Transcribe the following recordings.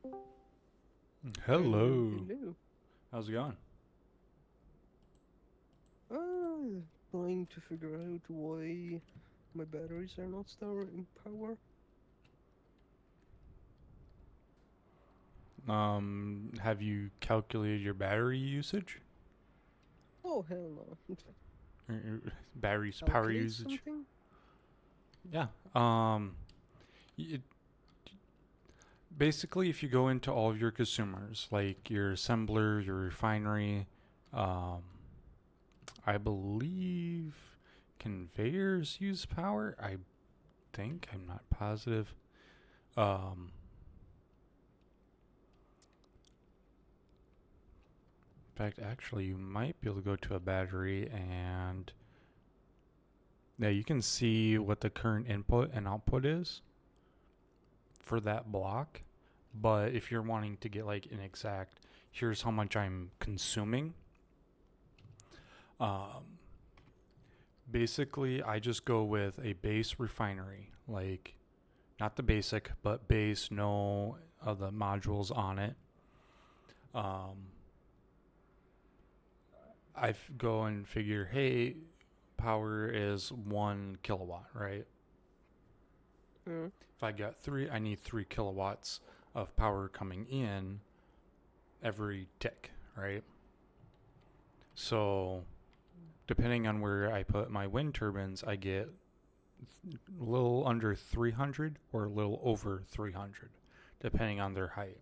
Hello. Hello. How's it going? Trying to figure out why my batteries are not storing power. Have you calculated your battery usage? Oh, hell no. Battery's power Calculate usage? something? Yeah. It, basically, if you go into all of your consumers, like your assembler, your refinery, um, I believe conveyors use power. I think. I'm not positive. Um, in fact, actually, you might be able to go to a battery and yeah, you can see what the current input and output is for that block. But if you're wanting to get like an exact, here's how much I'm consuming. Um, basically, I just go with a base refinery, like not the basic, but base, no of the modules on it. Um, I go and figure, hey, power is 1 kilowatt, right? Yeah. If I got three, I need 3 kilowatts of power coming in every tick, right? So depending on where I put my wind turbines, I get a little under 300 or a little over 300, depending on their height.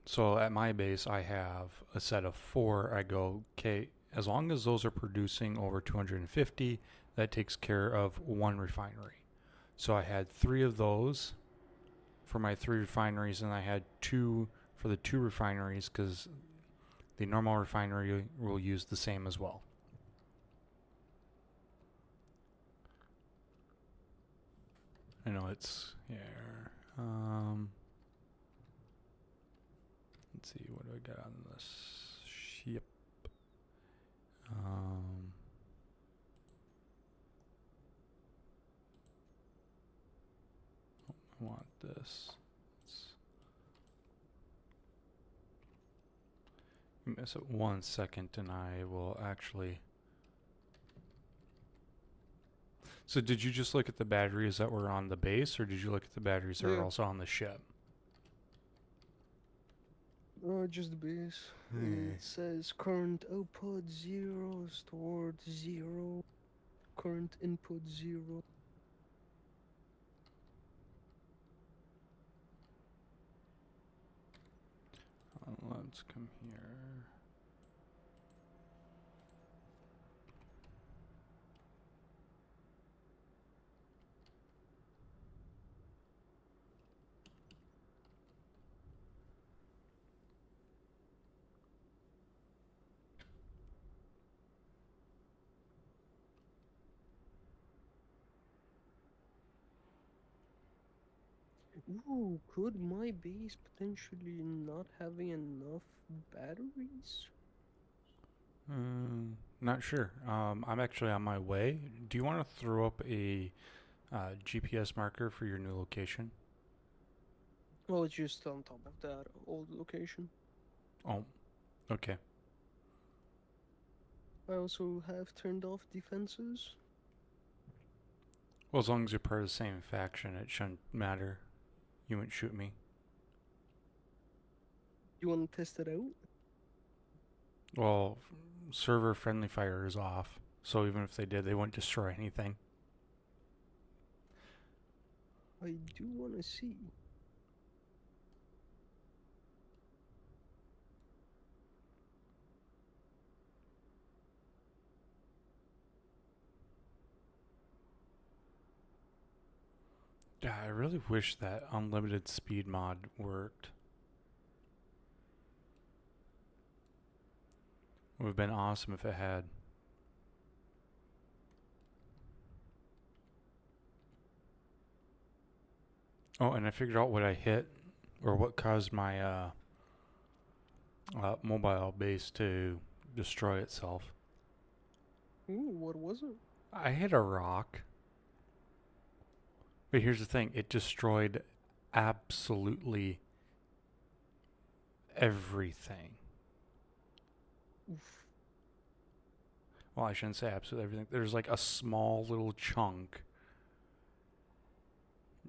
So at my base, I have a set of four. I go, okay, as long as those are producing over 250, that takes care of one refinery. So I had three of those for my three refineries, and I had two for the two refineries because the normal refinery will use the same as well. I know it's here. Let's see, what do I got on this? Yep. Um, I want this. Miss it 1 second, and I will actually. So, did you just look at the batteries that were on the base, or did you look at the batteries that are Yeah. also on the ship? Just the base. Hmm. It says current output 0, stored 0, current input 0. Let's come here. Ooh, could my base potentially not having enough batteries? Not sure. I'm actually on my way. Do you want to throw up a GPS marker for your new location? Well, it's just on top of that old location. Oh, okay. I also have turned off defenses. Well, as long as you're part of the same faction, it shouldn't matter. You wouldn't shoot me. You want to test it out? Well, server friendly fire is off, so even if they did, they wouldn't destroy anything. I do want to see. Yeah, I really wish that unlimited speed mod worked. It would have been awesome if it had. Oh, and I figured out what I hit or what caused my mobile base to destroy itself. Ooh, what was it? I hit a rock, but here's the thing: it destroyed absolutely everything. Oof. Well, I shouldn't say absolutely everything. There's like a small little chunk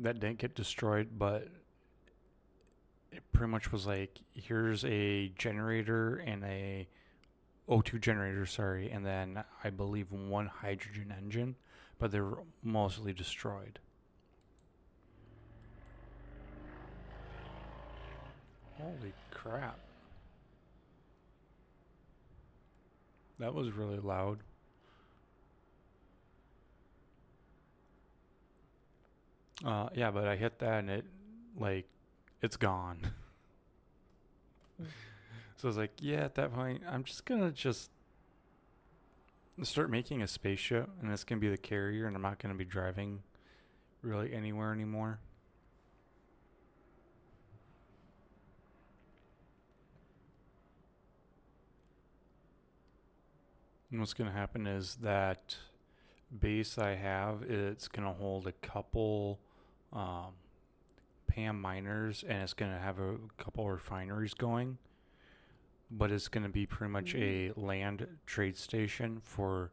that didn't get destroyed, but it pretty much was like, here's a generator and a O2 generator, sorry, and then I believe one hydrogen engine, but they were mostly destroyed. Holy crap. That was really loud. Yeah, but I hit that and it, like, it's gone. Mm. So I was like, yeah, at that point, I'm just gonna just start making a spaceship, and it's gonna be the carrier, and I'm not gonna be driving really anywhere anymore. And what's gonna happen is that base I have, it's gonna hold a couple um, PAM miners, and it's gonna have a couple refineries going. But it's gonna be pretty much Ooh. a land trade station for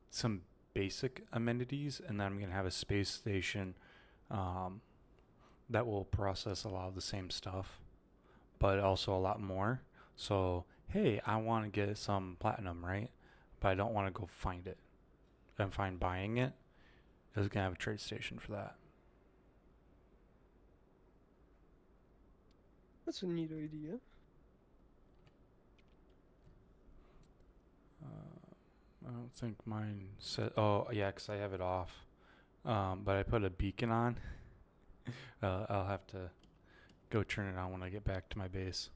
some basic amenities, and then I'm gonna have a space station um, that will process a lot of the same stuff, but also a lot more. So hey, I want to get some platinum, right? But I don't want to go find it and find buying it. It's gonna have a trade station for that. That's a neat idea. I don't think mine said. Oh yeah, 'cause I have it off. But I put a beacon on. I'll have to go turn it on when I get back to my base.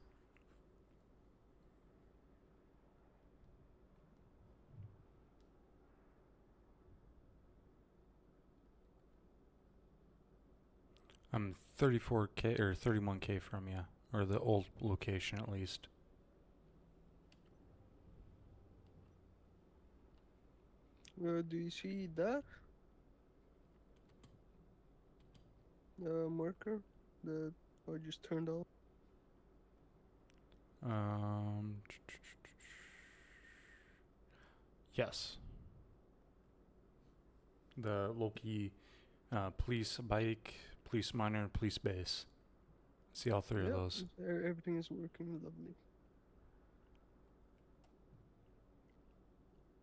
I'm 34K or 31K from you, or the old location at least. Do you see that marker that I just turned off? Um, yes. The Loki police bike, police miner, and police base. See all three of Yeah, those. everything is working lovely.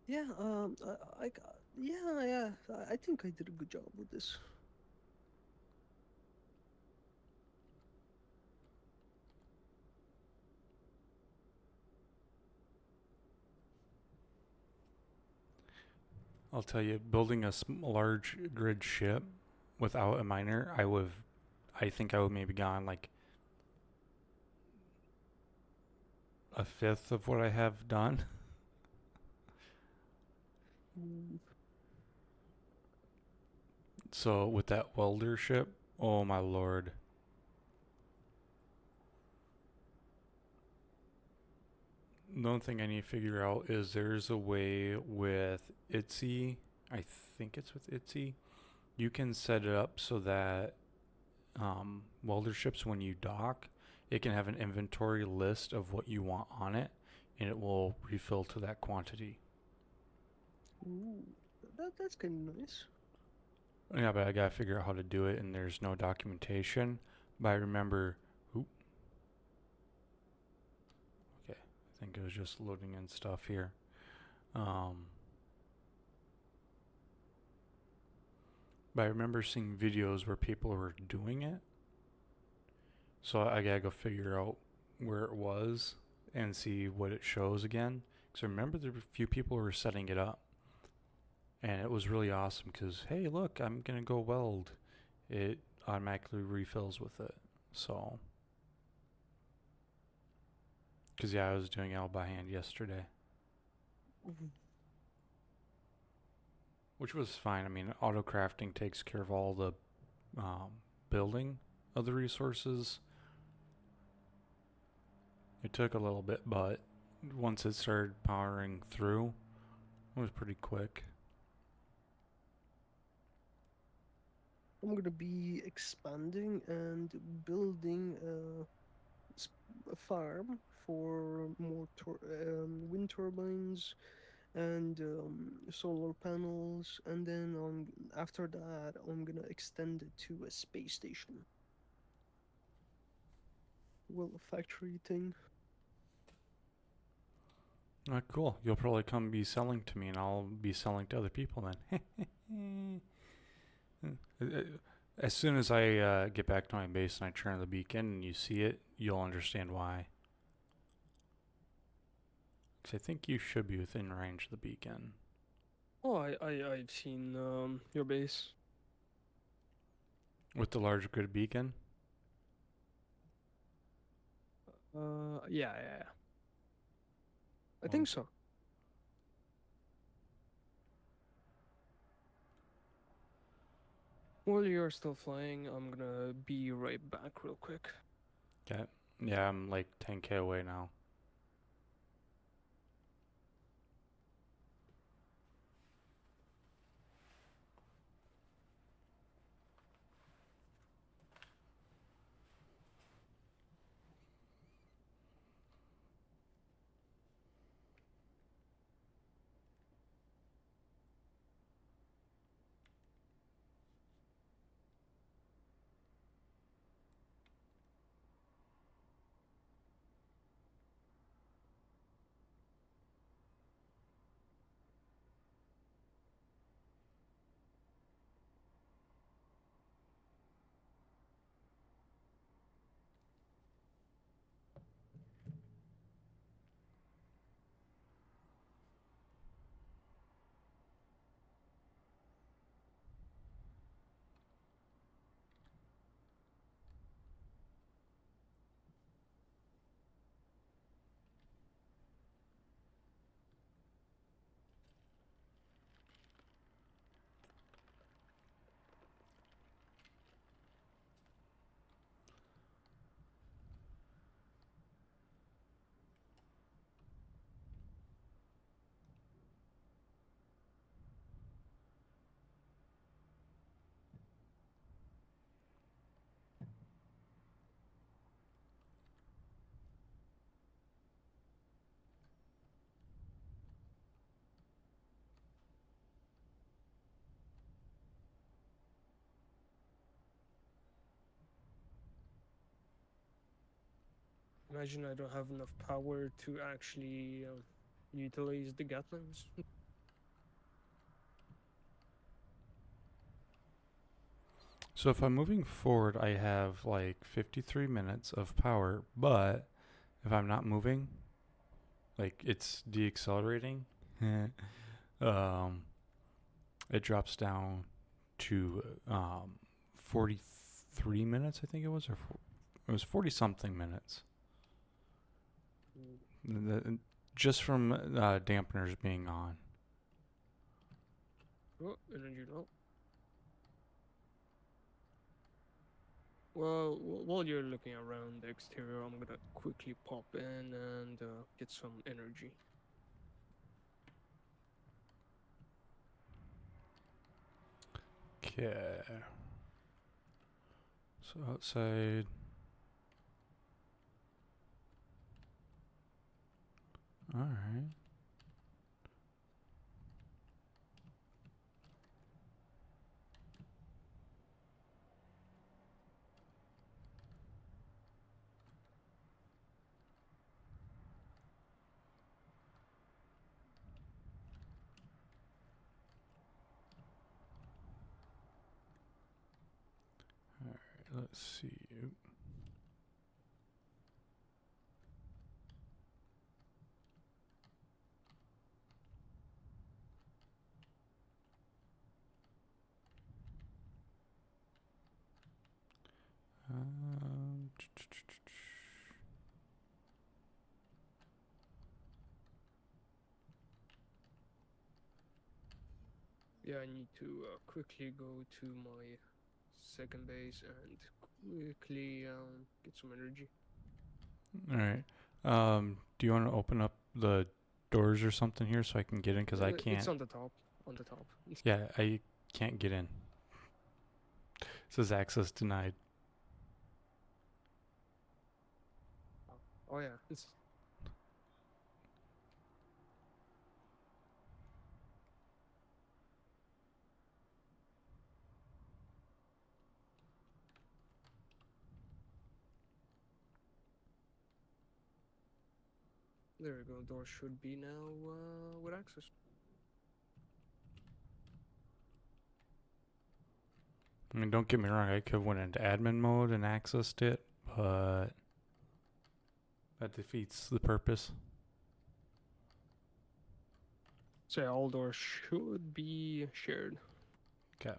Yeah, yeah, I think I did a good job with this. I'll tell you, building a large grid ship without a miner, I think I would maybe gone like a fifth of what I have done. Mm. So with that welder ship, oh my lord. The only thing I need to figure out is there's a way with Etsy. I think it's with Etsy. You can set it up so that welder ships, when you dock, it can have an inventory list of what you want on it, and it will refill to that quantity. Ooh, that's kind of nice. Yeah, but I gotta figure out how to do it, and there's no documentation. But I remember, oop, okay, I think it was just loading in stuff here. Um, but I remember seeing videos where people were doing it. So I gotta go figure out where it was and see what it shows again. Because I remember there were a few people who were setting it up. And it was really awesome because, hey, look, I'm going to go weld. It automatically refills with it. So, because yeah, I was doing it all by hand yesterday, Mhm. which was fine. I mean, auto crafting takes care of all the building of the resources. It took a little bit, but once it started powering through, it was pretty quick. I'm gonna be expanding and building a farm for more wind turbines and solar panels, and then after that, I'm gonna extend it to a space station. Well, a factory thing. Cool. You'll probably come be selling to me, and I'll be selling to other people then. As soon as I get back to my base and I turn on the beacon and you see it, you'll understand why. 'Cause I think you should be within range of the beacon. Oh, I've seen your base. With the large grid beacon? Yeah. I Well, think so. While you're still flying, I'm gonna be right back real quick. Okay. Yeah, I'm like 10k away now. Imagine I don't have enough power to actually utilize the Gatlings. So if I'm moving forward, I have like 53 minutes of power, but if I'm not moving, like it's deaccelerating, um, it drops down to 43 minutes, I think it was, it was 40 something minutes. Just from dampeners being on. Oh, energy low. Well, while you're looking around the exterior, I'm gonna quickly pop in and get some energy. Okay. So outside. All right. All right. Let's see. Um, Yeah, I need to quickly go to my second base and quickly get some energy. All right. Do you want to open up the doors or something here so I can get in? Because I It's can't. on the top. On the top. Yeah, I can't get in. Says access denied. Oh yeah, it's there we go. Door should be now with access. I mean, don't get me wrong. I could have went into admin mode and accessed it, but that defeats the purpose. So yeah, all doors should be shared. Okay.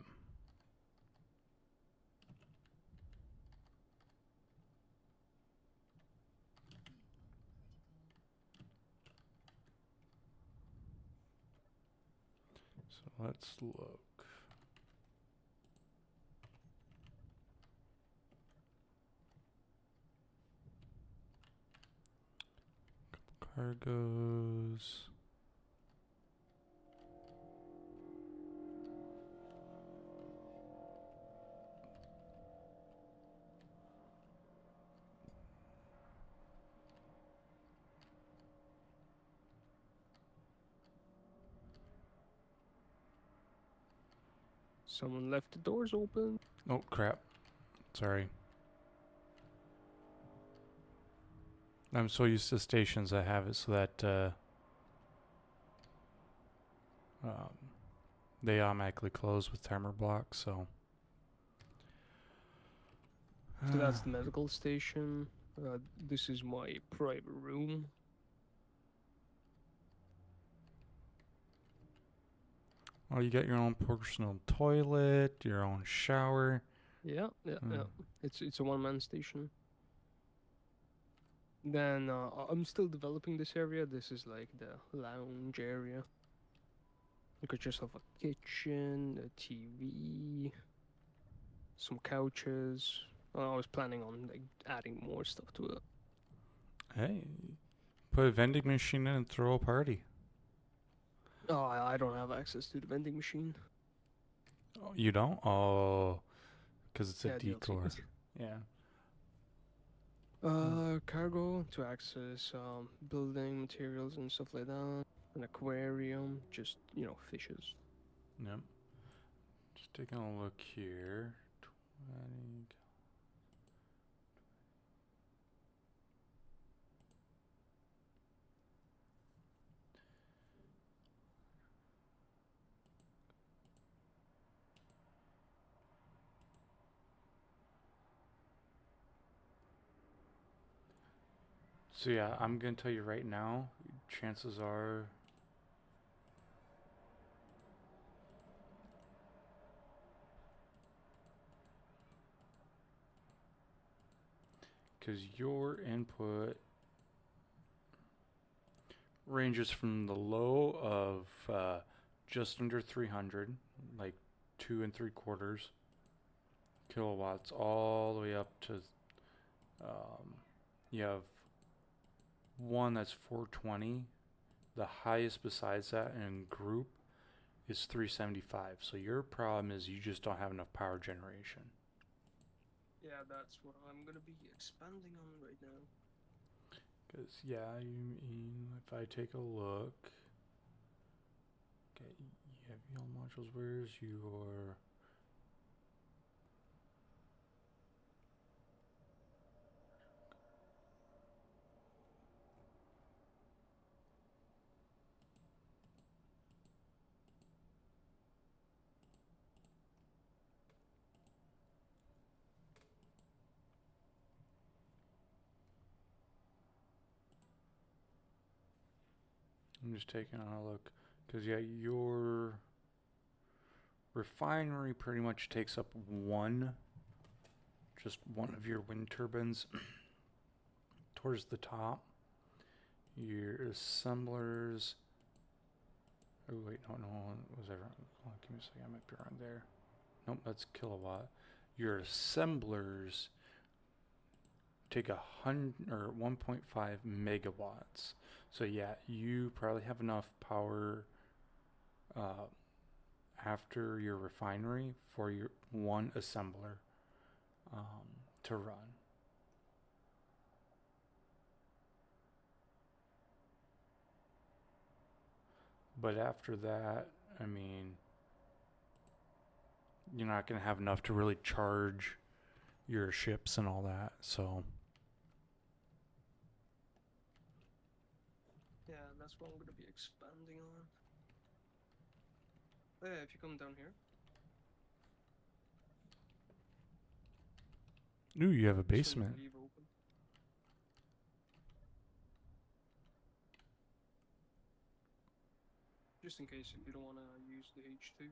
So let's look. Cargoes. Someone left the doors open. Oh crap! Sorry. I'm so used to stations that have it so that um, they automatically close with timer blocks. So. So that's the medical station. This is my private room. Oh, you got your own personal toilet, your own shower. Yeah. Mm. It's a one-man station. Then I'm still developing this area. This is like the lounge area. You could just have a kitchen, a TV, some couches. I was planning on like adding more stuff to it. Hey, put a vending machine in and throw a party. Oh, I don't have access to the vending machine. Oh, you don't? Oh, because it's a Yeah, DLC. decor. Yeah. Cargo to access building materials and stuff like that. An aquarium, just fishes. Yep. Just taking a look here. 20. So yeah, I'm gonna tell you right now, chances are because your input ranges from the low of just under 300, like 2 3/4 kilowatts, all the way up to you have one that's 420. The highest besides that in group is 375. So your problem is you just don't have enough power generation. Yeah, that's what I'm gonna be expanding on right now. Because, yeah, you mean if I take a look. Okay, you have EL modules. Where's your. I'm just taking a look. Because, yeah, your refinery pretty much takes up just one of your wind turbines towards the top. Your assemblers. Oh, wait, no, was I wrong? Hold on, give me a second, I might be wrong there. Nope, that's kilowatt. Your assemblers take 1.5 megawatts. So yeah, you probably have enough power after your refinery for your one assembler. to run. But after that, I mean, you're not going to have enough to really charge your ships and all that. So, Yeah, that's what I'm gonna be expanding on. Oh, yeah, if you come down here, ooh, you have a just gonna basement. leave open. Just in case if you don't wanna use the H2.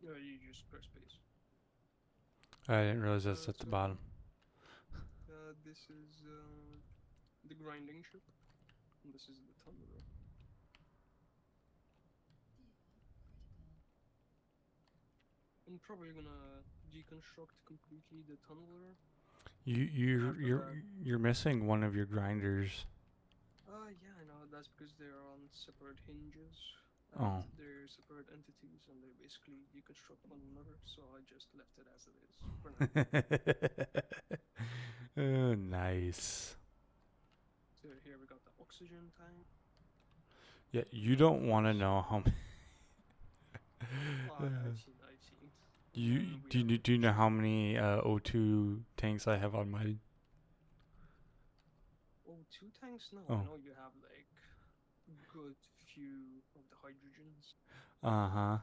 You just press space. I didn't realize that's at the So bottom. this is the grinding ship, and this is the tunneler. I'm probably gonna deconstruct completely the tunneler. You're missing one of your grinders. Yeah, I know. That's because they're on separate hinges. Oh. They're separate entities, and they basically deconstruct one another. So I just left it as it is for now. Oh, nice. So here we got the oxygen tank. Yeah, you don't want to know how. I've seen. Do you know how many O2 tanks I have on my? Oh, 2 tanks? No, Oh. I know you have like good few of the hydrogens. Uh-huh.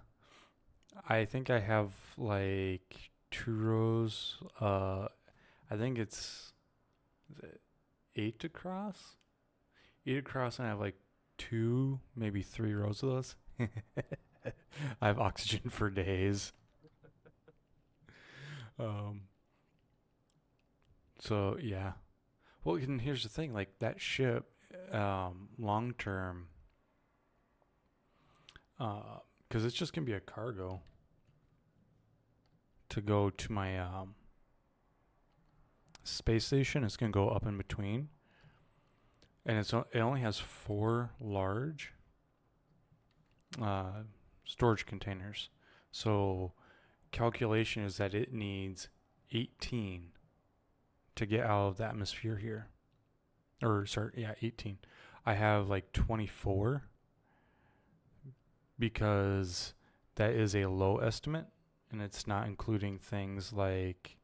I think I have like 2 rows. I think is it 8 across? 8 across, and I have like 2, maybe 3 rows of those. I have oxygen for days. So yeah. Well, and here's the thing: like that ship, long term, because it's just gonna be a cargo to go to my space station. It's gonna go up in between, and it only has 4 large storage containers. So calculation is that it needs 18 to get out of the atmosphere here. Or sorry, yeah, 18. I have like 24 because that is a low estimate, and it's not including things like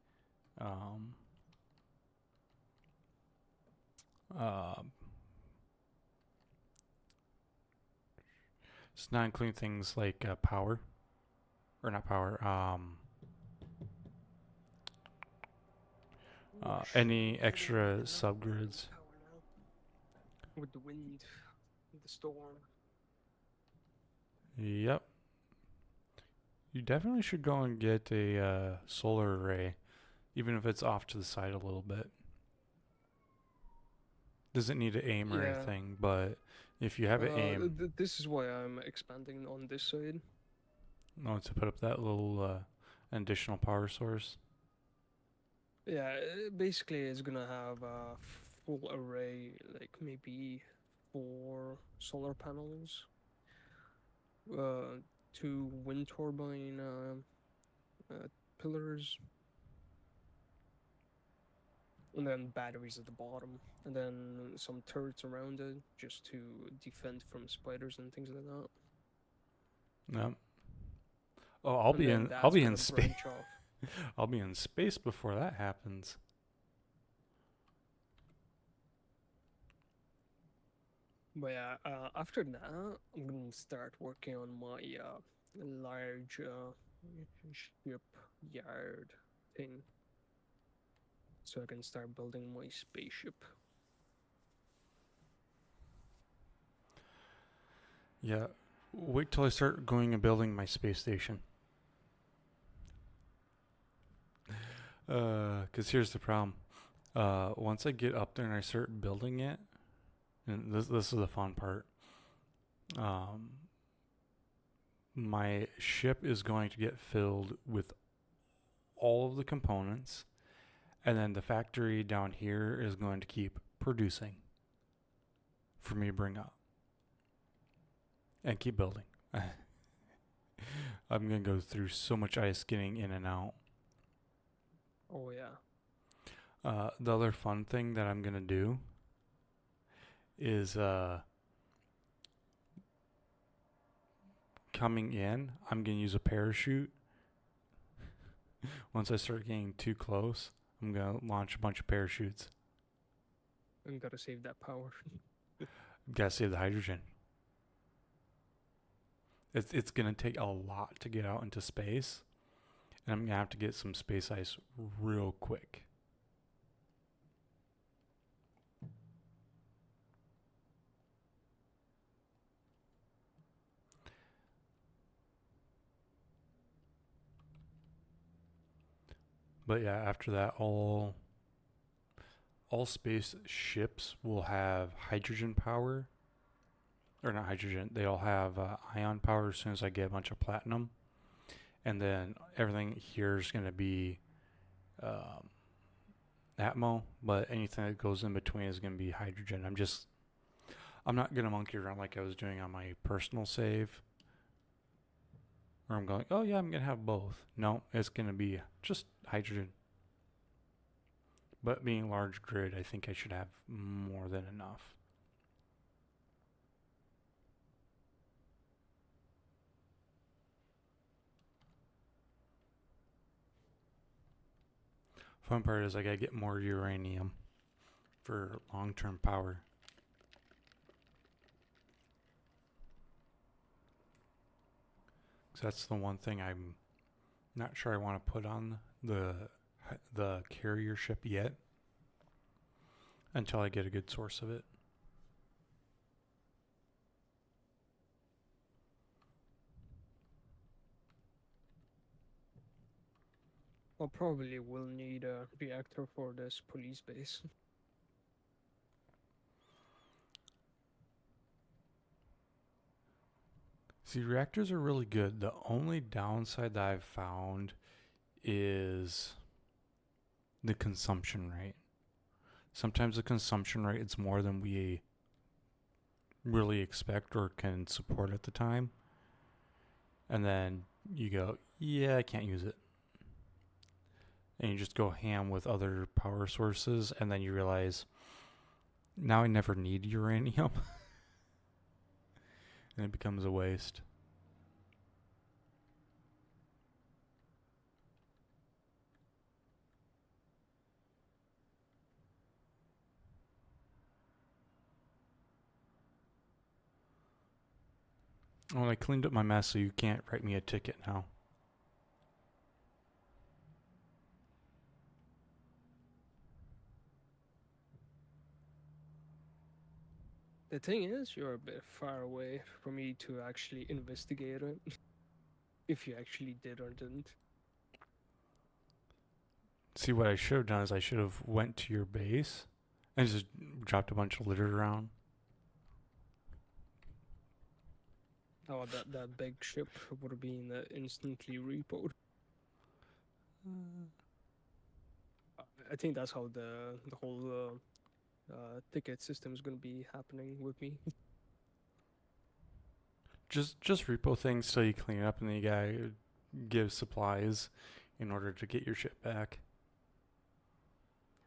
it's not including things like power, or not power, any extra subgrids. With the wind, with the storm. Yep. You definitely should go and get a solar array, even if it's off to the side a little bit. Doesn't need to aim or anything, but if you have it aim, this is why I'm expanding on this side. no, to put up that little additional power source. Yeah, basically it's gonna have a full array, like maybe 4 solar panels, 2 wind turbine pillars, and then batteries at the bottom, and then some turrets around it just to defend from spiders and things like that. Yep. Oh, I'll be in space. Off. I'll be in space before that happens. But yeah, after that, I'm gonna start working on my large ship yard thing, so I can start building my spaceship. Yeah. Wait till I start going and building my space station. Because here's the problem. Once I get up there and I start building it, and this is the fun part. My ship is going to get filled with all of the components, and then the factory down here is going to keep producing for me to bring up. and keep building. I'm gonna go through so much ice getting in and out. Oh yeah. The other fun thing that I'm gonna do is coming in, I'm gonna use a parachute. Once I start getting too close, I'm gonna launch a bunch of parachutes. And gotta save that power. Gotta save the hydrogen. It's gonna take a lot to get out into space, and I'm gonna have to get some space ice real quick. But yeah, after that, all space ships will have hydrogen power, or not hydrogen. They all have ion power as soon as I get a bunch of platinum, and then everything here is gonna be Atmo. But anything that goes in between is gonna be hydrogen. I'm not gonna monkey around like I was doing on my personal save, where I'm going, oh yeah, I'm gonna have both. No, it's gonna be just hydrogen. But being large grid, I think I should have more than enough. Fun part is I gotta get more uranium for long-term power. So that's the one thing I'm not sure I want to put on the carrier ship yet, until I get a good source of it. I'll probably will need a reactor for this police base. See, reactors are really good. The only downside that I've found is the consumption rate. Sometimes the consumption rate is more than we really expect or can support at the time. And then you go, yeah, I can't use it. And you just go ham with other power sources, and then you realize, now I never need uranium. And it becomes a waste. Well, I cleaned up my mess, so you can't write me a ticket now. The thing is, you're a bit far away for me to actually investigate it. If you actually did or didn't. See, what I should have done is I should have went to your base and just dropped a bunch of litter around. Oh, that big ship would have been instantly repoed. I think that's how the whole ticket system is going to be happening with me. Just repo things till you clean it up, and then you gotta give supplies in order to get your ship back.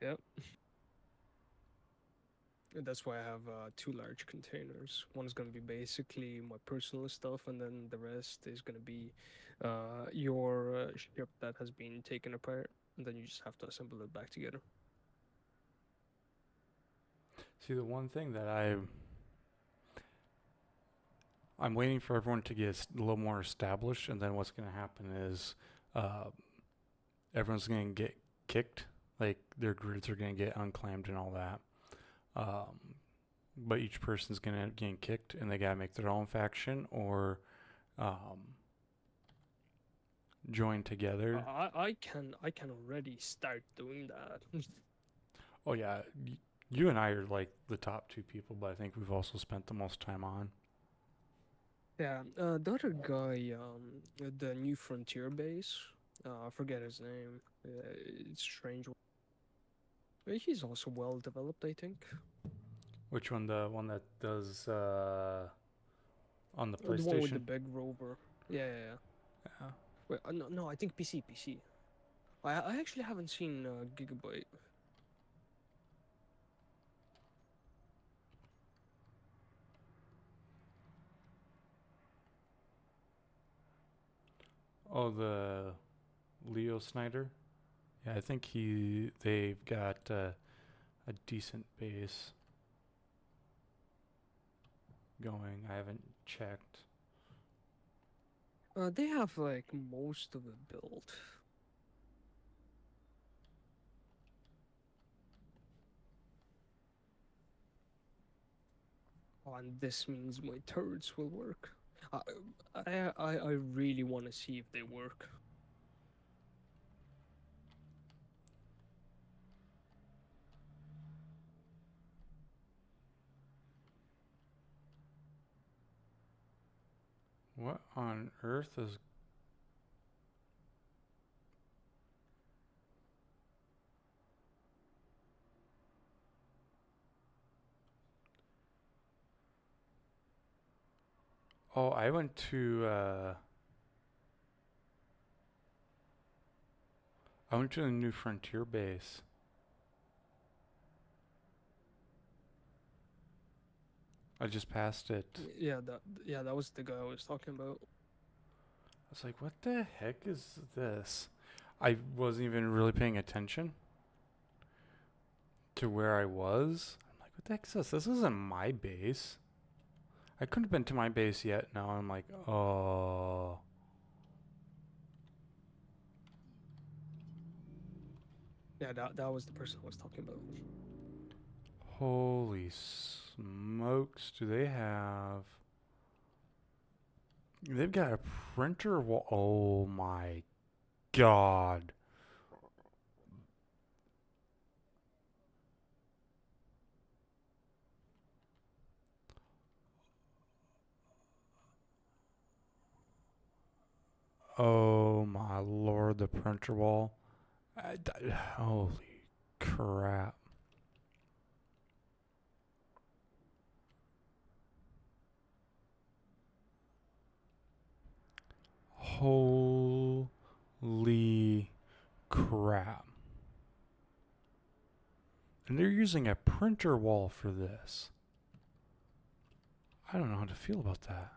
Yep. And that's why I have two large containers. One is going to be basically my personal stuff, and then the rest is going to be your ship that has been taken apart, and then you just have to assemble it back together. See, the one thing that I'm waiting for everyone to get a little more established, and then what's going to happen is everyone's going to get kicked. Like, their grids are going to get unclaimed and all that. But each person's going to end up getting kicked, and they got to make their own faction or join together. I can already start doing that. Oh, yeah. You and I are like the top two people, but I think we've also spent the most time on. Yeah, the other guy, the New Frontier base, I forget his name. It's strange. He's also well developed, I think. Which one? The one that does On the The one with the PlayStation? big rover. Yeah, yeah, yeah. Yeah. Wait, no, I think PC. I actually haven't seen Gigabyte. Oh, the Leo Snyder? Yeah, I think they've got a decent base going. I haven't checked. They have like most of it built. Oh, and this means my turrets will work. I I really want to see if they work. What on earth is... Oh, I went to the New Frontier base. I just passed it. Yeah, that was the guy I was talking about. I was like, what the heck is this? I wasn't even really paying attention to where I was. I'm like, what the heck is this? This isn't my base. I couldn't have been to my base yet. Now I'm like, oh. Yeah, that was the person I was talking about. Holy smokes, do they have... They've got a printer wall. Oh my god. Oh my lord, the printer wall. Holy crap. Holy crap. And they're using a printer wall for this. I don't know how to feel about that.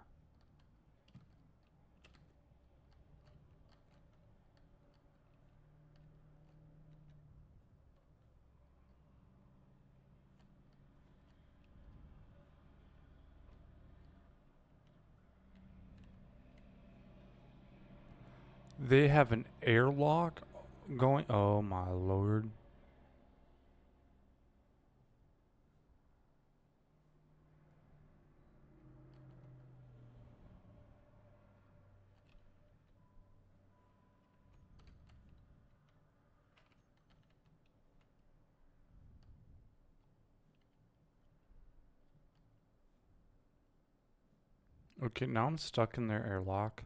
They have an airlock going. Oh my lord. Okay, now I'm stuck in their airlock.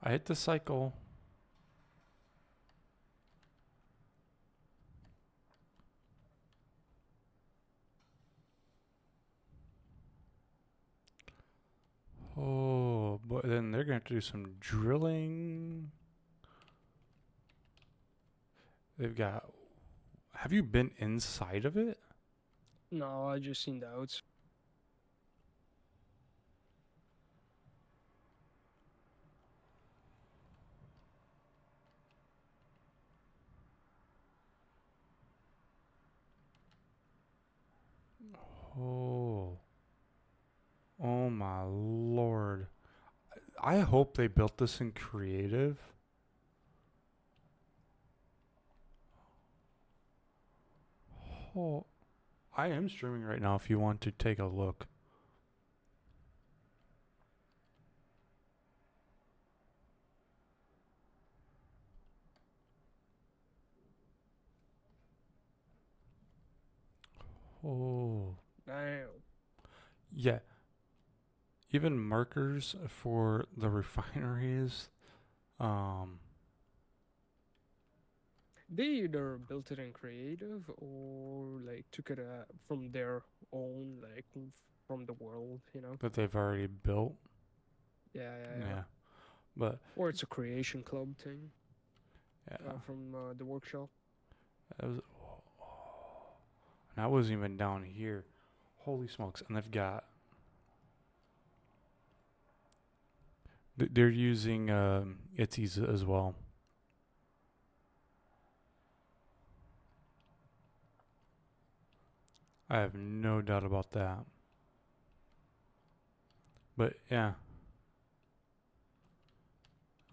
I hit the cycle. Oh, but then they're going to have to do some drilling. They've got... Have you been inside of it? No, I just seen the outs. Oh. Oh my lord. I hope they built this in creative. Oh. I am streaming right now if you want to take a look. Oh. Damn. Yeah. even markers for the refineries. Um, They either built it in creative or like took it from their own, like from the world, you know? that they've already built. Yeah, yeah, yeah. Yeah, but Or it's a creation club thing yeah, from the workshop. that was, and I wasn't even down here. Holy smokes! And they've got they're using ITZYs as well. I have no doubt about that. But yeah,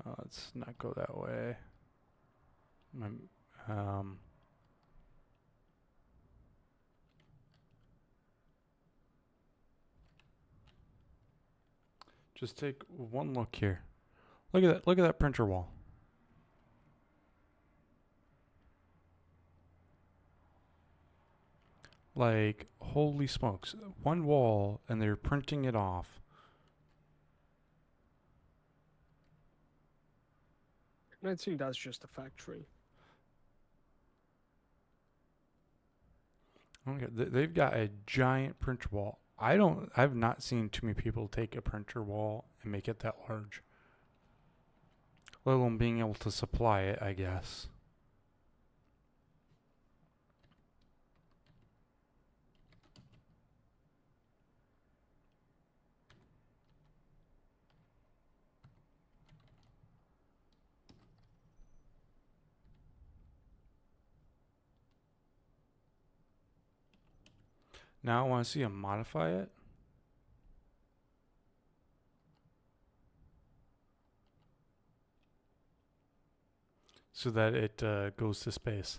let's not go that way. Um, just take one look here. Look at that. Look at that printer wall. Like, holy smokes. One wall and they're printing it off. And I think that's just a factory. Okay, they've got a giant printer wall. I've not seen too many people take a printer wall and make it that large. Let alone being able to supply it, I guess. Now I want to see them modify it. So that it goes to space.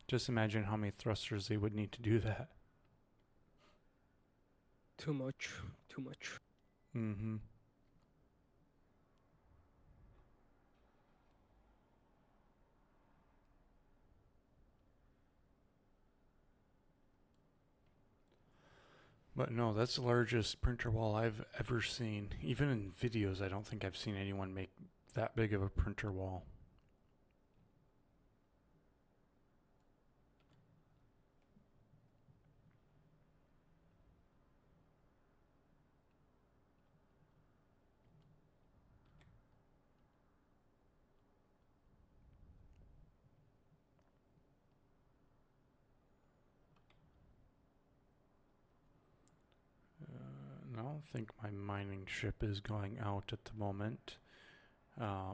Just imagine how many thrusters they would need to do that. Too much. Too much. Mm-hmm. But no, that's the largest printer wall I've ever seen. Even in videos, I don't think I've seen anyone make that big of a printer wall. I don't think my mining ship is going out at the moment,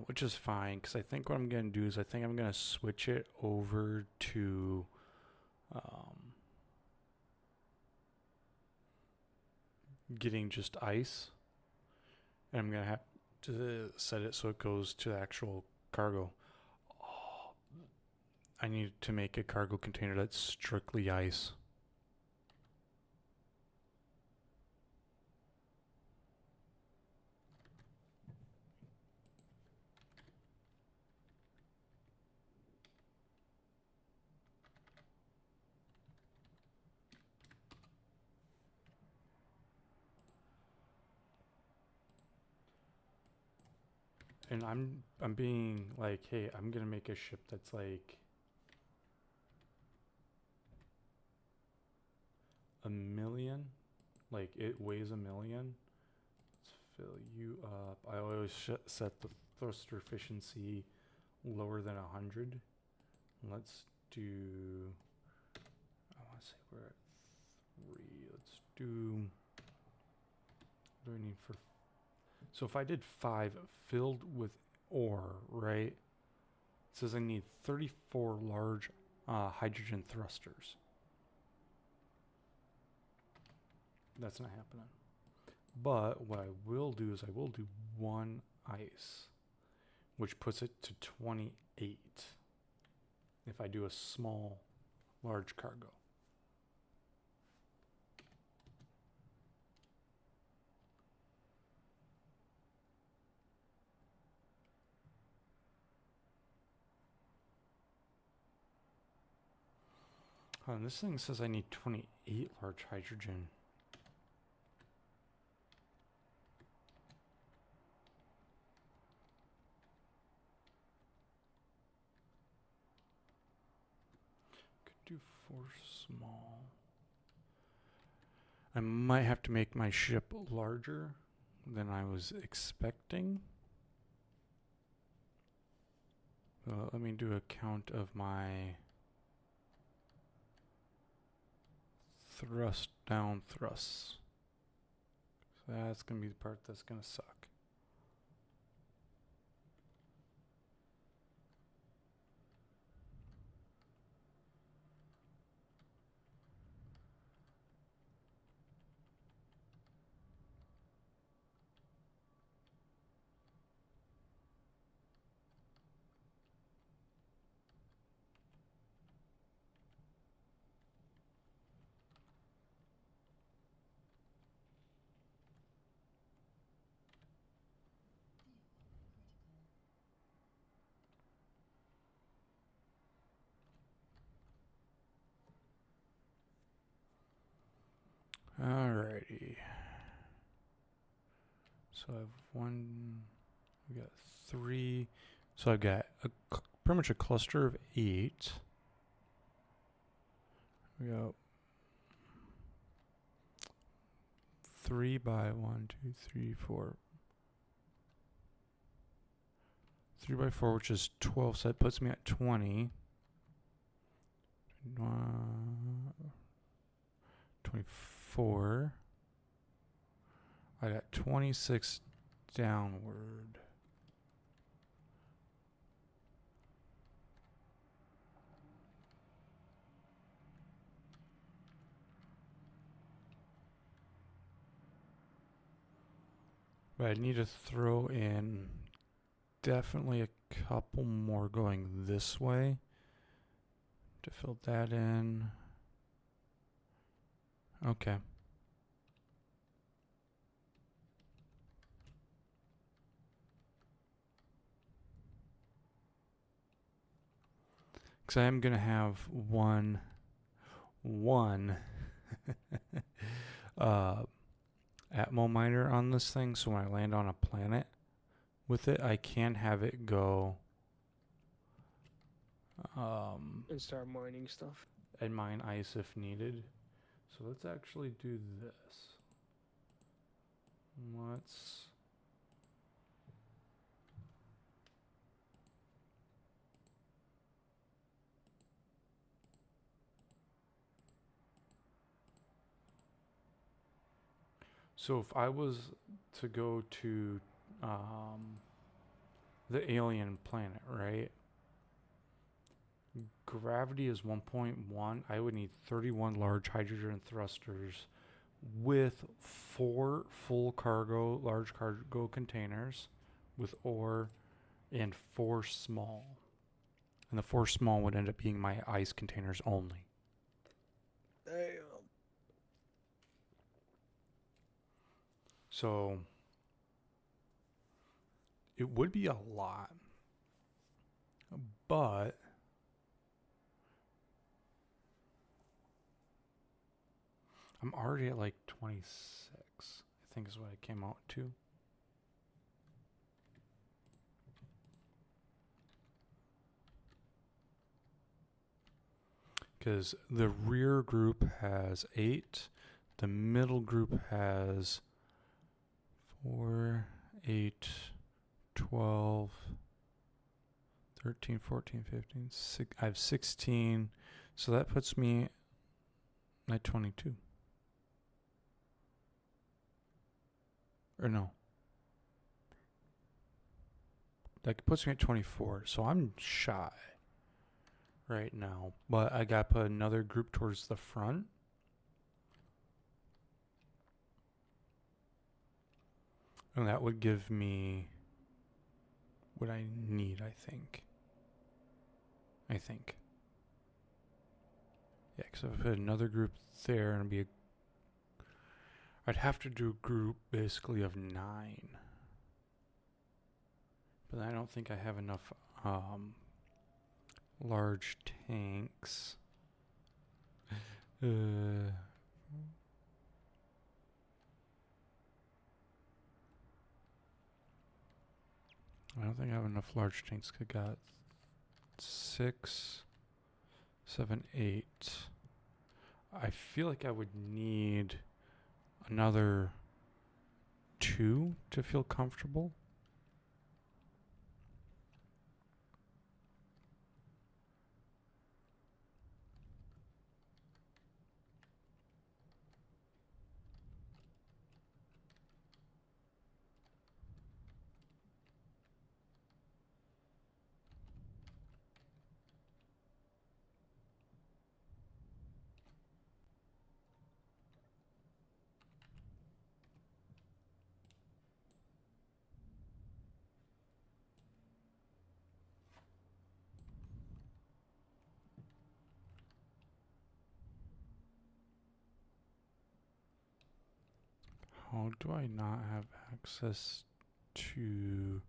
which is fine because I think what I'm going to do is I think I'm going to switch it over to getting just ice. And I'm going to have to set it so it goes to the actual cargo. Oh, I need to make a cargo container that's strictly ice. And I'm being like, hey, I'm gonna make a ship that's like 1,000,000, like it weighs 1,000,000. Let's fill you up. I always set the thruster efficiency lower than 100. Let's do. I want to say we're at 3. Let's do. What do I need for? So if I did 5 filled with ore, right? It says I need 34 large hydrogen thrusters. That's not happening. But what I will do is I will do 1 ice, which puts it to 28 if I do a small, large cargo. Oh, and this thing says I need 28 large hydrogen. do 4 small. I might have to make my ship larger than I was expecting. Let me do a count of my thrust down thrusts. So that's going to be the part that's going to suck. Alrighty. So I have 1, we got 3. So I've got pretty much a cluster of 8. We got 3 by 1, 2, 3, 4. 3 by 4, which is 12, so that puts me at 20. 24. I got 26 downward. But I need to throw in definitely a couple more going this way to fill that in. Okay. Because I am going to have one Atmo miner on this thing, so when I land on a planet with it, I can have it go And start mining stuff. and mine ice if needed. So let's actually do this. Let's So if I was to go to the alien planet, right? Gravity is 1.1. I would need 31 large hydrogen thrusters with 4 full cargo, large cargo containers with ore and 4 small. And the 4 small would end up being my ice containers only. Damn. So it would be a lot, but I'm already at like 26, I think is what it came out to. Because the rear group has 8, the middle group has 4, 8, 12, 13, 14, 15, I have 16. So that puts me at 22. Or no. That puts me at 24. So I'm shy right now. But I got to put another group towards the front. And that would give me what I need, I think. Yeah, because if I put another group there, and I'd have to do a group basically of 9. But I don't think I have enough large tanks. I don't think I have enough large tanks. I got 6, 7, 8. I feel like I would need another 2 to feel comfortable. How do I not have access to...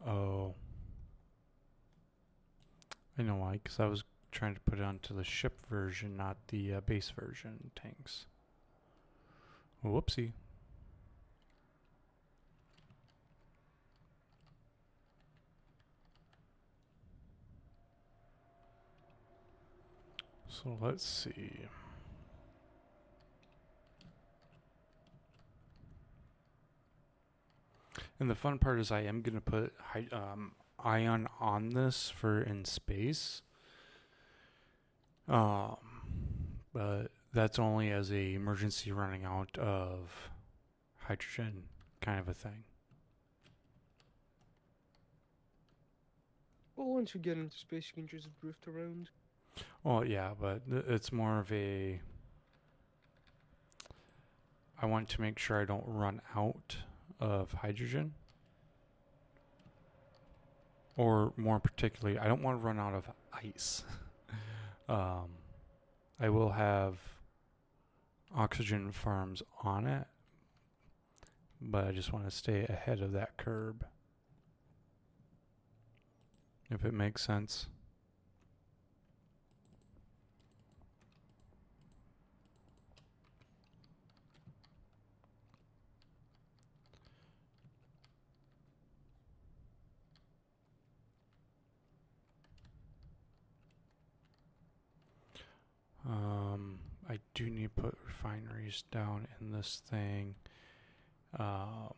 Oh. I know why, because I was trying to put it onto the ship version, not the base version tanks. Whoopsie. So let's see. And the fun part is I am going to put ion on this for in space. But that's only as a emergency running out of hydrogen kind of a thing. Well, once you get into space, you can just drift around. Well, yeah, but it's more of a... I want to make sure I don't run out of hydrogen. Or more particularly, I don't want to run out of ice. I will have oxygen farms on it, but I just want to stay ahead of that curb. If it makes sense. I do need to put refineries down in this thing. I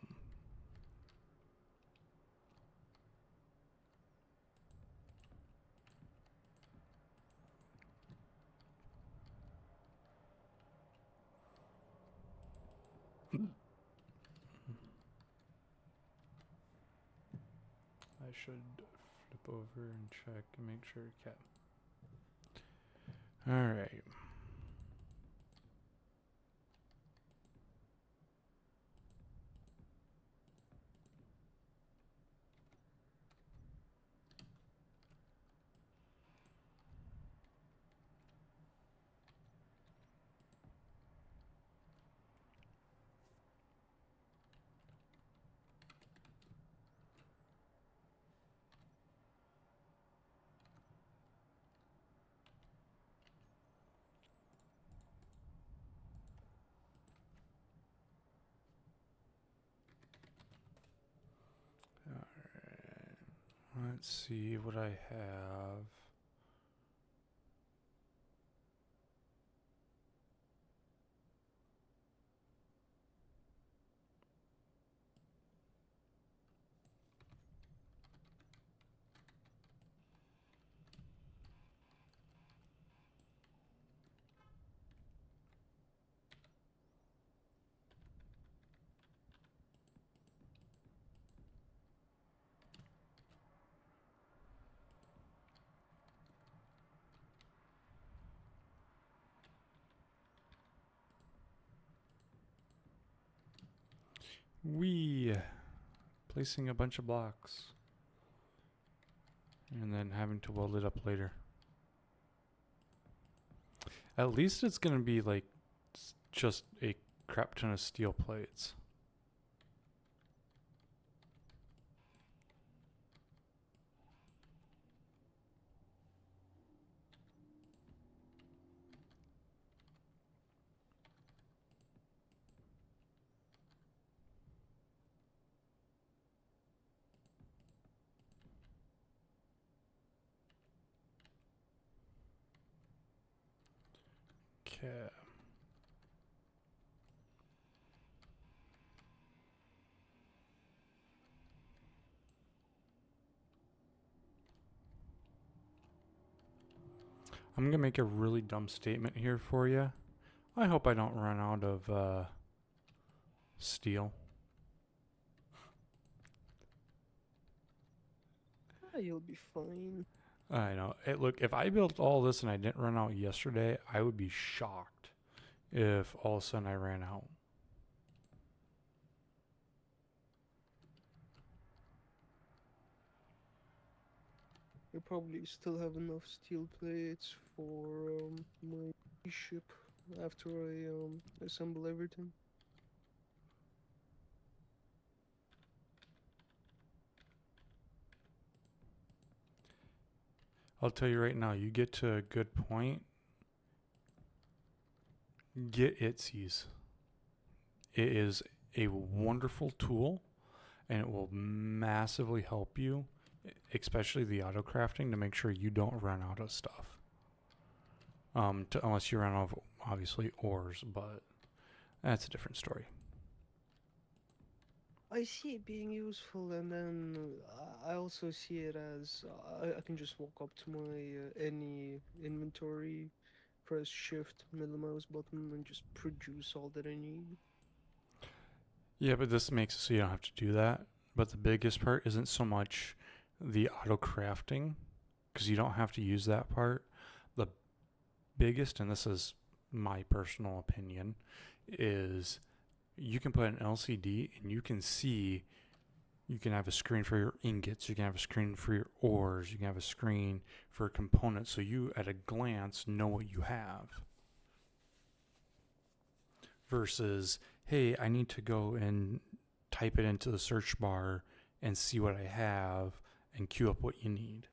should flip over and check and make sure. Okay. All right. Let's see what I have. Placing a bunch of blocks and then having to weld it up later. At least it's gonna be like just a crap ton of steel plates. Yeah. I'm going to make a really dumb statement here for you. I hope I don't run out of steel. Ah, you'll be fine. I know. Hey, look, if I built all this and I didn't run out yesterday, I would be shocked if all of a sudden I ran out. You probably still have enough steel plates for my ship after I assemble everything. I'll tell you right now, you get to a good point, get Itzies. It is a wonderful tool and it will massively help you, especially the auto crafting, to make sure you don't run out of stuff. Unless you run out of obviously ores, but that's a different story. I see it being useful, and then I also see it as I can just walk up to my any inventory, press Shift, middle mouse button, and just produce all that I need. Yeah, but this makes it so you don't have to do that. But the biggest part isn't so much the auto crafting, because you don't have to use that part. The biggest, and this is my personal opinion, is you can put an LCD and you can see, you can have a screen for your ingots, you can have a screen for your ores, you can have a screen for components, so you at a glance know what you have. Versus, hey, I need to go and type it into the search bar and see what I have and queue up what you need.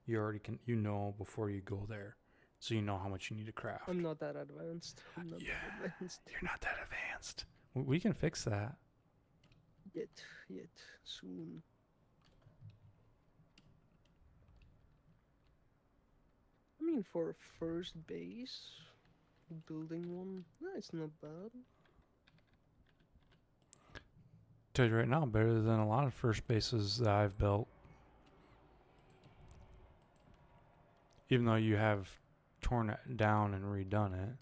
You already can, you know, before you go there. So you know how much you need to craft. I'm not that advanced. I'm not that advanced. You're not that advanced. We can fix that. Yet, soon. I mean, for a first base, building one, it's not bad. Tell you right now, better than a lot of first bases that I've built. Even though you have torn it down and redone it.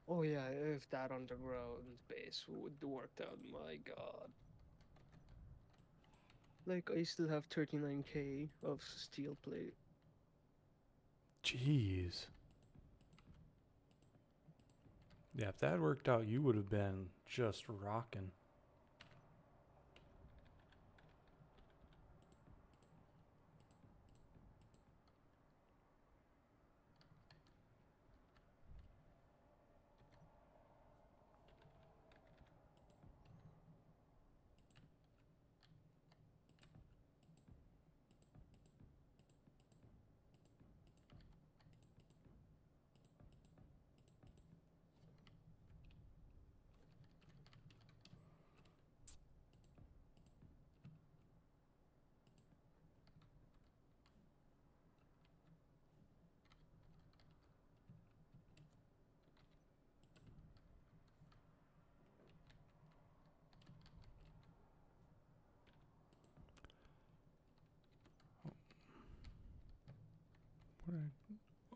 Oh yeah, if that underground base would worked out, my god. Like, I still have 39k of steel plate. Jeez. Yeah, if that worked out, you would have been just rocking.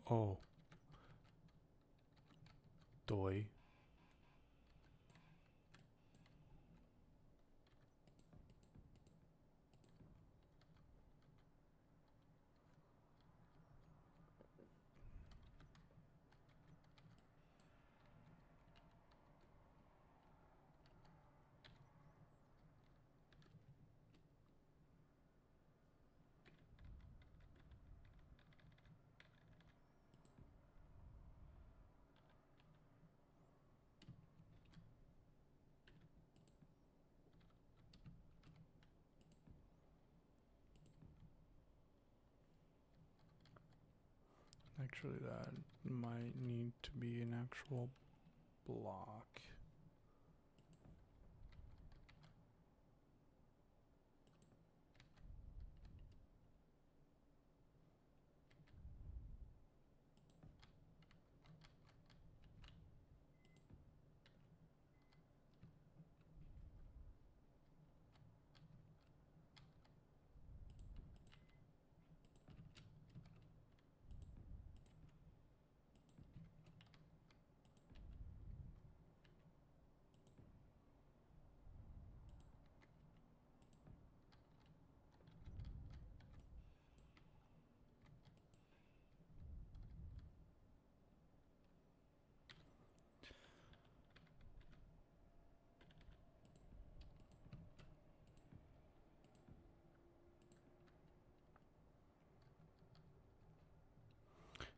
Oh. Doy. Actually, that might need to be an actual block.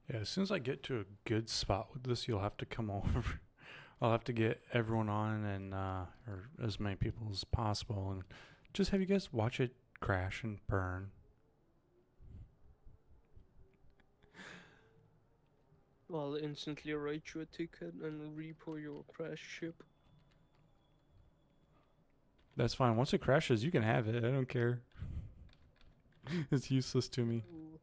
Yeah, as soon as I get to a good spot with this, you'll have to come over. I'll have to get everyone on and or as many people as possible, and just have you guys watch it crash and burn. I'll instantly write you a ticket and repo your crash ship. That's fine. Once it crashes, you can have it. I don't care. It's useless to me. Ooh.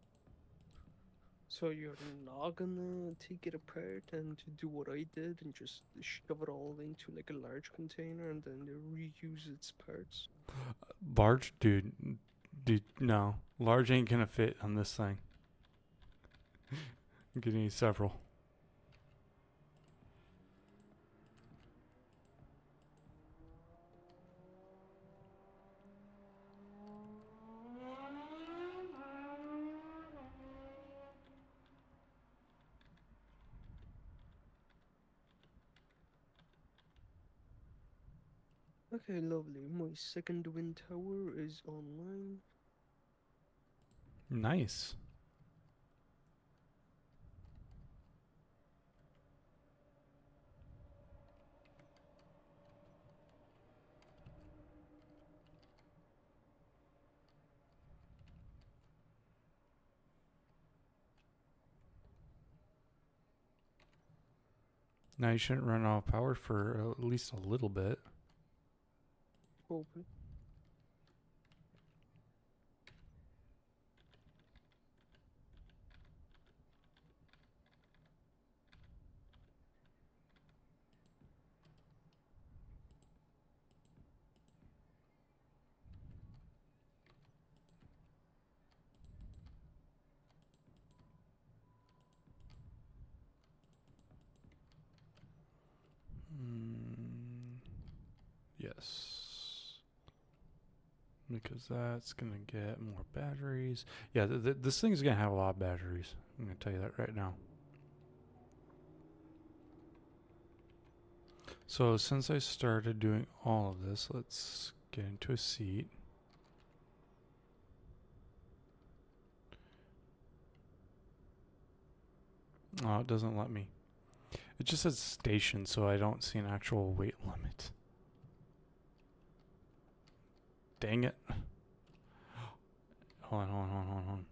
So you're not gonna take it apart and do what I did and just shove it all into like a large container and then reuse its parts? Large, dude, no. Large ain't gonna fit on this thing. I'm gonna need several. Okay, lovely. My second wind tower is online. Nice. Now you shouldn't run out of power for at least a little bit. Hopefully. Yes. Because that's going to get more batteries. Yeah, this thing's going to have a lot of batteries. I'm going to tell you that right now. So since I started doing all of this, let's get into a seat. Oh, it doesn't let me. It just says station, so I don't see an actual weight limit. Dang it. Hold on.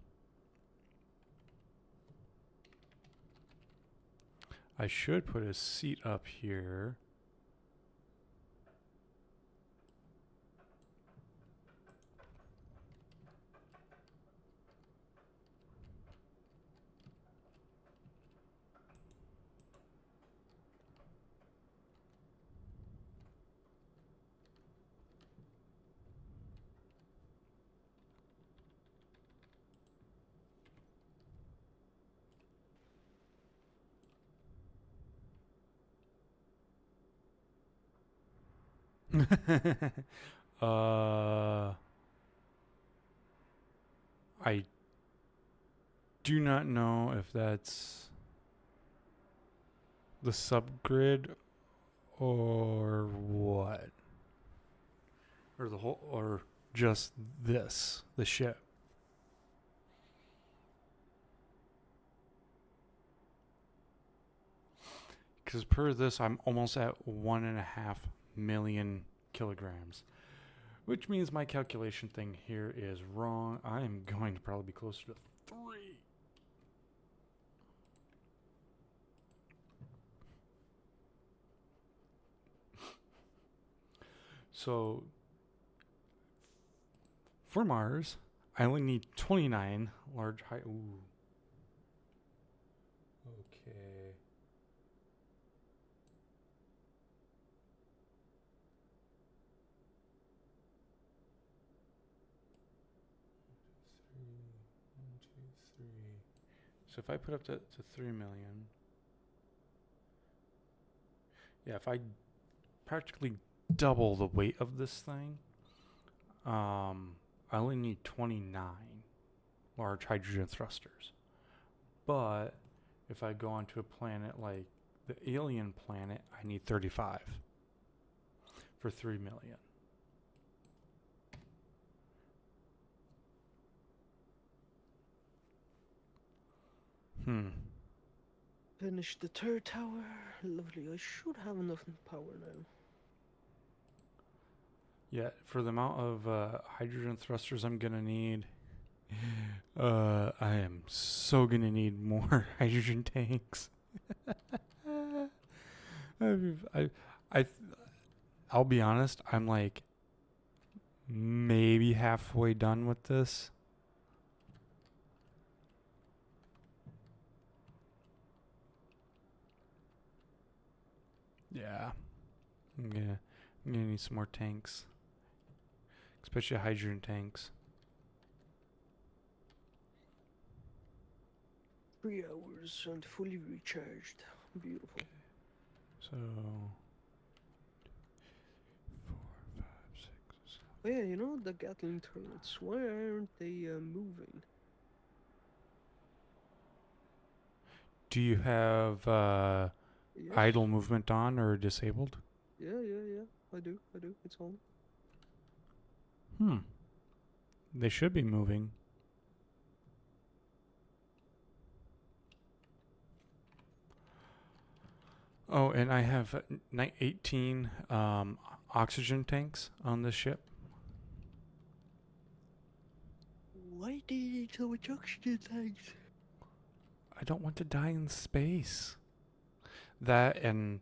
I should put a seat up here. I do not know if that's the subgrid or what. Or the whole, or just this, the ship. Because per this, I'm almost at 1.5 million kilograms. Which means my calculation thing here is wrong. I am going to probably be closer to 3. So, for Mars, I only need 29 large high. Ooh. Okay. One, two, three. So if I put up to 3 million. Yeah, if I practically double the weight of this thing, I only need 29 large hydrogen thrusters. But if I go onto a planet like the alien planet, I need 35 for 3 million. Finish the third tower. Lovely. I should have enough power now. Yeah, for the amount of hydrogen thrusters I'm gonna need, I am so gonna need more hydrogen tanks. I've, I, I, I'll be honest. I'm like maybe halfway done with this. Yeah, I'm gonna need some more tanks, especially hydrogen tanks. 3 hours and fully recharged. Beautiful. So 4, 5, 6, 7. Oh yeah, you know the Gatling turrets. Why aren't they moving? Do you have Yes. idle movement on or disabled? Yeah. I do. It's on. They should be moving. Oh, and I have 18 oxygen tanks on this ship. Why do you need so much oxygen tanks? I don't want to die in space. That and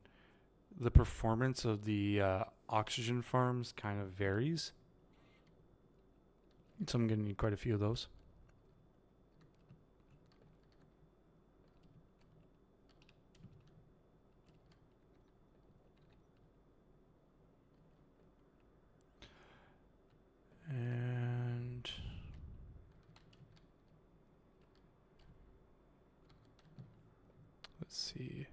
the performance of the oxygen farms kind of varies. So I'm going to need quite a few of those. And let's see.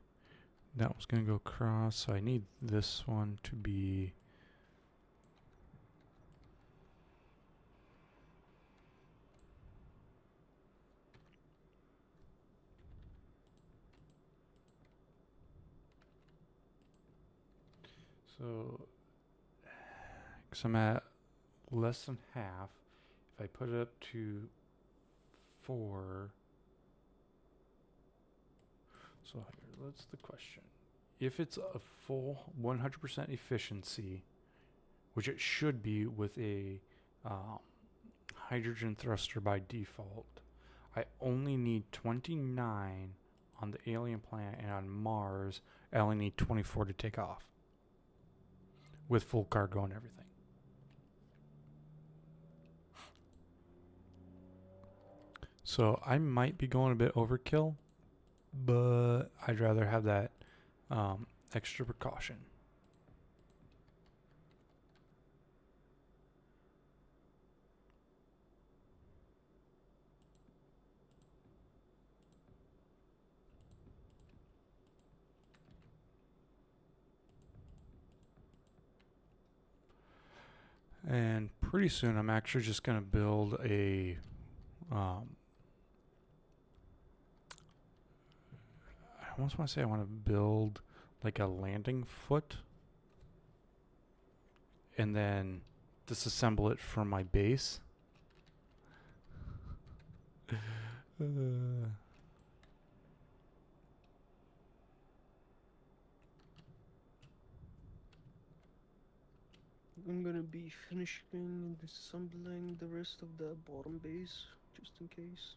That was going to go across, so I need this one to be... So, because I'm at less than half, if I put it up to 4... So here, that's the question. If it's a full 100% efficiency, which it should be with a hydrogen thruster by default, I only need 29 on the alien planet, and on Mars, I only need 24 to take off with full cargo and everything. So I might be going a bit overkill, but I'd rather have that extra precaution. And pretty soon I'm actually just going to build a I almost want to say I want to build like a landing foot and then disassemble it from my base. I'm gonna be finishing and disassembling the rest of the bottom base, just in case.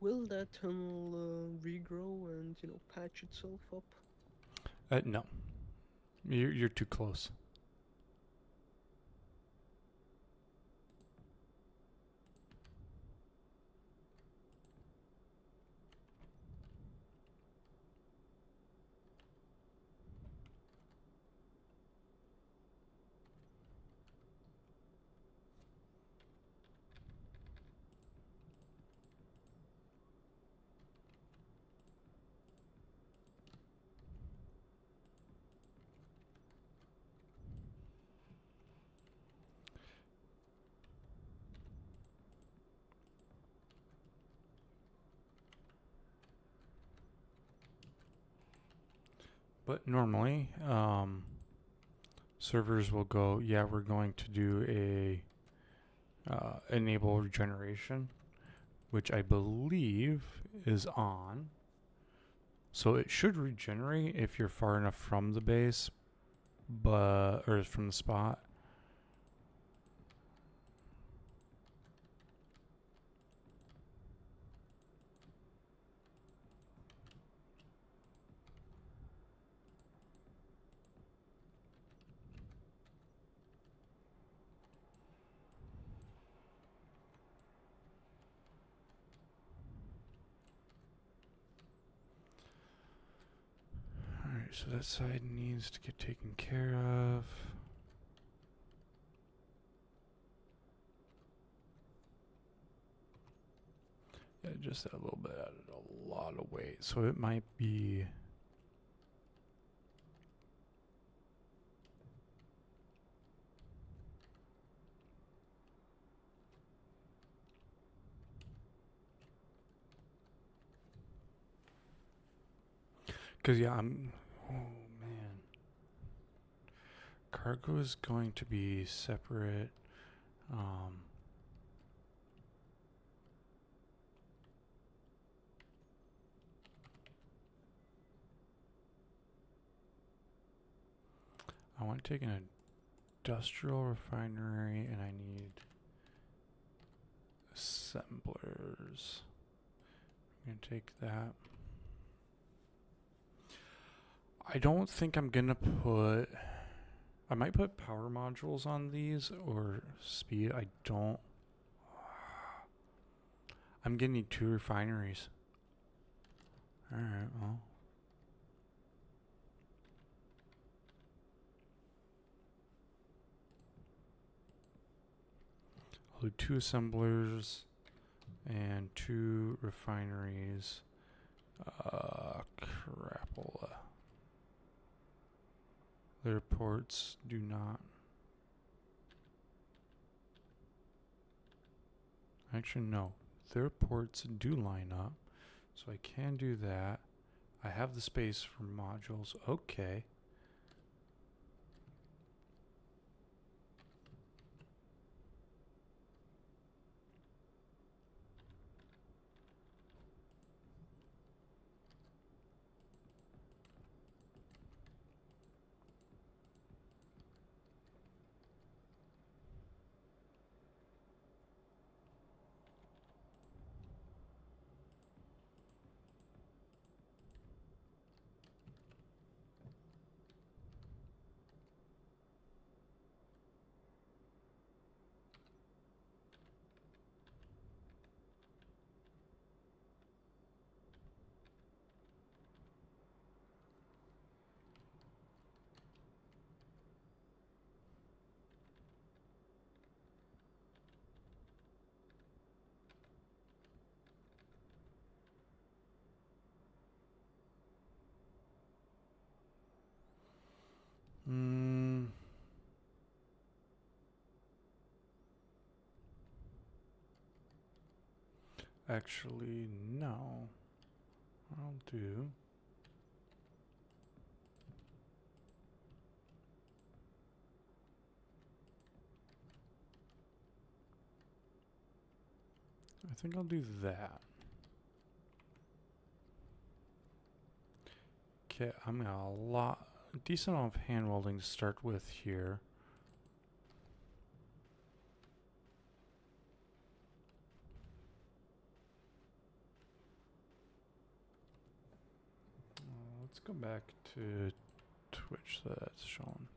Will that tunnel regrow and, patch itself up? No. You're too close. But normally, servers will go, yeah, we're going to do a enable regeneration. which I believe is on. So it should regenerate if you're far enough from the base, or from the spot. Alright, so that side needs to get taken care of. Yeah, just that little bit added a lot of weight. So it might be... Because, yeah, oh, man. Cargo is going to be separate. I want to take an industrial refinery, and I need assemblers. I'm going to take that. I don't think I'm going to put... I might put power modules on these, or speed. I don't... I'm going to need 2 refineries. Alright, well... I'll do 2 assemblers and 2 refineries. Crapola. Their ports do not. Actually, no. Their ports do line up. So I can do that. I have the space for modules. Okay. Actually, no. I'll do... I think I'll do that. Okay, I'm gonna a decent amount of hand welding to start with here. Let's go back to Twitch so that's shown.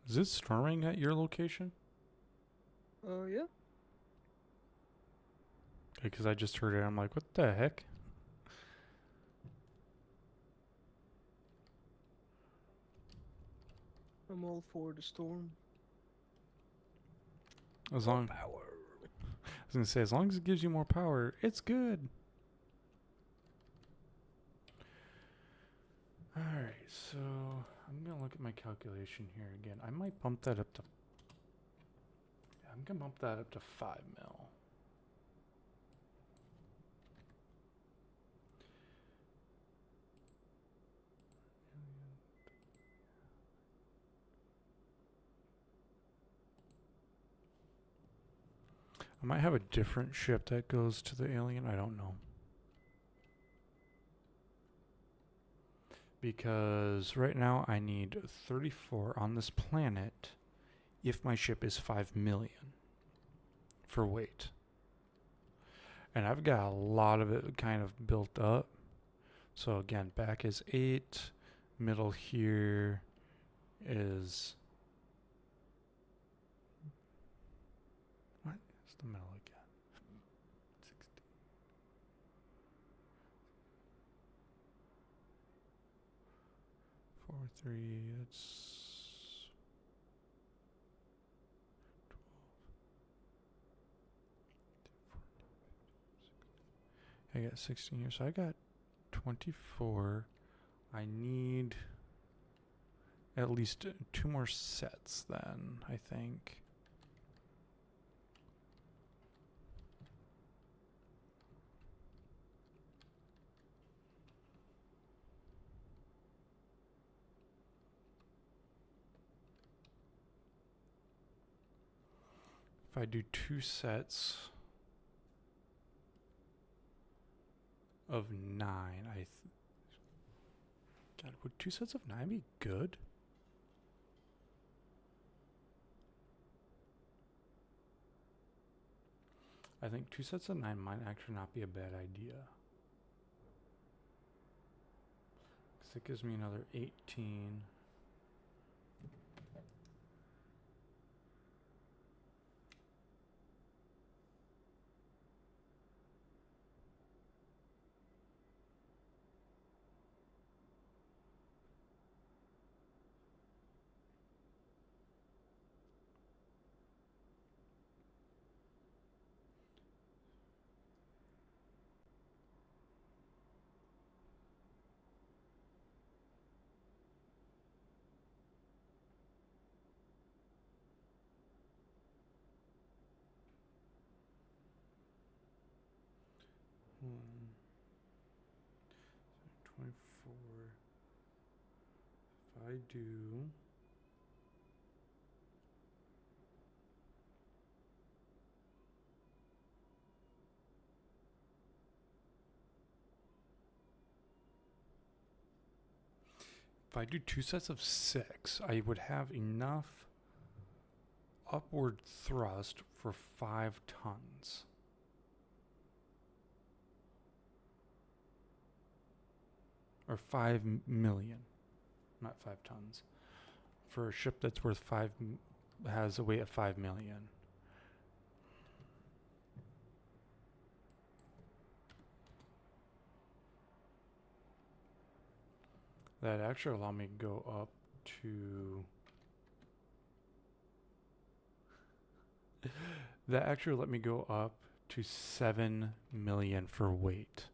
Is it storming at your location? Yeah. Because I just heard it. I'm like, what the heck? I'm all for the storm. As More long, power. I was gonna say, as long as it gives you more power, it's good. All right, so I'm gonna look at my calculation here again. I might bump that up to. I'm gonna bump that up to 5 mil. I might have a different ship that goes to the alien. I don't know. Because right now I need 34 on this planet if my ship is 5 million for weight. And I've got a lot of it kind of built up. So again, back is 8. Middle here is. What is the middle again? 16. 4, 3, that's. 12. I got 16 here. So I got 24. I need at least 2 more sets then, I think. If I do 2 sets of 9, God, would 2 sets of 9 be good? I think 2 sets of 9 might actually not be a bad idea. Because it gives me another 18. Hmm. 24. If I do. If I do 2 sets of 6, I would have enough upward thrust for 5 tons. Or 5 million. Not 5 tons. For a ship that's worth 5, has a weight of 5 million. That actually allow me to go up to. That actually let me go up to 7 million for weight.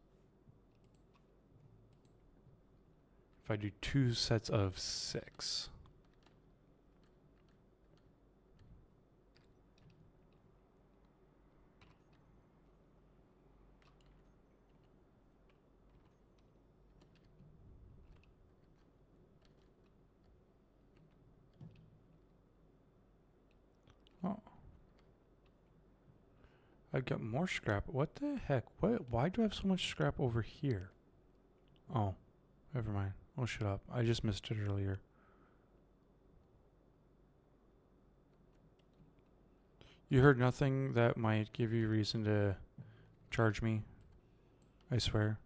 If I do 2 sets of 6. Oh. I've got more scrap. What the heck? Why do I have so much scrap over here? Oh, never mind. Oh, shut up. I just missed it earlier. You heard nothing that might give you reason to charge me? I swear.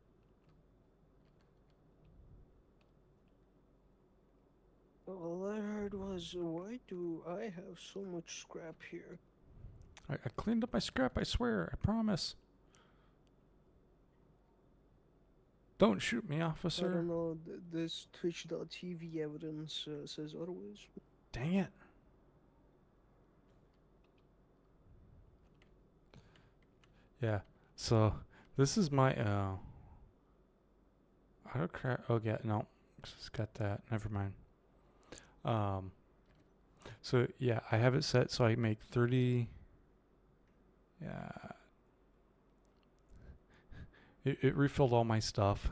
All I heard was, why do I have so much scrap here? I cleaned up my scrap, I swear, I promise. Don't shoot me, I officer. don't know. This Twitch.tv evidence says otherwise. Dang it. Yeah. So this is my autocrat. Oh yeah, no, it's got that. Never mind. So yeah, I have it set so I make 30. Yeah. It refilled all my stuff.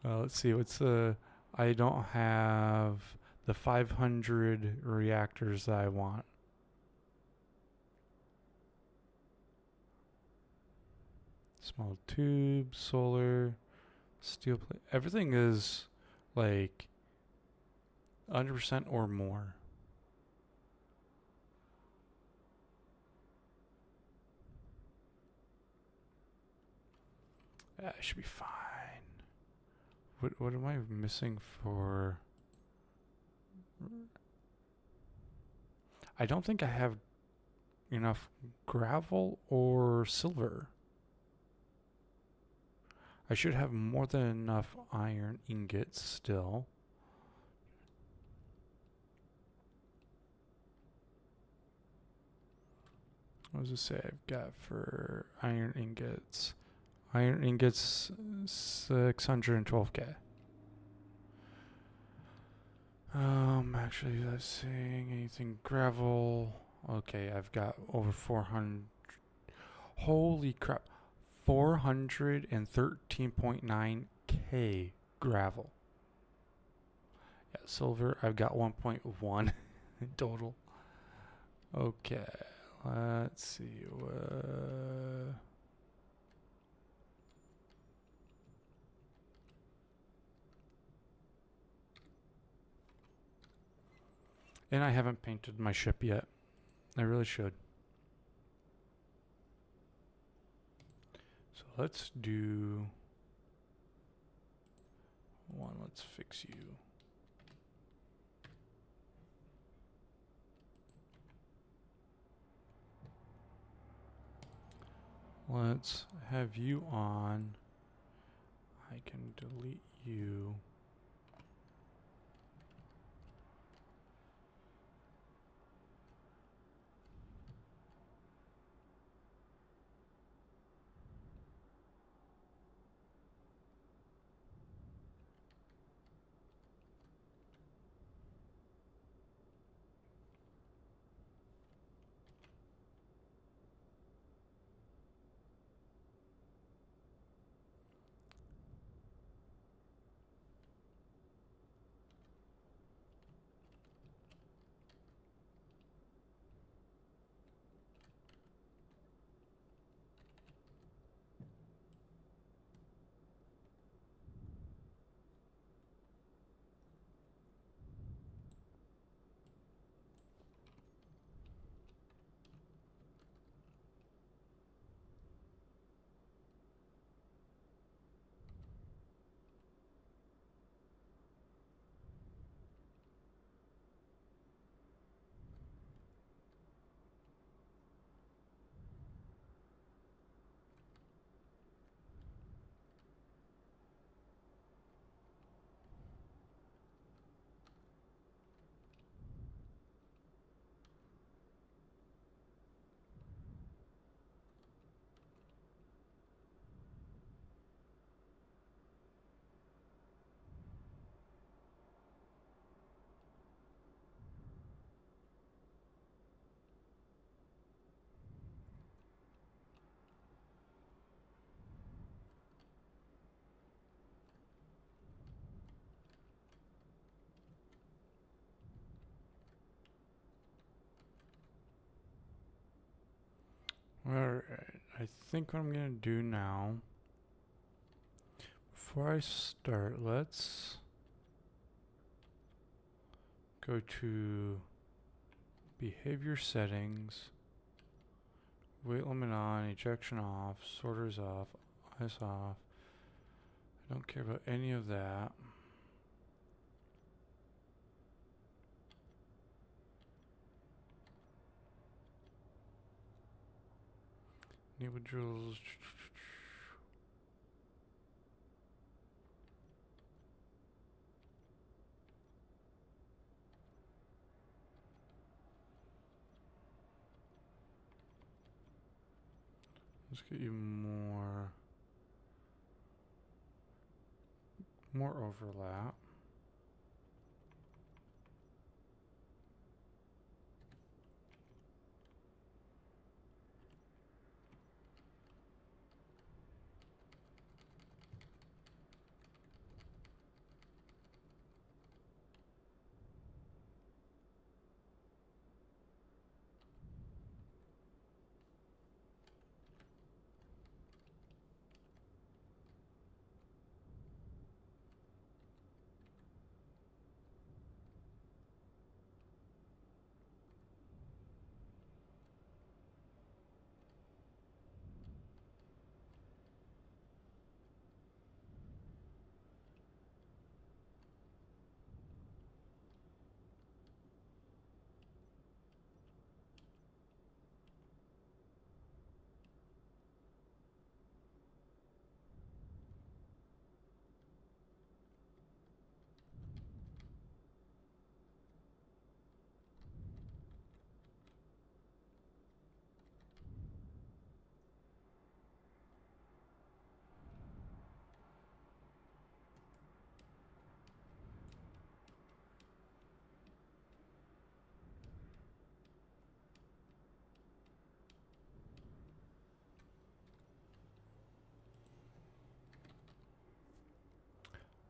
Let's see. I don't have the 500 reactors that I want. Small tube, solar, steel plate. Everything is like 100% or more. That should be fine. What am I missing for? I don't think I have enough gravel or silver. I should have more than enough iron ingots still. What does it say I've got for iron ingots? Iron ingots, 612k. Actually, let's see. Anything gravel? Okay, I've got over 400. Holy crap. 413.9k gravel. Yeah, silver, I've got 1.1 in total. Okay, let's see. And I haven't painted my ship yet. I really should. So let's do one. Let's fix you. Let's have you on. I can delete you. Alright, I think what I'm gonna do now, before I start, let's go to behavior settings, weight limit on, ejection off, sorters off, ice off. I don't care about any of that. Individuals. Let's get you more overlap.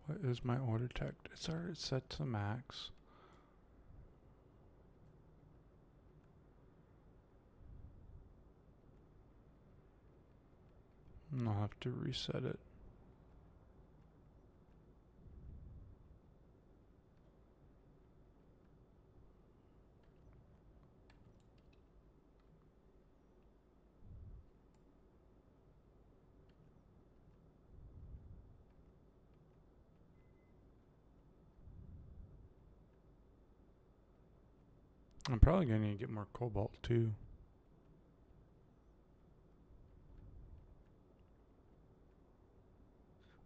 What is my ore detect? It's already set to max. And I'll have to reset it. I'm probably going to need to get more cobalt too.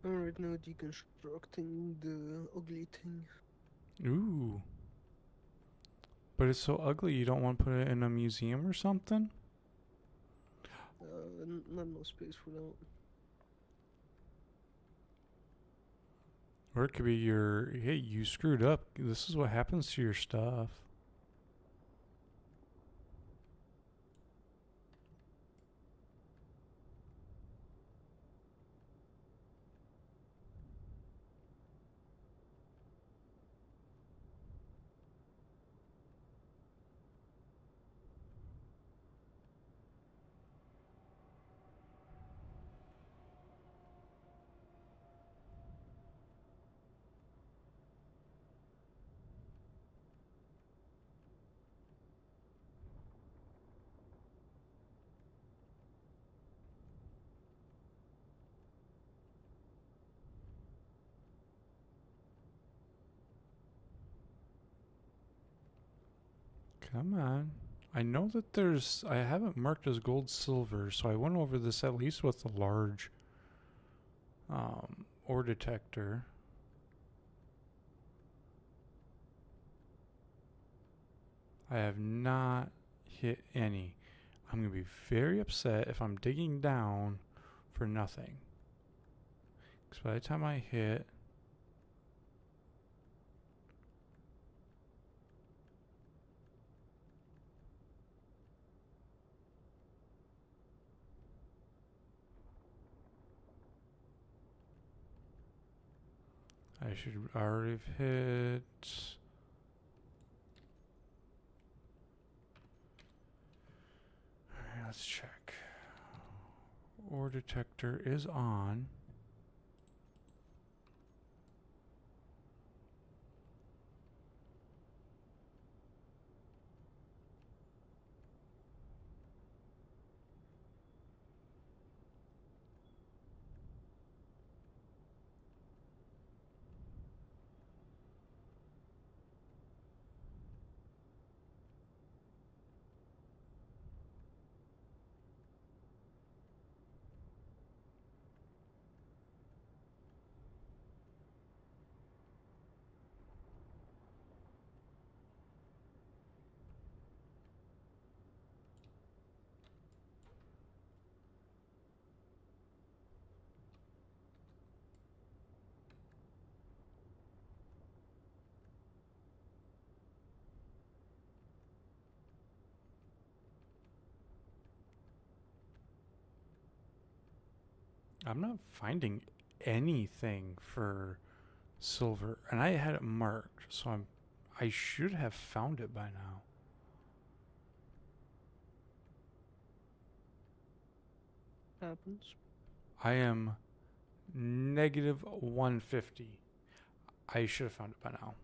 I'm right now deconstructing the ugly thing. Ooh. But it's so ugly you don't want to put it in a museum or something? Not enough space for that. Or it could be hey, you screwed up. This is what happens to your stuff. Come on. I know that I haven't marked as gold silver, so I went over this at least with a large ore detector. I have not hit any. I'm going to be very upset if I'm digging down for nothing. Because by the time I hit, I should already have hit. Alright, let's check. Ore detector is on. I'm not finding anything for silver, and I had it marked, so I should have found it by now. Happens. I am negative 150. I should have found it by now.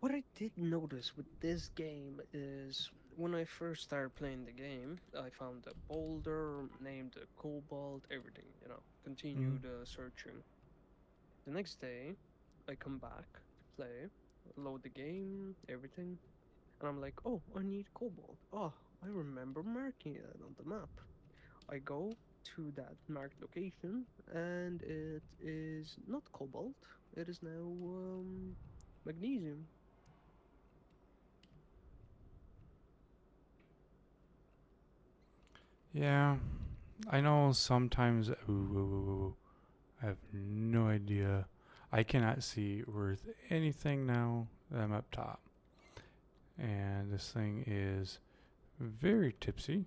What I did notice with this game is when I first started playing the game, I found a boulder, named a cobalt, everything, continued searching. The next day, I come back to play, load the game, everything, and I'm like, oh, I need cobalt. Oh, I remember marking it on the map. I go to that marked location, and it is not cobalt, it is now magnesium. Yeah, I know sometimes. Ooh, I have no idea. I cannot see worth anything now that I'm up top. And this thing is very tipsy.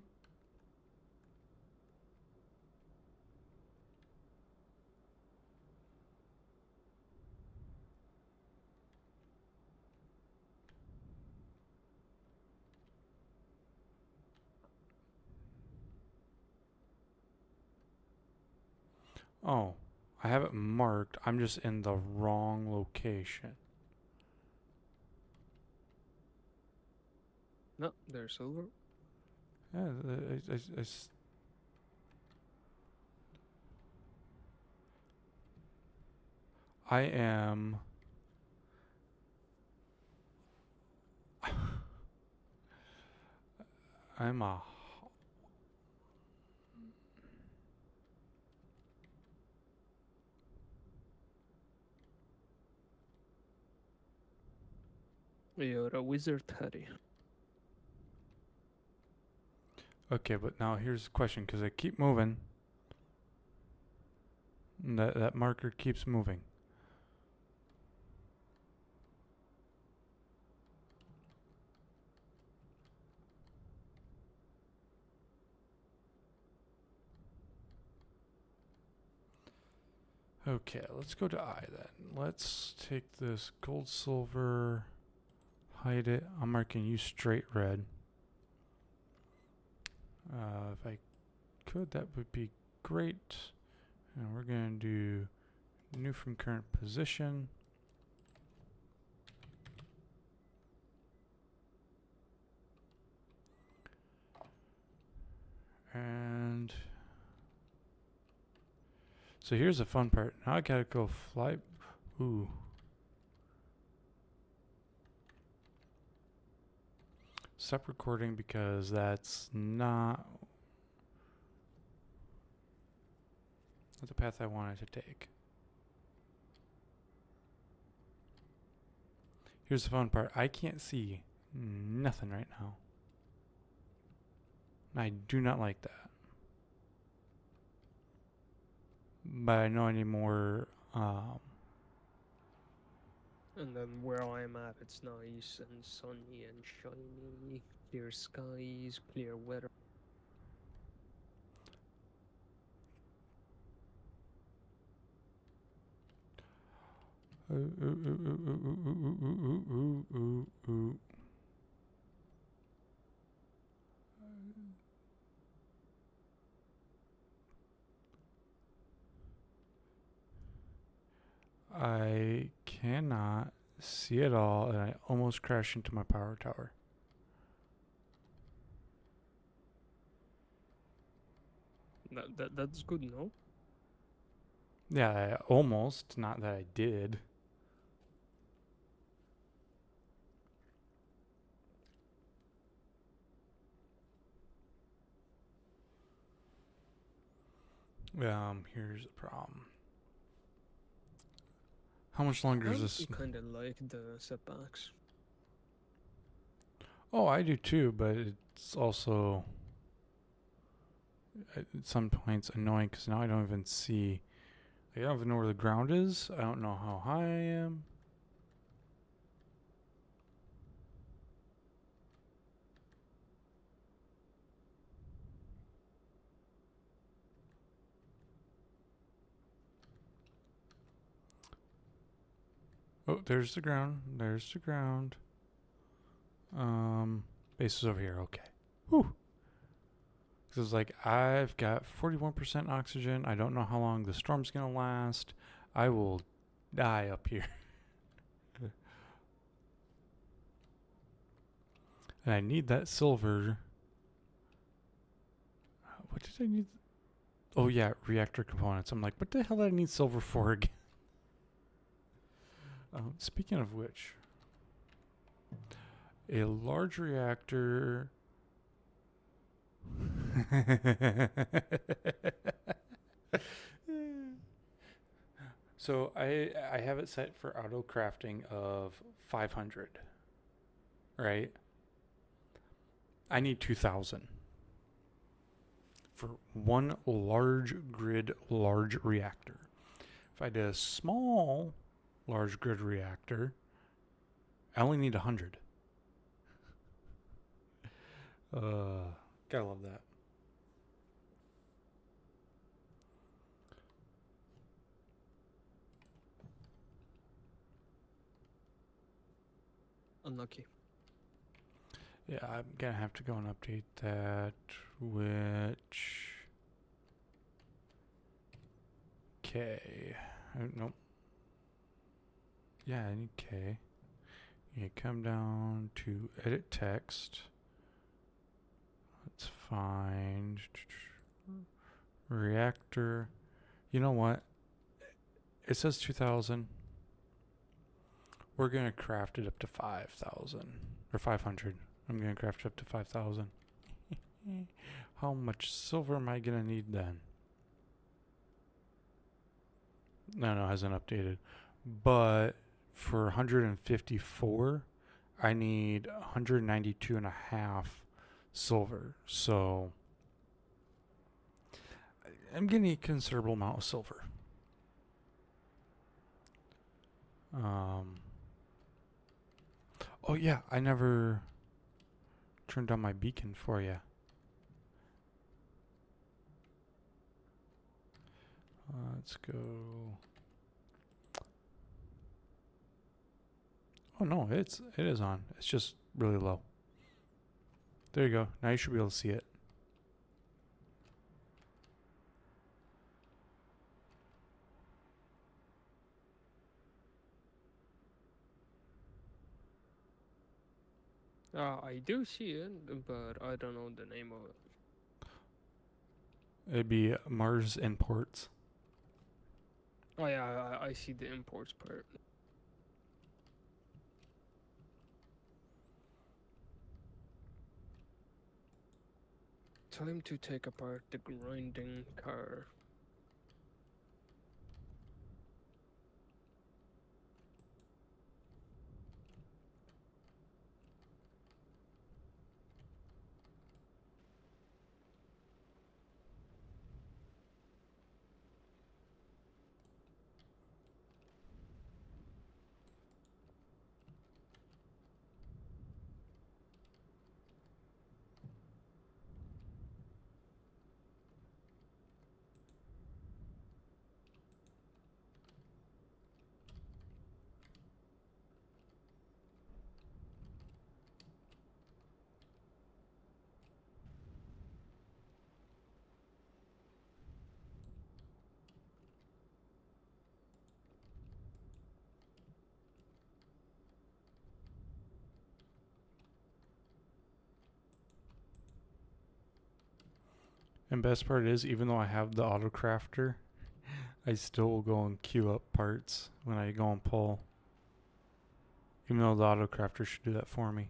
Oh, I have it marked. I'm just in the wrong location. No, there's silver. Yeah, I am. I'm a. You're a wizard, Harry. Okay, but now here's the question because I keep moving. And that marker keeps moving. Okay, let's go to I then. Let's take this gold, silver, hide it. I'm marking you straight red. If I could, that would be great. And we're going to do new from current position. And so here's the fun part. Now I gotta go fly. Ooh. Stop recording because that's not the path I wanted to take. Here's the fun part. I can't see nothing right now. I do not like that. But I know I need more. And then where I'm at, it's nice and sunny and shiny, clear skies, clear weather. I cannot see it all, and I almost crashed into my power tower. That's good, no? Yeah, I almost. Not that I did. Here's the problem. How much longer is this? I kind of like the setbacks. Oh, I do too, but it's also at some points annoying because now I don't even see. I don't even know where the ground is. I don't know how high I am. Oh, there's the ground. There's the ground. Base is over here. Okay. Whew. This is like, I've got 41% oxygen. I don't know how long the storm's gonna last. I will die up here. And I need that silver. What did I need? Oh yeah, reactor components. I'm like, what the hell did I need silver for again? Speaking of which, a large reactor. So I have it set for auto crafting of 500, right? I need 2,000 for one large grid large reactor. If I did a small large grid reactor, I only need 100. Gotta love that. Unlucky. Yeah, I'm gonna have to go and update that. Which K? Nope. Yeah, I need K. You come down to edit text. Let's find reactor. You know what? It says 2,000. We're gonna craft it up to 5,000 or 500. I'm gonna craft it up to 5,000. How much silver am I gonna need then? No, it hasn't updated. But for 154, I need 192 and a half silver. So I'm gonna need a considerable amount of silver. Oh yeah, I never turned on my beacon for you. Let's go. Oh no, it is on. It's just really low. There you go. Now you should be able to see it. I do see it, but I don't know the name of it. It'd be Mars Imports. Oh yeah, I see the imports part. Time to take apart the grinding car. And best part is, even though I have the auto crafter, I still will go and queue up parts when I go and pull. Even though the auto crafter should do that for me.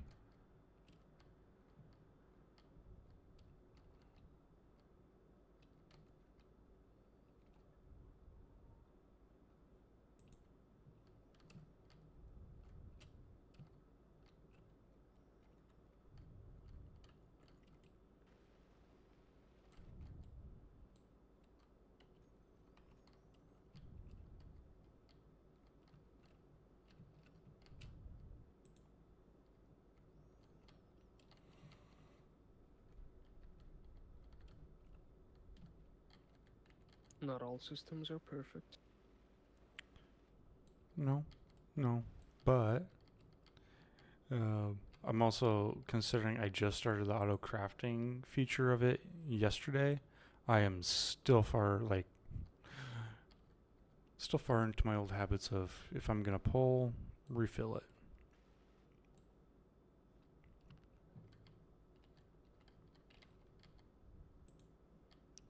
Not all systems are perfect. No, No, but uh, I'm also considering I just started the auto crafting feature of it yesterday. I am still far into my old habits of if I'm gonna pull, refill it.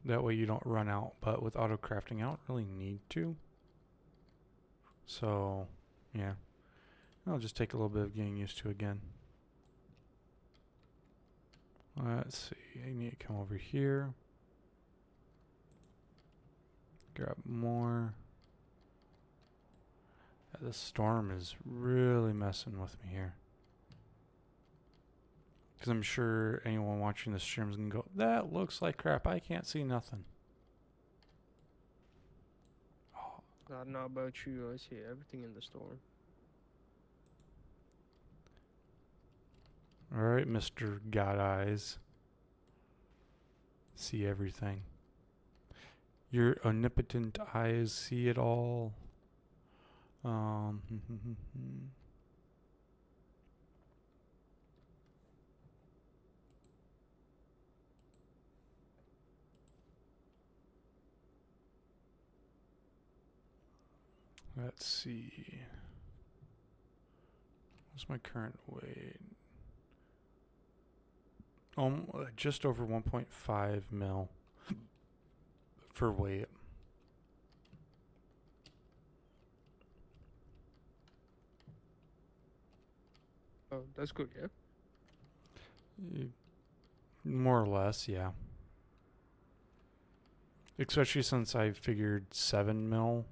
That way you don't run out. But with auto crafting, I don't really need to. So, yeah. I'll just take a little bit of getting used to again. Let's see. I need to come over here. Grab more. Yeah, this storm is really messing with me here. Because I'm sure anyone watching this stream is going to go, that looks like crap. I can't see nothing. Oh, I don't know about you, I see everything in the storm. alright, Mr. God Eyes. See everything. Your omnipotent eyes see it all. Let's see. What's my current weight? Just over 1.5 mil for weight. Oh, that's good, yeah? More or less, yeah. Especially since I figured 7 mil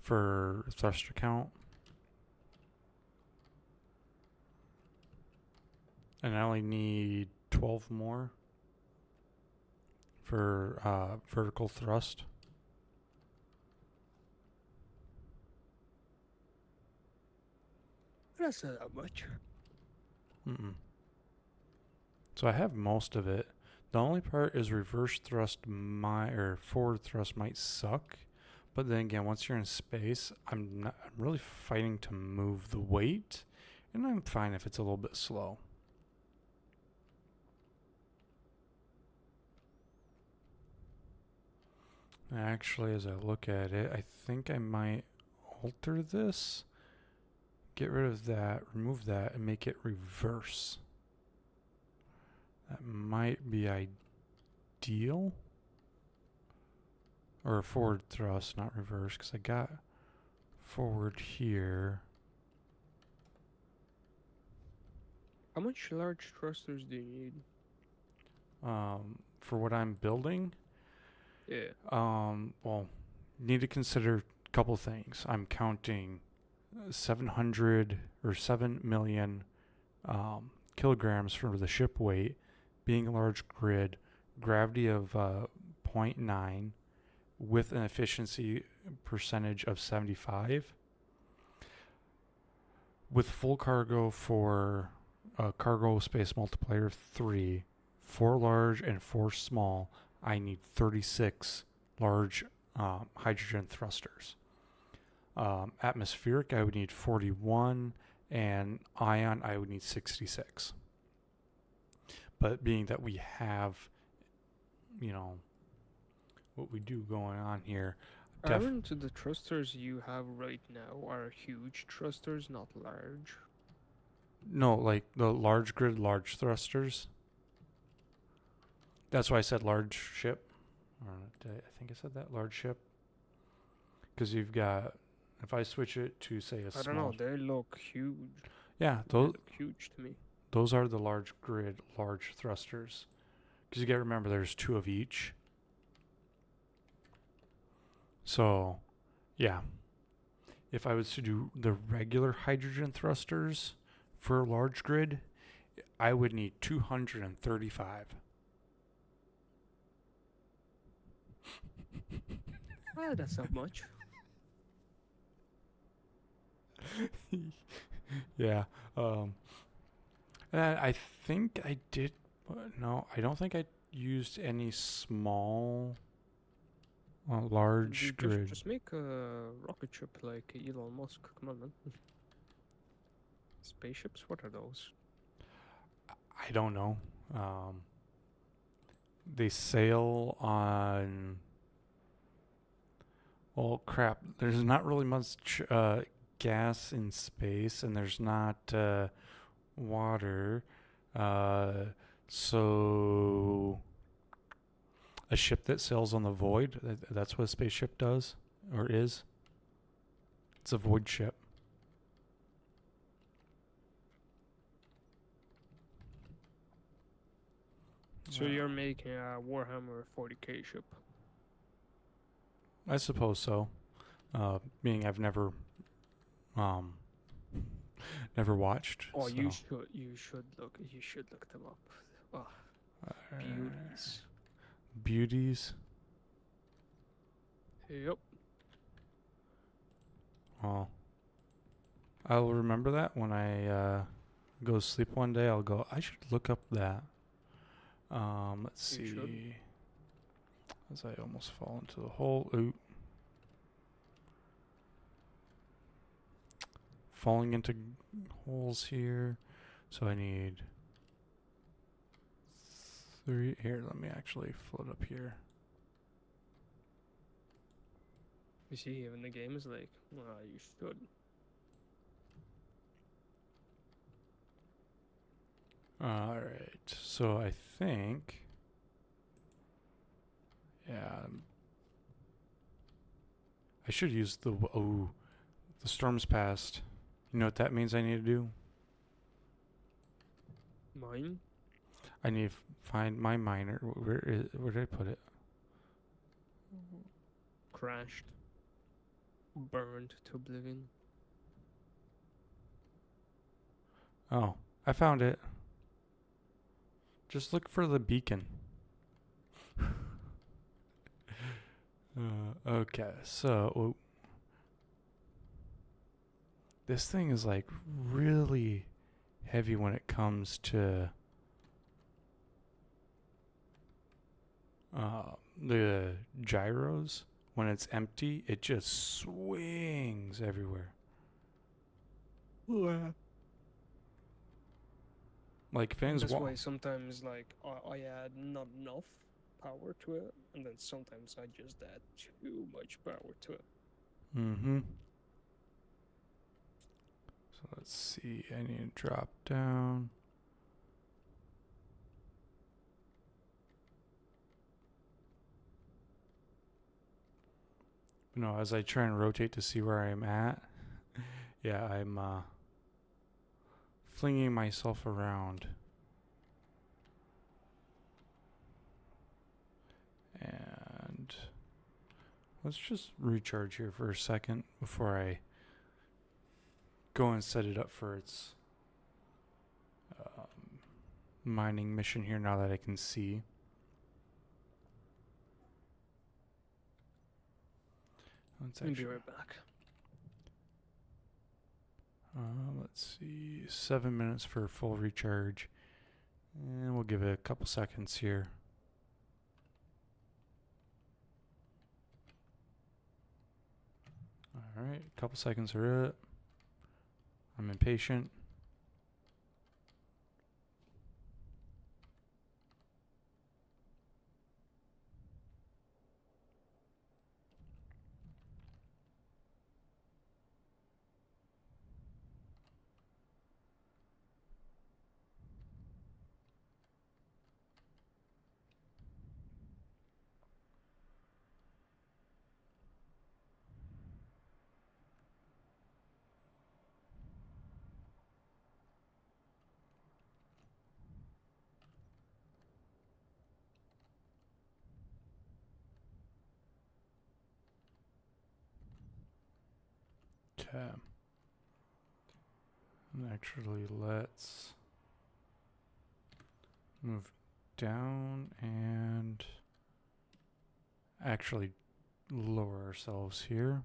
for thruster count. And I only need 12 more for vertical thrust. That's not that much. So I have most of it. The only part is reverse thrust or forward thrust might suck. But then again, once you're in space, I'm really fighting to move the weight. And I'm fine if it's a little bit slow. Actually, as I look at it, I think I might alter this. Get rid of that, remove that, and make it reverse. That might be ideal. Or forward thrust, not reverse, because I got forward here. How much large thrusters do you need? For what I'm building, Yeah. well, need to consider a couple things. I'm counting 700 or 7 million kilograms for the ship weight, being a large grid, gravity of 0.9 with an efficiency percentage of 75. With full cargo for cargo space multiplier of 3, 4 large and 4 small, I need 36 large hydrogen thrusters. Atmospheric, I would need 41, and ion, I would need 66. But being that we have, what we do going on here, Aren't the thrusters you have right now are huge thrusters, not large? no, like the large grid, large thrusters. That's why I said large ship. Or I think I said that, large ship. Because you've got, if I switch it to say a small. I don't know, they look huge. Yeah, They look huge to me. those are the large grid, large thrusters. Because you got to remember there's 2 of each. So, yeah. If I was to do the regular hydrogen thrusters for a large grid, I would need 235. Ah, that's not much. Yeah. And I think I did. No, I don't think I used any small A large Dude, grid. just make a rocket ship like Elon Musk. Come on, man. Spaceships? What are those? I don't know. They sail on. Well, crap. There's not really much gas in space, and there's not water. Uh, so a ship that sails on the void. That's what a spaceship does, or is. It's a void ship. So you're making a Warhammer 40k ship. I suppose so. Meaning I've never, um, never watched. Oh, so. you should look them up. Oh, beauties. Beauties. Yep. Well, I'll remember that when I go sleep one day. I'll go. I should look up that. Let's You should. see. As I almost fall into the hole. Ooh. Falling into holes here. So I need 3. Here, let me actually float up here. You see, even the game is like, you should. Alright. So I think. Yeah. I should use the. Oh. The storm's passed. You know what that means I need to do? Mine? I need to find my miner. Where did I put it? Crashed. Burned to oblivion. Oh, I found it. Just look for the beacon. Okay, so this thing is like really heavy when it comes to the gyros. When it's empty, it just swings everywhere. Like if That's why sometimes like I add not enough power to it, and then sometimes I just add too much power to it. Mm-hmm. So let's see. I need to drop down. No, as I try and rotate to see where I'm at, yeah, I'm flinging myself around. And let's just recharge here for a second before I go and set it up for its mining mission here now that I can see. I'll be right back. Let's see, 7 minutes for full recharge. And we'll give it a couple seconds here. Alright, a couple seconds are up. I'm impatient. Okay. And actually, let's move down and actually lower ourselves here.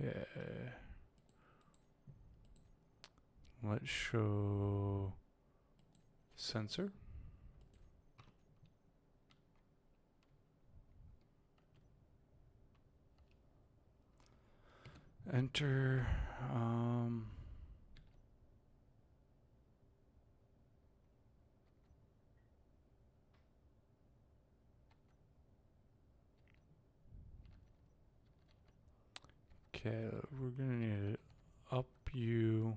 Okay. Let's show sensor. Enter. Okay, we're gonna need to up you.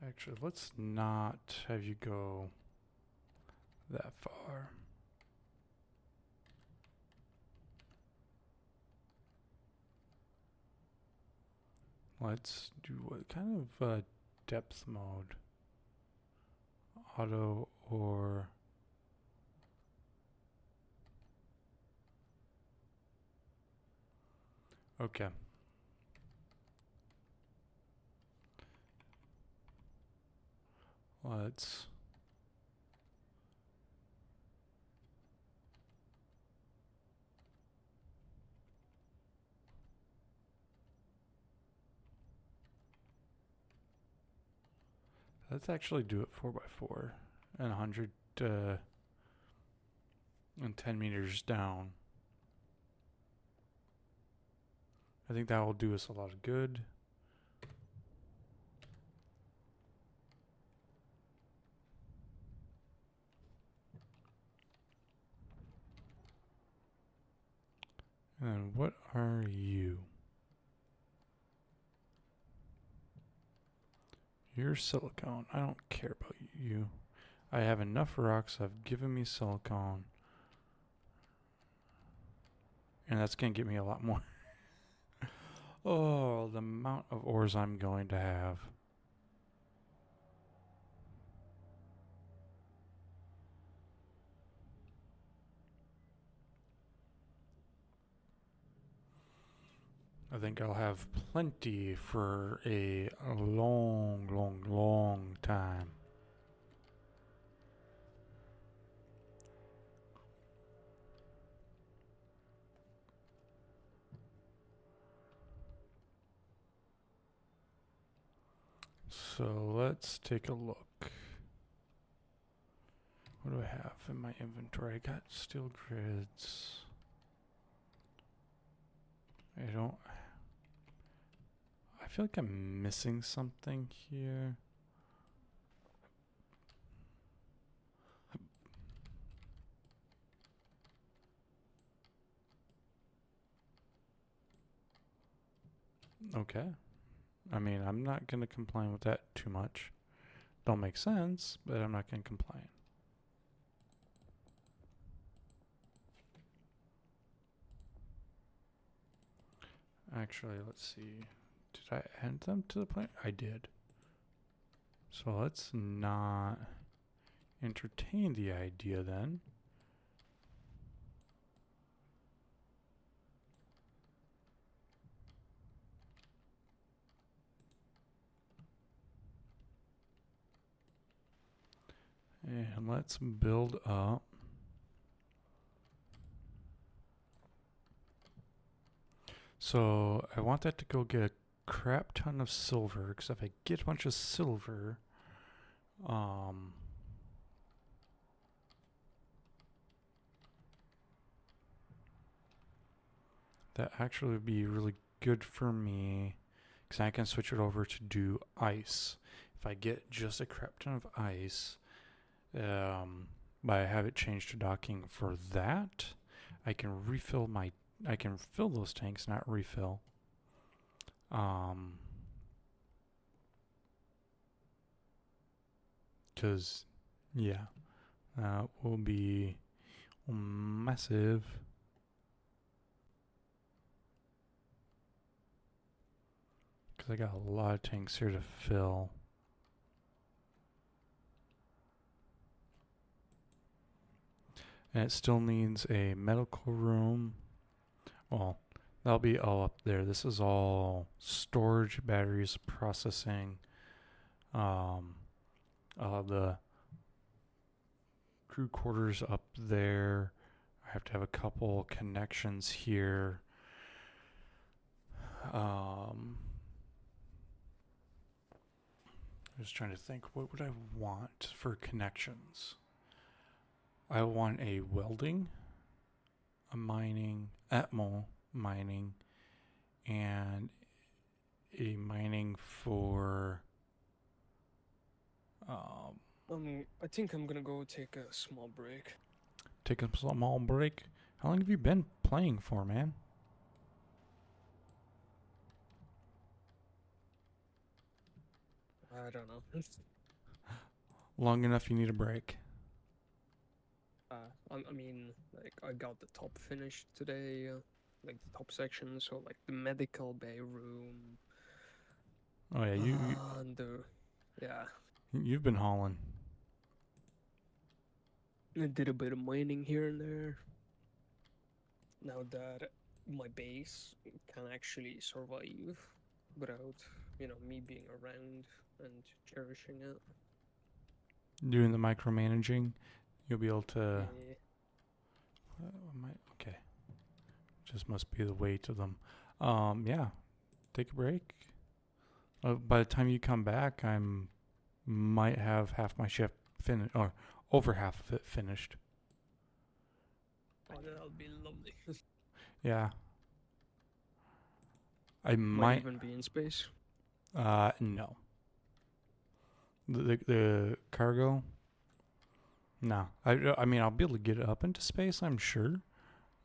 Actually, let's not have you go that far. Let's do what kind of depth mode? Auto or okay. Let's actually do it 4x4 and 110 meters down. I think that will do us a lot of good. And what are you? You're silicone. I don't care about you. I have enough rocks. I've given me silicone. And that's going to get me a lot more. Oh, the amount of ores I'm going to have. I think I'll have plenty for a long, long, long time. So let's take a look. What do I have in my inventory? I got steel grids. I don't. I feel like I'm missing something here. Okay. I mean, I'm not going to complain with that too much. Don't make sense, but I'm not going to complain. Actually, let's see. Did I add them to the plan? I did. So let's not entertain the idea then. And let's build up. So I want that to go get a crap ton of silver, because if I get a bunch of silver, that actually would be really good for me, because I can switch it over to do ice. If I get just a crap ton of ice, but I have it changed to docking for that, I can fill those tanks, not refill. Because, yeah, that will be massive. Because I got a lot of tanks here to fill. And it still needs a medical room. Well, that'll be all up there. This is all storage, batteries, processing. I'll have the crew quarters up there. I have to have a couple connections here. Just trying to think, what would I want for connections? I want a welding, a mining, Atmo mining, and a mining for I think I'm gonna go take a small break. take a small break. How long have you been playing for, man? I don't know. Long enough you need a break. I mean, like I got the top finished today, like the top section, so like the medical bay room. Oh yeah, And the yeah, you've been hauling. I did a bit of mining here and there. Now that my base can actually survive without, me being around and cherishing it. Doing the micromanaging, you'll be able to. Eh, Okay, just must be the weight of them. Yeah, take a break. By the time you come back, might have half my shift finished, or over half of it finished. oh, that'll be lovely. Yeah. I Might might. even be in space. No. The cargo. No. I mean, I'll be able to get it up into space, I'm sure.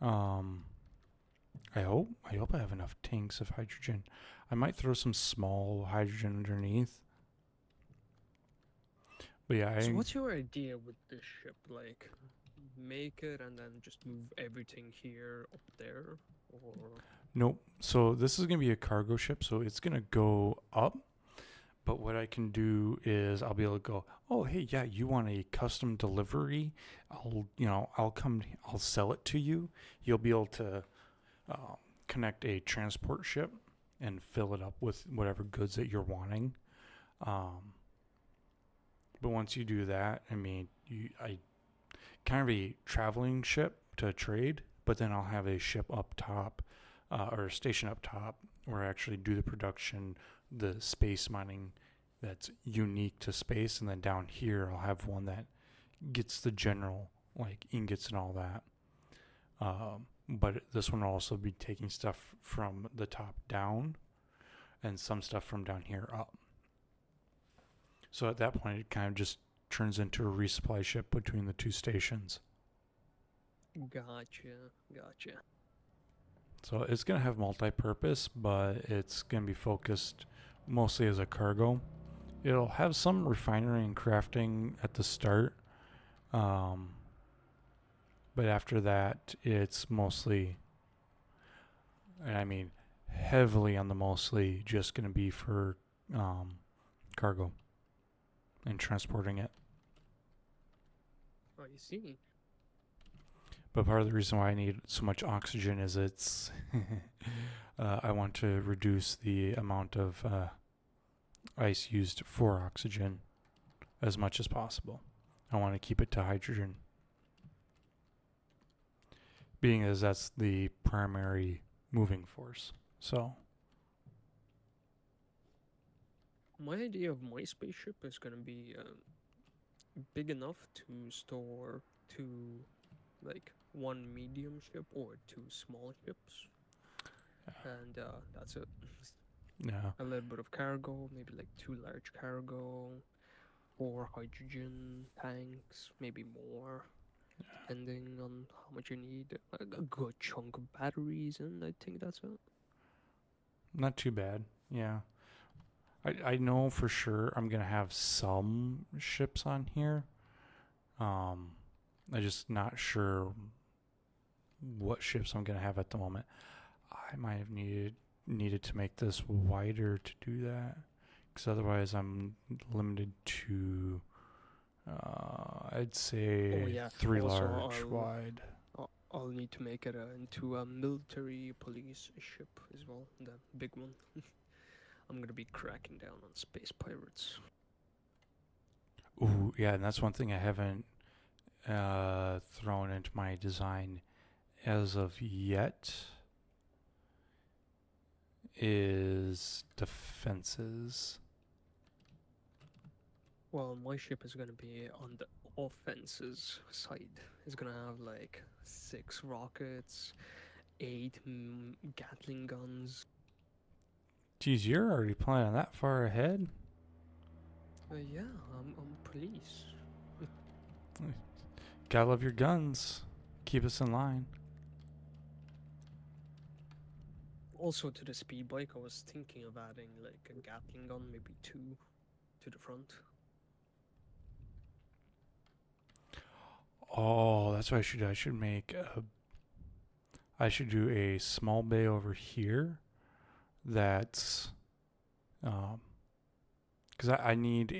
I hope I have enough tanks of hydrogen. I might throw some small hydrogen underneath. But yeah, So what's your idea with this ship? Like, make it and then just move everything here up there, or nope. So this is gonna be a cargo ship, so it's gonna go up. But what I can do is I'll be able to go, oh hey, yeah, you want a custom delivery? I'll sell it to you. You'll be able to connect a transport ship and fill it up with whatever goods that you're wanting. But once you do that, I mean, I kind of a traveling ship to trade, but then I'll have a ship up top, or a station up top, where I actually do the production, the space mining that's unique to space, and then down here I'll have one that gets the general like ingots and all that. But this one will also be taking stuff from the top down, and some stuff from down here up. So at that point, it kind of just turns into a resupply ship between the two stations. gotcha. So it's going to have multi-purpose, but it's going to be focused mostly as a cargo. It'll have some refinery and crafting at the start. But after that, it's mostly, and I mean heavily on the mostly, just going to be for cargo and transporting it. Oh, you see. But part of the reason why I need so much oxygen is it's I want to reduce the amount of ice used for oxygen as much as possible. I want to keep it to hydrogen, being as that's the primary moving force. So My idea of my spaceship is gonna be big enough to store two, like one medium ship or two small ships, and that's it. yeah, A little bit of cargo, maybe like two large cargo, 4 hydrogen tanks, maybe more, depending on how much you need. A good chunk of batteries, and I think that's it. not too bad. Yeah. I know for sure I'm gonna have some ships on here. I'm just not sure what ships I'm gonna have at the moment. I might have needed to make this wider to do that, because otherwise I'm limited to I'd say yeah, 3 also large I'll- wide. I'll need to make it into a military police ship as well, the big one. I'm gonna be cracking down on space pirates. Ooh, yeah, and that's one thing I haven't thrown into my design as of yet is defenses. Well, my ship is gonna be on the offenses side. It's gonna have like 6 rockets, 8 Gatling guns. Geez, you're already planning that far ahead? Yeah, I'm police. Gotta love your guns. Keep us in line. Also, to the speed bike, I was thinking of adding like a Gatling gun, maybe 2 to the front. Oh, that's what I should do. I should do a small bay over here. That's, because I need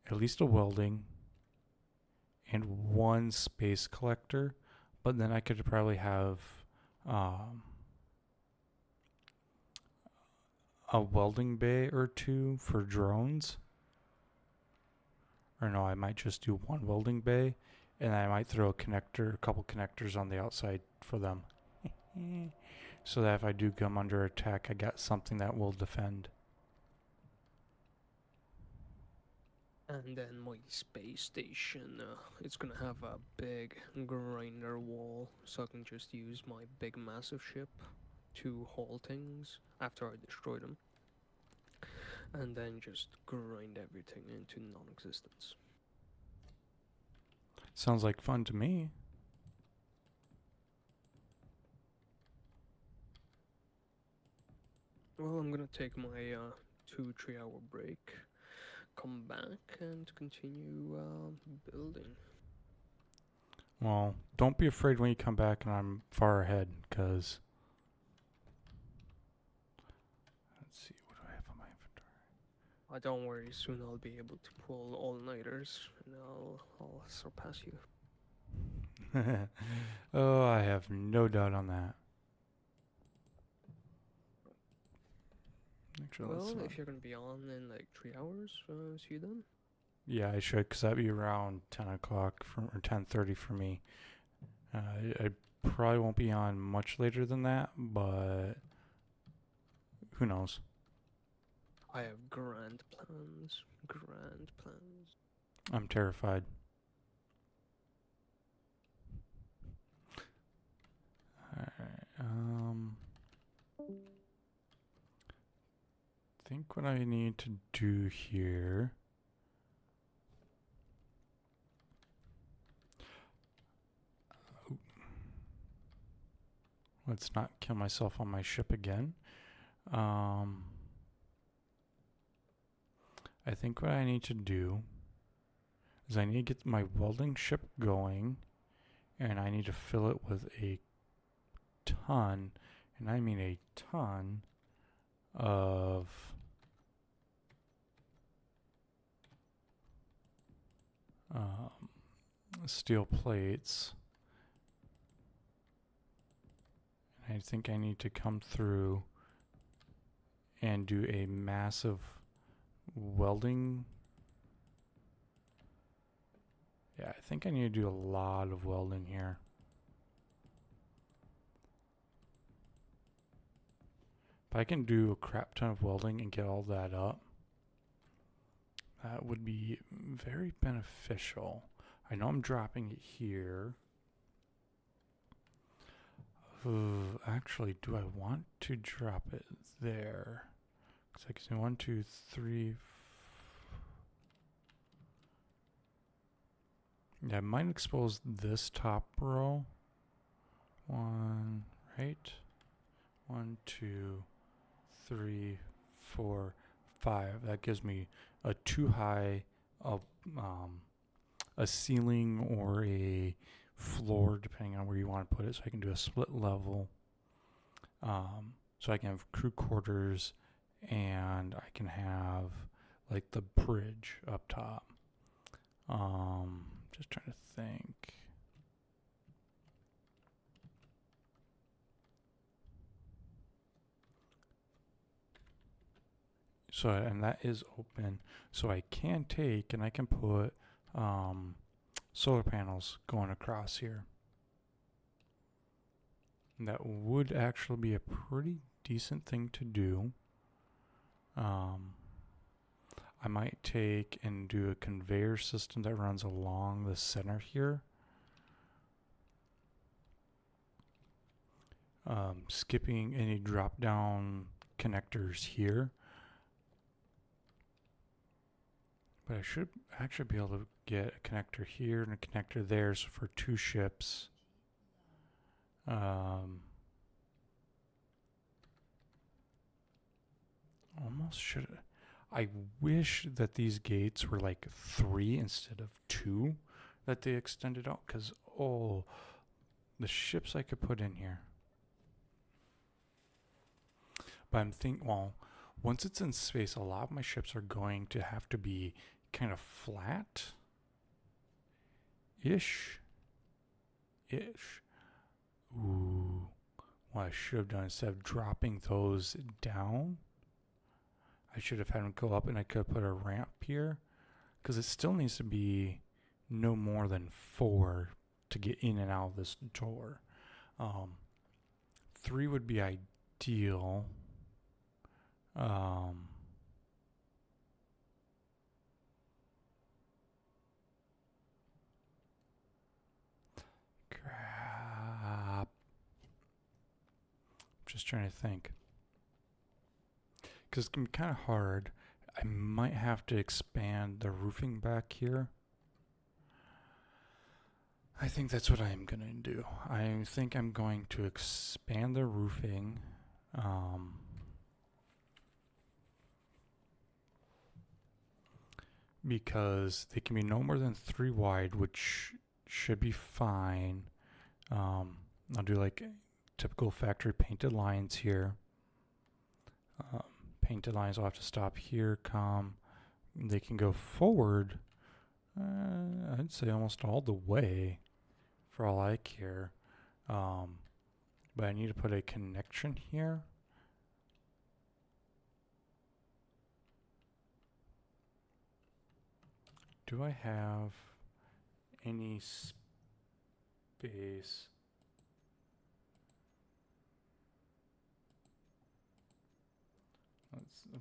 at least a welding and one space collector, but then I could probably have, a welding bay or two for drones. Or no, I might just do one welding bay, and I might throw a couple connectors on the outside for them. So that if I do come under attack, I got something that will defend. And then my space station, it's gonna have a big grinder wall, so I can just use my big massive ship to haul things after I destroy them. And then just grind everything into non-existence. Sounds like fun to me. Well, I'm gonna take my 2-3 hour break, come back and continue building. Well, don't be afraid when you come back and I'm far ahead, because... Let's see, what do I have on my inventory? Don't worry, soon I'll be able to pull all-nighters and I'll surpass you. Oh, I have no doubt on that. Actually, Well, if you're gonna be on in like 3 hours, see you then. yeah, I should, because that'd be around 10 o'clock or 10:30 for me. I probably won't be on much later than that, but who knows? I have grand plans. Grand plans. I'm terrified. Alright, think what I need to do here. Let's not kill myself on my ship again. I think what I need to do is I need to get my welding ship going, and I need to fill it with a ton, and I mean a ton of steel plates. I think I need to come through and do a massive welding. Yeah, I think I need to do a lot of welding here. If I can do a crap ton of welding and get all that up, that would be very beneficial. I know I'm dropping it here. Actually, do I want to drop it there? Because I can do 1, 2, 3. Yeah, I might expose this top row. 1, right? 1, 2, 3, 4, 5. That gives me a too high a ceiling or a floor, depending on where you want to put it. So I can do a split level. So I can have crew quarters, and I can have like the bridge up top. Just trying to think. So, and that is open. So I can take and I can put solar panels going across here. That would actually be a pretty decent thing to do. I might take and do a conveyor system that runs along the center here. Skipping any drop down connectors here. But I should actually be able to get a connector here and a connector there, so for 2 ships. Almost should. I wish that these gates were like 3 instead of 2 that they extended out, because the ships I could put in here. But I'm thinking, well, once it's in space, a lot of my ships are going to have to be kind of flat ish. Ooh, what I should have done, instead of dropping those down, I should have had them go up, and I could have put a ramp here, because it still needs to be no more than 4 to get in and out of this door. 3 would be ideal. Crap. Just trying to think. Because it can be kind of hard. I might have to expand the roofing back here. I think that's what I'm going to do. I think I'm going to expand the roofing. Because they can be no more than 3 wide, which should be fine. I'll do like typical factory painted lines here. Painted lines will have to stop here, they can go forward, I'd say almost all the way for all I care. But I need to put a connection here. Do I have any space?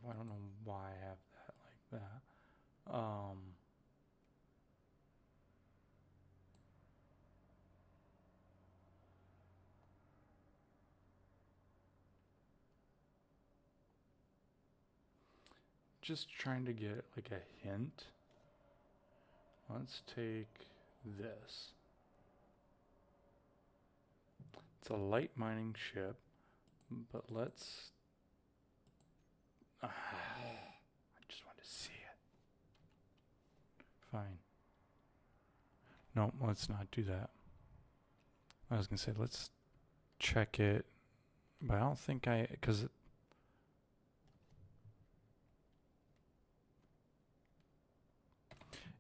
I don't know why I have that like that. Just trying to get like a hint. Let's take this. It's a light mining ship, but let's... I just want to see it. Fine. No, let's not do that. I was going to say, let's check it, but I don't think because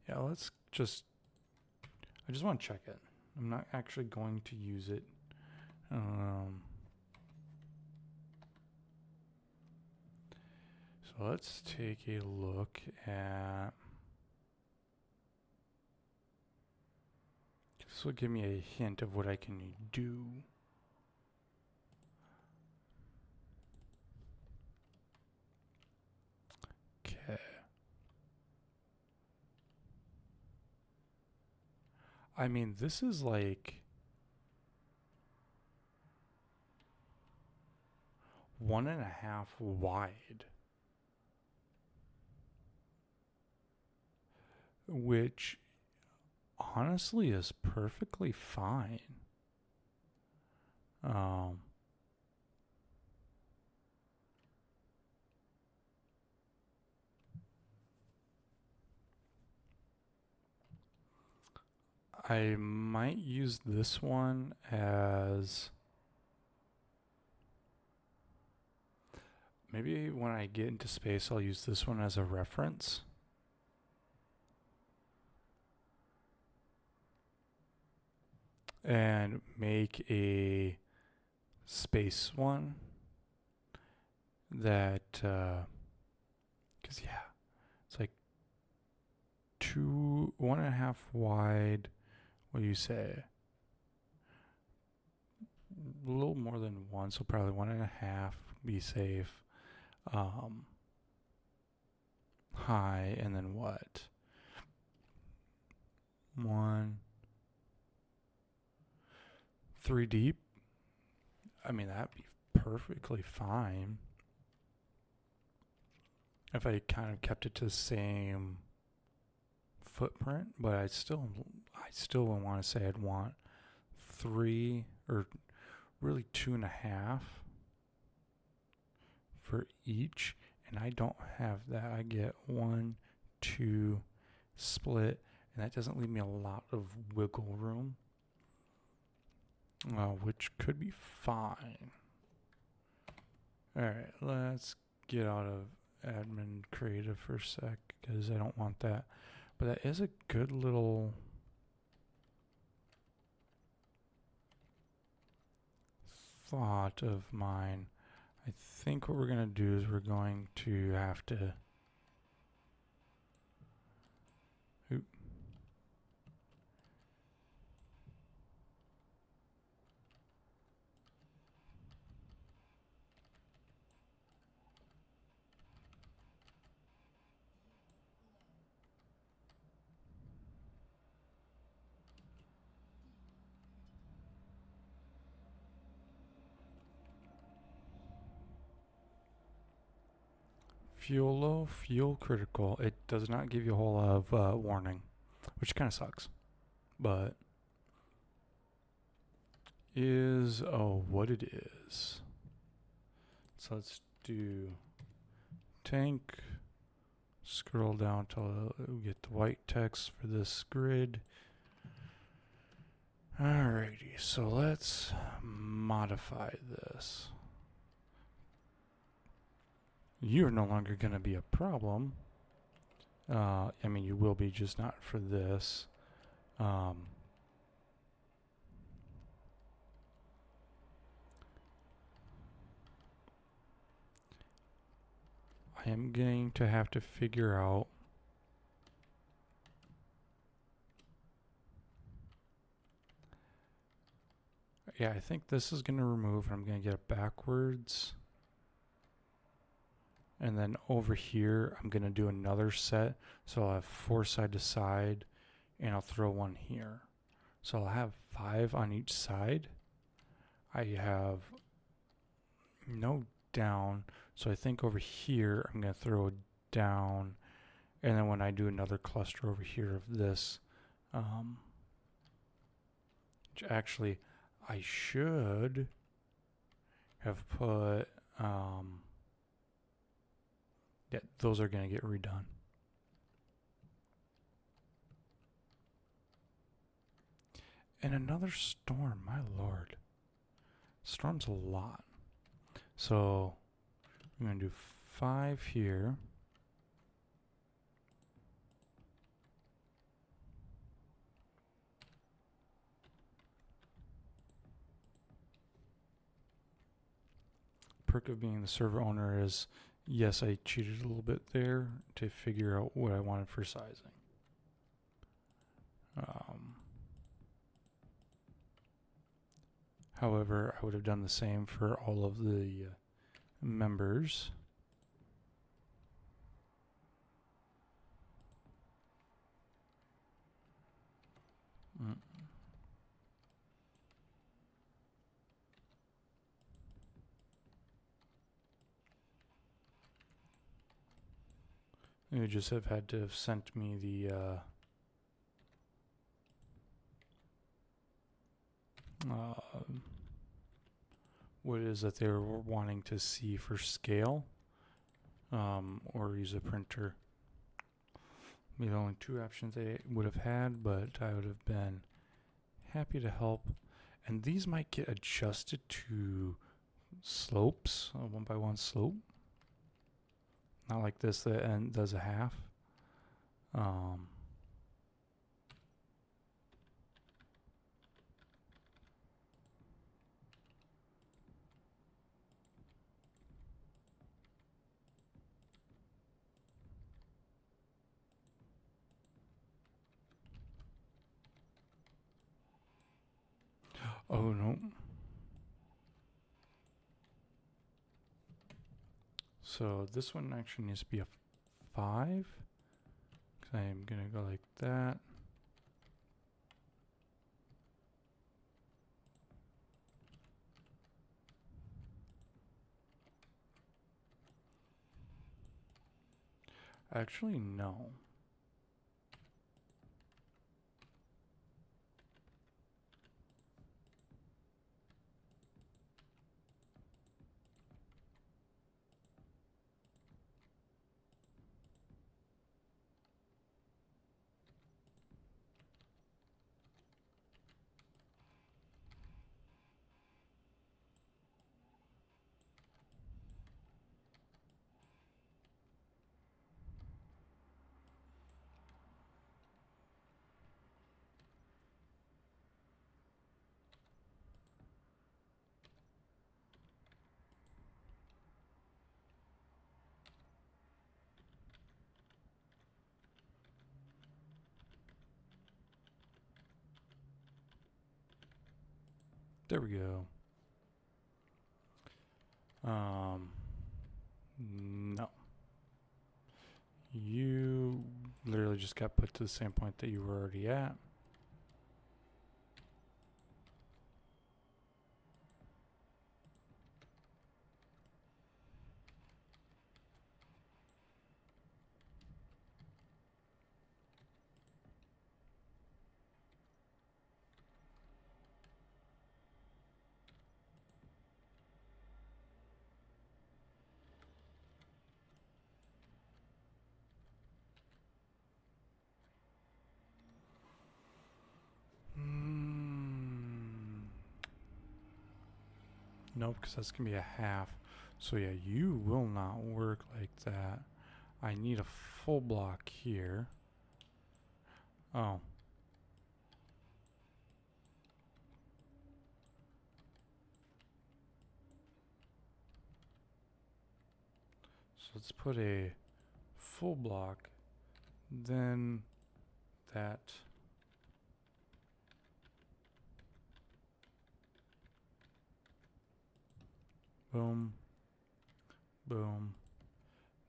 yeah, I just want to check it. I'm not actually going to use it. So let's take a look at... This will give me a hint of what I can do. Okay. I mean, this is like 1.5 wide, which honestly is perfectly fine. I might use this one as... Maybe when I get into space, I'll use this one as a reference. And make a space one that, because yeah, it's like 1.5 wide. What do you say? a little more than one, so probably 1.5. Be safe. High, and then what? 1, 3 deep. I mean, that'd be perfectly fine if I kind of kept it to the same footprint, but I still would want to say I'd want 3 or really 2.5 for each, and I don't have that. I get 1, 2 split, and that doesn't leave me a lot of wiggle room, which could be fine. All right, let's get out of admin creative for a sec because I don't want that. But that is a good little thought of mine. I think what we're going to do is we're going to have to fuel low, fuel critical. It does not give you a whole lot of warning, which kind of sucks. But is what it is. So let's do tank. Scroll down till we get the white text for this grid. Alrighty, so let's modify this. You're no longer going to be a problem. I mean, you will be, just not for this. I am going to have to figure out I think this is going to remove, and I'm going to get it backwards. And then over here, I'm going to do another set. So I'll have 4 side to side, and I'll throw 1 here. So I'll have 5 on each side. I have no down. So I think over here, I'm going to throw a down. And then when I do another cluster over here of this, which actually I should have put, those are going to get redone. And another storm, my lord. Storm's a lot. So I'm going to do 5 here. Perk of being the server owner is, yes, I cheated a little bit there to figure out what I wanted for sizing. However, I would have done the same for all of the members. You just have had to have sent me the what it is that they were wanting to see for scale, or use a printer. Maybe the only 2 options they would have had, but I would have been happy to help. And these might get adjusted to slopes, a 1x1 slope. Not like this that does a half. Oh no. So this one actually needs to be a 5. 'Cause I'm going to go like that. Actually, no. There we go. No. You literally just got put to the same point that you were already at. Nope, because that's going to be a half. So yeah, you will not work like that. I need a full block here. Oh. So let's put a full block, then that. Boom. Boom.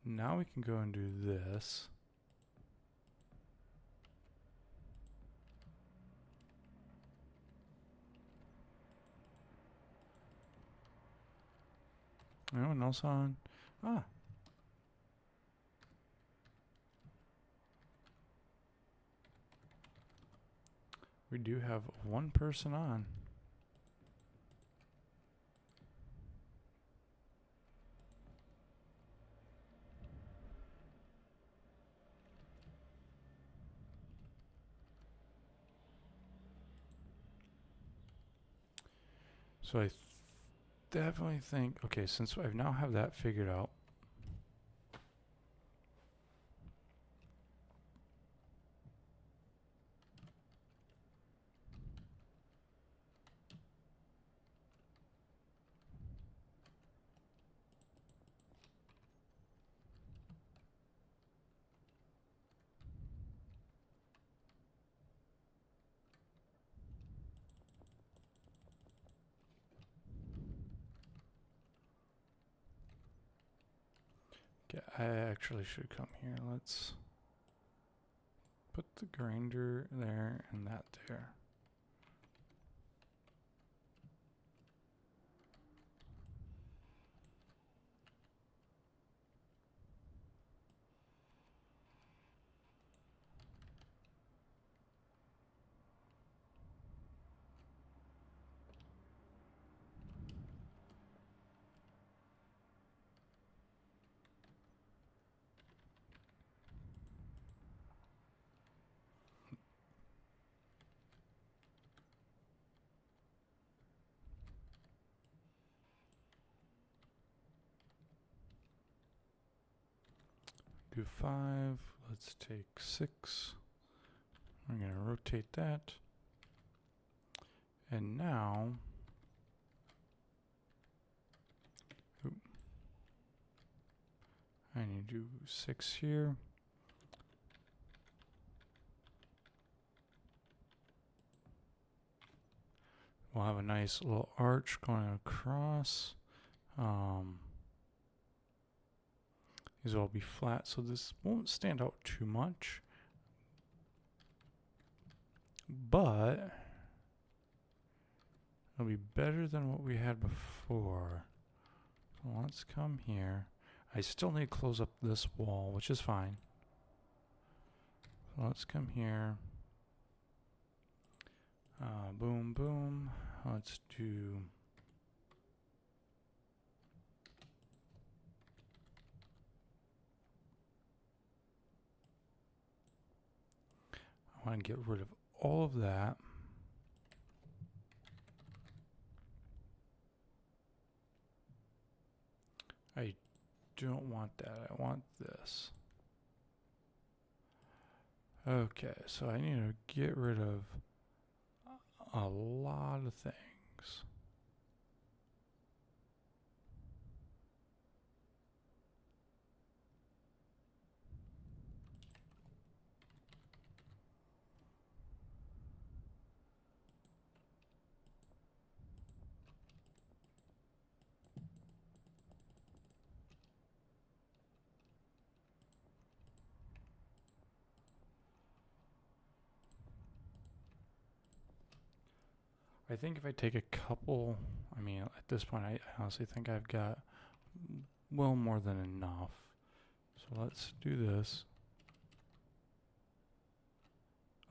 Now we can go and do this. Anyone else on? Ah. We do have one person on. So I definitely think, okay, since I now have that figured out, okay, I actually should come here. Let's put the grinder there and that there. Do 5. Let's take 6. I'm going to rotate that. And now, I need to do 6 here. We'll have a nice little arch going across. These will all be flat, so this won't stand out too much. But it'll be better than what we had before. So let's come here. I still need to close up this wall, which is fine. So let's come here. Boom, boom. Let's do... I want to get rid of all of that. I don't want that. I want this. Okay, so I need to get rid of a lot of things. I think if I take a couple, I mean, at this point, I honestly think I've got well more than enough. So let's do this.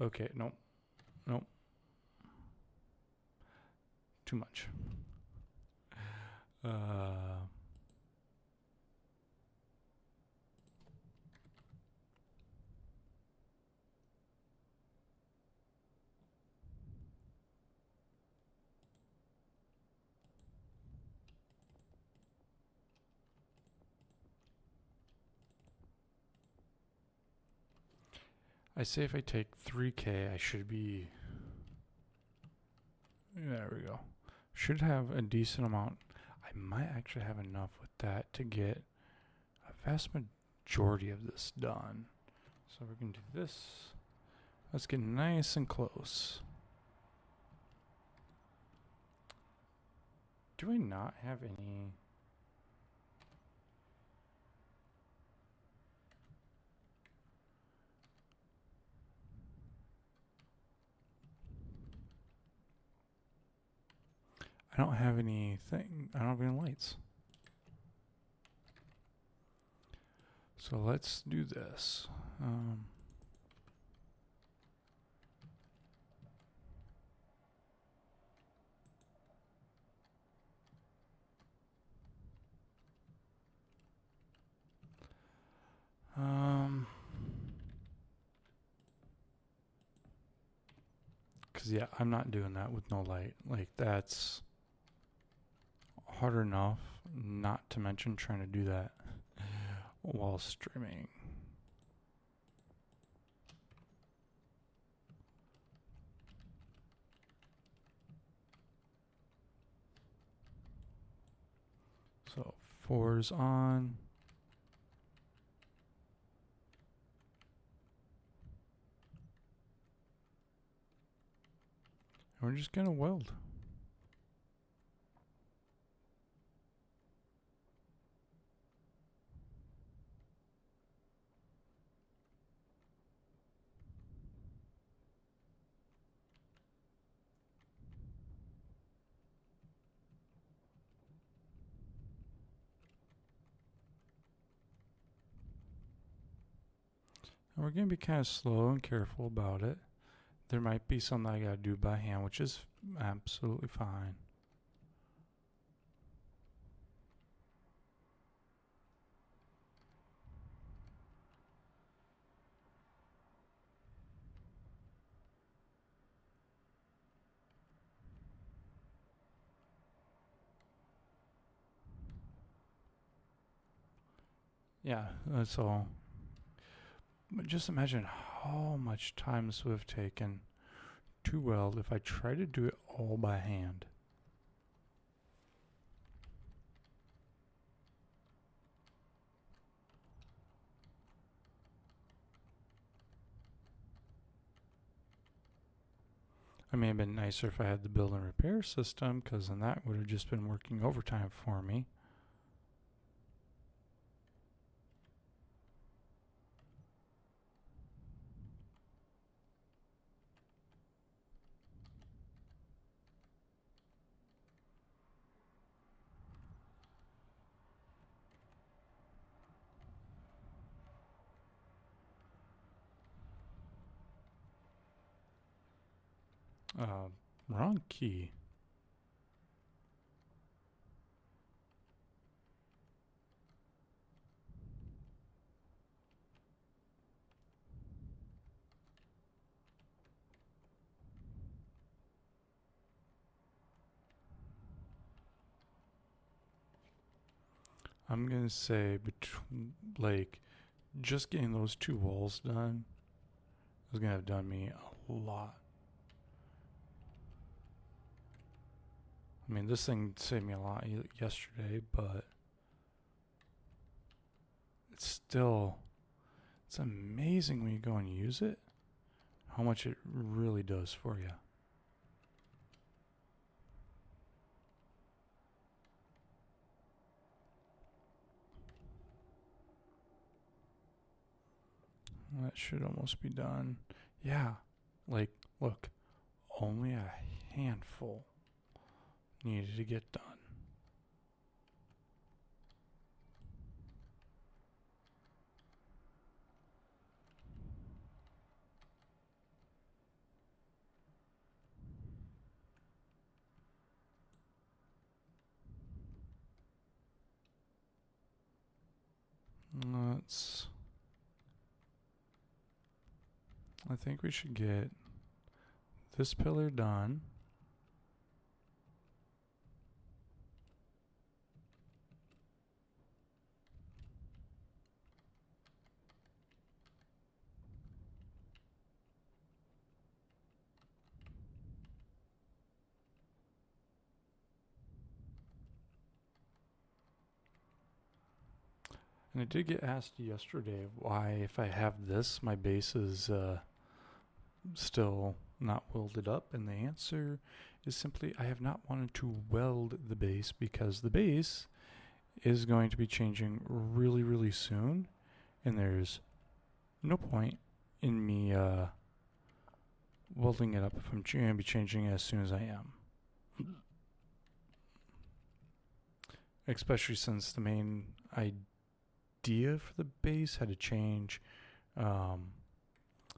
Okay, nope. Nope. Too much. I say if I take 3K, I should be... There we go. Should have a decent amount. I might actually have enough with that to get a vast majority of this done. So we're going to do this. Let's get nice and close. Do I not have any... I don't have anything. I don't have any lights. So let's do this. Cause yeah, I'm not doing that with no light. Like that's hard enough, not to mention trying to do that while streaming. So 4's on. And we're just gonna weld. And we're going to be kind of slow and careful about it. There might be something I got to do by hand, which is absolutely fine. Yeah, that's all. But just imagine how much time this would have taken to weld if I tried to do it all by hand. It may have been nicer if I had the build and repair system, because then that would have just been working overtime for me. Wrong key. I'm gonna say like just getting those 2 walls done is gonna have done me a lot. I mean, this thing saved me a lot yesterday, but it's amazing when you go and use it, how much it really does for you. That should almost be done. Yeah, like, look, only a handful needed to get done. I think we should get this pillar done. And I did get asked yesterday why, if I have this, my base is still not welded up. And the answer is simply I have not wanted to weld the base because the base is going to be changing really, really soon. And there's no point in me welding it up if I'm going to be changing it as soon as I am. Especially since the main idea for the base had to change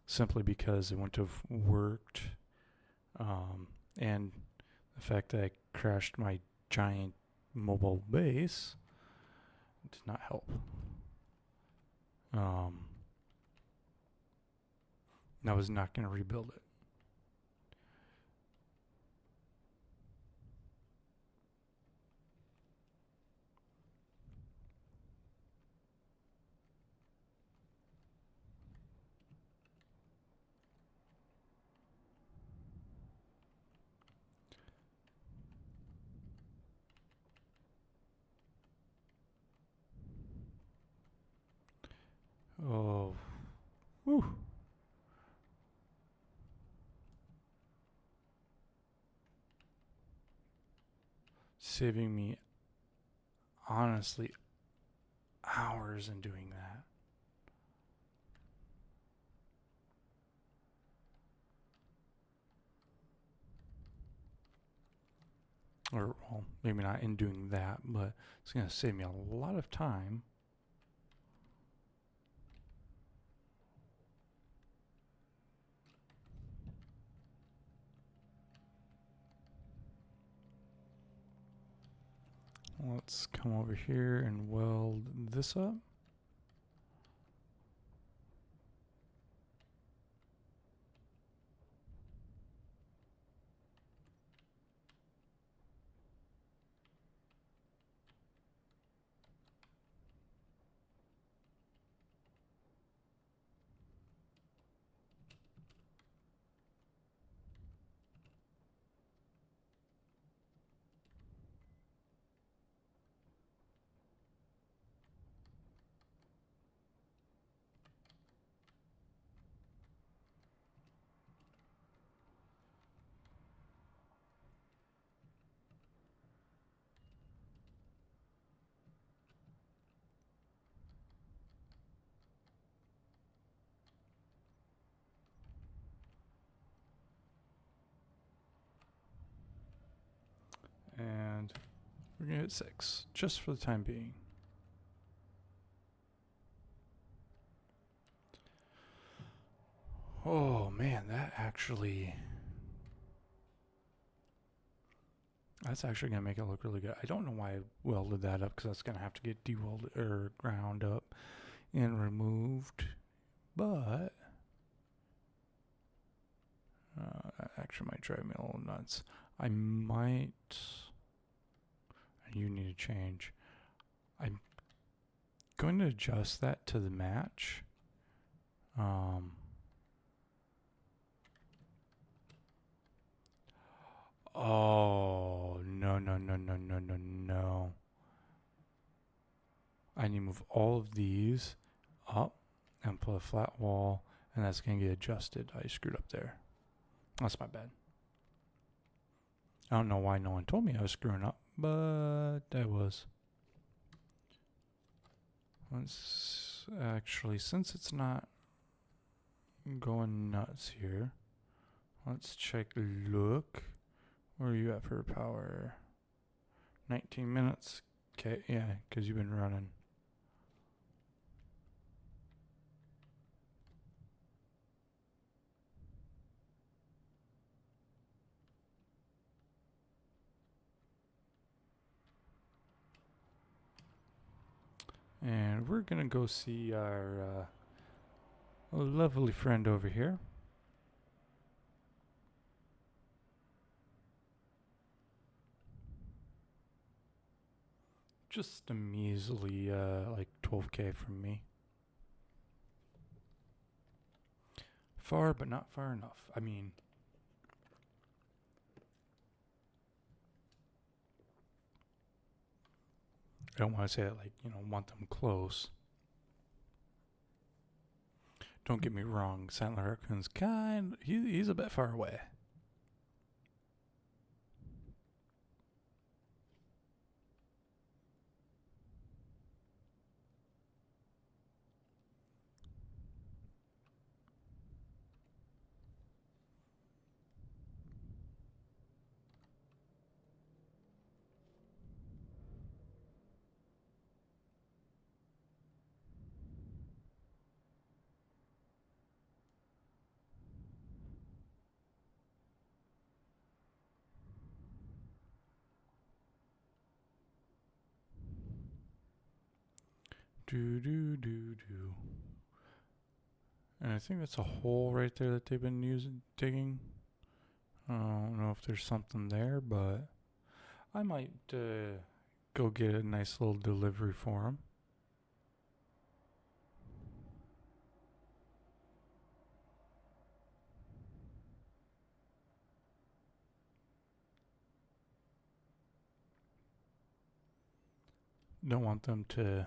simply because it wouldn't have worked. And the fact that I crashed my giant mobile base did not help. I was not going to rebuild it. Oh, whew. Saving me, honestly, hours in doing that. Or, well, maybe not in doing that, but it's going to save me a lot of time. Let's come over here and weld this up. And we're going to hit 6, just for the time being. Oh man, that actually That's actually going to make it look really good. I don't know why I welded that up, because that's going to have to get de-welded or ground up and removed. But that actually might drive me a little nuts. I might. You need to change. I'm going to adjust that to the match. Oh, no, no, no, no, no, no, no. I need to move all of these up and put a flat wall, and that's going to get adjusted. I screwed up there. That's my bad. I don't know why no one told me I was screwing up, but I was. Let's actually, since it's not going nuts here, let's check look. Where are you at for power? 19 minutes. Okay, yeah, because you've been running. And we're going to go see our lovely friend over here. Just a measly like 12K from me. Far, but not far enough. I mean, I don't want to say that like, want them close. Don't get me wrong, Silent Raccoon's he's a bit far away. Do do do do. And I think that's a hole right there that they've been digging. I don't know if there's something there, but I might go get a nice little delivery for them. Don't want them to.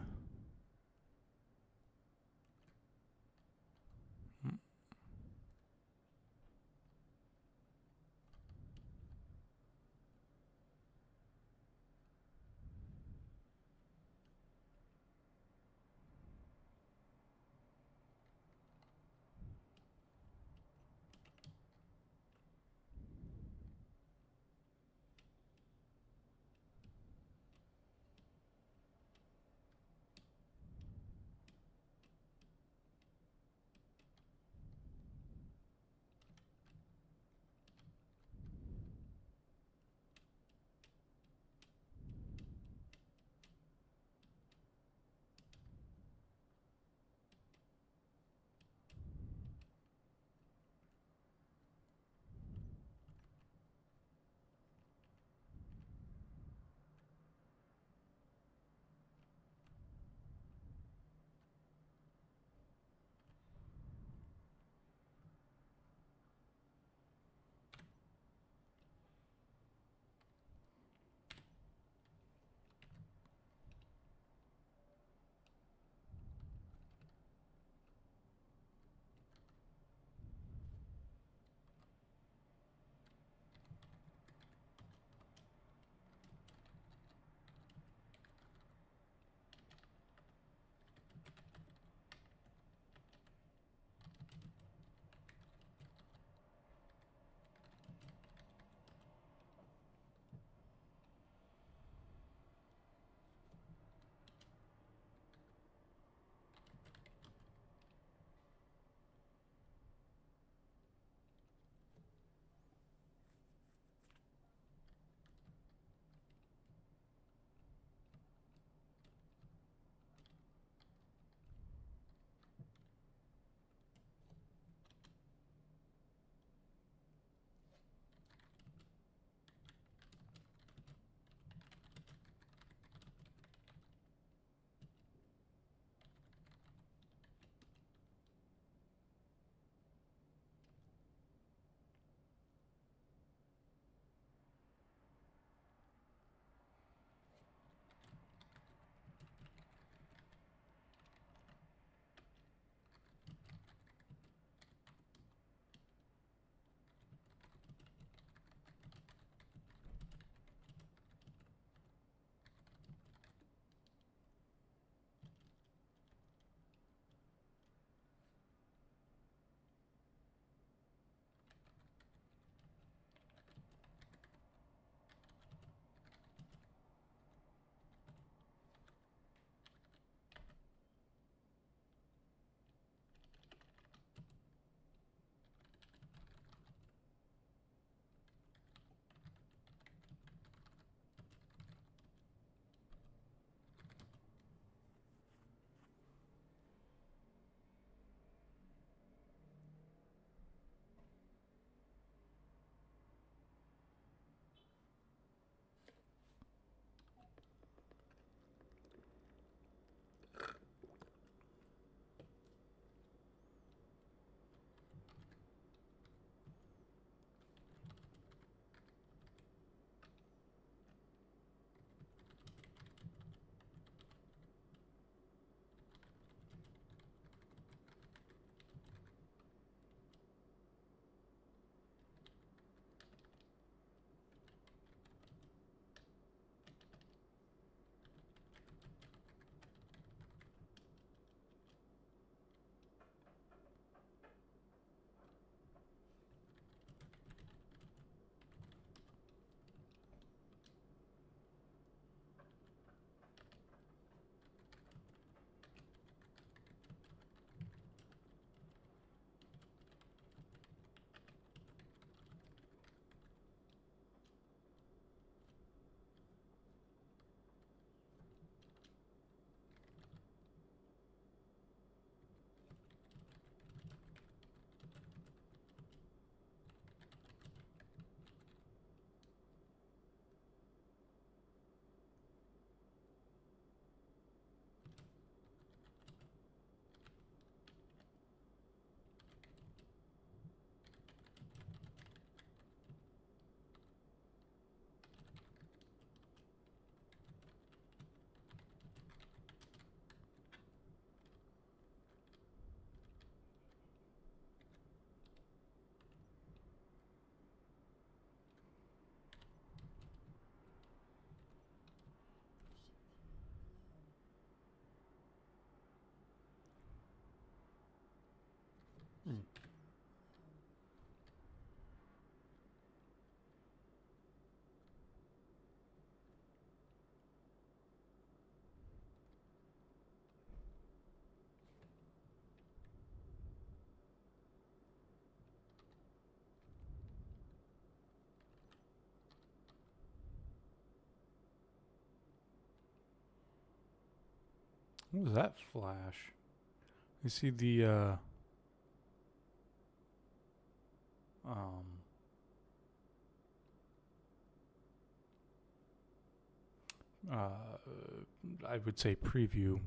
What was that flash? You see the um uh I would say preview.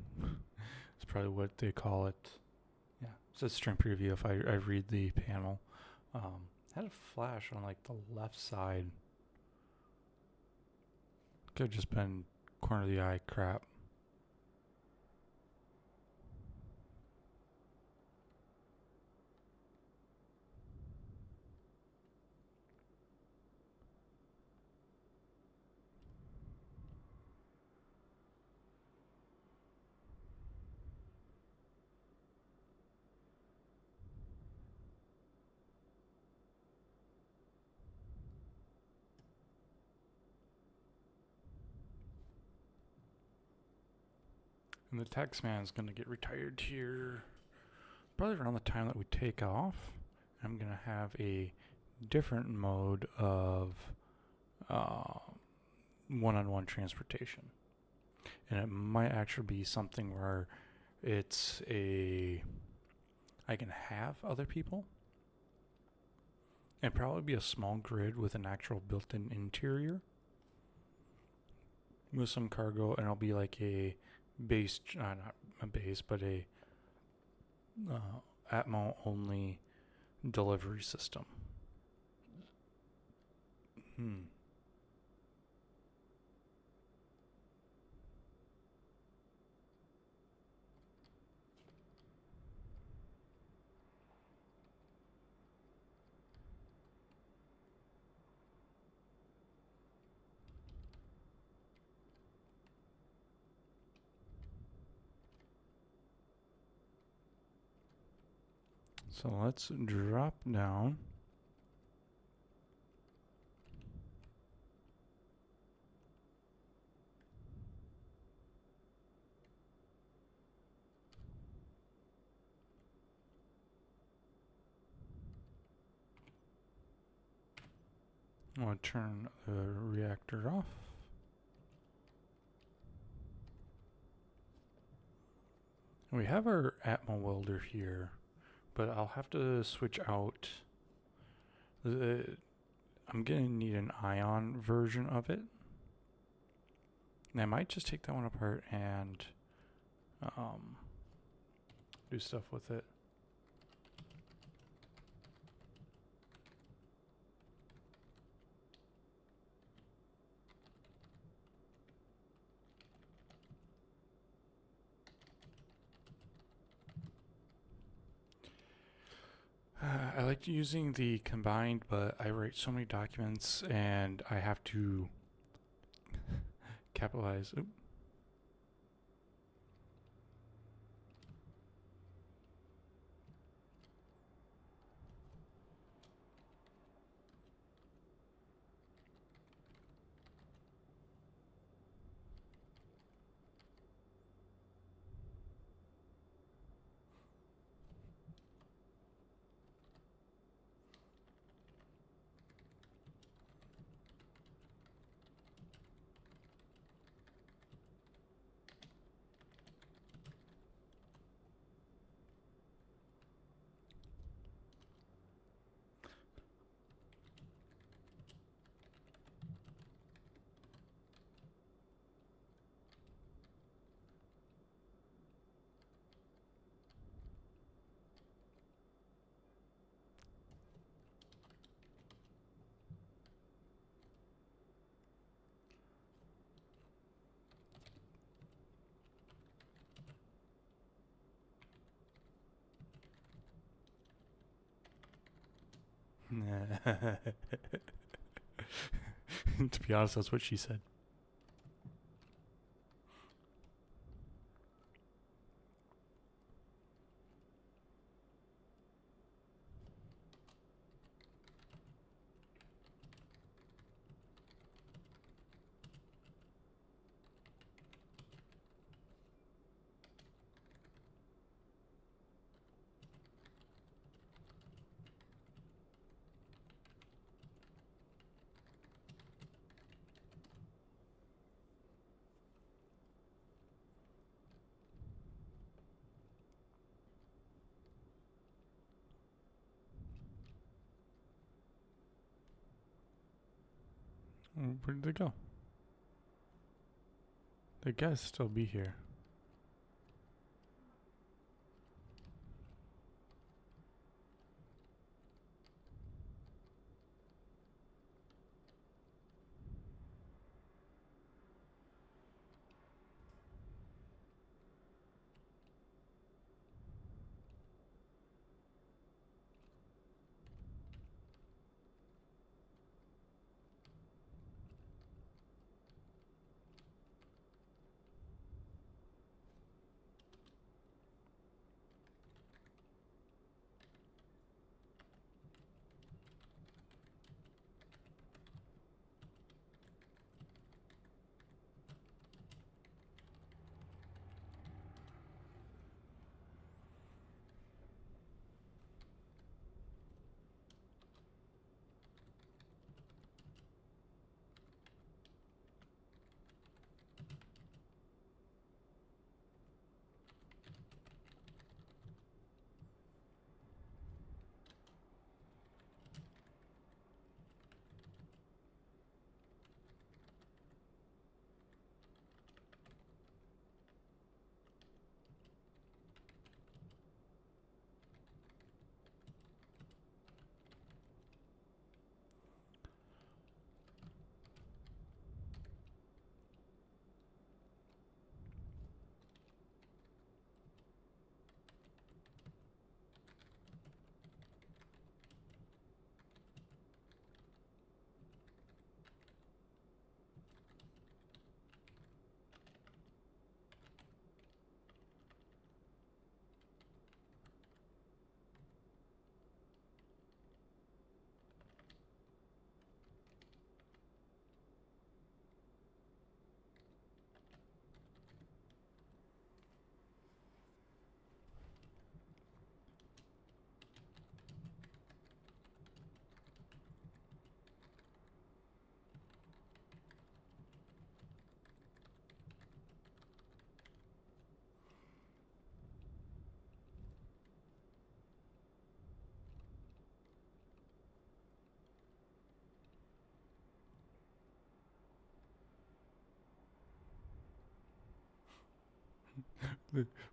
It's probably what they call it. Yeah, it says stream preview if I read the panel. Had a flash on like the left side. Could have just been corner of the eye crap. And the taxman is going to get retired here probably around the time that we take off. I'm going to have a different mode of one-on-one transportation. And it might actually be something where I can have other people and probably be a small grid with an actual built-in interior with some cargo, and it'll be like a base, not a base, but a Atmo only delivery system. So let's drop down. I want to turn the reactor off. We have our Atmo welder here, but I'll have to switch out. I'm going to need an ion version of it. And I might just take that one apart and do stuff with it. I like using the combined, but I write so many documents and I have to capitalize. Oop. To be honest, that's what she said. Where did they go? They gotta still be here.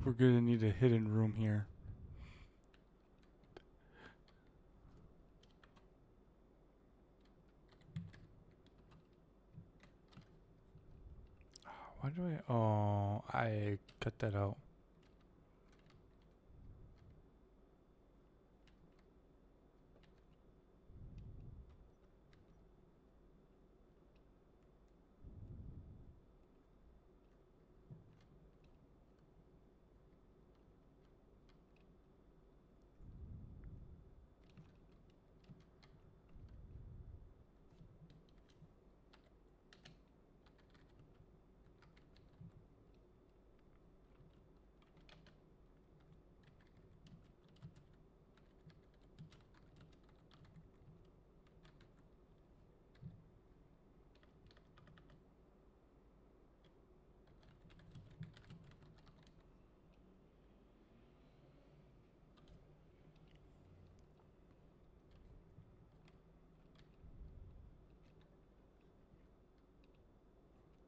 We're gonna need a hidden room here. Why do I? Oh, I cut that out.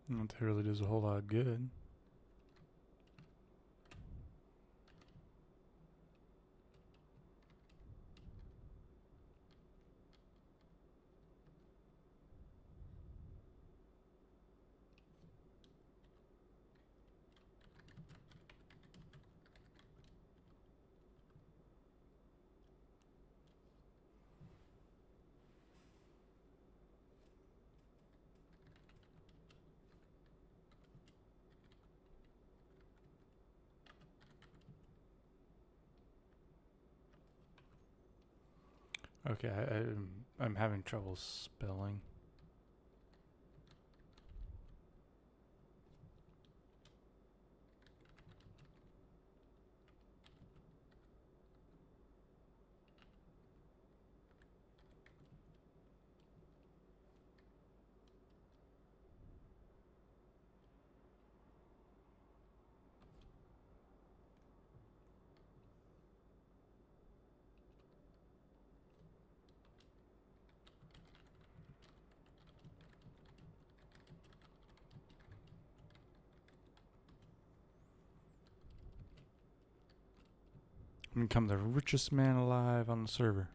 Not that really does a whole lot of good. Okay, I'm having trouble spelling. and become the richest man alive on the server.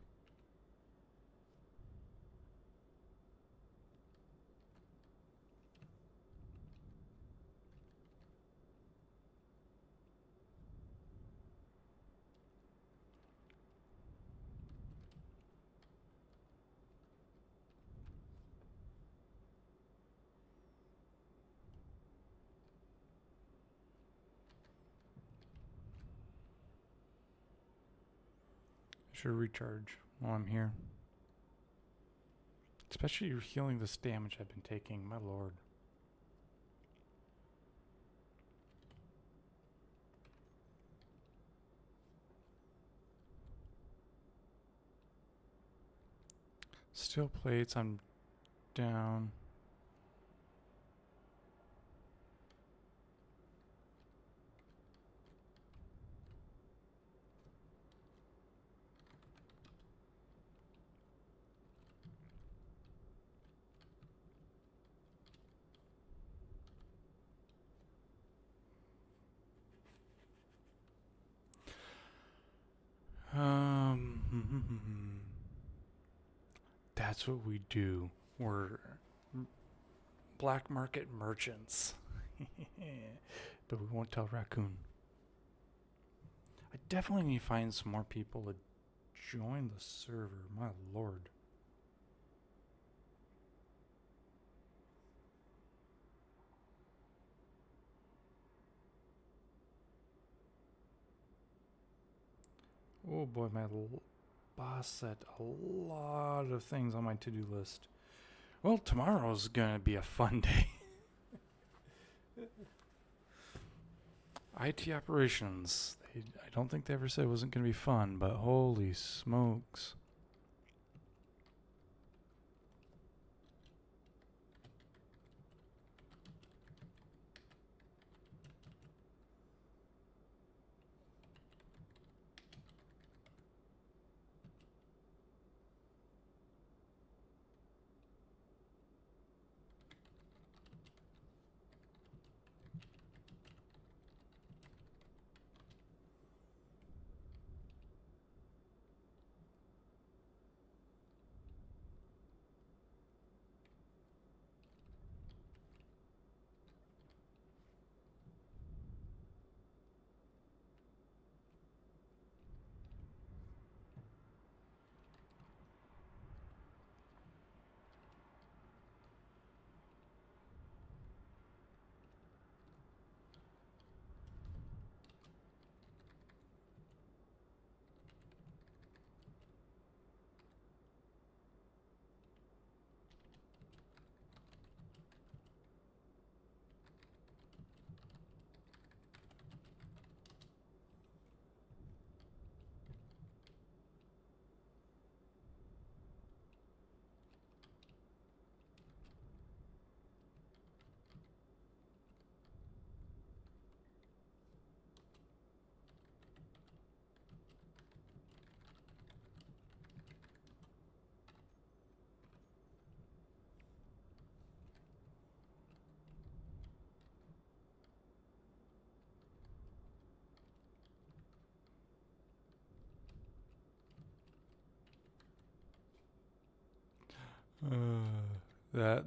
Should recharge while I'm here. Especially healing this damage I've been taking, my lord. Steel plates, I'm down. That's what we do. We're black market merchants. But we won't tell Raccoon. I definitely need to find some more people to join the server. My lord. Oh boy, my boss set a lot of things on my to-do list. Well, tomorrow's gonna be a fun day. IT operations. I don't think they ever said it wasn't gonna be fun, but holy smokes.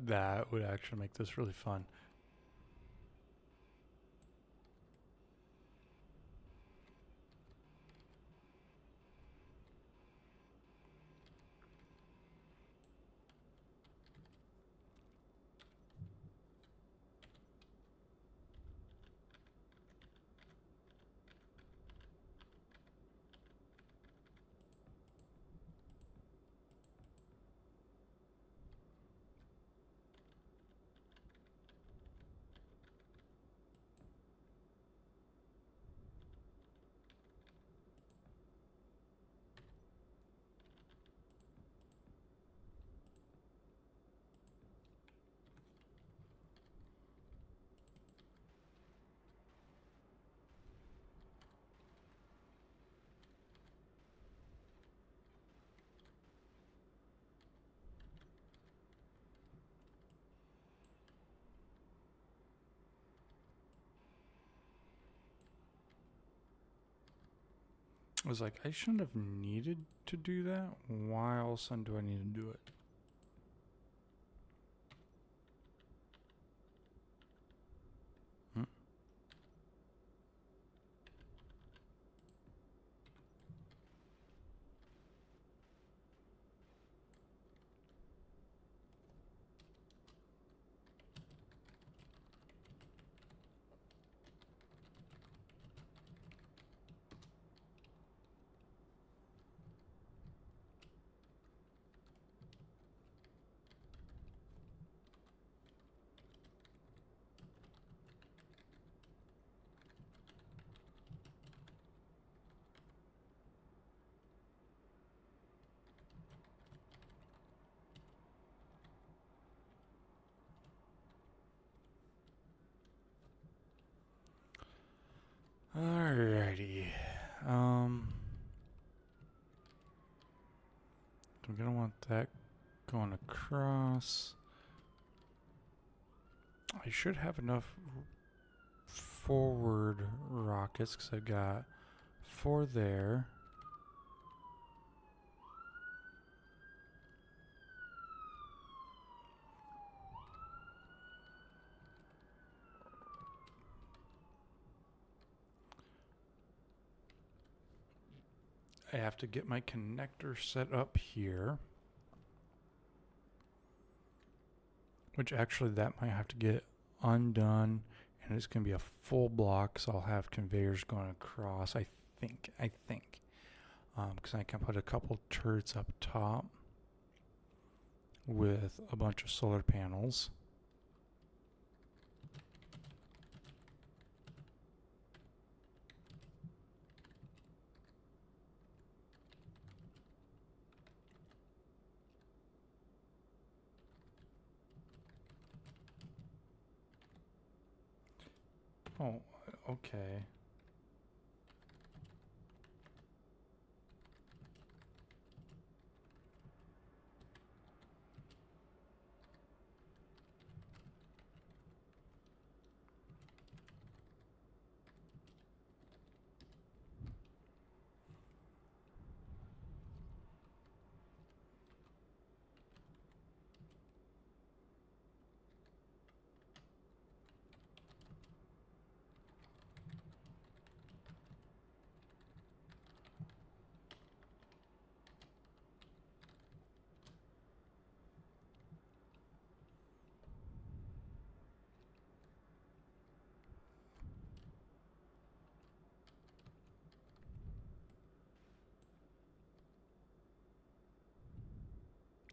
That would actually make this really fun. I was like, I shouldn't have needed to do that. Why all of a sudden do I need to do it? Hmm. Alrighty. I'm gonna want that going across. I should have enough forward rockets because I've got 4 there. I have to get my connector set up here. Which actually that might have to get undone. And it's going to be a full block. So I'll have conveyors going across. I think. Because I can put a couple turrets up top. With a bunch of solar panels. Oh, okay.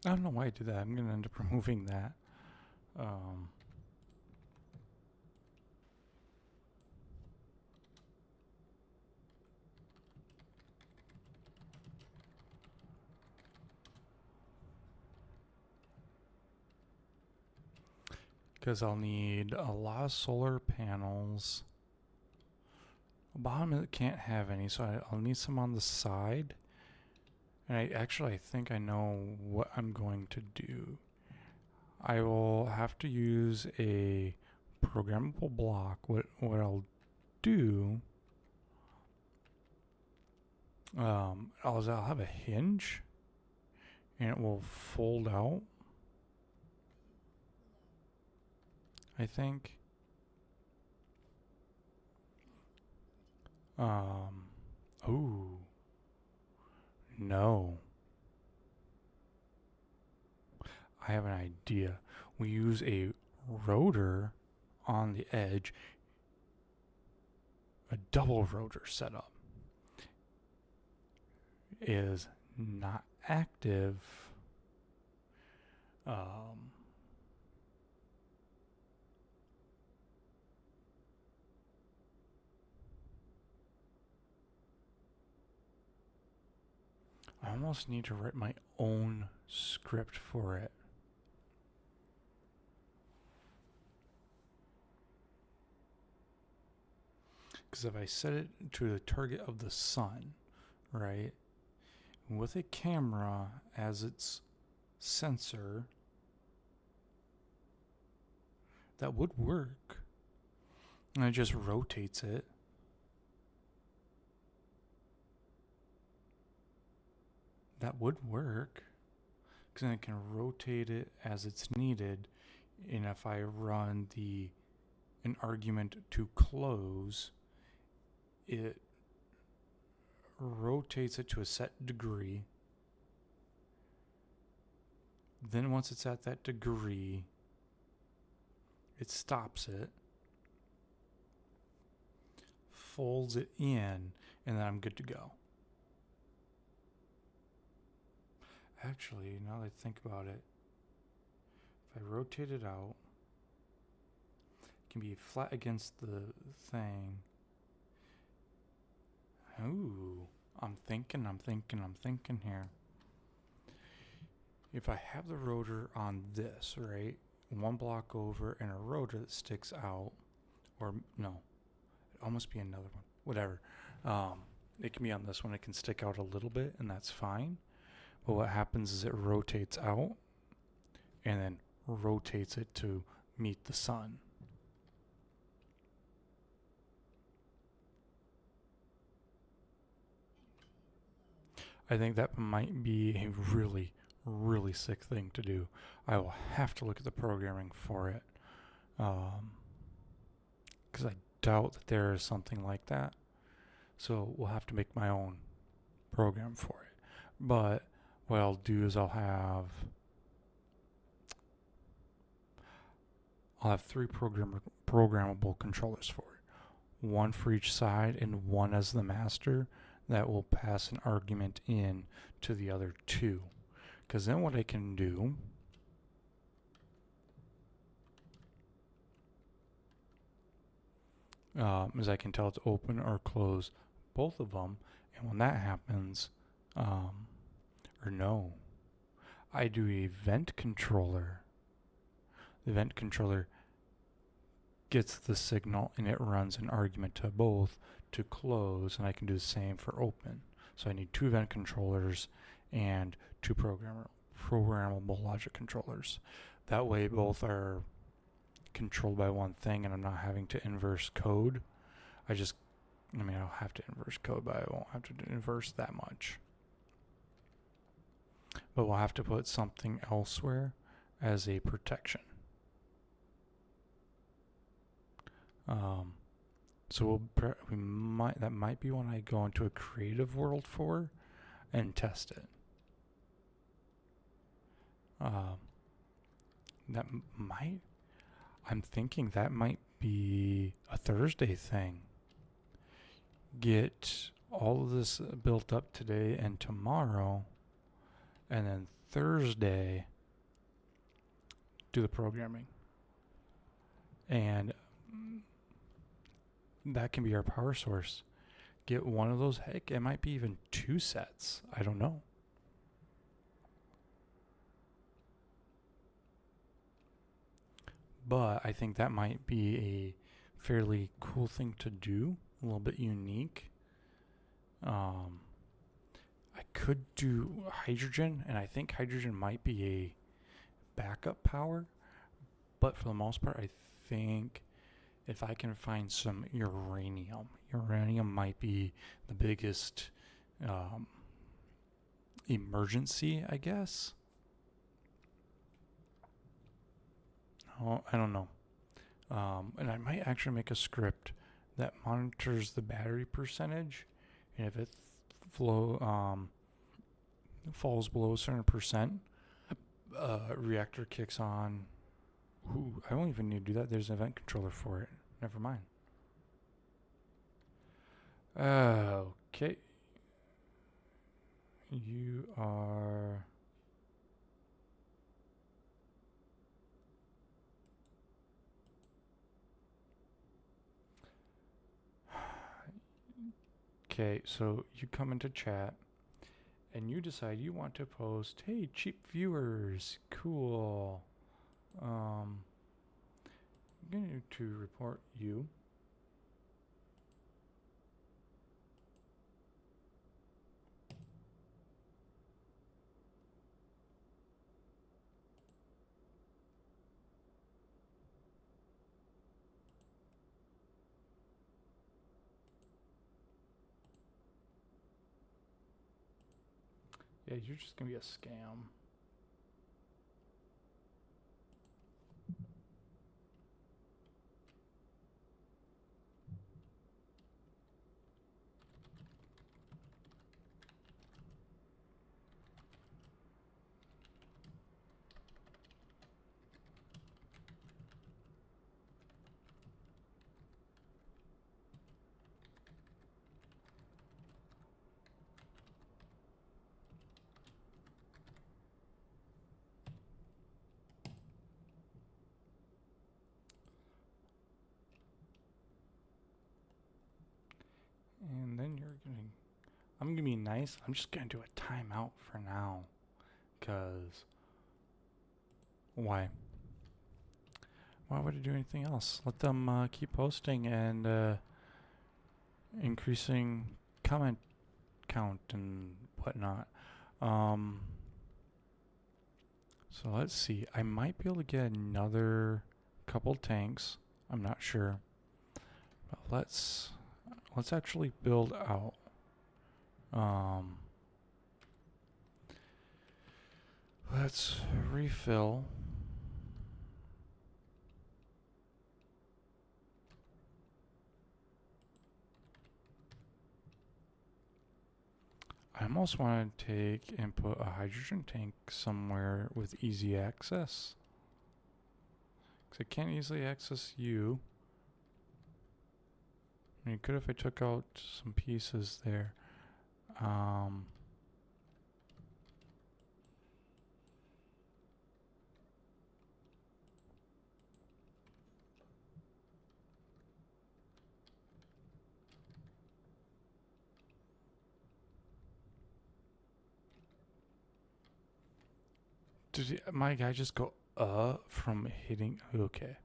I don't know why I did that. I'm going to end up removing that. Because I'll need a lot of solar panels. The bottom it can't have any, so I'll need some on the side. And I think I know what I'm going to do. I will have to use a programmable block. What I'll do, I'll have a hinge, and it will fold out. I think. Ooh. No. I have an idea. We use a rotor on the edge, a double rotor setup is not active. I almost need to write my own script for it. Because if I set it to the target of the sun, right, with a camera as its sensor, that would work. And it just rotates it. that would work. Because then I can rotate it as it's needed. And if I run an argument to close, it rotates it to a set degree. Then once it's at that degree, it stops it, folds it in, and then I'm good to go. Actually, now that I think about it, if I rotate it out, it can be flat against the thing. Ooh, I'm thinking here. If I have the rotor on this, right, one block over and a rotor that sticks out, or no, it almost be another one, whatever. It can be on this one, it can stick out a little bit, and that's fine. But what happens is it rotates out and then rotates it to meet the sun. I think that might be a really, really sick thing to do. I will have to look at the programming for it. Because I doubt that there is something like that. So we'll have to make my own program for it. But what I'll do is I'll have 3 programmable controllers for it. One for each side and one as the master that will pass an argument in to the other 2. Because then what I can do is I can tell it to open or close both of them. And when that happens, or no, I do a vent controller. The vent controller gets the signal and it runs an argument to both to close, and I can do the same for open. So I need 2 vent controllers and 2 programmable logic controllers. That way both are controlled by one thing and I'm not having to inverse code. I'll have to inverse code, but I won't have to inverse that much. But we'll have to put something elsewhere as a protection. So that might be when I go into a creative world for and test it. I'm thinking that might be a Thursday thing. Get all of this built up today and tomorrow, and then Thursday do the programming. And that can be our power source. Get one of those, heck, it might be even 2 sets. I don't know. But I think that might be a fairly cool thing to do, a little bit unique. I could do hydrogen, and I think hydrogen might be a backup power. But for the most part, I think if I can find some uranium might be the biggest emergency, I guess. Oh, I don't know. And I might actually make a script that monitors the battery percentage, and if it falls below a certain percent, reactor kicks on. Ooh, I don't even need to do that. There's an event controller for it. Never mind. Okay. You are... Okay, so you come into chat and you decide you want to post, hey, cheap viewers, cool. I'm going to report you. Yeah, you're just gonna be a scam. And then I'm gonna be nice. I'm just gonna do a timeout for now. Cause why? Why would I do anything else? Let them keep posting and increasing comment count and whatnot. So let's see. I might be able to get another couple tanks. I'm not sure. But let's actually build out. Let's refill. I almost want to take and put a hydrogen tank somewhere with easy access. Because I can't easily access you. I mean, could if I took out some pieces there. Did my guy just go from hitting? Okay.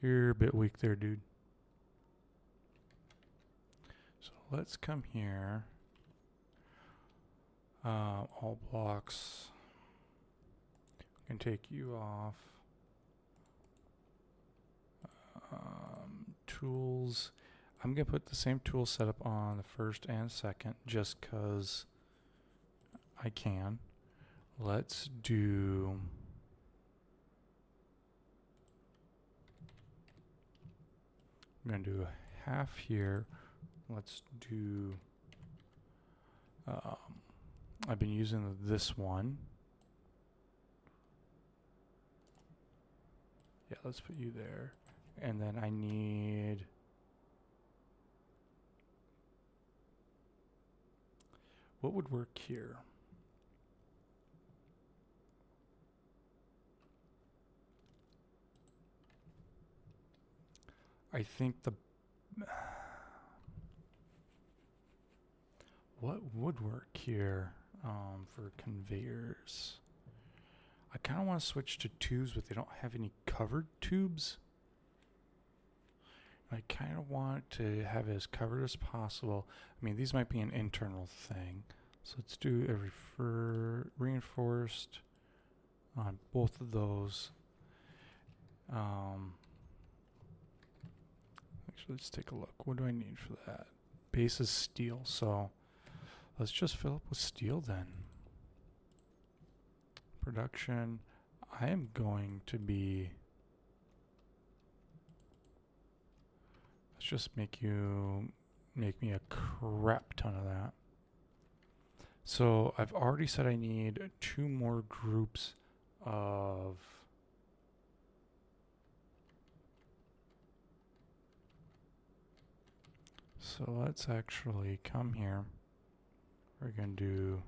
You're a bit weak there, dude. So let's come here. All blocks. Can take you off. Tools. I'm gonna put the same tool setup on the first and second, just cause I can. Let's do. I'm gonna do a half here. Let's do. I've been using this one. Yeah, let's put you there. And then I need. What would work here? I think what would work here for conveyors? I kind of want to switch to tubes, but they don't have any covered tubes. I kind of want to have it as covered as possible. I mean, these might be an internal thing. So let's do a reinforced on both of those. Actually, let's take a look. What do I need for that? Base is steel, so let's just fill up with steel then. Production. I am going to be. Let's just make me a crap ton of that. So I've already said I need 2 more groups of. So let's actually come here. We're going to do.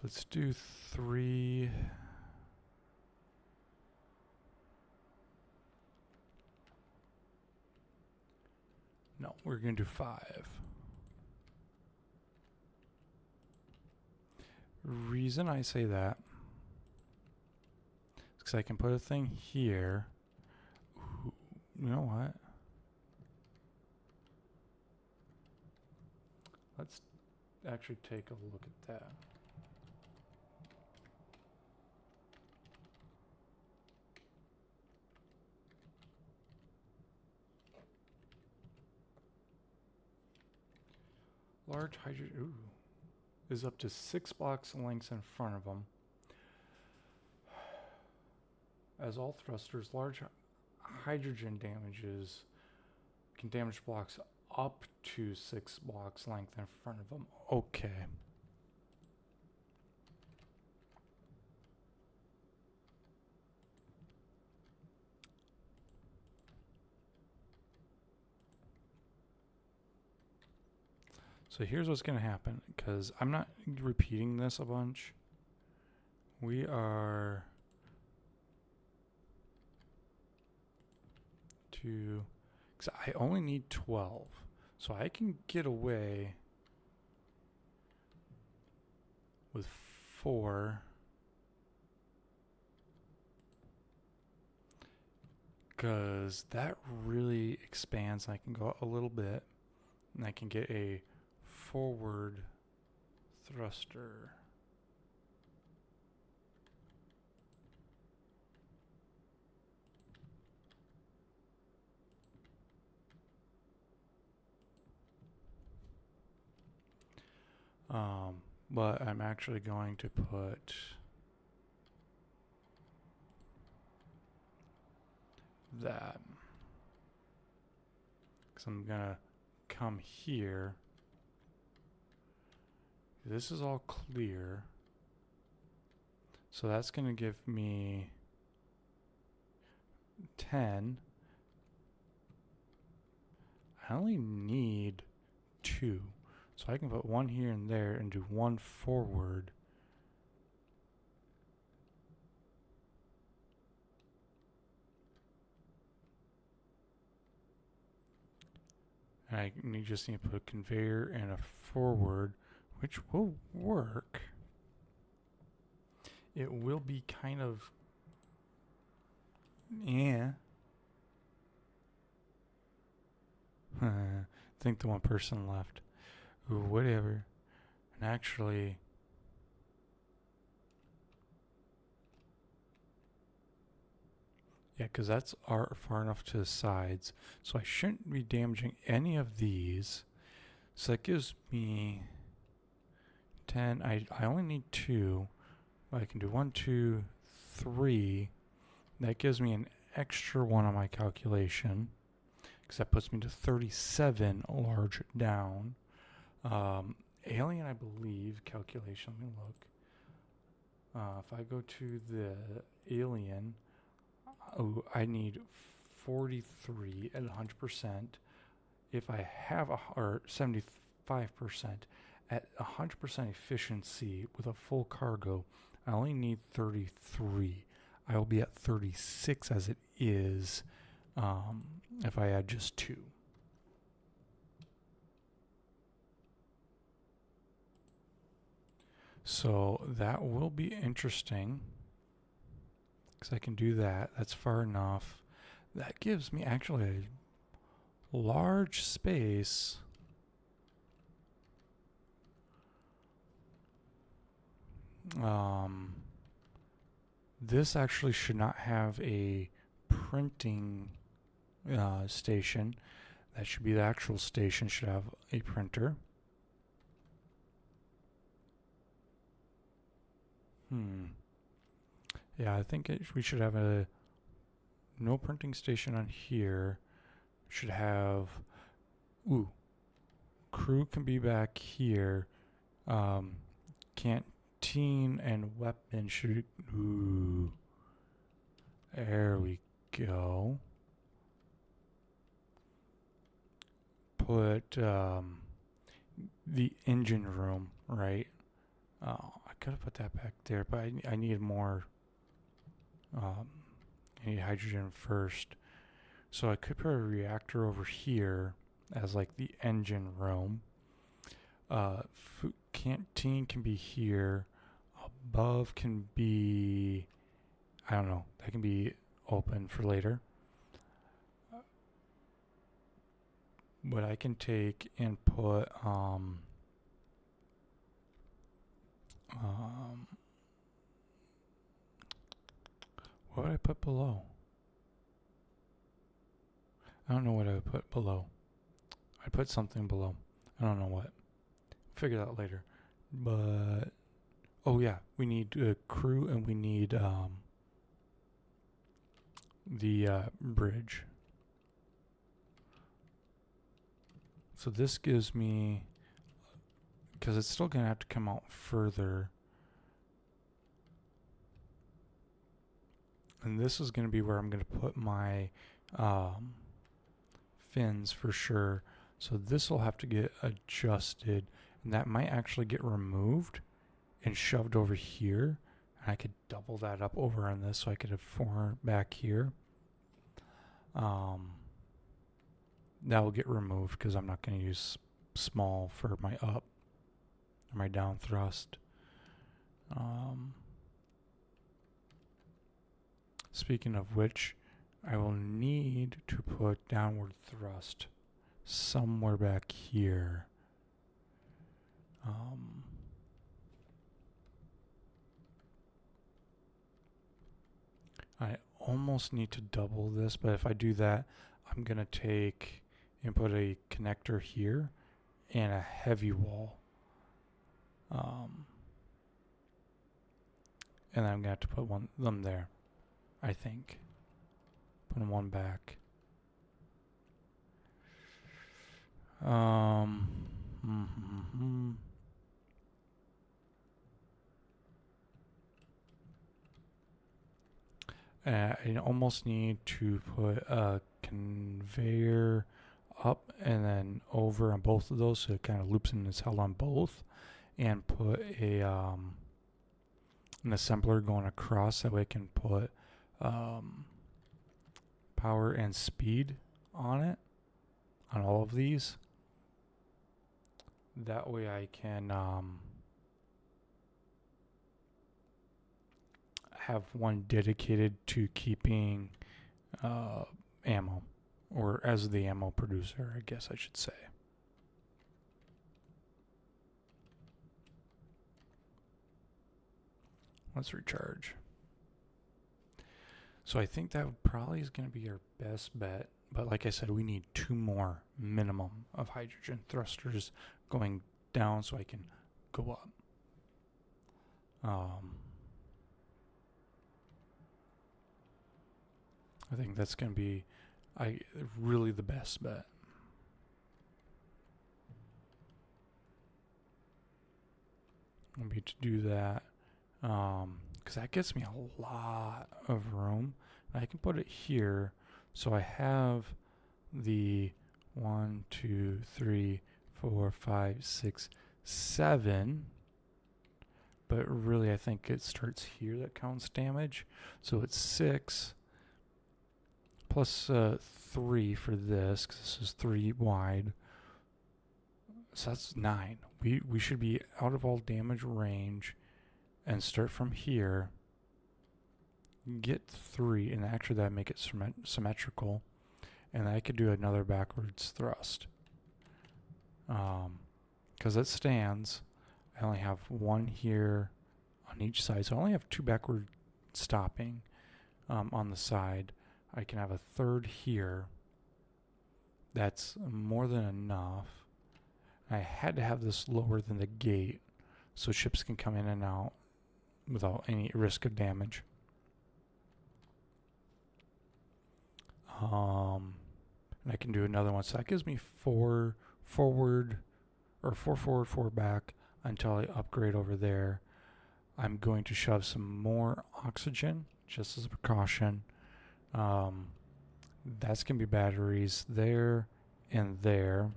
Let's do 3. No, we're going to do 5. Reason I say that is because I can put a thing here. Ooh, you know what? Let's actually take a look at that. Large hydrogen is up to 6 blocks lengths in front of them. As all thrusters, large hydrogen damages can damage blocks up to 6 blocks length in front of them. Okay. So here's what's going to happen, because I'm not repeating this a bunch. We are to, because I only need 12. So I can get away with 4. Because that really expands. I can go out a little bit. And I can get a forward thruster. But I'm actually going to put that, because I'm gonna come here. This is all clear, so that's gonna give me 10. I only need 2, so I can put 1 here and there and do 1 forward. And I just need to put a conveyor and a forward, which will work. It will be kind of, yeah. I think the one person left. Ooh, whatever. And actually, yeah, because that's far enough to the sides. So I shouldn't be damaging any of these. So that gives me 10. I only need 2. I can do 1, 2, 3. That gives me an extra 1 on my calculation, because that puts me to 37 large down. Alien, I believe, calculation, let me look. If I go to the alien, I need 43 at 100%. If I have or 75% at 100% efficiency with a full cargo, I only need 33. I will be at 36 as it is if I add just 2. So that will be interesting, because I can do that. That's far enough. That gives me actually a large space. This actually should not have a printing station. That should be the actual station, should have a printer. Yeah, I think we should have a no printing station on here. Should have, crew can be back here. Canteen and weapon should, there we go. Put the engine room, right? I could have put that back there, but I need more. I need hydrogen first, so I could put a reactor over here as like the engine room. Food canteen can be here. Above can be, I don't know. That can be open for later. But I can take and put what would I put below? I don't know what I would put below. I put something below. I don't know what. Figure that out later. But oh yeah, we need a crew and we need the bridge. So this gives me, because it's still gonna have to come out further. And this is going to be where I'm going to put my fins for sure. So this will have to get adjusted, and that might actually get removed and shoved over here. And I could double that up over on this, so I could have 4 back here. That will get removed because I'm not going to use small for my up or my down thrust. Speaking of which, I will need to put downward thrust somewhere back here. I almost need to double this, but if I do that, I'm going to take and put a connector here and a heavy wall. And I'm going to have to put them there, I think. Put one back. I almost need to put a conveyor up and then over on both of those, so it kind of loops and is held on both, and put a an assembler going across, that way I can put power and speed on it, on all of these. That way I can have one dedicated to keeping ammo, or as the ammo producer, I guess I should say. Let's recharge. So I think that probably is going to be our best bet. But like I said, we need 2 more minimum of hydrogen thrusters going down so I can go up. I think that's going to be really the best bet. Maybe to do that, because that gets me a lot of room. I can put it here, so I have the 1, 2, 3, 4, 5, 6, 7. But really, I think it starts here that counts damage. So it's 6 plus 3 for this, because this is 3 wide. So that's 9. We should be out of all damage range and start from here. Get 3, and actually that make it symmetrical. And I could do another backwards thrust. Because it stands. I only have 1 here on each side. So I only have 2 backward stopping on the side. I can have a 3rd here. That's more than enough. I had to have this lower than the gate so ships can come in and out without any risk of damage. And I can do another one. So that gives me 4 forward, or 4 forward, 4 back until I upgrade over there. I'm going to shove some more oxygen just as a precaution. That's going to be batteries there and there.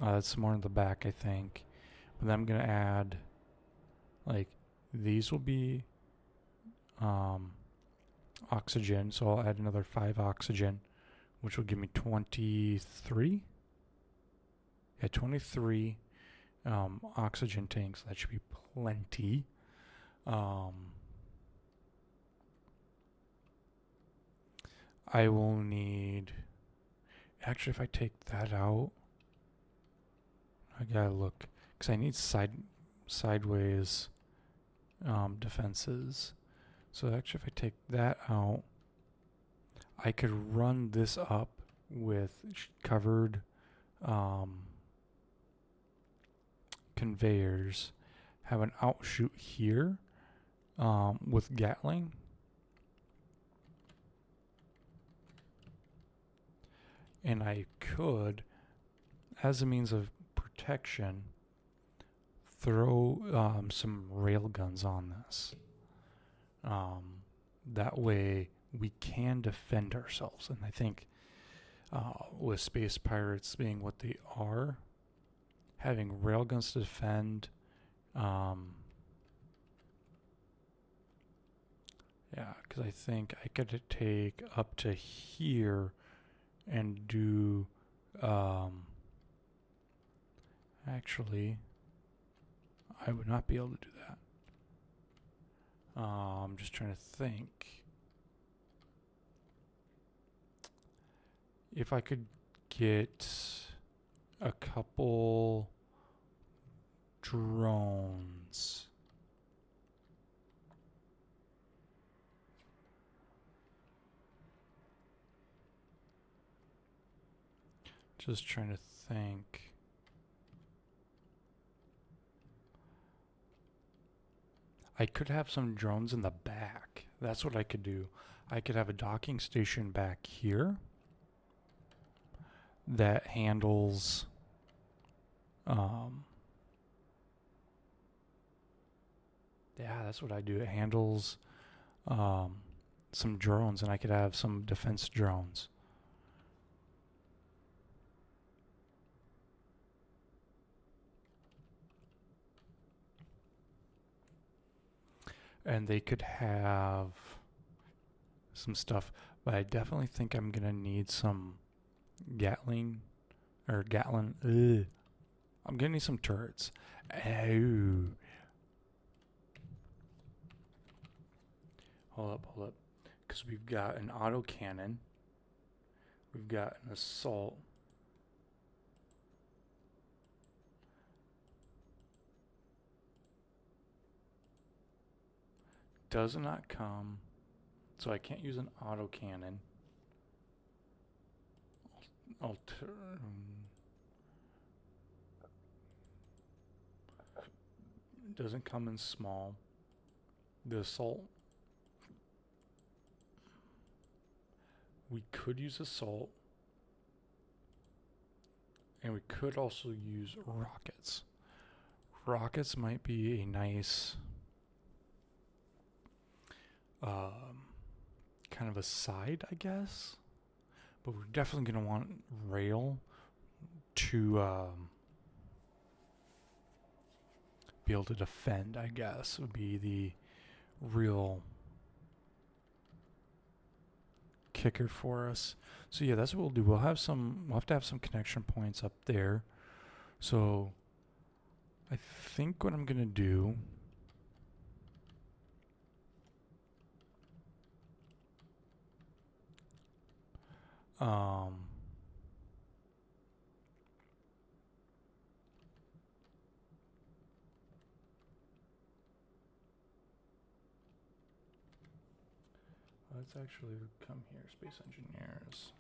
That's more in the back, I think. But then I'm going to add, like, these will be oxygen. So I'll add another 5 oxygen, which will give me 23. Yeah, 23 oxygen tanks. That should be plenty. I will need... Actually, if I take that out, I gotta look, because I need sideways defenses. So actually, if I take that out, I could run this up with covered conveyors have an outshoot here with Gatling. And I could, as a means of protection, throw some rail guns on this. That way we can defend ourselves. And I think with Space Pirates being what they are, having railguns to defend, yeah, because I think I could take up to here and do, actually, I would not be able to do that. I'm just trying to think. If I could get a couple drones. Just trying to think. I could have some drones in the back. That's what I could do. I could have a docking station back here that handles yeah, that's what I do. It handles some drones, and I could have some defense drones. And they could have some stuff, but I definitely think I'm gonna need some Gatling or Gatlin. Ugh. I'm gonna need some turrets. Oh. Hold up. Because we've got an autocannon. We've got an assault. Does not come. So I can't use an autocannon. Doesn't come in small. The assault. We could use assault. And we could also use rockets. Rockets might be a nice kind of a side, I guess. But we're definitely going to want rail to be able to defend, I guess, would be the real kicker for us. So yeah, that's what we'll do. We'll have to have some connection points up there. So I think what I'm going to do let's actually come here, Space Engineers.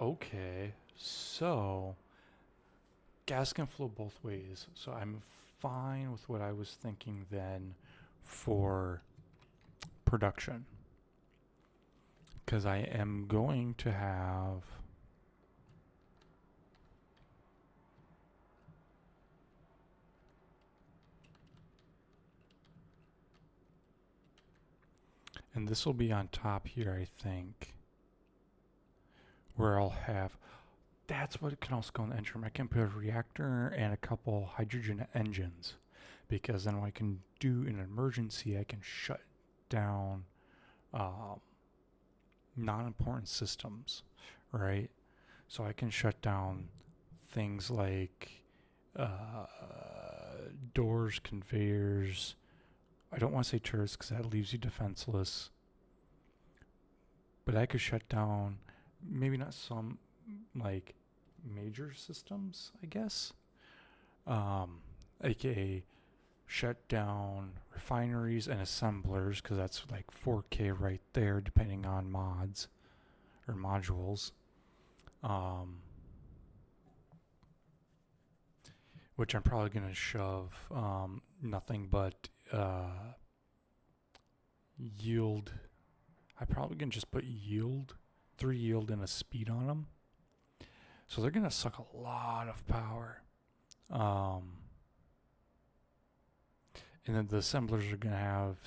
Okay, so gas can flow both ways. So I'm fine with what I was thinking then for production. Because I am going to have and this will be on top here, I think, where I'll have, that's what can also go in the engine room. I can put a reactor and a couple hydrogen engines, because then what I can do in an emergency, I can shut down non-important systems, right? So I can shut down things like doors, conveyors. I don't want to say turrets because that leaves you defenseless. But I could shut down maybe not some like major systems, I guess. AKA shut down refineries and assemblers because that's like 4K right there, depending on mods or modules. Which I'm probably going to shove nothing but yield. I'm probably going to just put yield, 3 yield and a speed on them. So they're going to suck a lot of power. And then the assemblers are going to have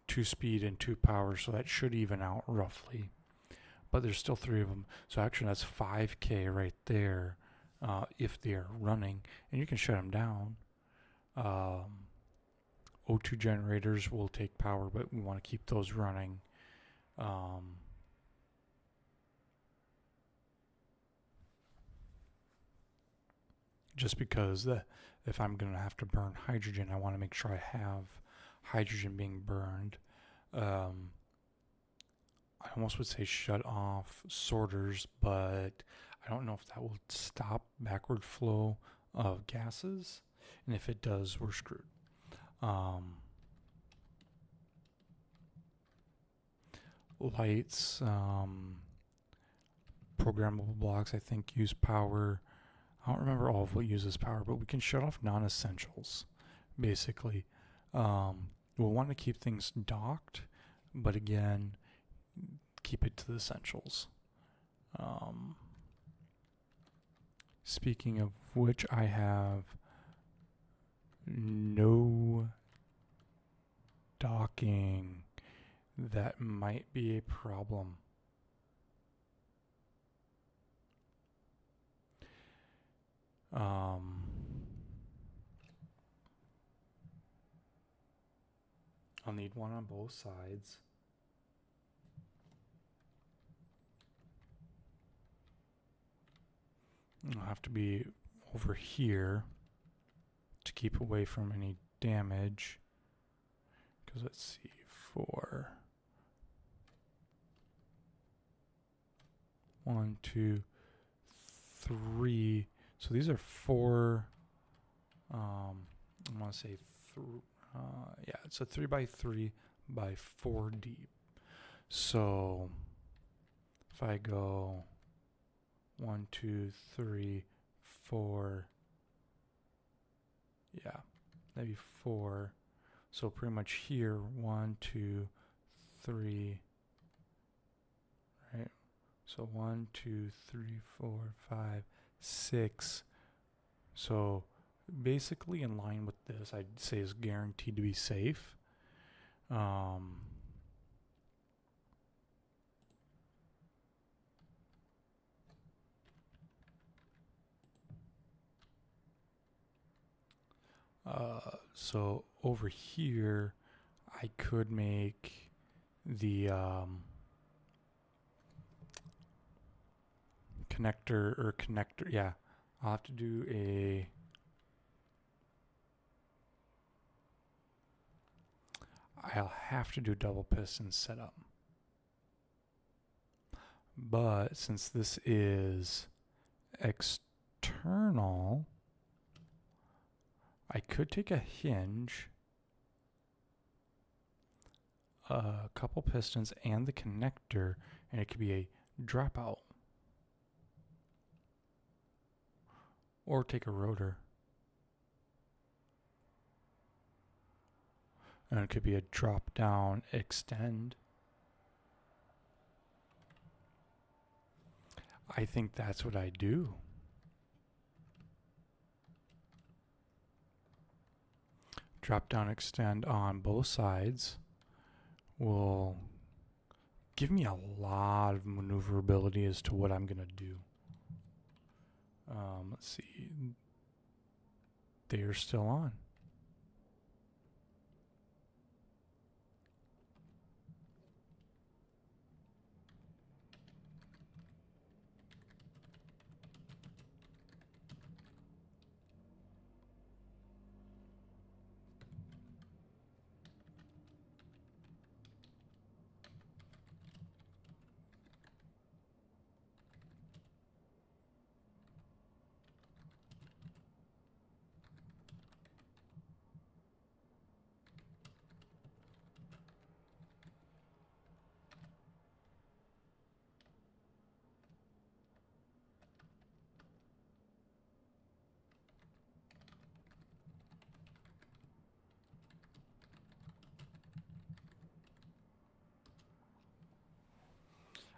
2 speed and 2 power, so that should even out roughly. But there's still 3 of them. So actually that's 5K right there if they are running. And you can shut them down. O2 generators will take power, but we want to keep those running. Just because if I'm going to have to burn hydrogen, I want to make sure I have hydrogen being burned. I almost would say shut off sorters, but I don't know if that will stop backward flow of gases. And if it does, we're screwed. Lights, programmable blocks, I think, use power. I don't remember all of what uses power, but we can shut off non-essentials, basically. We'll want to keep things docked, but again, keep it to the essentials. Speaking of which, I have no docking. That might be a problem. I'll need one on both sides. I'll have to be over here to keep away from any damage. Because let's see, 4. 1, 2, 3. So these are 4. I want to say yeah, it's a 3x3 by 4 deep. So if I go 1, 2, 3, 4, yeah, maybe 4. So pretty much here, 1, 2, 3, right? So 1, 2, 3, 4, 5, 6. So basically in line with this, I'd say is guaranteed to be safe. So over here, I could make the connector, yeah. I'll have to do I'll have to do double piston setup. But since this is external, I could take a hinge, a couple pistons, and the connector, and it could be a dropout. Or take a rotor. And it could be a drop down extend. I think that's what I do. Drop down extend on both sides will give me a lot of maneuverability as to what I'm going to do. Let's see. They're still on.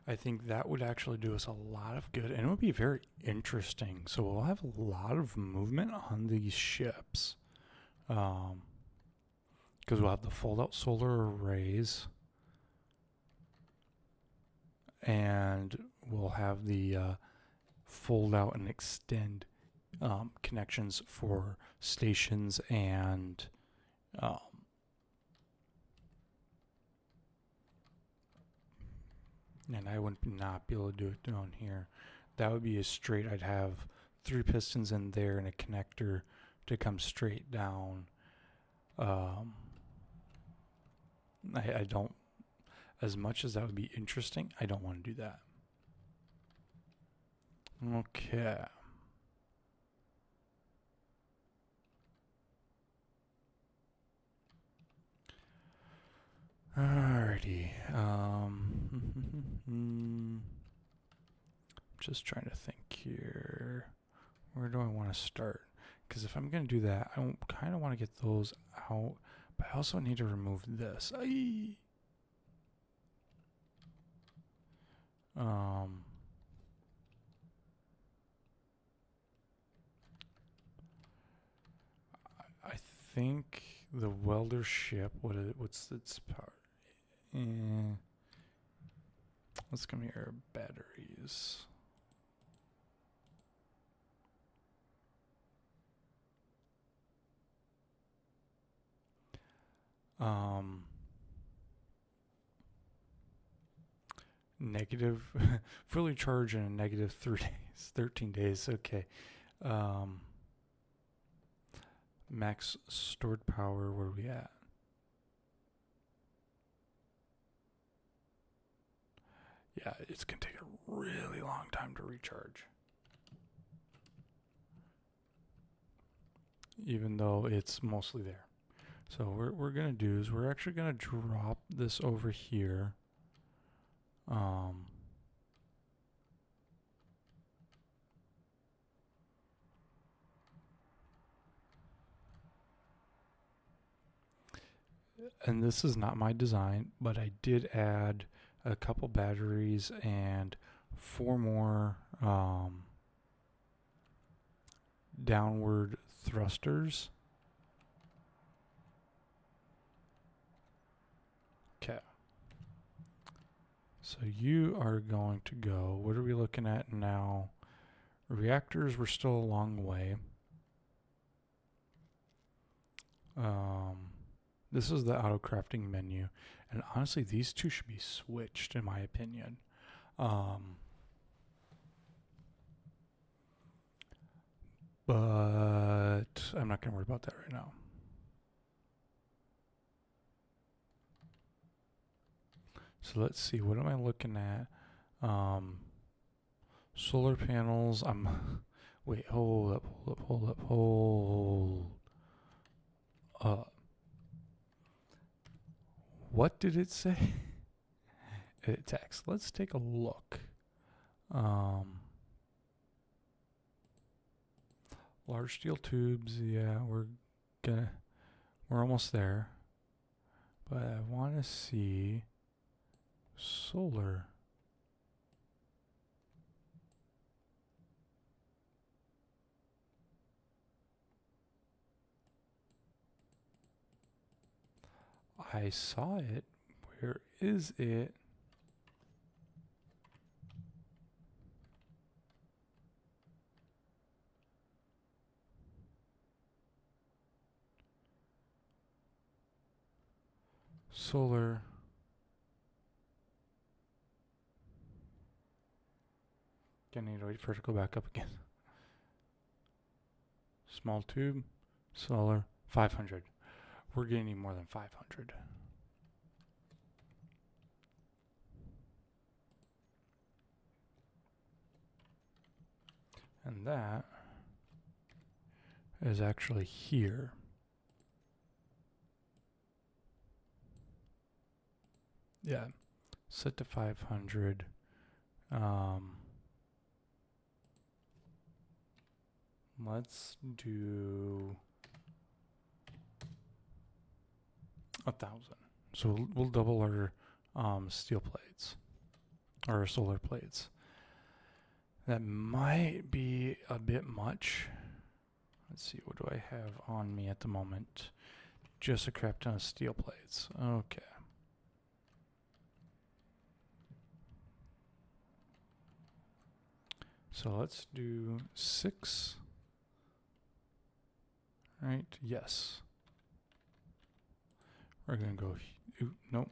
I think that would actually do us a lot of good, and it would be very interesting. So we'll have a lot of movement on these ships, because we'll have the fold-out solar arrays, and we'll have the fold out and extend connections for stations and I would not be able to do it down here. That would be a straight. I'd have 3 pistons in there and a connector to come straight down. I don't, as much as that would be interesting, I don't want to do that. Okay. Alrighty. Just trying to think here. Where do I want to start? Because if I'm going to do that, I kind of want to get those out, but I also need to remove this. Aye. I think the welder ship. What's its power? Let's come here. Batteries. Negative, fully charged in a negative 3 days, 13 days. Okay. Max stored power. Where are we at? Yeah, it's gonna take a really long time to recharge. Even though it's mostly there. So what we're gonna do is we're actually gonna drop this over here. And this is not my design, but I did add a couple batteries and 4 more downward thrusters. Okay. So you are going to go, what are we looking at now? Reactors, we're still a long way. This is the auto crafting menu, and honestly, these two should be switched, in my opinion. But I'm not going to worry about that right now. So let's see, what am I looking at? Solar panels, wait, hold up. What did it say? Edit text. Let's take a look. Large steel tubes, yeah, we're almost there. But I want to see solar. I saw it. Where is it? Solar. Gonna need to wait for it to go back up again. Small tube, solar, 500. We're gonna need more than 500. And that is actually here. Yeah, set to 500. Let's do 1,000. So we'll double our steel plates. or solar plates. That might be a bit much. Let's see, what do I have on me at the moment? Just a crap ton of steel plates. Okay. So let's do 6. Right? Yes. We're going to go... Ooh, nope.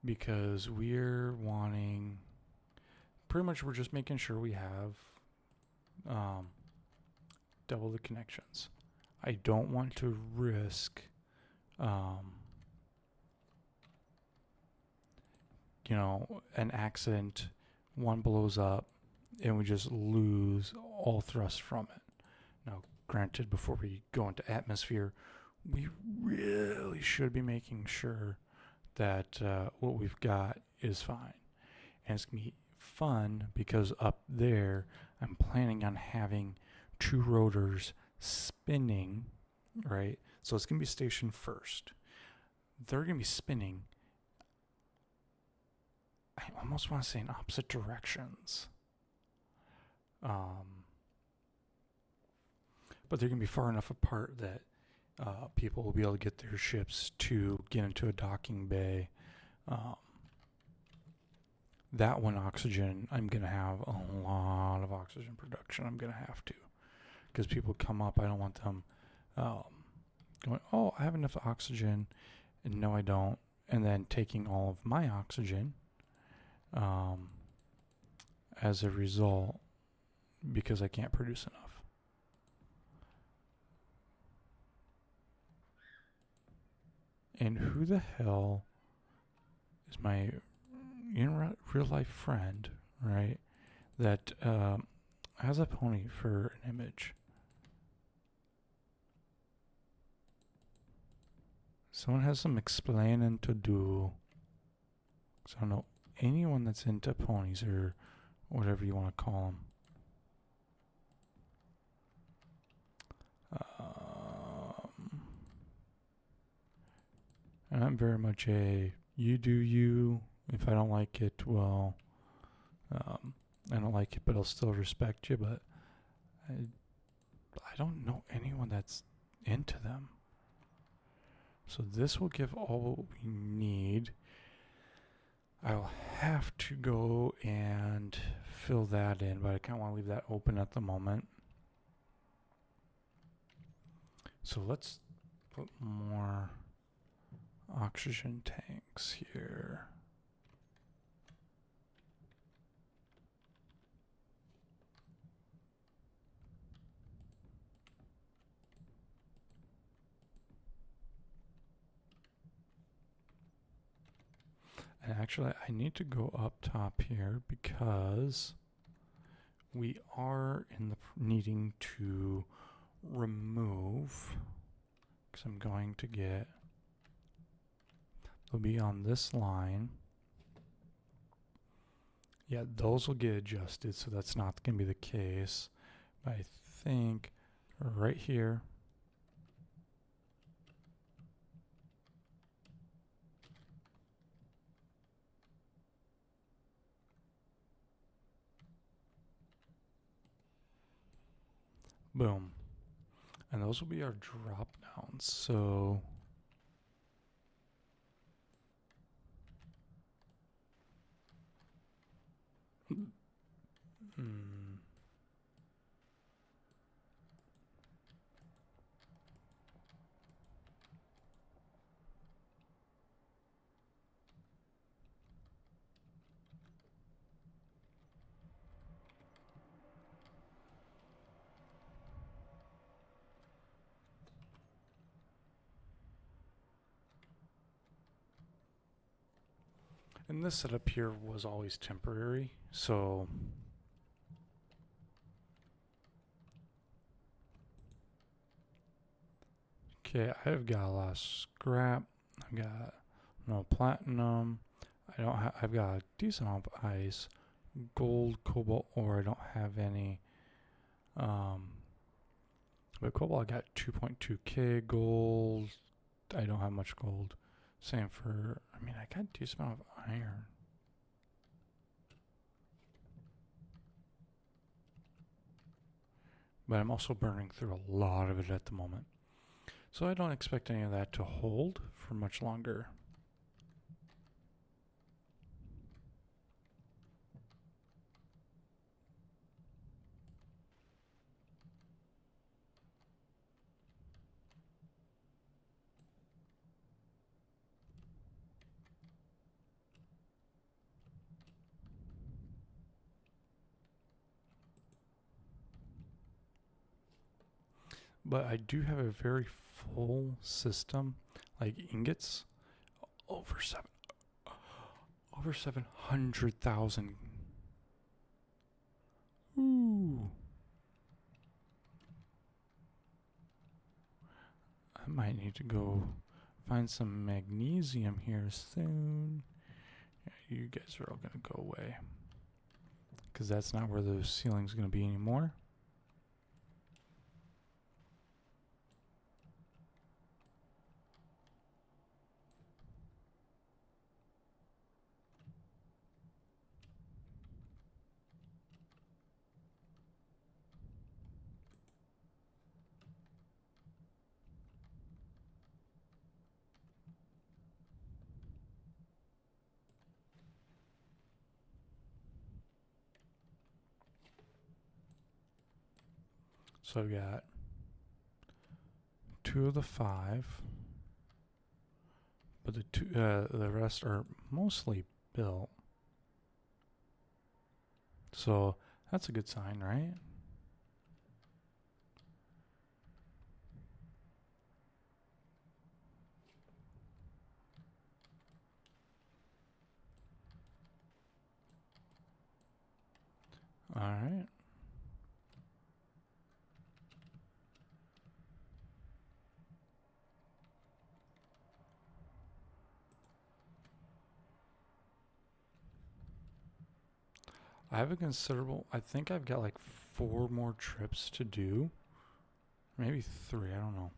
Because we're wanting... Pretty much we're just making sure we have double the connections. I don't want to risk... you know, an accident, one blows up, and we just lose all thrust from it. Now, granted, before we go into atmosphere, we really should be making sure that what we've got is fine. And it's going to be fun because up there, I'm planning on having 2 rotors spinning, right? So it's going to be stationed first. They're going to be spinning, I almost want to say in opposite directions. But they're going to be far enough apart that people will be able to get their ships to get into a docking bay. That one, oxygen, I'm going to have a lot of oxygen production. I'm going to have to. Because people come up, I don't want them going, oh, I have enough oxygen. And no, I don't. And then taking all of my oxygen. As a result, because I can't produce enough. And who the hell is my real life friend, right? That has a pony for an image. Someone has some explaining to do. So I don't know anyone that's into ponies or whatever you want to call them. And I'm very much a you do you. If I don't like it, well, I don't like it, but I'll still respect you. But I don't know anyone that's into them. So this will give all we need. I'll have to go and fill that in, but I kind of want to leave that open at the moment. So let's put more oxygen tanks here. And actually, I need to go up top here because we are in the needing to remove, because I'm going to get, they'll be on this line. Yeah, those will get adjusted, so that's not going to be the case. But I think right here, boom. And those will be our drop downs. So and this setup here was always temporary, so okay, I've got a lot of scrap. I've got no platinum. I've got a decent amount of ice, gold, cobalt ore. I don't have any. But cobalt, I got 2.2k gold. I don't have much gold, Same for, I mean, I got a decent amount of iron. But I'm also burning through a lot of it at the moment. So I don't expect any of that to hold for much longer. But I do have a very full system, like ingots, over 700,000. Ooh. I might need to go find some magnesium here soon. Yeah, you guys are all gonna go away, because that's not where the ceiling's gonna be anymore. So I've got 2 of the 5, but the rest are mostly built. So that's a good sign, right? All right. I have a considerable, I think I've got like 4 more trips to do. Maybe 3, I don't know.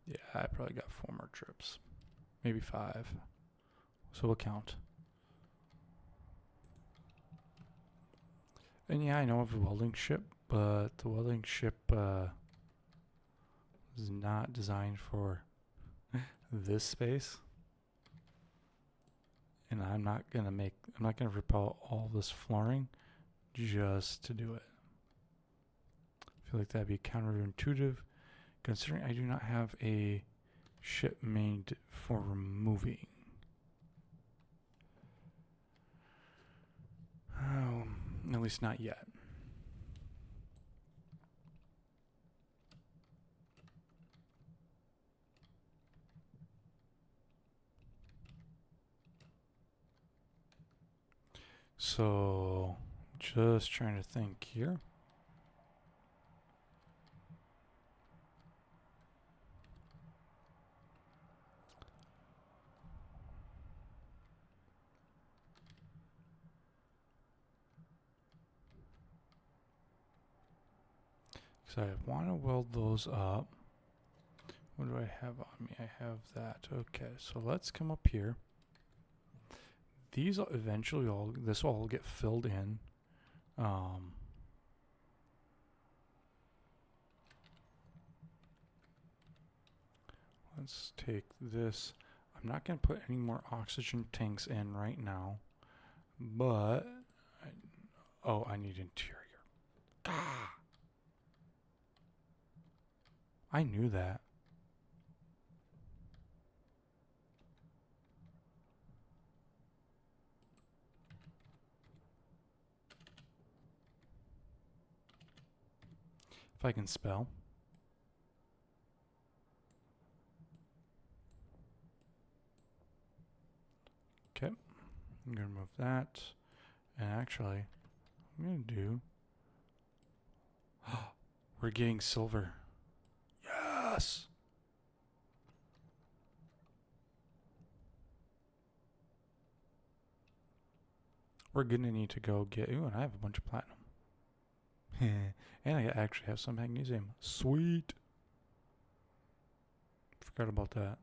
Yeah, I probably got 4 more trips. Maybe 5. So we'll count. And yeah, I know of a welding ship, but the welding ship is not designed for this space. And I'm not gonna rip out all this flooring just to do it. I feel like that'd be counterintuitive, considering I do not have a ship made for removing. At least not yet. So, just trying to think here. So I want to weld those up. What do I have on me? I have that. Okay, so let's come up here. These eventually this will all get filled in. Let's take this. I'm not going to put any more oxygen tanks in right now, but I need interior. Ah! I knew that. If I can spell. Okay, I'm going to remove that. And actually, I'm going to do... We're getting silver. Yes! We're going to need to go get... Ooh, and I have a bunch of platinum. And I actually have some magnesium. Sweet! Forgot about that.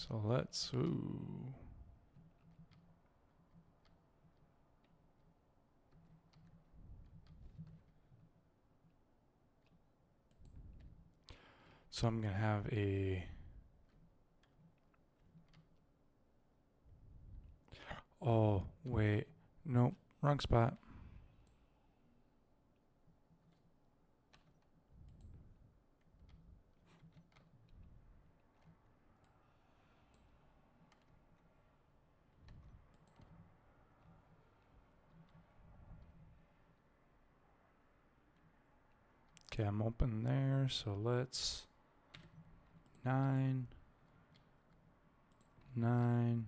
So let's, ooh. So I'm going to have a, oh, wait, nope, wrong spot. Okay, I'm open there, so let's 9, 9.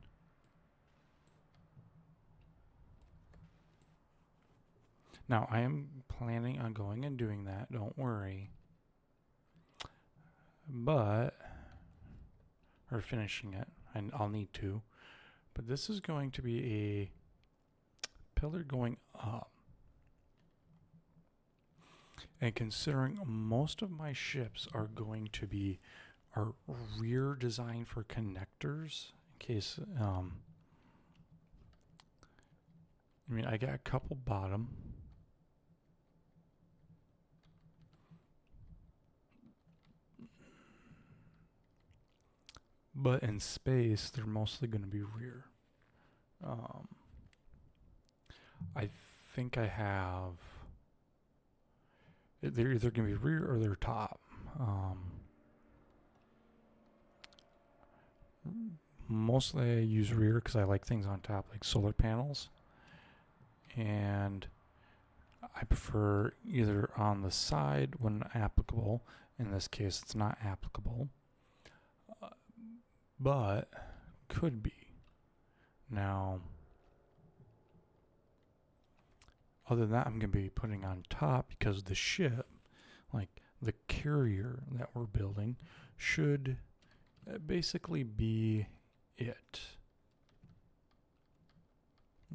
Now, I am planning on going and doing that, don't worry. But, or finishing it, and I'll need to. But this is going to be a pillar going up. And considering most of my ships are going to be are rear designed for connectors, in case I mean, I got a couple bottom. But in space, they're mostly going to be rear. I think I have. They're either going to be rear or they're top. Mostly I use rear because I like things on top, like solar panels. And I prefer either on the side when applicable. In this case, it's not applicable. But could be. Now, other than that, I'm going to be putting on top because the ship, like the carrier that we're building, should basically be it.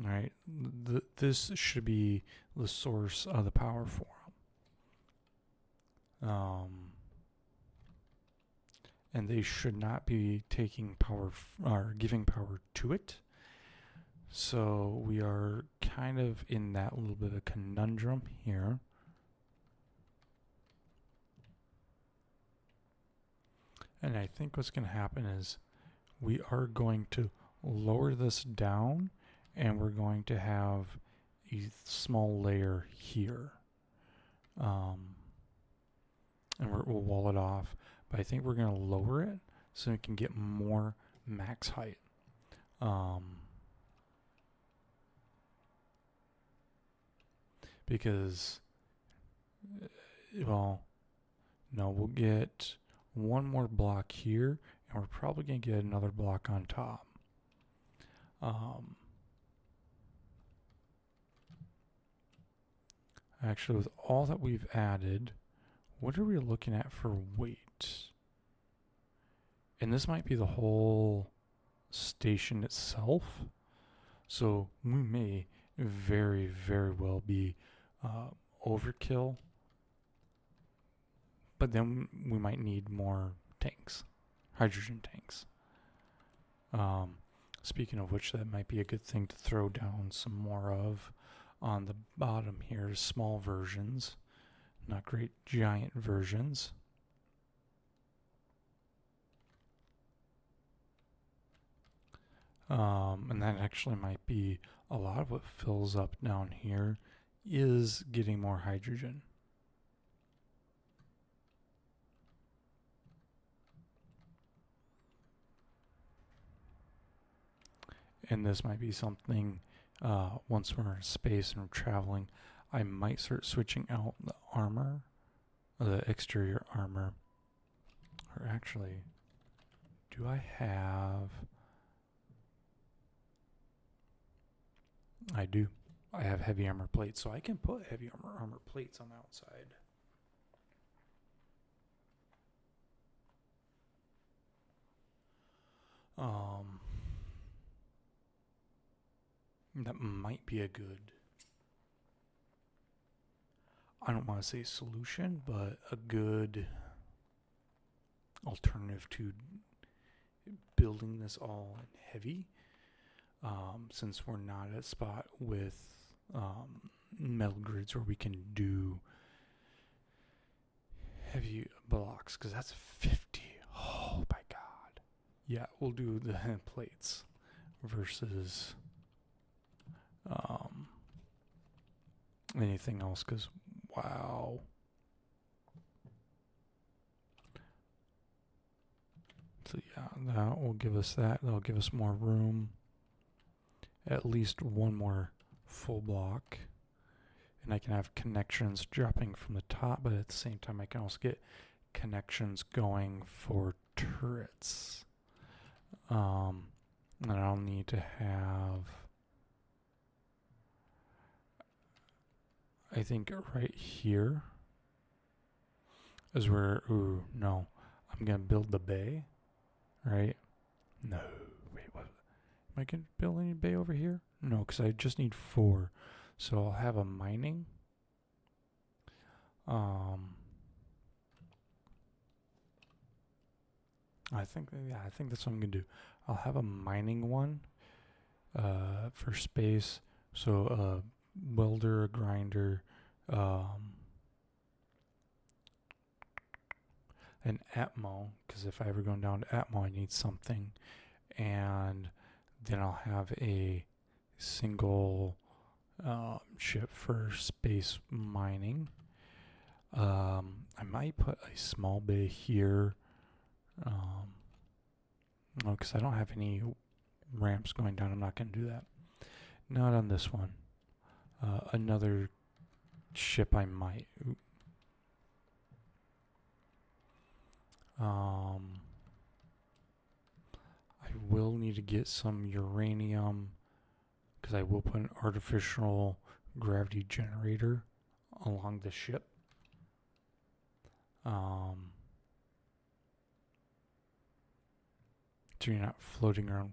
All right, this should be the source of the power for them. And they should not be taking power or giving power to it. So we are kind of in that little bit of a conundrum here. And I think what's going to happen is we are going to lower this down and we're going to have a small layer here. And we'll wall it off. But I think we're going to lower it so we can get more max height. Because, well, no, we'll get one more block here, and we're probably going to get another block on top. Actually, with all that we've added, what are we looking at for weight? And this might be the whole station itself. So we may very, very well be overkill. But then we might need more tanks, hydrogen tanks. Speaking of which, that might be a good thing to throw down some more of on the bottom here, small versions, not great giant versions. And that actually might be a lot of what fills up down here is getting more hydrogen. And this might be something, once we're in space and we're traveling, I might start switching out the armor, the exterior armor. Or actually, do I have... I do. I have heavy armor plates, so I can put heavy armor plates on the outside. That might be a good, I don't want to say solution, but a good alternative to building this all in heavy, since we're not at a spot with metal grids where we can do heavy blocks, because that's 50. Oh my god. Yeah, we'll do the plates versus anything else, because wow. So yeah, that will give us that. That'll give us more room. At least one more full block. And I can have connections dropping from the top, but at the same time I can also get connections going for turrets. And I'll need to have, I think right here is where, ooh, no. I'm going to build the bay, right? No, wait, what? Am I going to build any bay over here? No, because I just need 4. So I'll have a mining. I think that's what I'm going to do. I'll have a mining one for space. So a welder, a grinder, an Atmo, because if I ever go down to Atmo, I need something. And then I'll have a single ship for space mining. I might put a small bay here. No, because I don't have any ramps going down. I'm not going to do that. Not on this one. Another ship I might. I will need to get some uranium, because I will put an artificial gravity generator along the ship. So you're not floating around.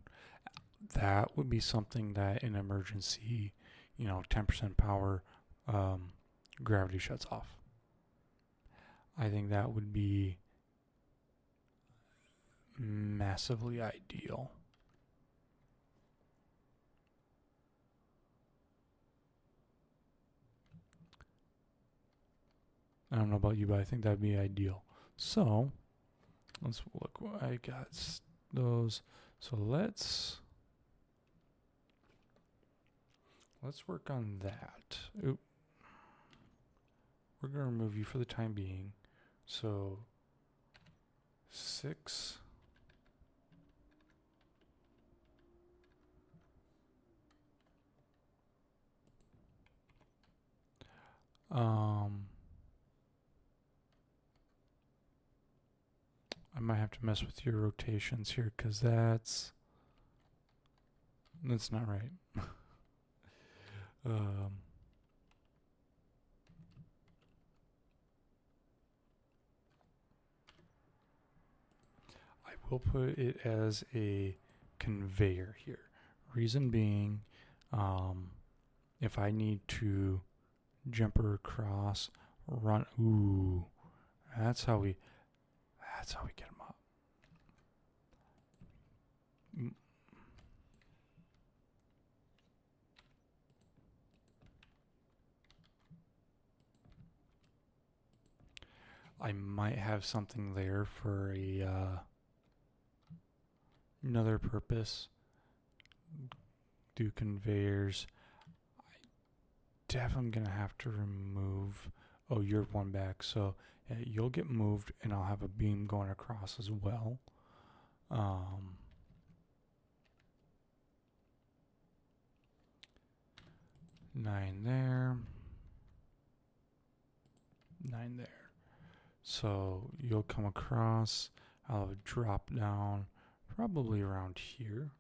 That would be something that in emergency, 10% power, gravity shuts off. I think that would be massively ideal. I don't know about you, but I think that'd be ideal. So let's look. I got those. So let's work on that. Oop. We're gonna remove you for the time being. So 6. I might have to mess with your rotations here, because that's not right. I will put it as a conveyor here. Reason being, if I need to jumper across, run. Ooh, that's how we get them up. I might have something there for a another purpose. Do conveyors. I definitely gonna have to remove. Oh, you're one back, so yeah, you'll get moved, and I'll have a beam going across as well. 9 there. 9 there. So you'll come across. I'll have a drop down probably around here.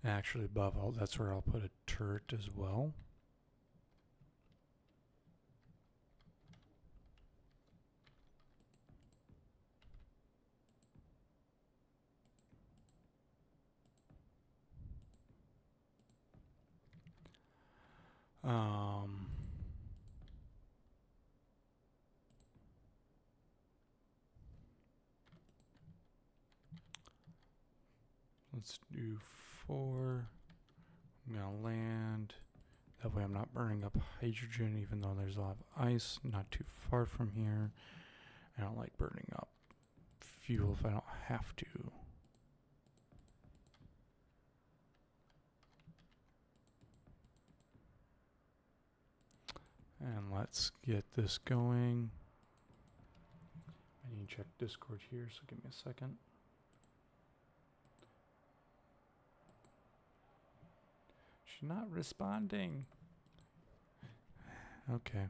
And actually above all, that's where I'll put a turret as well. Um, let's do 4. I'm gonna land. That way I'm not burning up hydrogen, even though there's a lot of ice not too far from here. I don't like burning up fuel if I don't have to. And let's get this going. I need to check Discord here, so give me a second. She's not responding. Okay.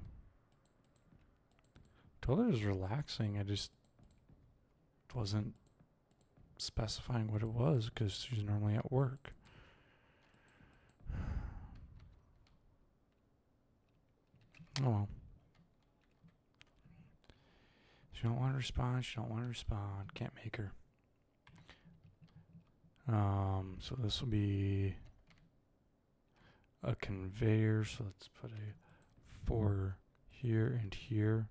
Told her it was relaxing. I just wasn't specifying what it was because she's normally at work. Oh well. She don't want to respond. She don't want to respond. Can't make her. So this will be a conveyor. So let's put a 4 here and here.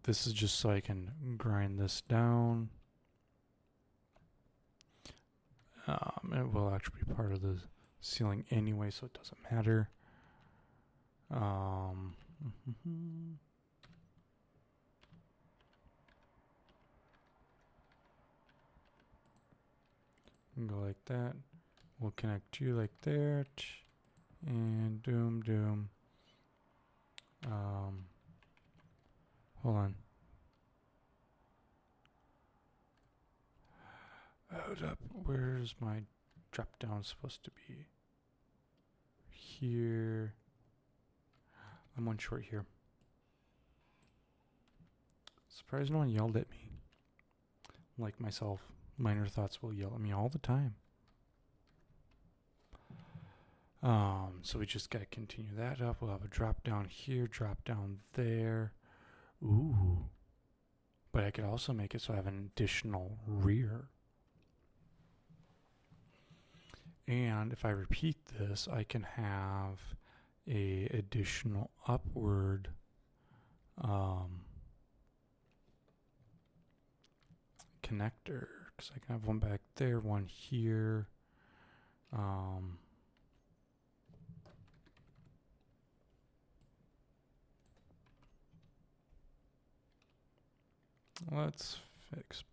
This is just so I can grind this down. It will actually be part of the ceiling anyway, so it doesn't matter. Go like that. We'll connect you like that. And doom doom. Hold on. Hold up. Where's my drop down supposed to be? Here. I'm one short here. Surprised no one yelled at me. Like myself, Minor Thoughts will yell at me all the time. So we just gotta continue that up. We'll have a drop down here, drop down there. Ooh. But I could also make it so I have an additional rear. And if I repeat this, I can have a additional upward connector, because I can have one back there, one here. Let's fix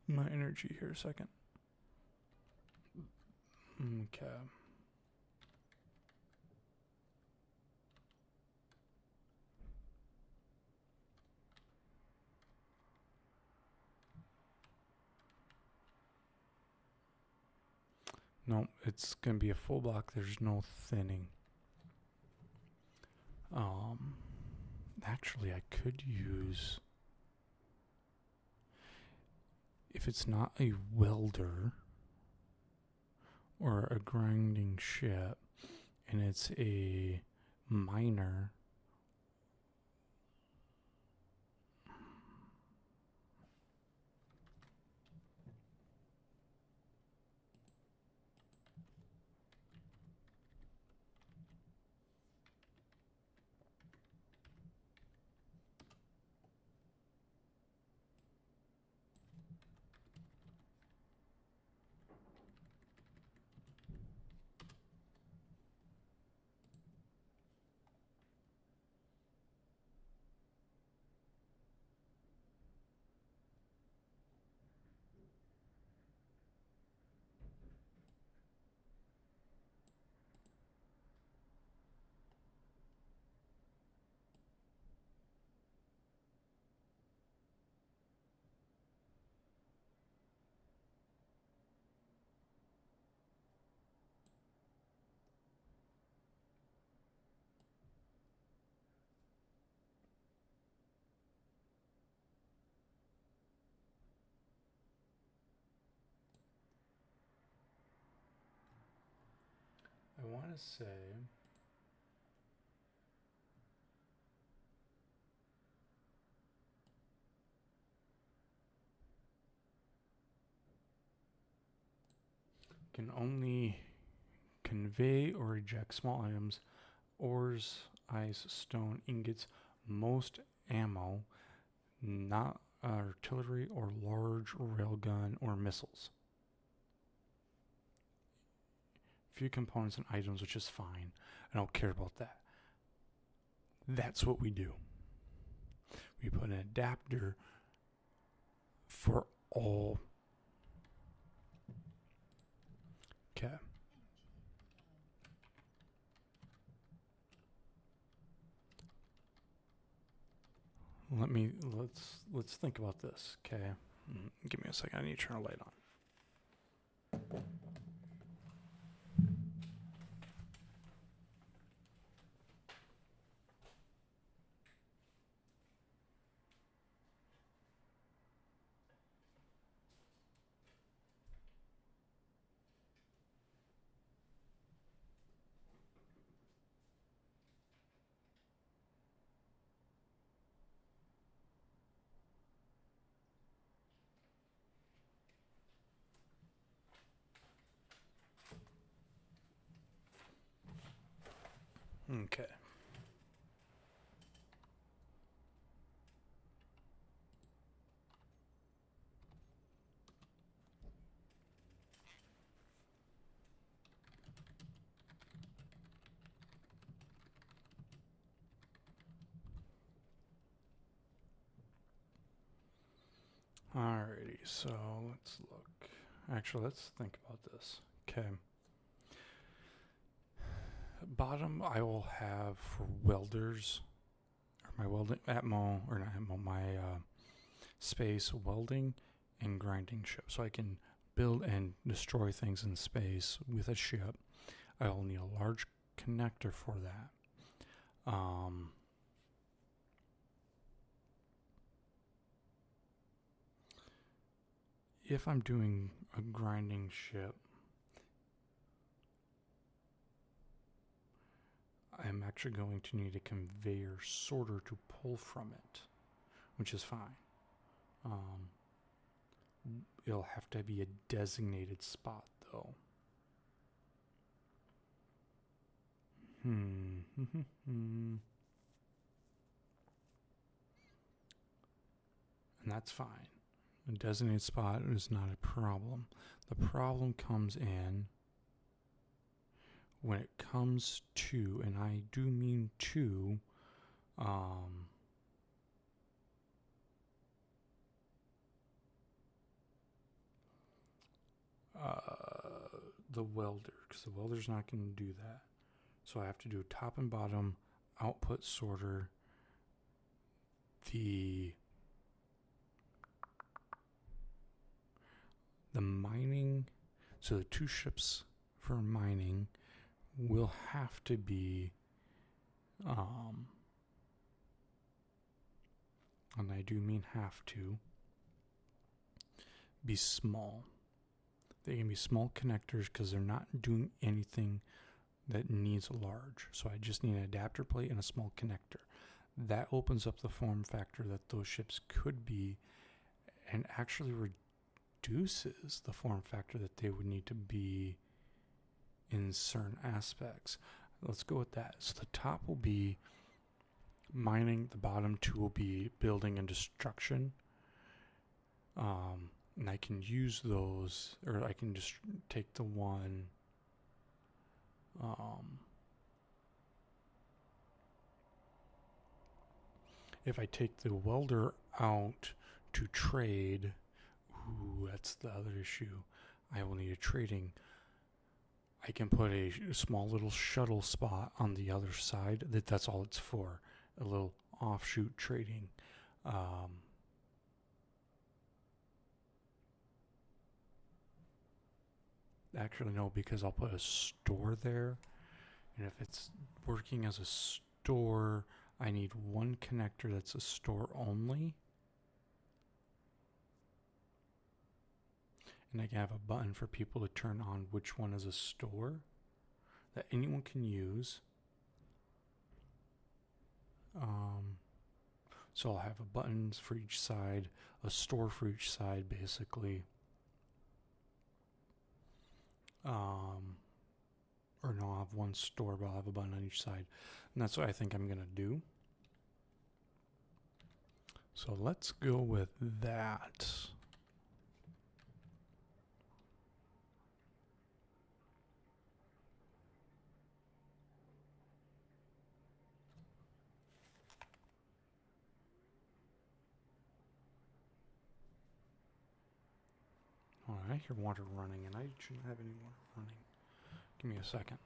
my energy here a second. Okay. No, it's gonna be a full block. There's no thinning. Actually, I could use, if it's not a welder or a grinding ship, and it's a miner. I want to say can only convey or eject small items, ores, ice, stone, ingots, most ammo, not artillery or large railgun or missiles. Few components and items, which is fine. I don't care about that. That's what we do. We put an adapter for all. Okay. Let's think about this. Okay. Give me a second. I need to turn a light on. Okay. Alrighty, so let's look. Actually, let's think about this. Okay. Bottom, I will have for welders, or my welding atmo, or not atmo, my space welding and grinding ship. So I can build and destroy things in space with a ship. I will need a large connector for that. If I'm doing a grinding ship, I'm actually going to need a conveyor sorter to pull from it, which is fine. It'll have to be a designated spot, though. And that's fine. A designated spot is not a problem. The problem comes in when it comes to, and I do mean to, the welder, because the welder's not going to do that. So I have to do top and bottom output sorter. The mining, so the two ships for mining will have to be, and I do mean have to, be small. They can be small connectors because they're not doing anything that needs large. So I just need an adapter plate and a small connector. That opens up the form factor that those ships could be, and actually reduces the form factor that they would need to be in certain aspects. Let's go with that. So the top will be mining, the bottom two will be building and destruction. And I can use those, or I can just take the one. If I take the welder out to trade, that's the other issue. I will need a trading. I can put a small little shuttle spot on the other side. That's all it's for. A little offshoot trading. Actually, no, because I'll put a store there. And if it's working as a store, I need one connector that's a store only. And I can have a button for people to turn on which one is a store that anyone can use. So I'll have a buttons for each side, a store for each side, basically. Or no, I'll have one store, but I'll have a button on each side. And that's what I think I'm going to do. So let's go with that. Oh, I hear water running, and I shouldn't have any water running. Give me a second.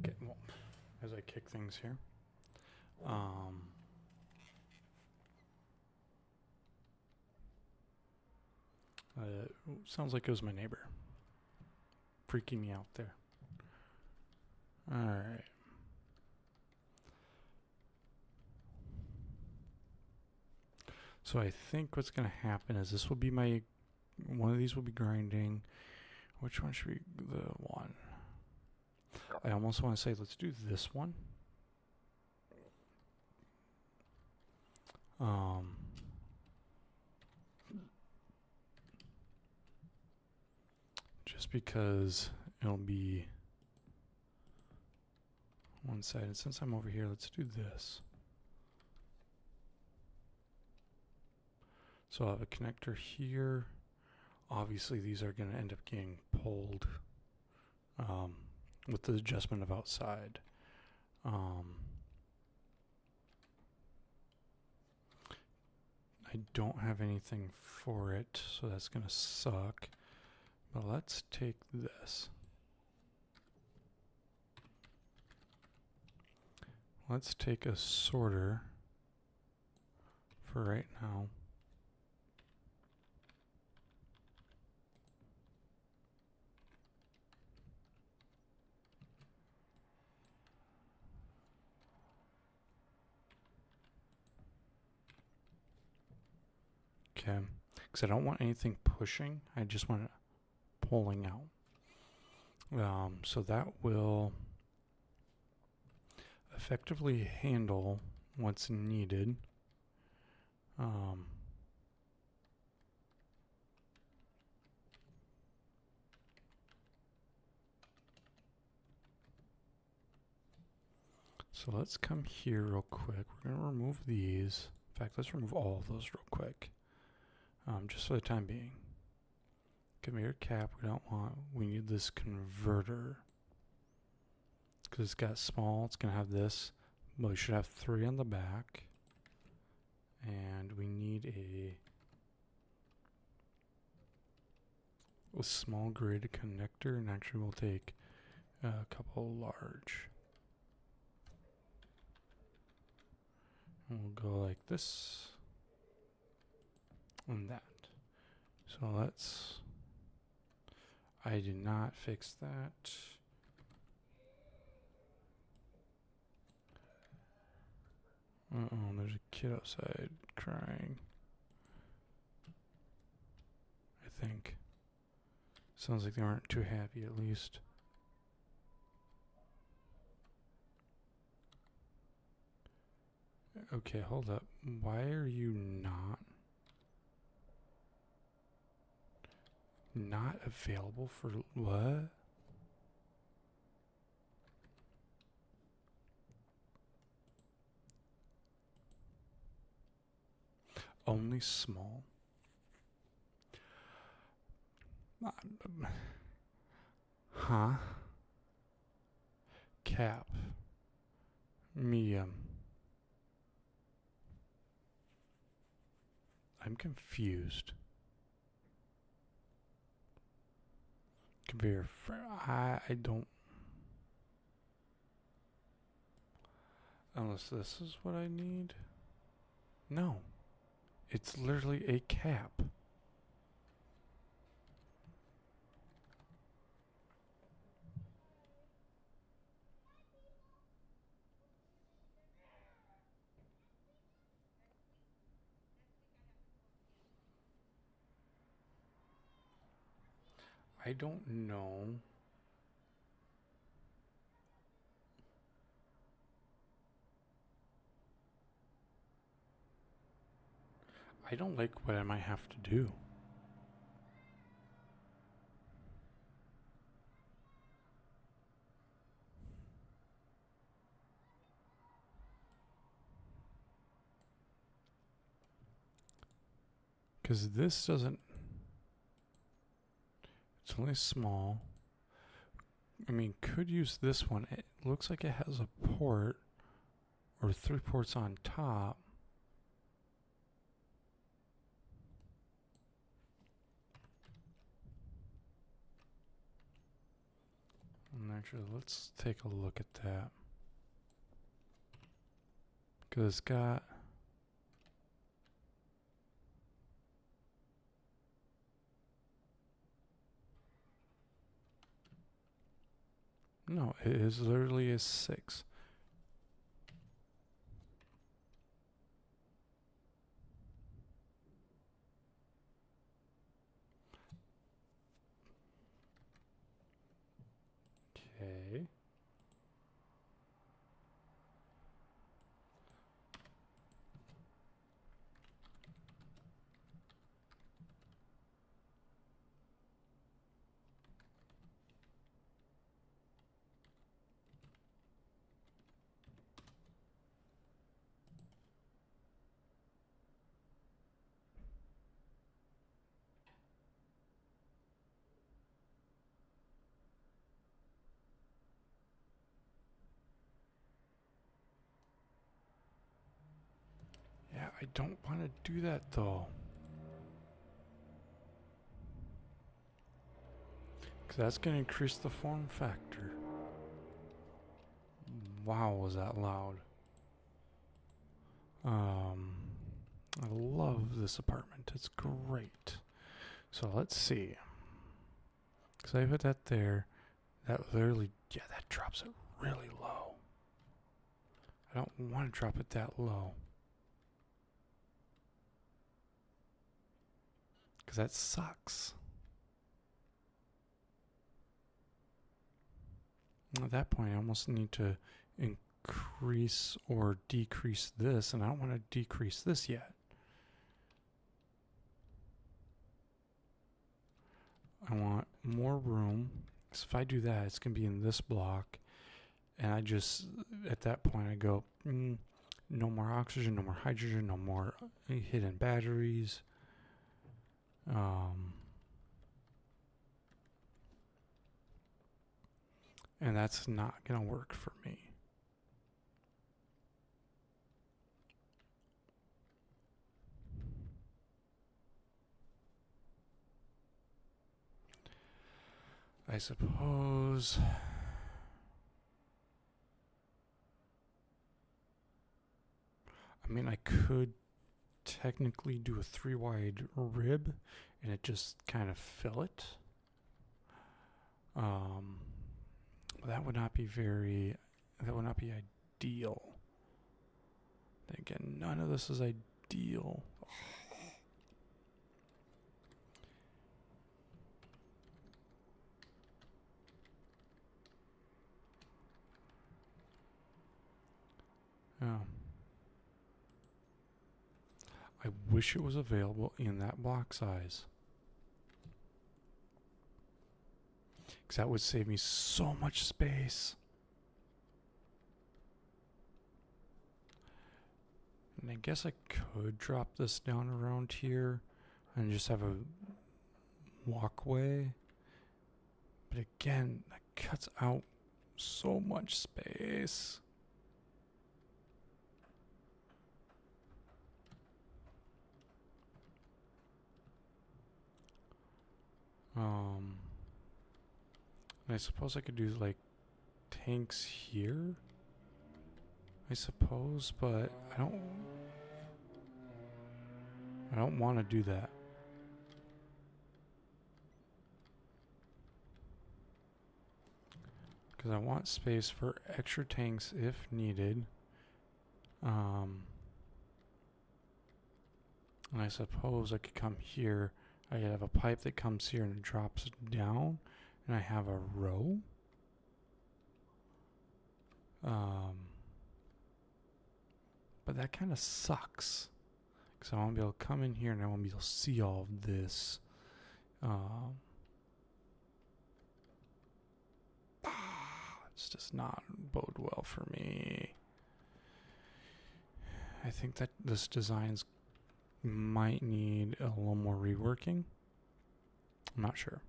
Okay, well, as I kick things here. Sounds like it was my neighbor. Freaking me out there. Alright. So I think what's going to happen is this will be my... One of these will be grinding. Which one should be the one? I almost want to say let's do this one. Just because it'll be one side. And since I'm over here, let's do this. So I'll have a connector here. Obviously, these are going to end up getting pulled with the adjustment of outside. I don't have anything for it, so that's going to suck. But let's take this. Let's take a sorter for right now. Okay, because I don't want anything pushing. I just want it pulling out. So that will effectively handle what's needed. So let's come here real quick. We're going to remove these. In fact, let's remove all of those real quick. Just for the time being. Come here, cap. We need this converter. Because it's got small, it's going to have this. But we should have 3 on the back. And we need a small grid connector. And actually we'll take a couple large. And we'll go like this. And that. So I did not fix that. There's a kid outside crying. I think. Sounds like they aren't too happy at least. Okay, hold up. Why are you not available for what? Only small. Huh? Cap. Medium. I'm confused. Conveyor. I don't. Unless this is what I need. No. It's literally a cap. I don't know. I don't like what I might have to do. Because this doesn't... It's only small. I mean, could use this one. It looks like it has a port or 3 ports on top. And actually, let's take a look at that. Because it's got... No, it is literally a 6. Okay. Yeah, I don't want to do that though. Because that's going to increase the form factor. Wow, was that loud. I love this apartment. It's great. So let's see. Because I put that there. That literally, yeah, that drops it really low. I don't want to drop it that low. Because that sucks. At that point, I almost need to increase or decrease this, and I don't want to decrease this yet. I want more room. So if I do that, it's going to be in this block. And I just, at that point, I go, no more oxygen, no more hydrogen, no more hidden batteries. And that's not going to work for me. I suppose. I mean, I could technically do a 3 wide rib and it just kind of fill it. That would not be ideal. Then again, none of this is ideal. Yeah. I wish it was available in that block size. Because that would save me so much space. And I guess I could drop this down around here and just have a walkway. But again, that cuts out so much space. I suppose I could do like tanks here. I suppose, but I I don't want to do that. Because I want space for extra tanks if needed. And I suppose I could come here. I could have a pipe that comes here and it drops down. And I have a row. But that kind of sucks. Because I want to be able to come in here and I want to be able to see all of this. It's just not bode well for me. I think that this design might need a little more reworking. I'm not sure.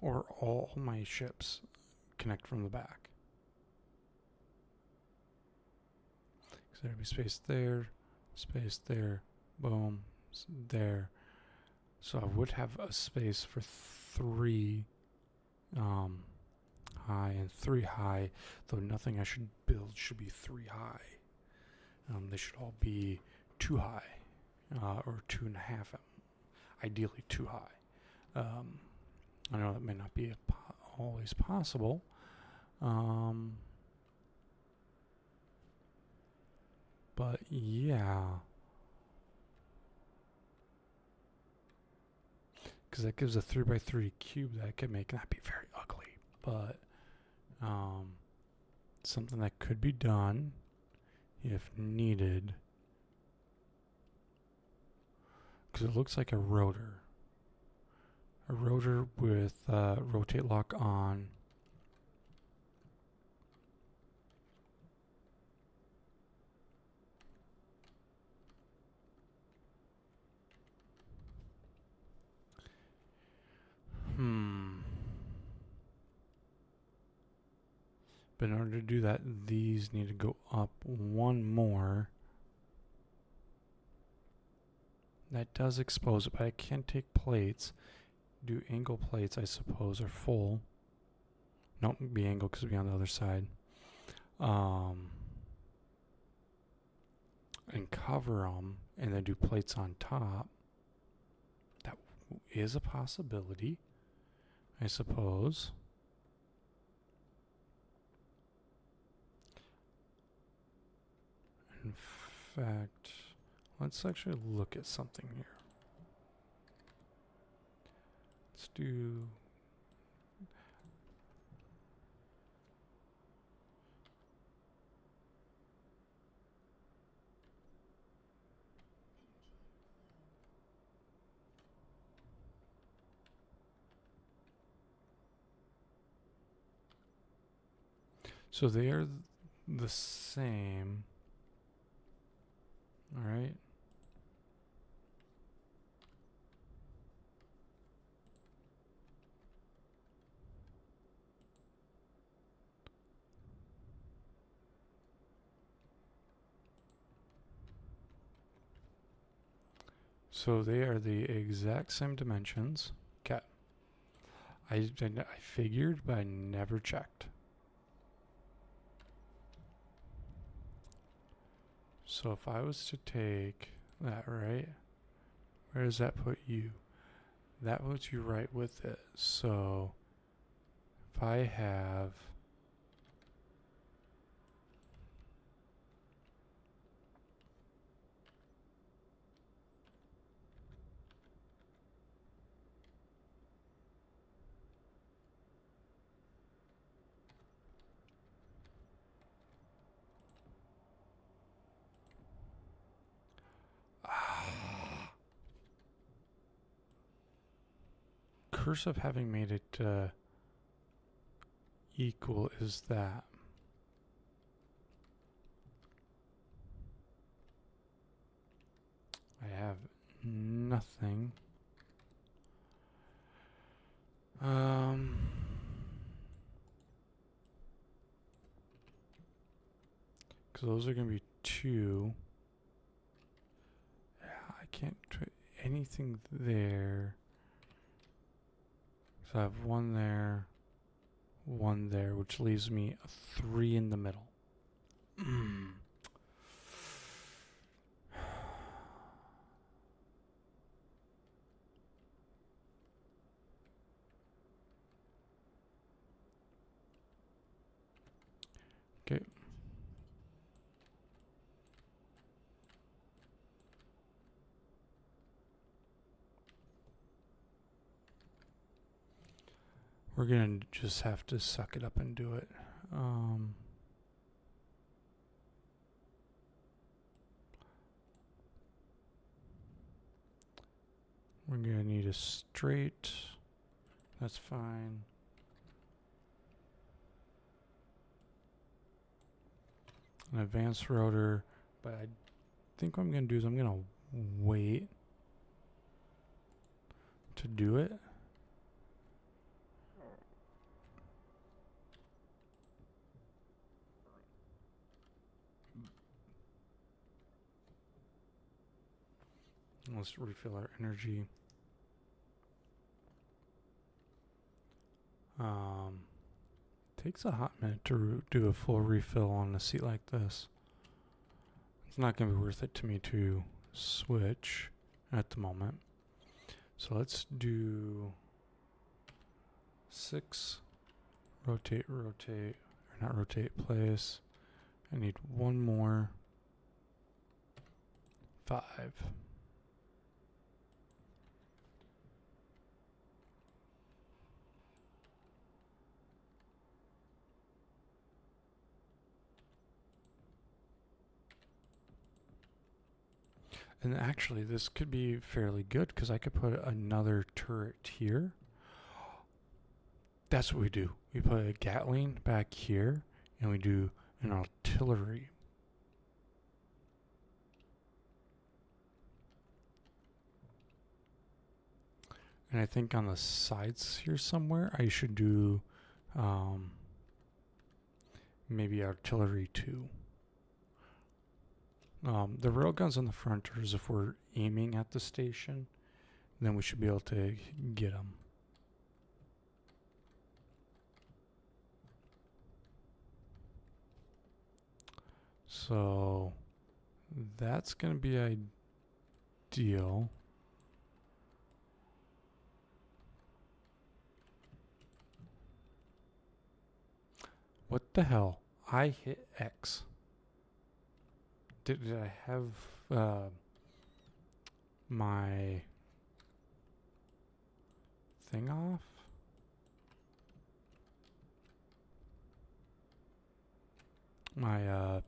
Or all my ships connect from the back. So there'd be space there, boom, there. So I would have a space for 3 high and 3 high, though nothing I should build should be 3 high. They should all be 2 high, or 2.5, ideally 2 high. I know that may not be always possible. But yeah. Because that gives a 3x3 cube that I could make. That'd be very ugly. But something that could be done if needed. Because it looks like a rotor. A rotor with rotate lock on. But in order to do that, these need to go up 1 more. That does expose it, but I can't take plates. Do angle plates, I suppose, are full. No, be angle because it'll be on the other side. And cover them, and then do plates on top. That is a possibility, I suppose. In fact, let's actually look at something here. Let's do... So they are the same. All right. So they are the exact same dimensions. Okay. I figured, but I never checked. So if I was to take that, right? Where does that put you? That puts you right with it. So if I have... Curse of having made it equal is that. I have nothing. Because those are going to be 2. Yeah, I can't put anything there. So I have 1 there, 1 there, which leaves me a 3 in the middle. we're gonna just have to suck it up and do it. We're gonna need a straight. That's fine. An advanced rotor, but I think what I'm gonna do is I'm gonna wait to do it. Let's refill our energy. Takes a hot minute to do a full refill on a seat like this. It's not going to be worth it to me to switch at the moment. So let's do 6. Rotate, or not rotate, place. I need one more. 5. And actually, this could be fairly good because I could put another turret here. That's what we do. We put a Gatling back here, and we do an artillery. And I think on the sides here somewhere, I should do maybe artillery too. The railguns on the front are as if we're aiming at the station, then we should be able to get them. So that's going to be ideal. What the hell? I hit X. Did I have my thing off? My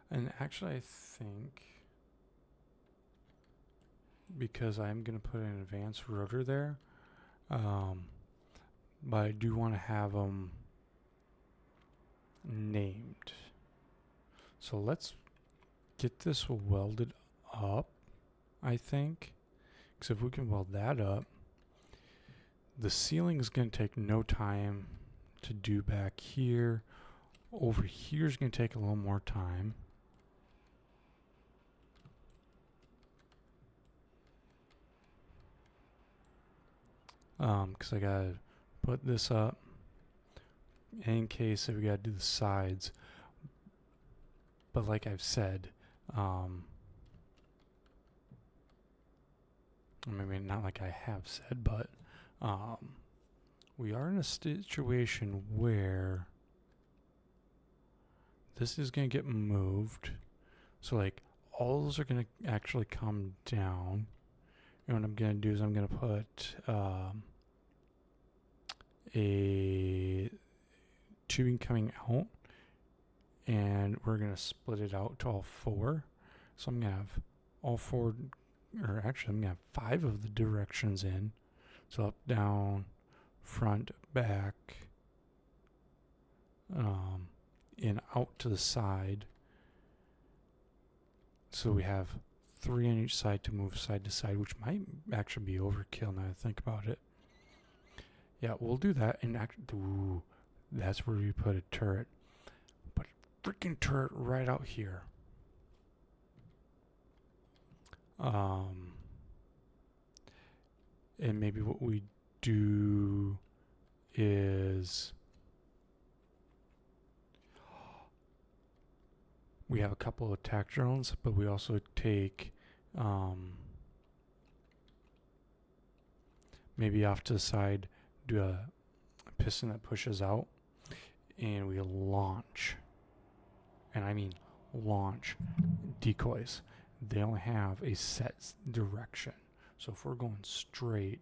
and actually I think because I'm going to put an advanced rotor there, but I do want to have them named. So let's get this welded up, I think, because if we can weld that up, the ceiling is going to take no time to do back here. Over here is going to take a little more time. Because I gotta put this up in case we gotta do the sides. But like I've said, maybe not like I have said, but we are in a situation where this is gonna get moved. So like all those are gonna actually come down. And what I'm going to do is I'm going to put a tubing coming out, and we're going to split it out to all 4. So I'm going to have all 4, or actually I'm going to have 5 of the directions in. So up, down, front, back, and out to the side. So we have 3 on each side to move side to side, which might actually be overkill now that I think about it. Yeah, we'll do that. And ooh, that's where we put a turret. Put a freaking turret right out here. And maybe what we do is we have a couple of attack drones, but we also take maybe off to the side, do a piston that pushes out, and we launch. And I mean launch decoys. They only have a set direction. So if we're going straight,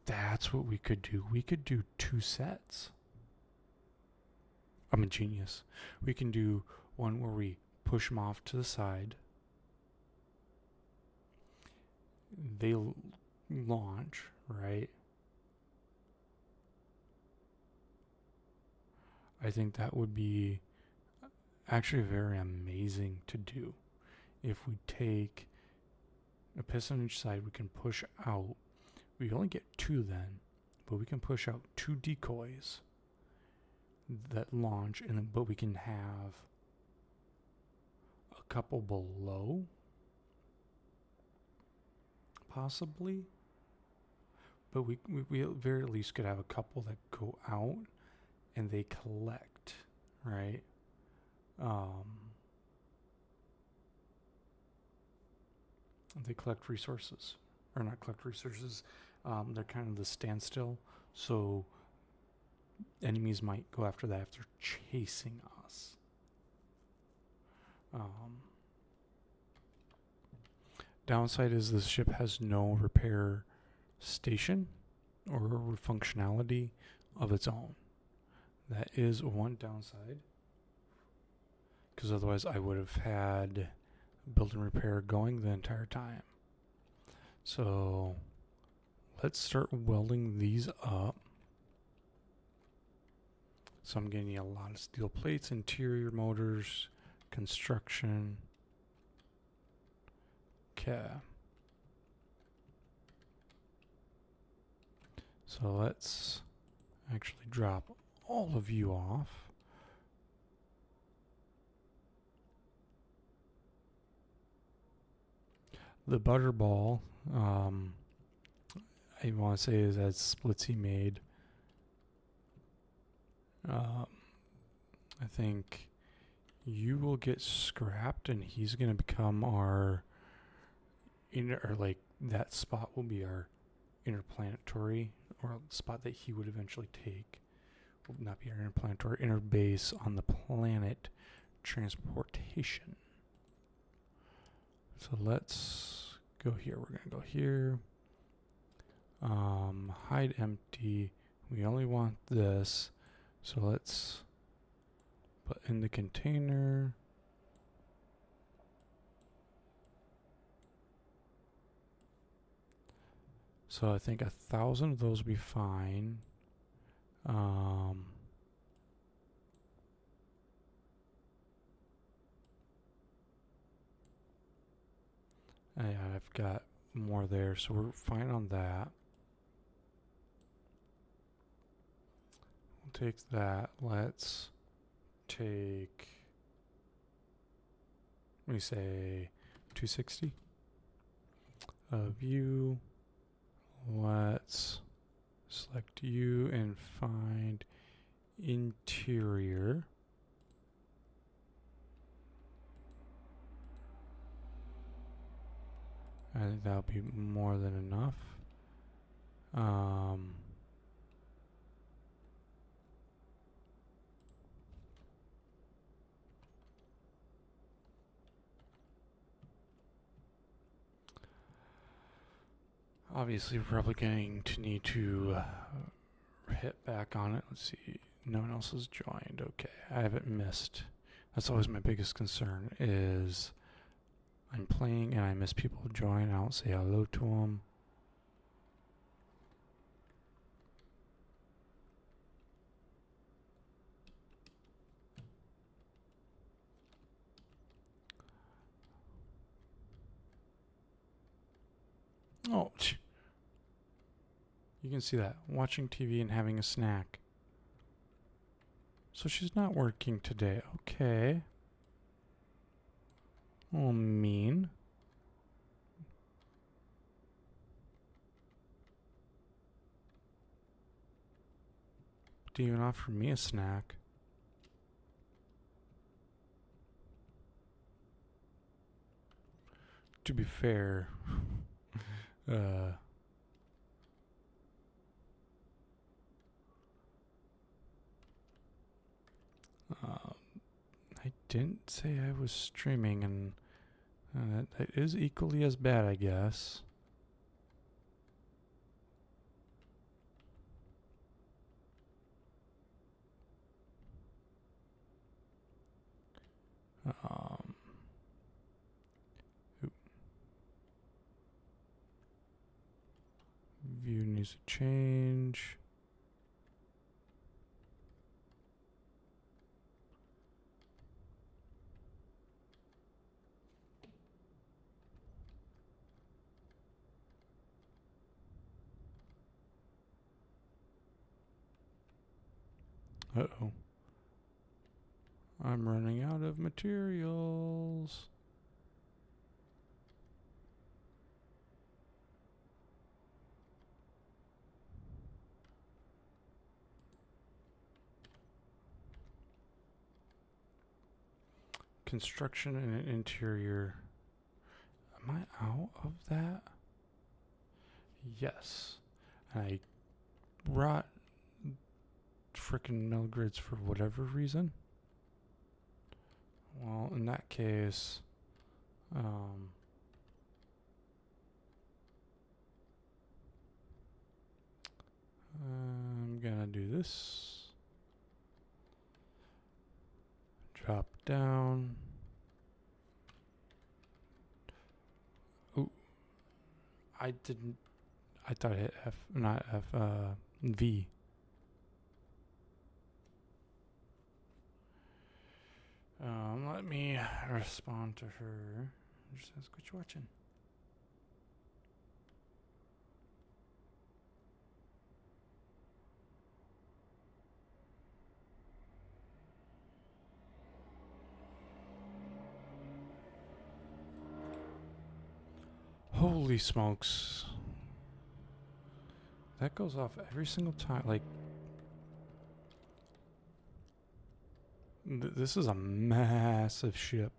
that's what we could do. We could do 2 sets. I'm a genius. We can do one where we push them off to the side. They launch, right? I think that would be actually very amazing to do. If we take a piston on each side, we can push out. We only get 2 then, but we can push out 2 decoys that launch, and then, but we can have a couple below, possibly. But we at very least could have a couple that go out and they collect, right? They collect resources, or not collect resources. They're kind of the standstill, so enemies might go after that if they're chasing us. Downside is this ship has no repair station or functionality of its own. That is one downside, because otherwise I would have had build and repair going the entire time. So let's start welding these up. So I'm getting a lot of steel plates, interior motors, construction. Okay. So let's actually drop all of you off. The butterball, I want to say, is as Splitsy made. I think you will get scrapped, and he's going to become our that spot will be our interplanetary, or spot that he would eventually take. Will not be our interplanetary, inner base on the planet transportation. So let's go here. We're going to go here. Hide empty. We only want this. So let's put in the container. So I think 1,000 of those will be fine. I've got more there, so we're fine on that. We'll take that. Let's take, what do you say, 260 of you. Let's select you and find interior. I think that'll be more than enough. Obviously, we're probably going to need to hit back on it. Let's see. No one else has joined. Okay, I haven't missed. That's always my biggest concern is I'm playing and I miss people who join. I don't say hello to them. Oh, you can see that. Watching TV and having a snack. So she's not working today. Okay. Oh, mean. Didn't even offer me a snack. To be fair, didn't say I was streaming, and that is equally as bad, I guess. Oop. View needs to change. Uh-oh. I'm running out of materials. Construction and interior. Am I out of that? Yes. I brought frickin' mill grids for whatever reason. Well, in that case, I'm gonna do this. Drop down. Ooh. I didn't. I thought I hit F, not F, V. Let me respond to her. Just ask what you're watching. Holy smokes. That goes off every single time. Like, this is a massive ship.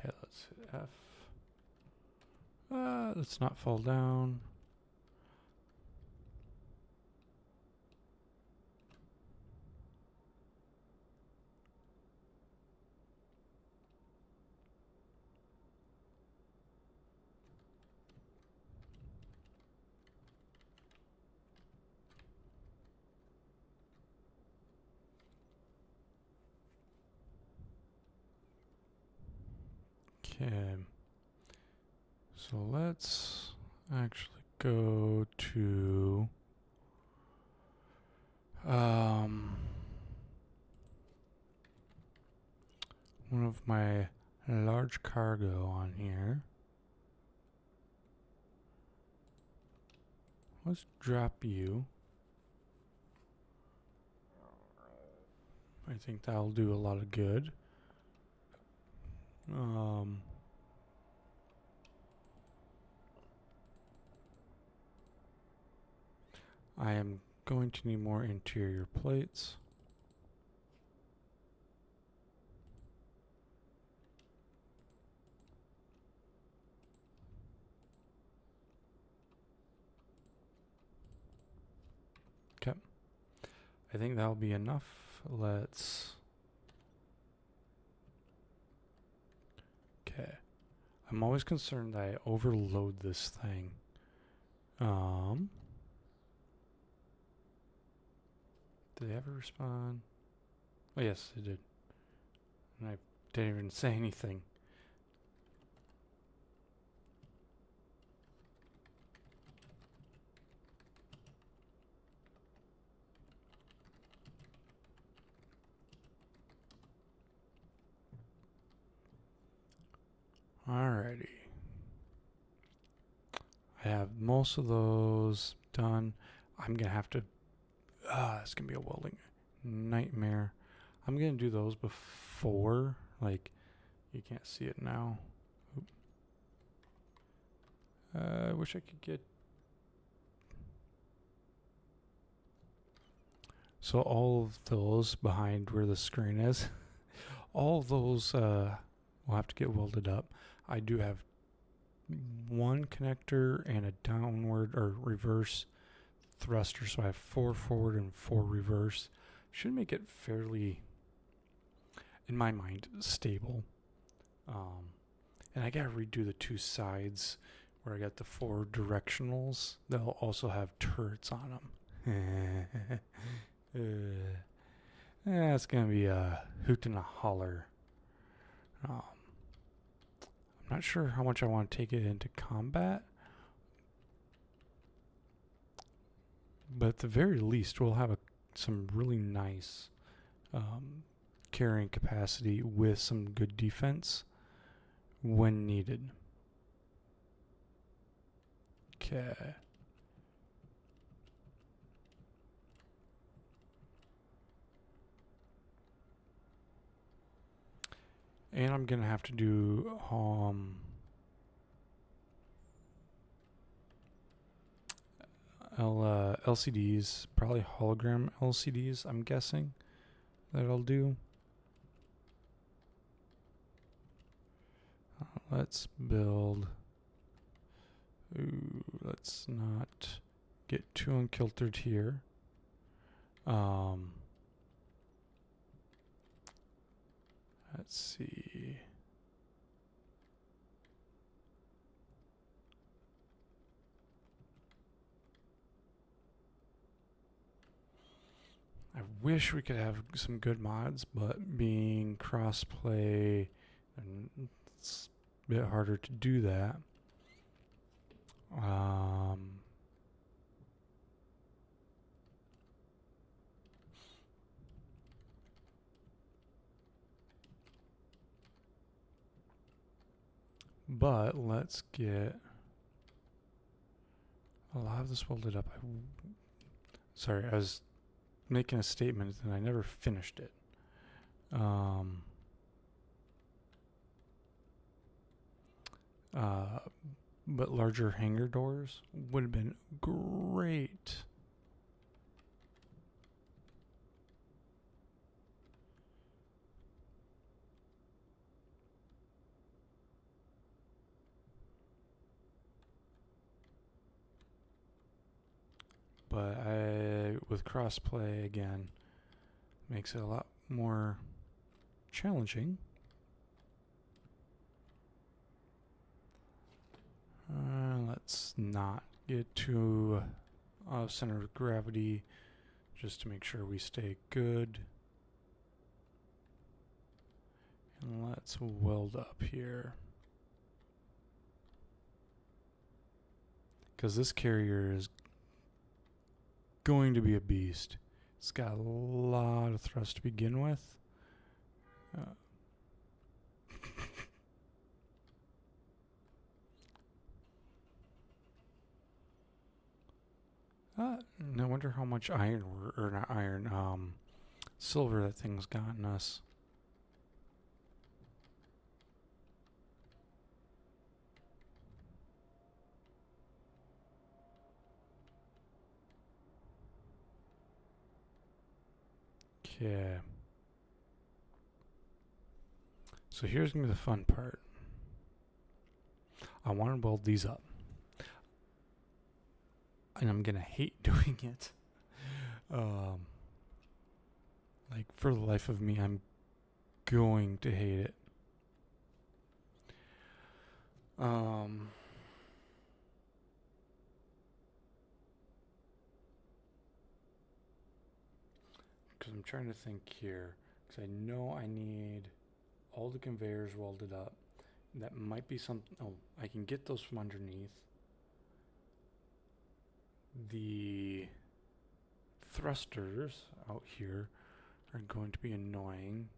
Okay, let's hit F. Let's not fall down. Okay. So let's actually go to one of my large cargo on here. Let's drop you. I think that'll do a lot of good. I am going to need more interior plates. Okay. I think that'll be enough. Let's... Okay. I'm always concerned that I overload this thing. Did they ever respond? Oh, yes, they did. And I didn't even say anything. Alrighty. I have most of those done. I'm gonna have to. It's gonna be a welding nightmare. I'm gonna do those before. Like, you can't see it now. Oop. I wish I could get. So all of those behind where the screen is, all of those will have to get welded up. I do have one connector and a downward or reverse thruster, so I have 4 forward and 4 reverse. Should make it fairly, in my mind, stable. And I gotta redo the 2 sides where I got the 4 directionals. They'll also have turrets on them. It's gonna be a hoot and a holler. I'm not sure how much I want to take it into combat, but at the very least, we'll have some really nice carrying capacity with some good defense when needed. Okay. And I'm gonna have to do LCDs, probably hologram LCDs. I'm guessing that I'll do. Let's build. Ooh, let's not get too unkiltered here. Let's see. I wish we could have some good mods, but being crossplay, it's a bit harder to do that. But let's get a lot of this welded up. Sorry, I was making a statement and I never finished it. But larger hangar doors would have been great. But with crossplay again, makes it a lot more challenging. Let's not get too center of gravity, just to make sure we stay good. And let's weld up here. Because this carrier is going to be a beast. It's got a lot of thrust to begin with. No wonder how much iron or not iron, silver that thing's gotten us. Okay. So here's gonna be the fun part. I want to weld these up. And I'm gonna hate doing it. Like, for the life of me, I'm going to hate it. Because I'm trying to think here. Because I know I need all the conveyors welded up. That might be something. Oh, I can get those from underneath. The thrusters out here are going to be annoying.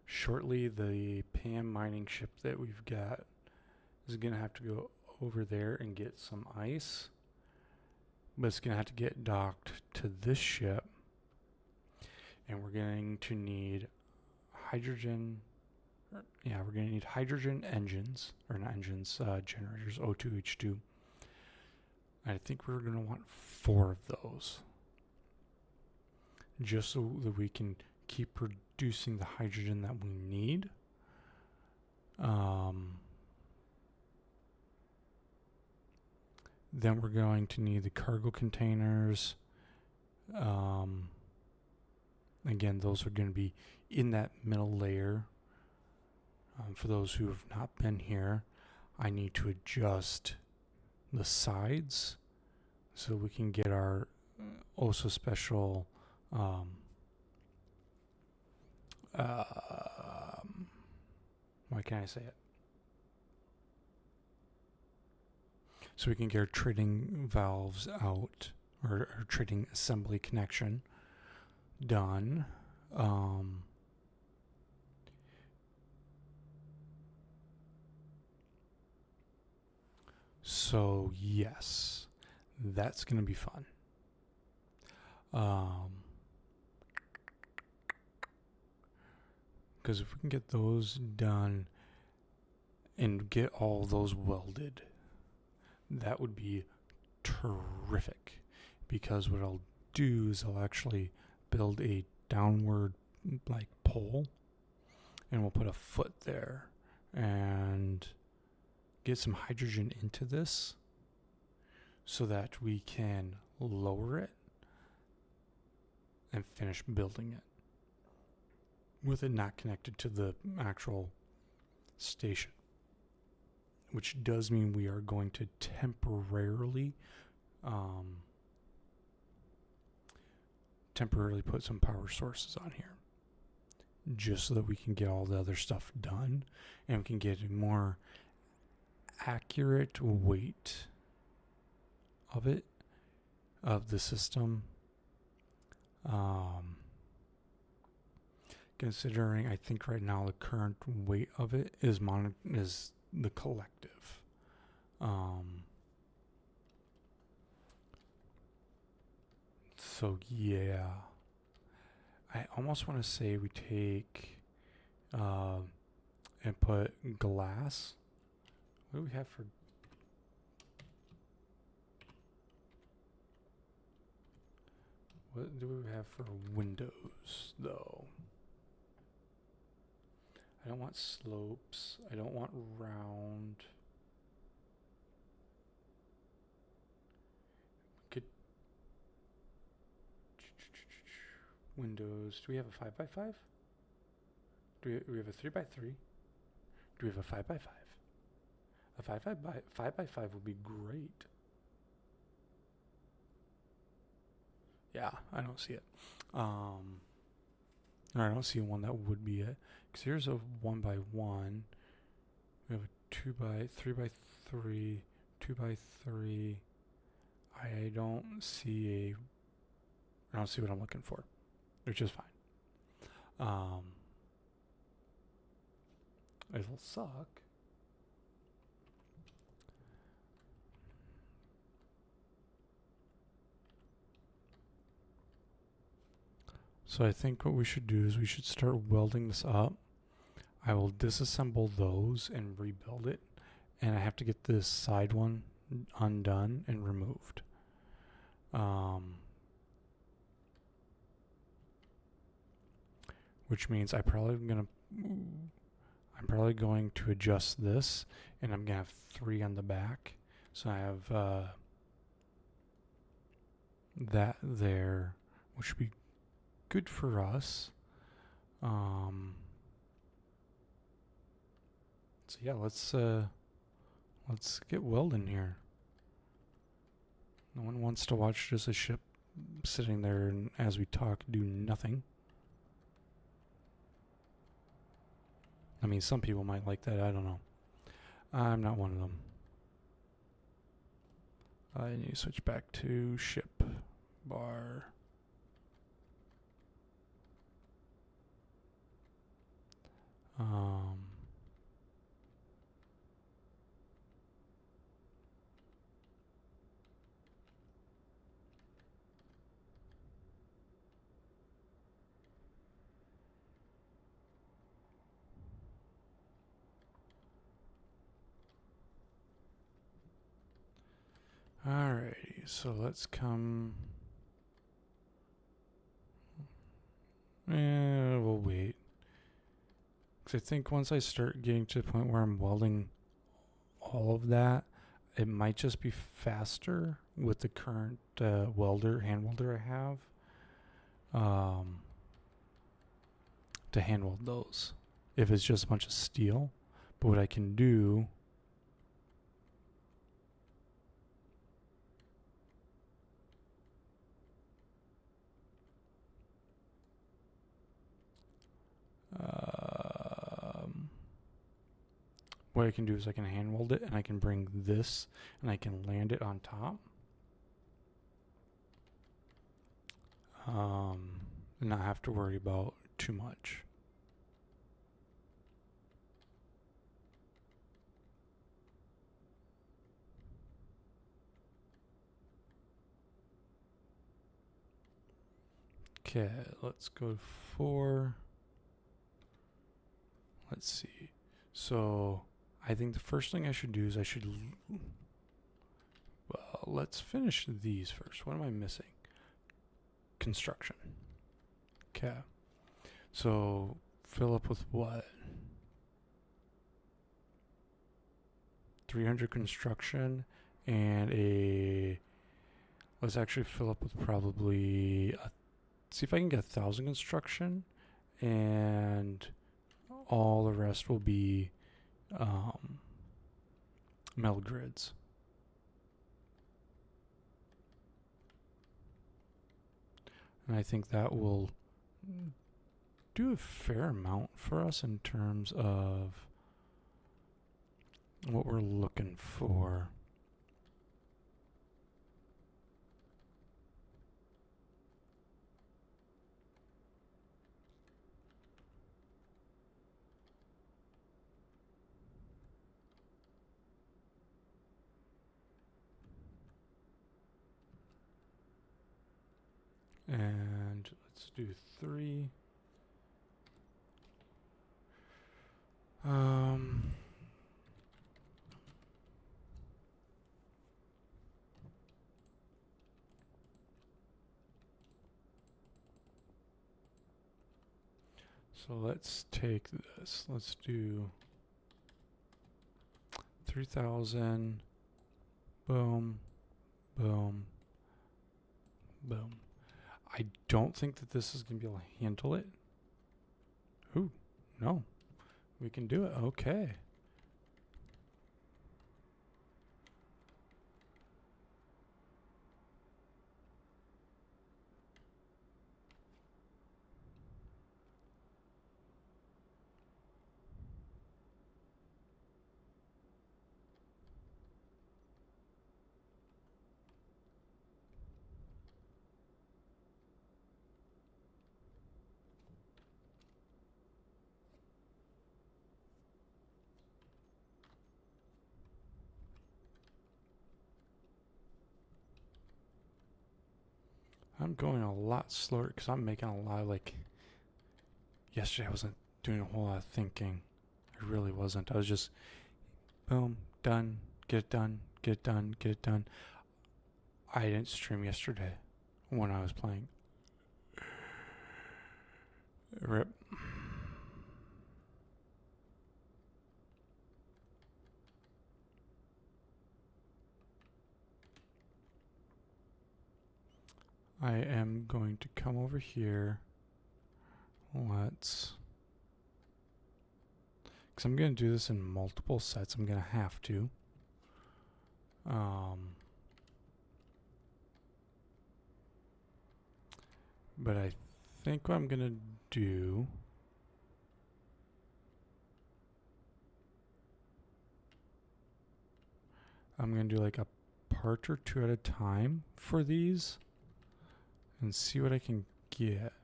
Shortly, the PAM mining ship that we've got is going to have to go over there and get some ice. But it's going to have to get docked to this ship. And we're going to need hydrogen. Yeah, we're going to need hydrogen engines. Or not engines, generators, O2H2. I think we're going to want 4 of those. Just so that we can keep producing the hydrogen that we need. Then we're going to need the cargo containers. Again, those are going to be in that middle layer. For those who have not been here, I need to adjust the sides so we can get our also special why can't I say it? So we can get our trading valves out, or our trading assembly connection done. So yes, that's going to be fun. Because if we can get those done and get all those welded, that would be terrific. Because what I'll do is I'll actually build a downward like pole, and we'll put a foot there and get some hydrogen into this so that we can lower it and finish building it with it not connected to the actual station, which does mean we are going to temporarily put some power sources on here just so that we can get all the other stuff done and we can get a more accurate weight of the system. Considering I think right now the current weight of it is the collective. So yeah, I almost want to say we take and put glass. What do we have for? What do we have for windows though? I don't want slopes. I don't want round. Could windows. Do we have a 5x5? Do we have a 3x3? Do we have a 5x5? A 5x5 would be great. Yeah, I don't see it. Or I don't see one that would be it. Because here's a 1x1. We have a 3x3, 2x3. I don't see what I'm looking for, which is fine. It'll suck. So I think what we should do is we should start welding this up. I will disassemble those and rebuild it. And I have to get this side one undone and removed. Which means I'm probably going to adjust this, and I'm gonna have 3 on the back. So I have that there, which would be good for us. So yeah, let's get welding here. No one wants to watch just a ship sitting there and as we talk do nothing. I mean, some people might like that. I don't know. I'm not one of them. I need to switch back to ship bar. Alrighty, so let's come. We'll wait. Because I think once I start getting to the point where I'm welding all of that, it might just be faster with the current hand welder I have, to hand weld those. If it's just a bunch of steel. But what I can do what I can do is I can hand weld it and I can bring this and I can land it on top. And not have to worry about too much. Okay, let's go to 4. Let's see. So I think the first thing I should do is well, let's finish these first. What am I missing? Construction. Okay. So fill up with what? 300 construction and let's actually fill up with probably see if I can get 1,000 construction, and all the rest will be metal grids. And I think that will do a fair amount for us in terms of what we're looking for. And let's do 3. So let's take this. Let's do 3,000. Boom. Boom. Boom. I don't think that this is going to be able to handle it. Ooh, no. We can do it. Okay. I'm going a lot slower because I'm making a lot of yesterday I wasn't doing a whole lot of thinking. I really wasn't. I was just boom, done, get it done, get it done, get it done. I didn't stream yesterday when I was playing. RIP. I am going to come over here. Because I'm going to do this in multiple sets. I'm going to have to. But I think what I'm going to do... I'm going to do like a part or 2 at a time for these. And see what I can get.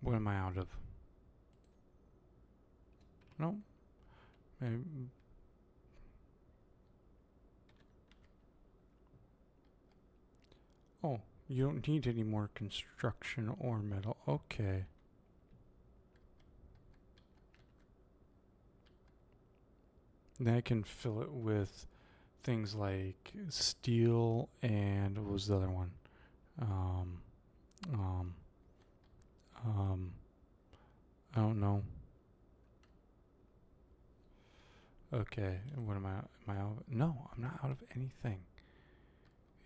What am I out of? No. Maybe. Oh, you don't need any more construction or metal. Okay. Then I can fill it with things like steel and what was the other one? Um, um, I don't know. Okay, what am I? Am I out? No, I'm not out of anything.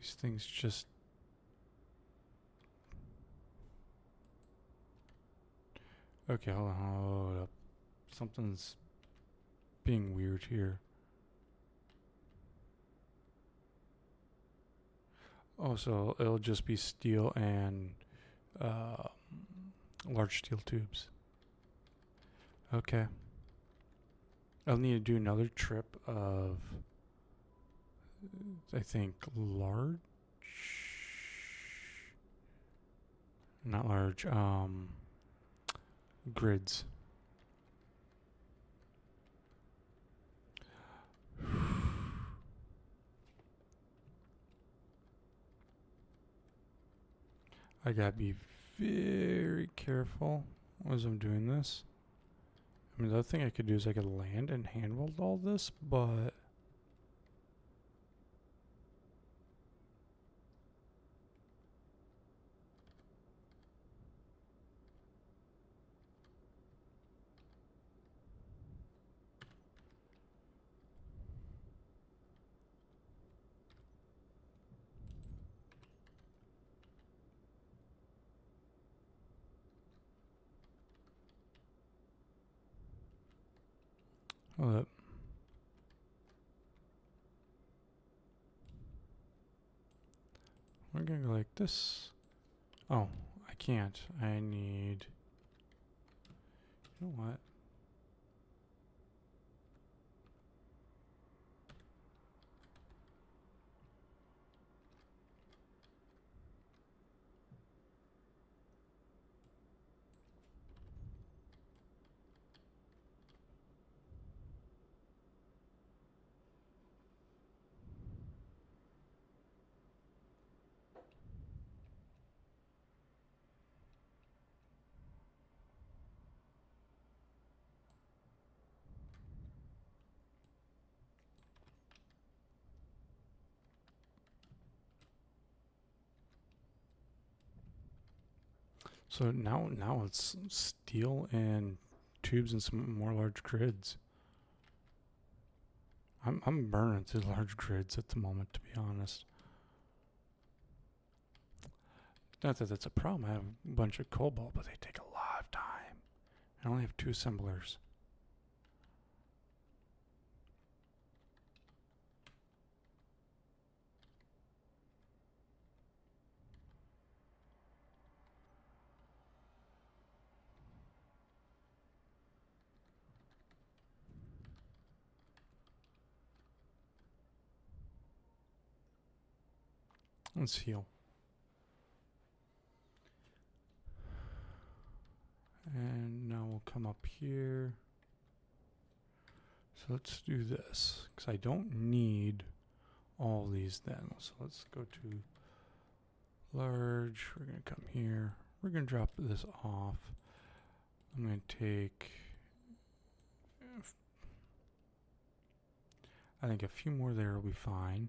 These things just. Okay, hold up. Something's being weird here. Oh, so it'll just be steel and uh, large steel tubes. Okay. I'll need to do another trip of, I think, large. Not large. Grids. I gotta be very careful as I'm doing this. I mean, the other thing I could do is I could land and handle all this, but hold up. We're gonna go like this. Oh, I can't. I need. You know what? So now it's steel and tubes and some more large grids. I'm burning through large grids at the moment, to be honest. Not that that's a problem. I have a bunch of cobalt, but they take a lot of time. I only have 2 assemblers. Let's heal. And now we'll come up here. So let's do this, because I don't need all these then. So let's go to large. We're going to come here. We're going to drop this off. I'm going to take, I think a few more there will be fine.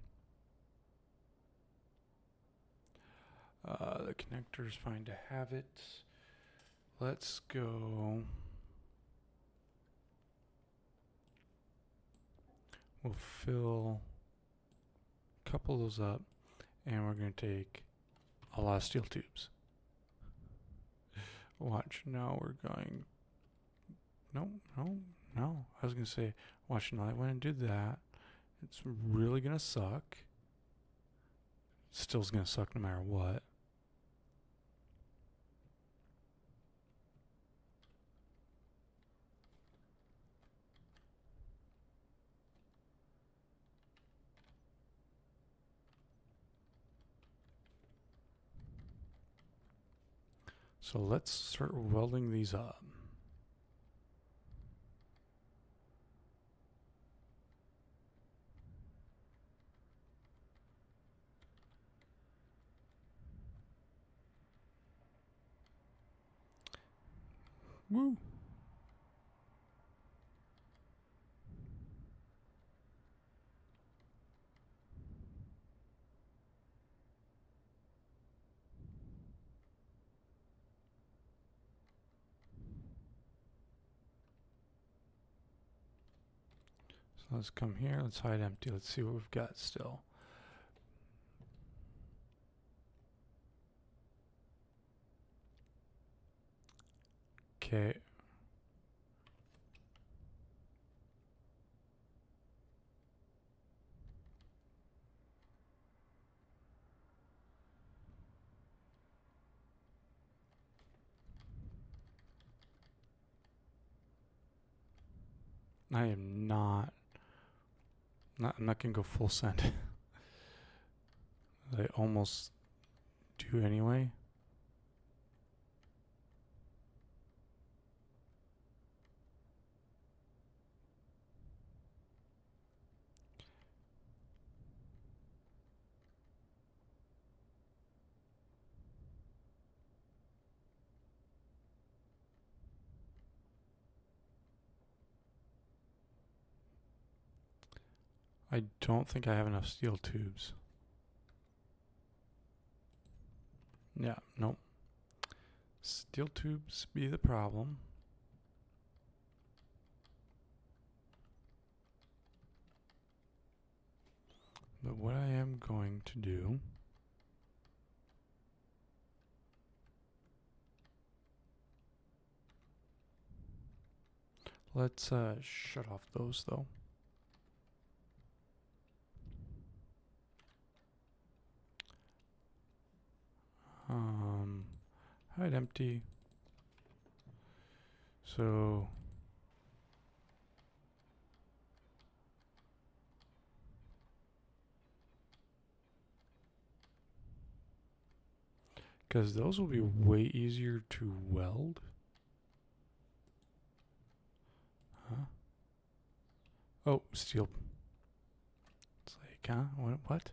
The connector's fine to have it. Let's go. We'll fill a couple of those up, and we're going to take a lot of steel tubes. Watch, now we're going. No. I was going to say, watch, now I went and did that. It's really going to suck. Still's going to suck no matter what. So let's start welding these up. Woo! So let's come here. Let's hide empty. Let's see what we've got still. Okay. I am not I'm not gonna go full send. I almost do anyway. I don't think I have enough steel tubes. Yeah, nope. Steel tubes be the problem. But what I am going to do, let's shut off those though. Hide empty. So because those will be way easier to weld. Huh? Oh, steel. It's like, huh? What?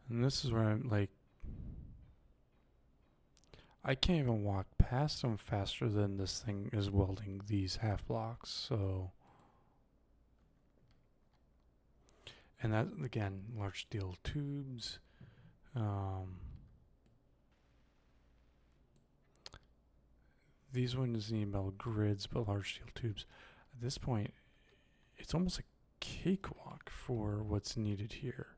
And this is where I'm like, I can't even walk past them faster than this thing is welding these half blocks. So, and that again, large steel tubes. These ones need metal grids, but large steel tubes. At this point, it's almost a cakewalk for what's needed here.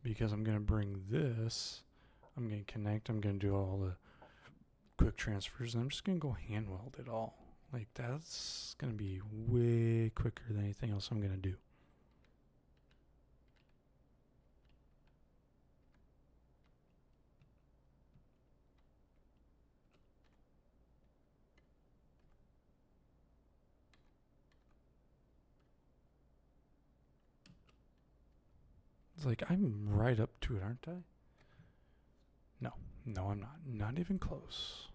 Because I'm going to bring this, I'm going to connect, I'm going to do all the quick transfers, and I'm just going to go hand weld it all. Like, that's going to be way quicker than anything else I'm going to do. It's like, I'm right up to it, aren't I? No, I'm not. Not even close.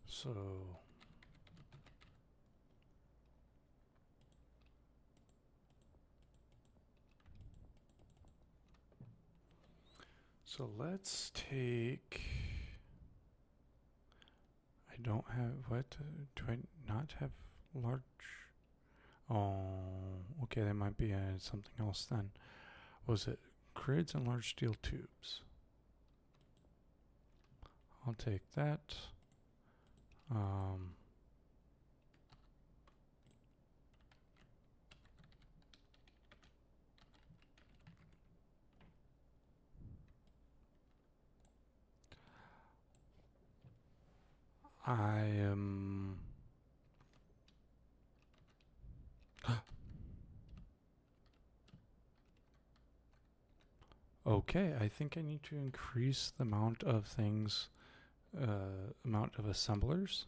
So let's take. I don't have what? Do I not have large? Oh, okay. That might be something else then. Was it grids and large steel tubes? I'll take that. I am. Okay, I think I need to increase the amount of things, amount of assemblers.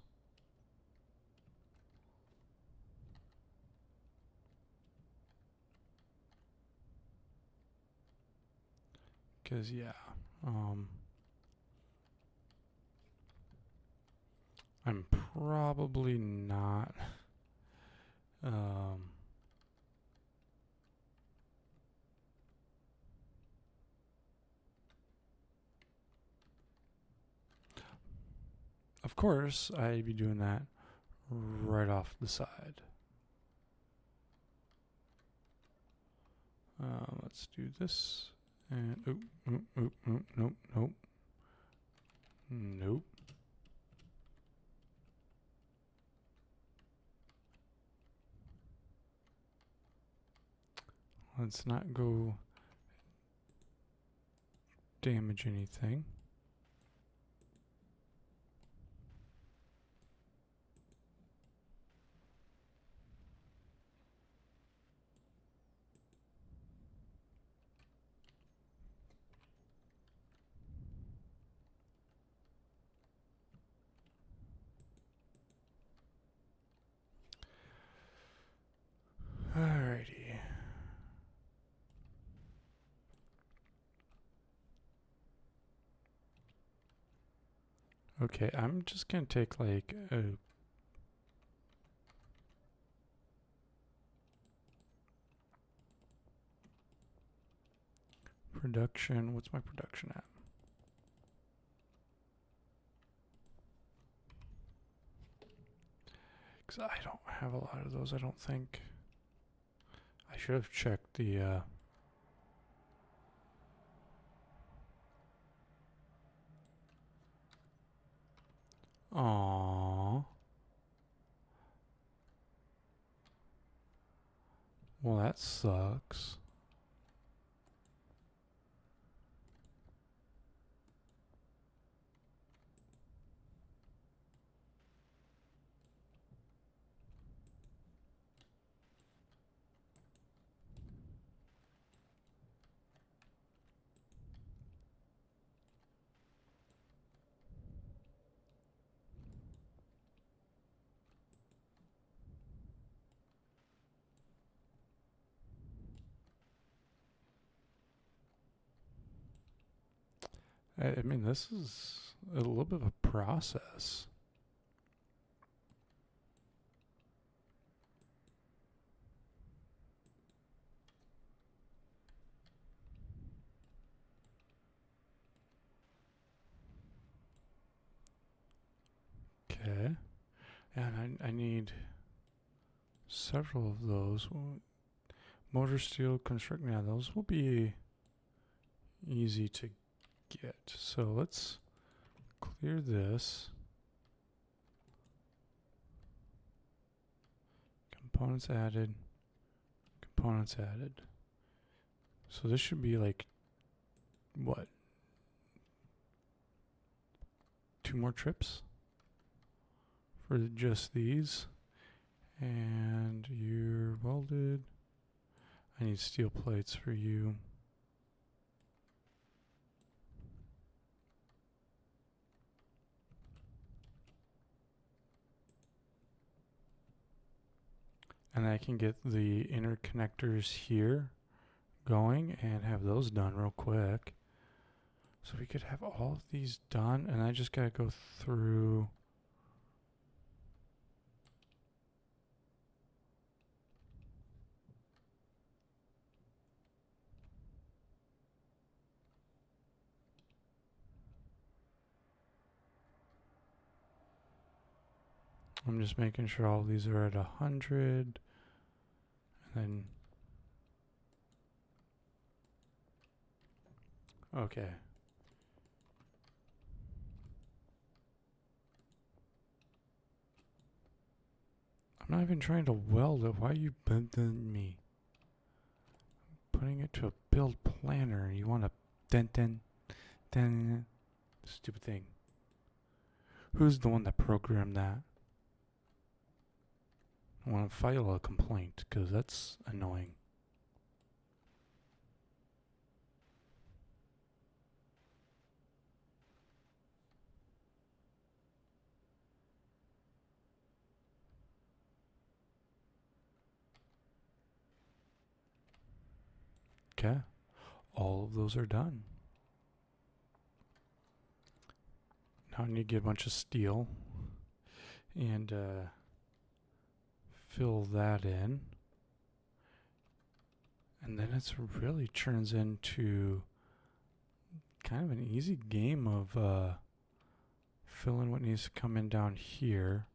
Because, yeah, I'm probably not Um, of course, I'd be doing that right off the side. Let's do this. And nope. Nope. Let's not go damage anything. Alrighty. Okay, I'm just gonna take like a production. What's my production at? Because I don't have a lot of those, I don't think. I should have checked the Aww. Well, that sucks. I mean, this is a little bit of a process. Okay. And I need several of those. Motor steel construct. Yeah, those will be easy to get. So let's clear this. Components added. Components added. So this should be like, what? 2 more trips for just these. And you're welded. I need steel plates for you. And I can get the interconnectors here going and have those done real quick. So we could have all of these done, and I just gotta go through. I'm just making sure all of these are at 100. And then. Okay. I'm not even trying to weld it. Why are you bending me? Putting it to a build planner. You want to dent. Stupid thing. Who's the one that programmed that? I want to file a complaint because that's annoying. Okay. All of those are done. Now I need to get a bunch of steel and fill that in. And then it's really turns into kind of an easy game of filling what needs to come in down here.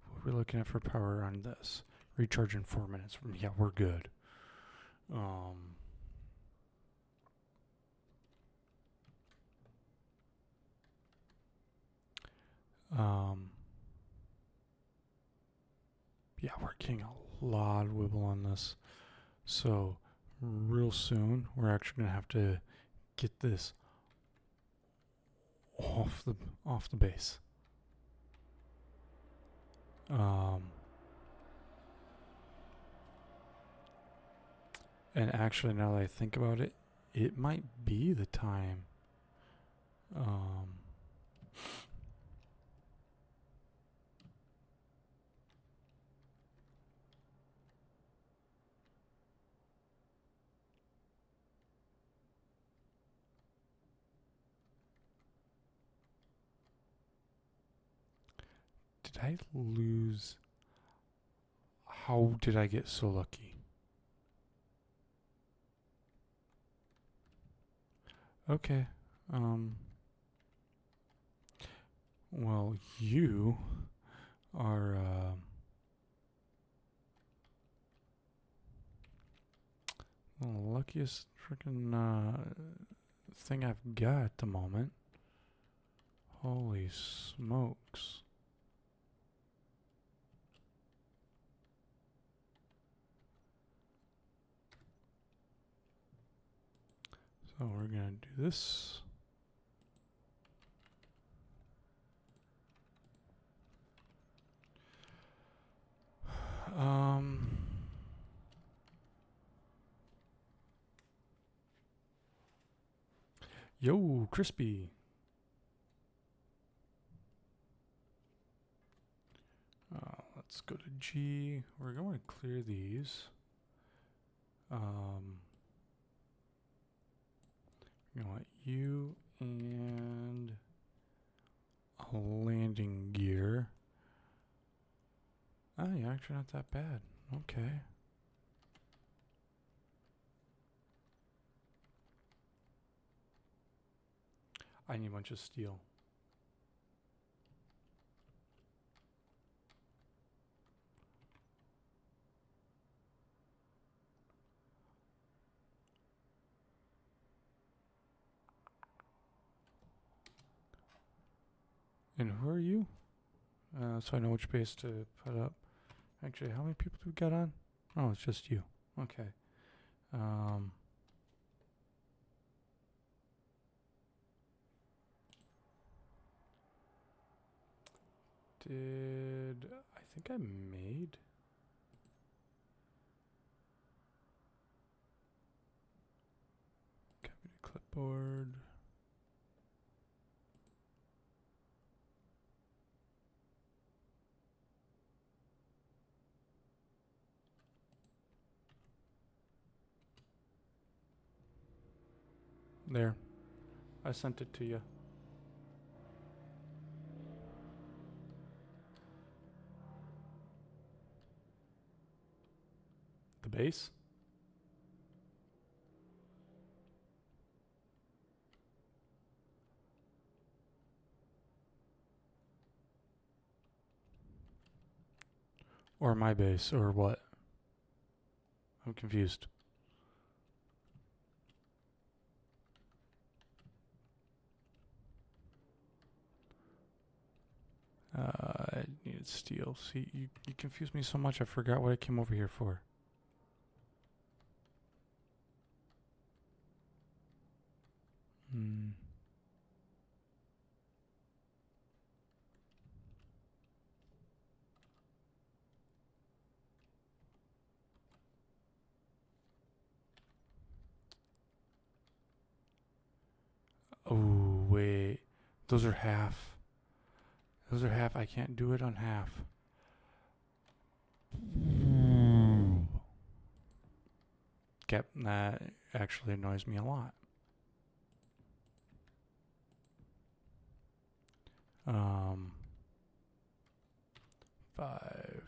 What we're looking at for power on this. Recharge in 4 minutes. Yeah, we're good. Yeah, we're getting a lot of wibble on this. So real soon we're actually gonna have to get this off the base. And actually, now that I think about it, it might be the time. Did I lose? How did I get so lucky? Okay. Well, you are the luckiest freaking thing I've got at the moment. Holy smokes. So we're gonna do this. Yo, crispy. Let's go to G. We're going to clear these. You want you and a landing gear. Oh, you're actually not that bad. Okay. I need a bunch of steel. And who are you? So I know which base to put up. Actually, how many people do we got on? Oh, it's just you. Okay. I think I made? Copy to clipboard. There. I sent it to you. The base? Or my base, or what? I'm confused. I needed steel. See, you confused me so much, I forgot what I came over here for. Oh, wait. Those are half. Those are half. I can't do it on half. Yep, that actually annoys me a lot. 5.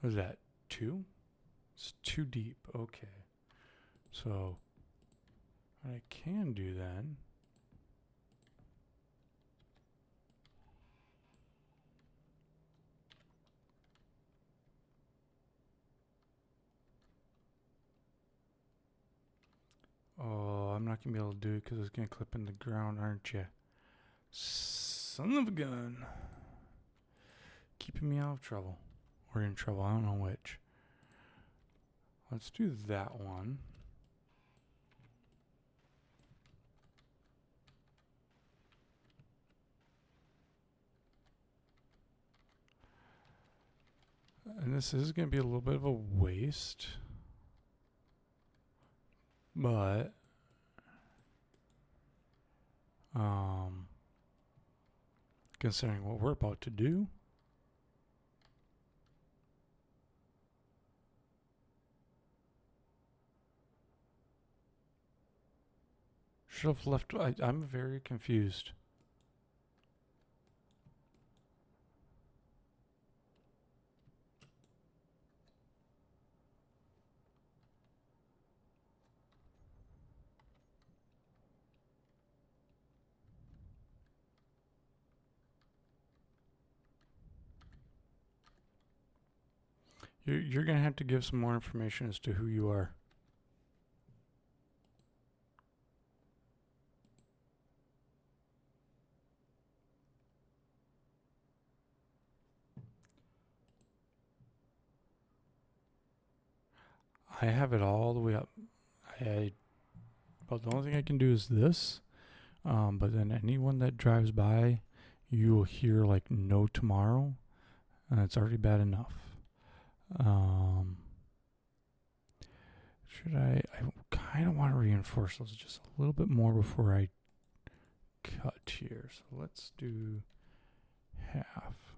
What is that? 2? It's too deep. Okay. So what I can do then. Oh, I'm not going to be able to do it because it's going to clip in the ground, aren't you? Son of a gun. Keeping me out of trouble. Or in trouble, I don't know which. Let's do that one. And this is going to be a little bit of a waste. But considering what we're about to do, should have left. I'm very confused. You're going to have to give some more information as to who you are. I have it all the way up. But the only thing I can do is this. But then anyone that drives by, you will hear like no tomorrow, and it's already bad enough. Should I kind of want to reinforce those just a little bit more before I cut here. So let's do half.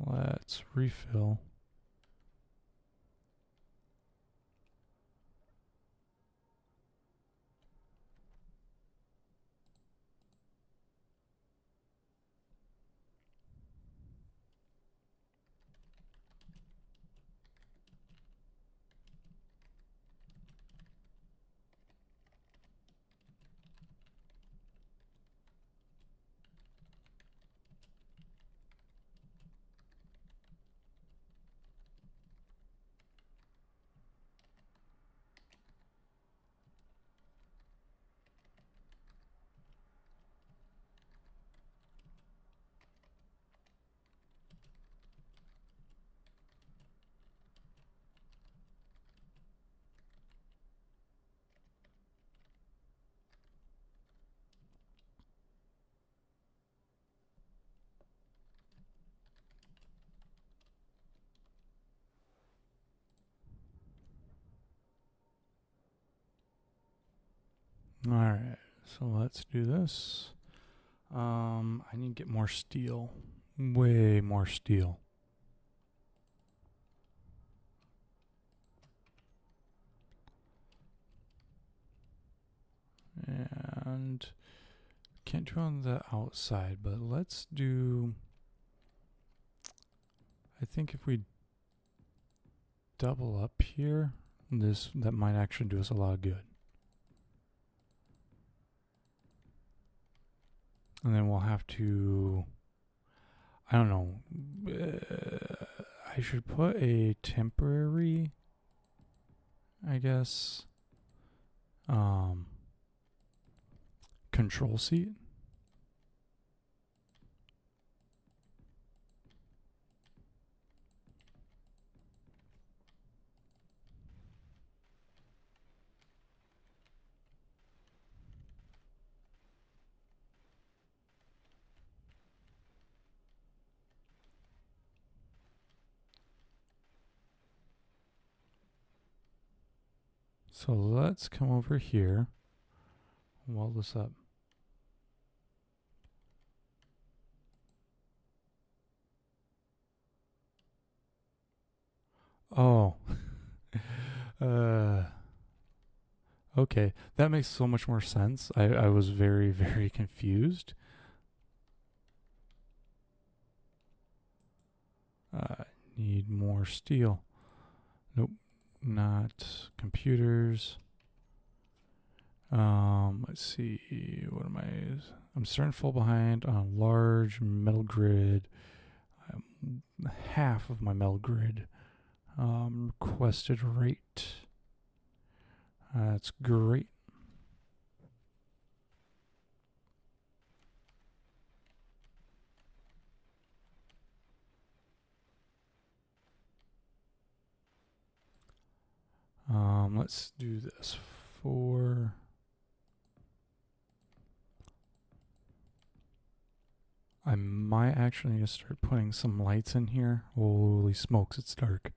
Let's refill. All right, so let's do this. I need to get more steel. Way more steel. And can't do on the outside, but let's do. I think if we double up here, that might actually do us a lot of good. And then we'll have to, I don't know, I should put a temporary, I guess, control seat. So let's come over here, weld this up. Oh, okay, that makes so much more sense. I was very, very confused. need more steel. Nope, not computers. Let's see. What am I? I'm starting to fall behind on a large metal grid. Half of my metal grid. Requested rate. That's great. Let's do this for. I might actually need to start putting some lights in here. Holy smokes, it's dark.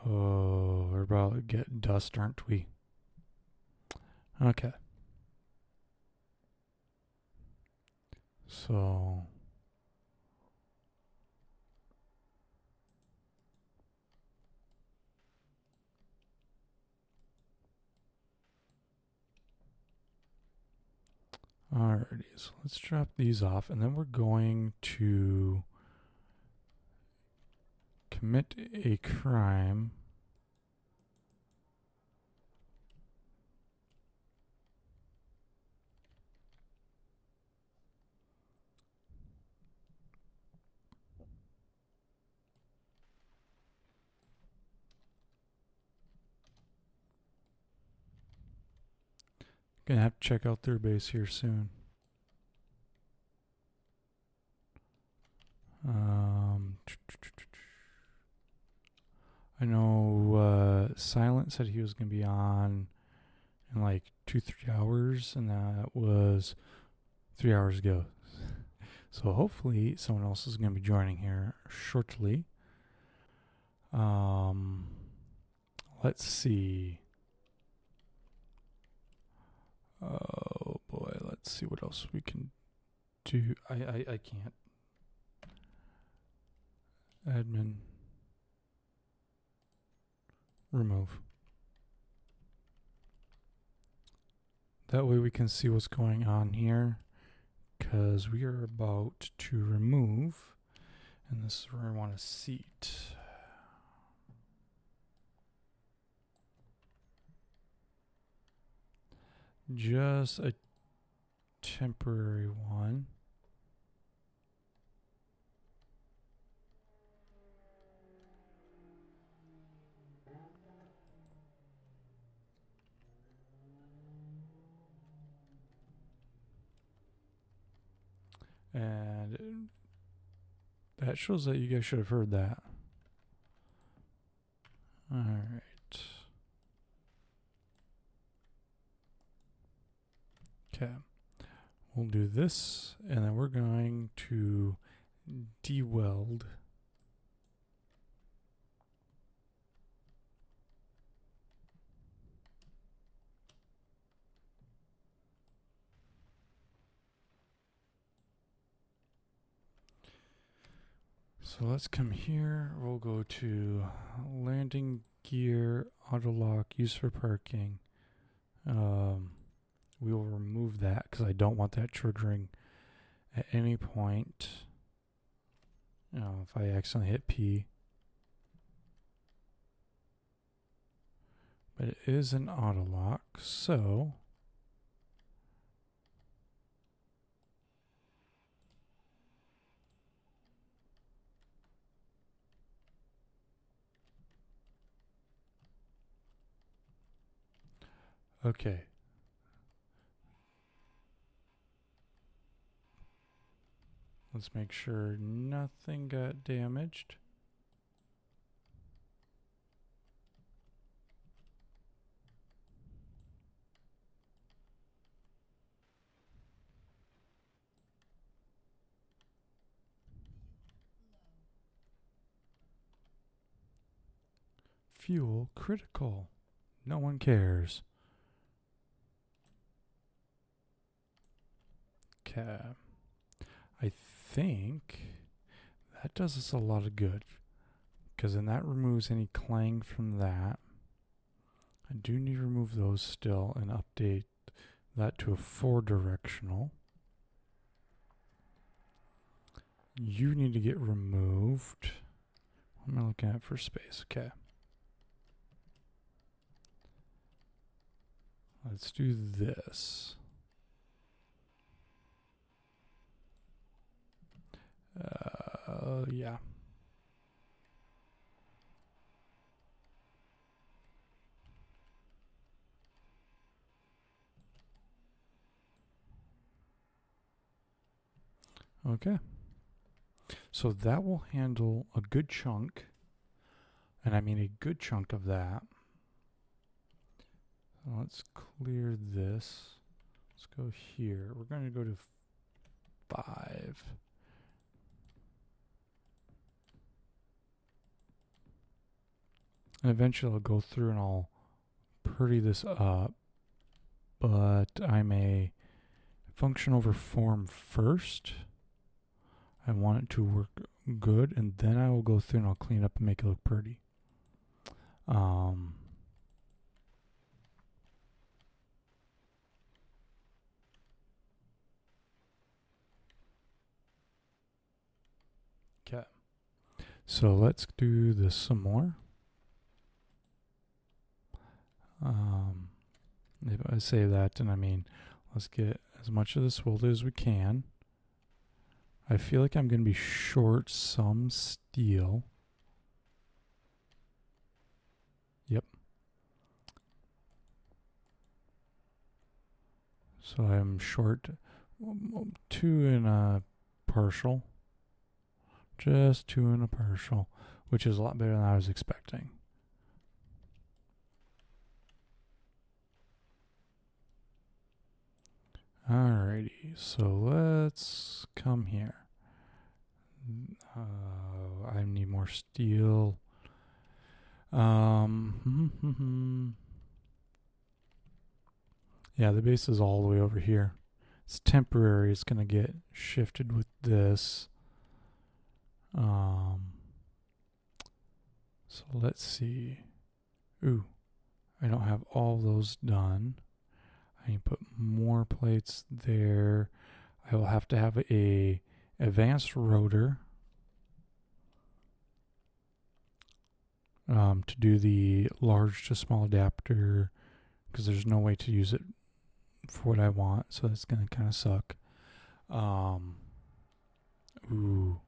Oh, we're about to get dust, aren't we? Okay. So. Alrighty, so let's drop these off, and then we're going to commit a crime. Gonna have to check out their base here soon. I know Silent said he was gonna be on in like 2-3 hours, and that was 3 hours ago. So hopefully someone else is gonna be joining here shortly. Let's see. Oh boy, let's see what else we can do. I can't. Admin. Remove. That way we can see what's going on here, because we are about to remove, and this is where I want a seat. Just a temporary one. And that shows that you guys should have heard that. Alright. Okay. We'll do this, and then we're going to de-weld. So let's come here. We'll go to landing gear, auto lock, use for parking. We will remove that because I don't want that triggering at any point. If I accidentally hit P. But it is an auto lock, so okay. Let's make sure nothing got damaged. Fuel critical. No one cares. Okay. I think that does us a lot of good, because then that removes any clang from that. I do need to remove those still and update that to a 4-directional. You need to get removed. What am I looking at for space? Okay. Let's do this. Yeah. Okay. So that will handle a good chunk. And I mean a good chunk of that. So let's clear this. Let's go here. We're going to go to 5. And eventually I'll go through and I'll pretty this up. But I may function over form first. I want it to work good, and then I will go through and I'll clean it up and make it look pretty. Okay. So let's do this some more. If I say that, then I mean, let's get as much of this welded as we can. I feel like I'm going to be short some steel. Yep. So I'm short 2 and a partial. Just 2 and a partial, which is a lot better than I was expecting. Alrighty, so let's come here. I need more steel. Yeah, the base is all the way over here. It's temporary. It's gonna get shifted with this. So let's see. Ooh, I don't have all those done. I need to put more plates there. I will have to have a advanced rotor to do the large to small adapter, because there's no way to use it for what I want, so that's gonna kind of suck. Ooh,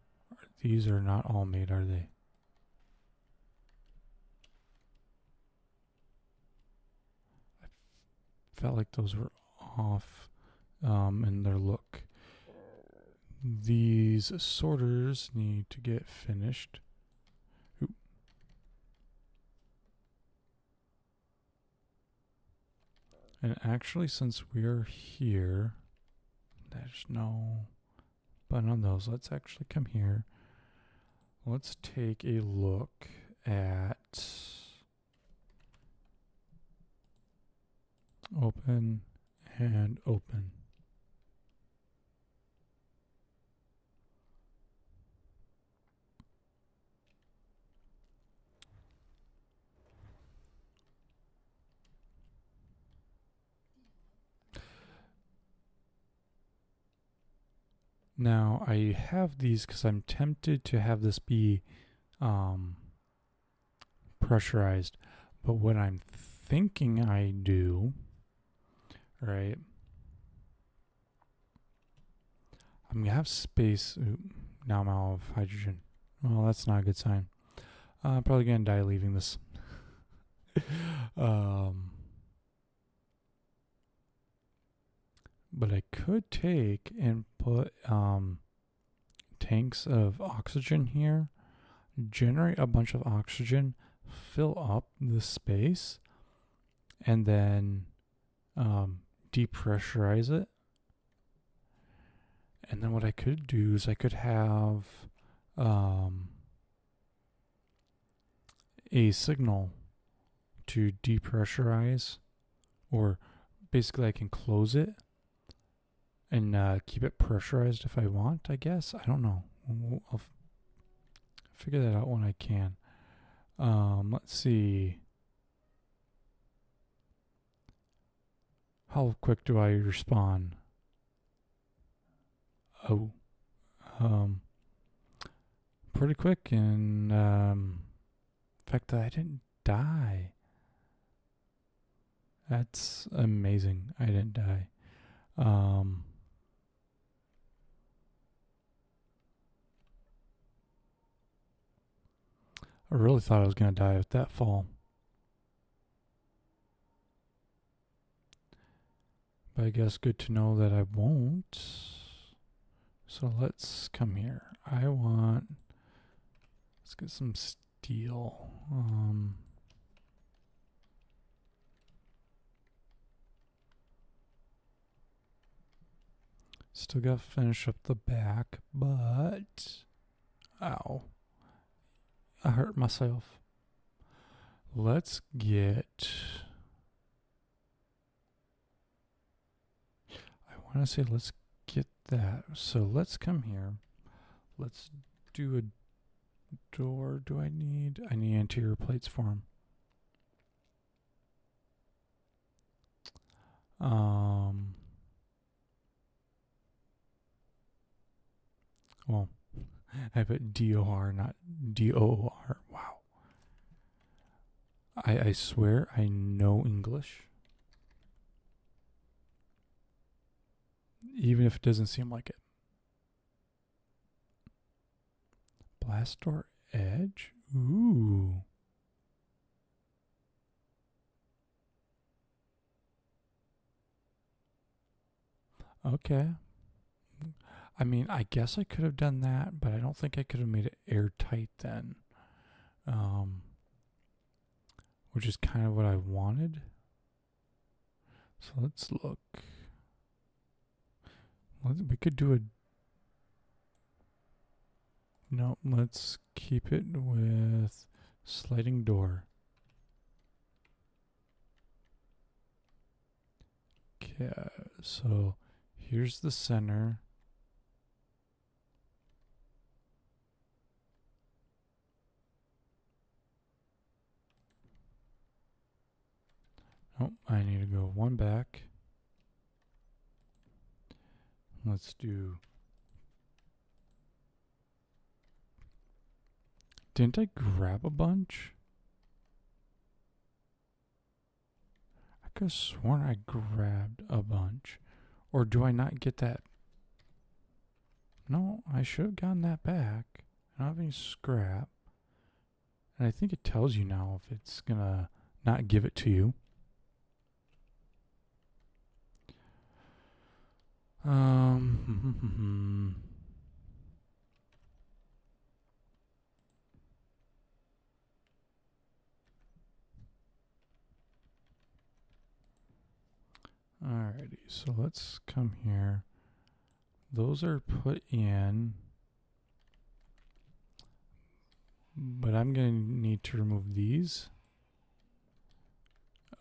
these are not all made, are they? I felt like those were off in their look. These sorters need to get finished. Ooh. And actually, since we are here, there's no button on those. Let's actually come here. Let's take a look at open and open. Now I have these because I'm tempted to have this be pressurized, but what I'm thinking I do, right? I'm gonna have space. Ooh, now I'm out of hydrogen. Well, that's not a good sign. I'm probably gonna die leaving this. But I could take and put tanks of oxygen here, generate a bunch of oxygen, fill up the space, and then depressurize it. And then what I could do is I could have a signal to depressurize, or basically I can close it and keep it pressurized if I want, I guess. I don't know. I'll figure that out when I can. Let's see. How quick do I respawn? Oh, um, pretty quick, and the fact that I didn't die. That's amazing. I didn't die. I really thought I was gonna die with that fall. But I guess good to know that I won't. So let's come here. Let's get some steel. Still got to finish up the back, but ow, I hurt myself. Let's get. I want to say let's get that. So let's come here. Let's do a door. Do I need? I need interior plates for them. Well, I put DOR, not DOR. Wow. I swear I know English. Even if it doesn't seem like it. Blast door edge? Ooh. Okay. I mean, I guess I could have done that, but I don't think I could have made it airtight then. Which is kind of what I wanted. So let's look. We could do a. No, let's keep it with sliding door. Okay, so here's the center. Oh, I need to go one back. Let's do. Didn't I grab a bunch? I could have sworn I grabbed a bunch. Or do I not get that? No, I should have gotten that back. I don't have any scrap. And I think it tells you now if it's gonna not give it to you. Alrighty, so let's come here. Those are put in, but I'm going to need to remove these.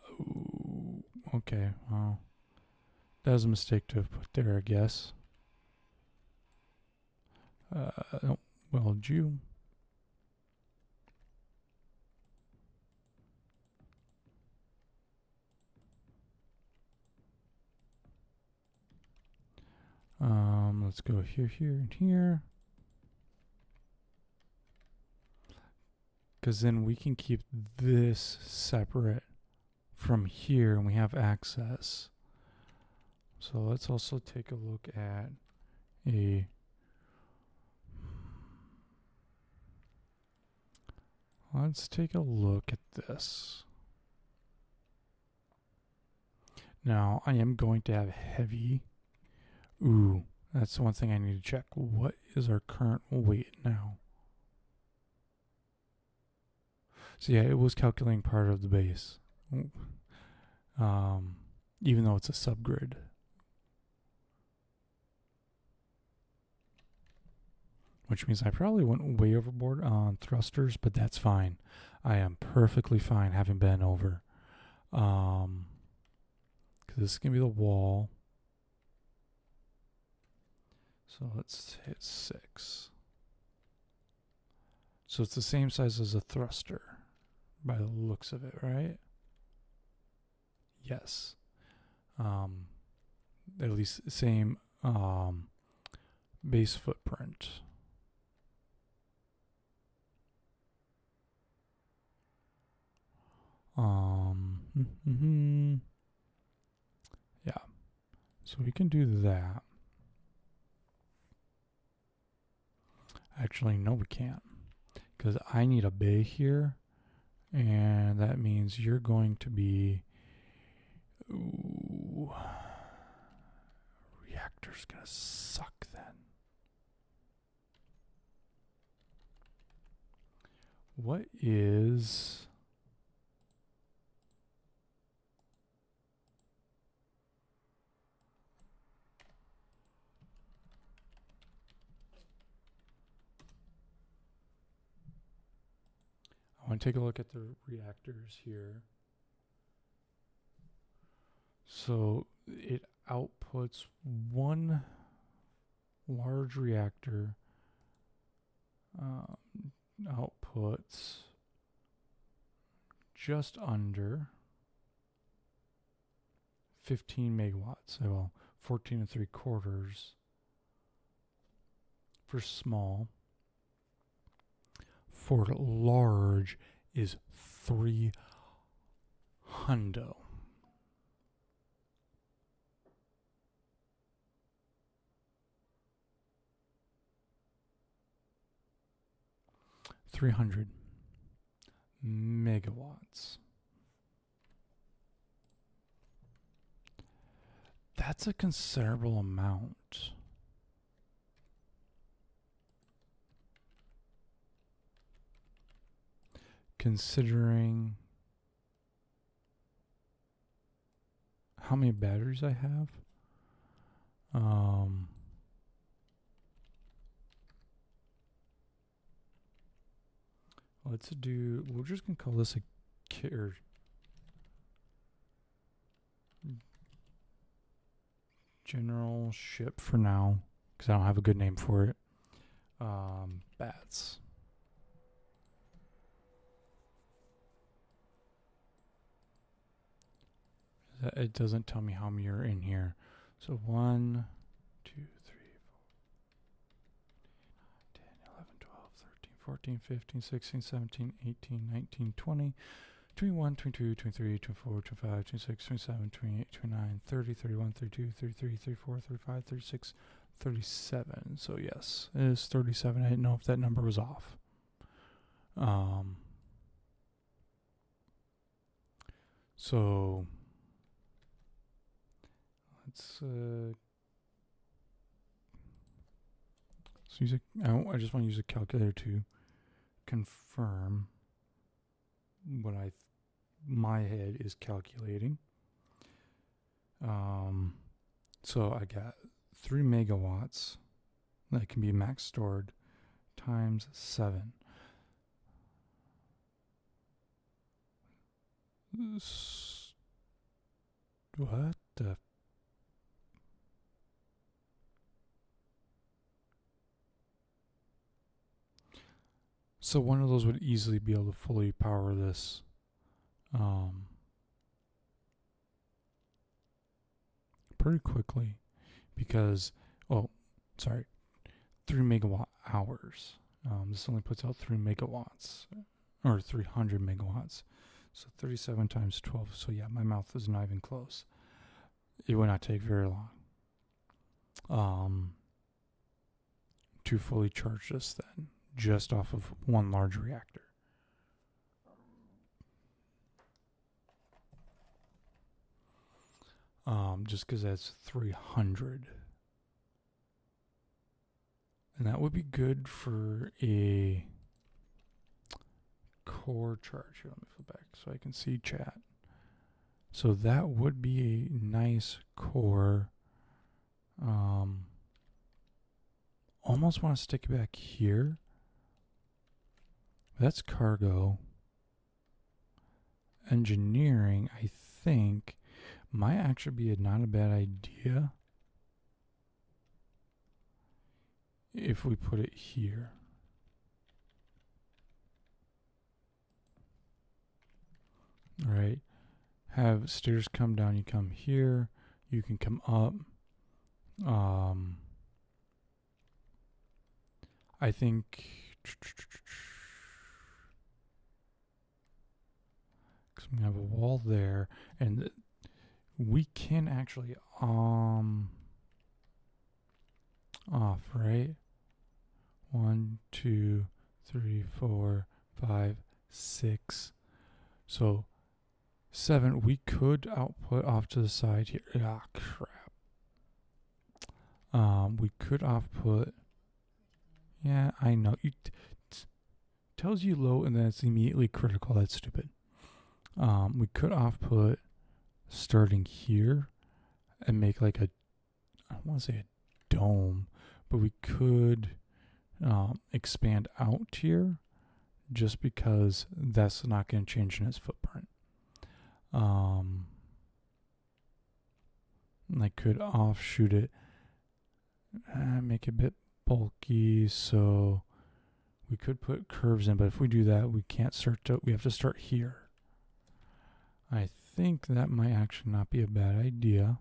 Oh, okay, well, that was a mistake to have put there, I guess. No, well, Jew. Let's go here, here, and here. Because then we can keep this separate from here and we have access. So let's also take a look at a. Let's take a look at this. Now, I am going to have heavy. Ooh, that's one thing I need to check. What is our current weight now? So yeah, it was calculating part of the base. Even though it's a subgrid. Which means I probably went way overboard on thrusters, but that's fine. I am perfectly fine having been over. Because this is going to be the wall. So let's hit 6. So it's the same size as a thruster by the looks of it, right? Yes. at least same base footprint. Yeah, so we can do that. Actually, no, we can't, because I need a bay here, and that means you're going to be. Ooh, reactor's gonna suck then. What is? I want to take a look at the reactors here. So it outputs one large reactor, outputs just under 15 megawatts. Well, 14 and 3/4 for small. For large is 3 hundo. $300 megawatts. That's a considerable amount. Considering how many batteries I have. Let's do, we're just going to call this a general ship for now, because I don't have a good name for it. Bats. It doesn't tell me how many are in here. So 1, 2, 3, 4, 10, 11, 12, 13, 14, 15, 16, 17, 18, 19, 20, 21, 22, 23, 24, 25, 26, 27, 28, 29, 30, 31, 32, 33, 34, 35, 36, 37. So yes, it is 37. I didn't know if that number was off. So let's use I just want to use a calculator to confirm what my head is calculating. So I got 3 megawatts that can be max stored times 7. What the? So one of those would easily be able to fully power this. Pretty quickly, because 3 megawatt hours. This only puts out 3 megawatts, or 300 megawatts. So 37 times 12. So yeah, my mouth is not even close. It would not take very long to fully charge this then, just off of one large reactor. Just because that's 300. And that would be good for a core charge. Here, let me flip back so I can see chat. So that would be a nice core. Almost want to stick it back here. That's cargo. Engineering, I think, might actually be not a bad idea if we put it here. All right. Have stairs come down, you come here. You can come up. I think because we have a wall there, and we can actually off, right? 1, 2, 3, 4, 5, 6. So 7. We could output off to the side here. Ah, crap. We could output. Yeah, I know. Tells you low and then it's immediately critical. That's stupid. We could output starting here and make like a, I don't want to say a dome, but we could expand out here just because that's not going to change in its footprint. I could offshoot it, make it a bit bulky, so we could put curves in, but if we do that, we can't start to, we have to start here. I think that might actually not be a bad idea.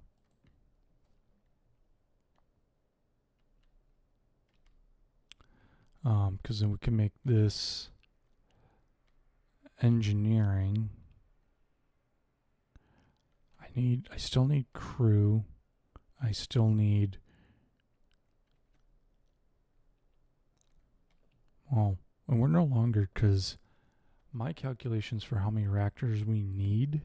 Because then we can make this engineering. I still need crew. I still need, well, and we're no longer, because my calculations for how many reactors we need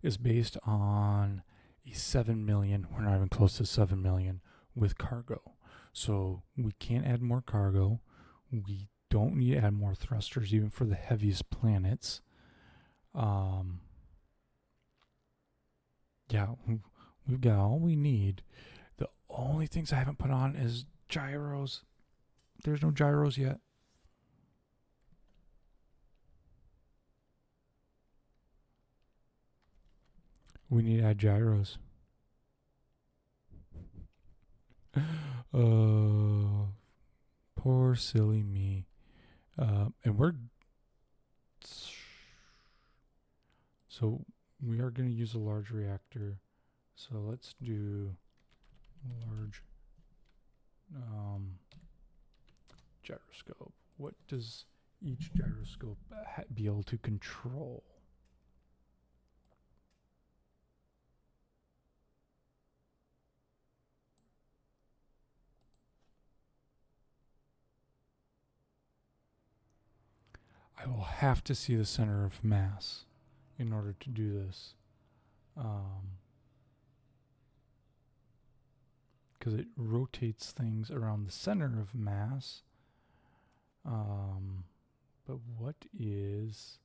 is based on a 7 million. We're not even close to 7 million with cargo. So we can't add more cargo. We don't need to add more thrusters even for the heaviest planets. Yeah, we've got all we need. The only things I haven't put on is gyros. There's no gyros yet. We need to add gyros. Poor silly me. And we're, so we are going to use a large reactor. So let's do large gyroscope. What does each gyroscope be able to control? I will have to see the center of mass in order to do this. Because it rotates things around the center of mass. But what is...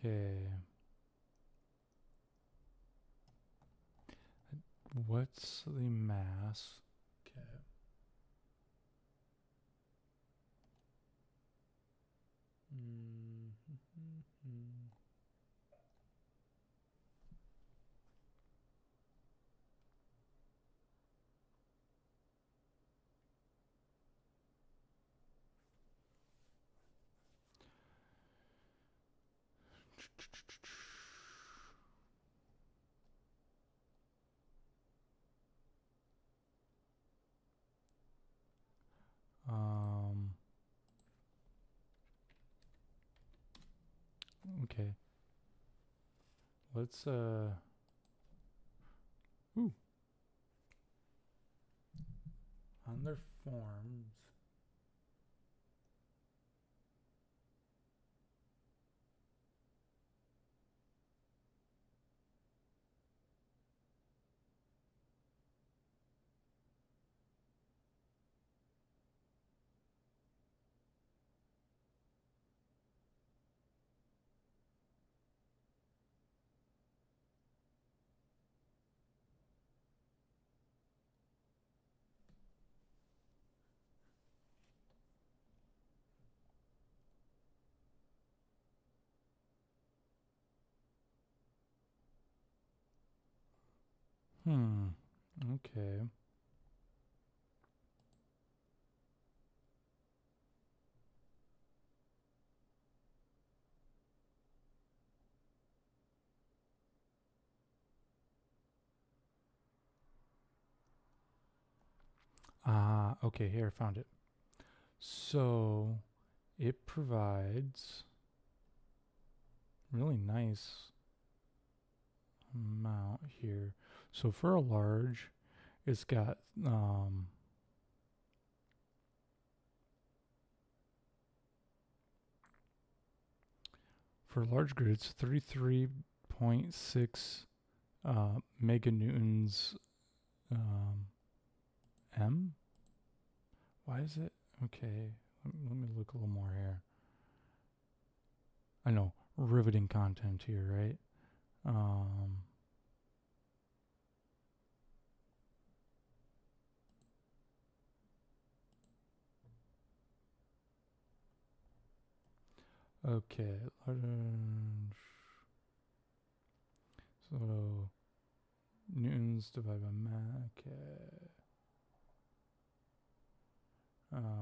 Okay. What's the mass? Okay. Okay. Let's ooh. On their forms. Okay. Okay, here, I found it. So it provides really nice amount here. So for a large, it's got for a large grid, it's 33.6 meganewtons M. Why is it? Okay, let me look a little more here. I know, riveting content here, right? Okay, so newtons divided by Mach. Okay.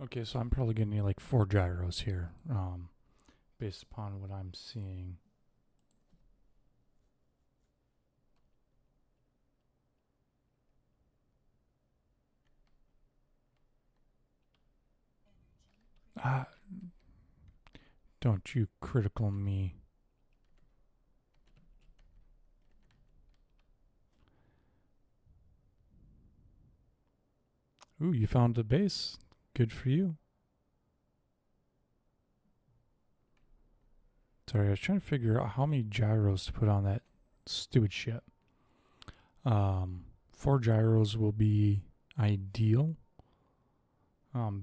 Okay, so I'm probably gonna need like 4 gyros here, based upon what I'm seeing. Ah, don't you critical me. Ooh, you found the base. Good for you. Sorry, I was trying to figure out how many gyros to put on that stupid ship. 4 gyros will be ideal,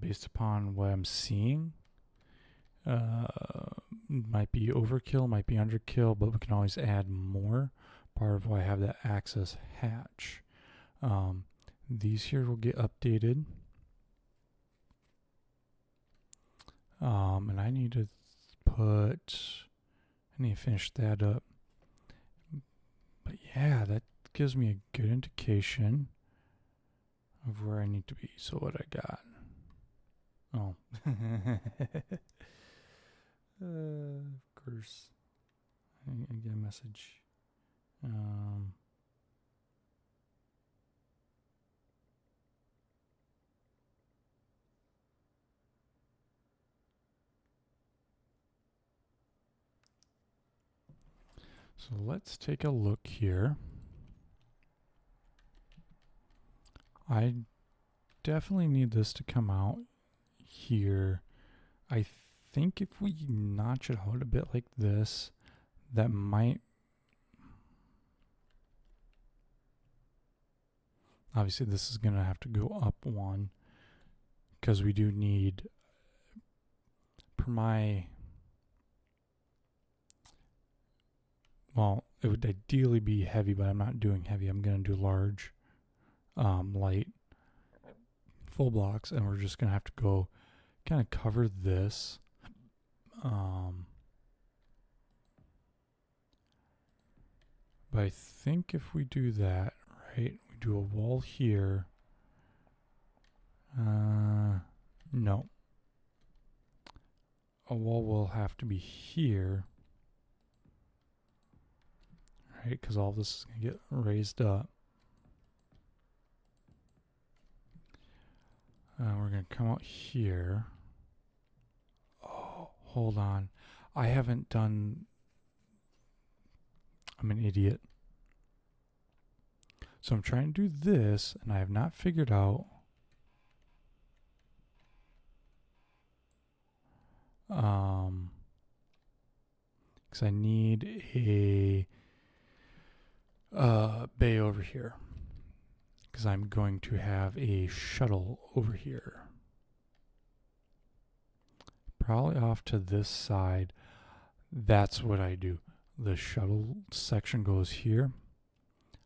based upon what I'm seeing. Might be overkill, might be underkill, but we can always add more. Part of why I have that access hatch. These here will get updated. And I need to finish that up. But yeah, that gives me a good indication of where I need to be. So what I got? Oh. Of course. I get a message. So let's take a look here. I definitely need this to come out here. I think if we notch it out a bit like this, that might... Obviously, this is going to have to go up one because we do need, per my... Well, it would ideally be heavy, but I'm not doing heavy. I'm going to do large, light, full blocks, and we're just going to have to go kind of cover this. But I think if we do that, right, we do a wall here. No. A wall will have to be here. right? Because all this is going to get raised up. We're going to come out here. Oh, hold on. I haven't done... I'm an idiot. So I'm trying to do this, and I have not figured out... because I need a bay over here. Because I'm going to have a shuttle over here. Probably off to this side. That's what I do. The shuttle section goes here.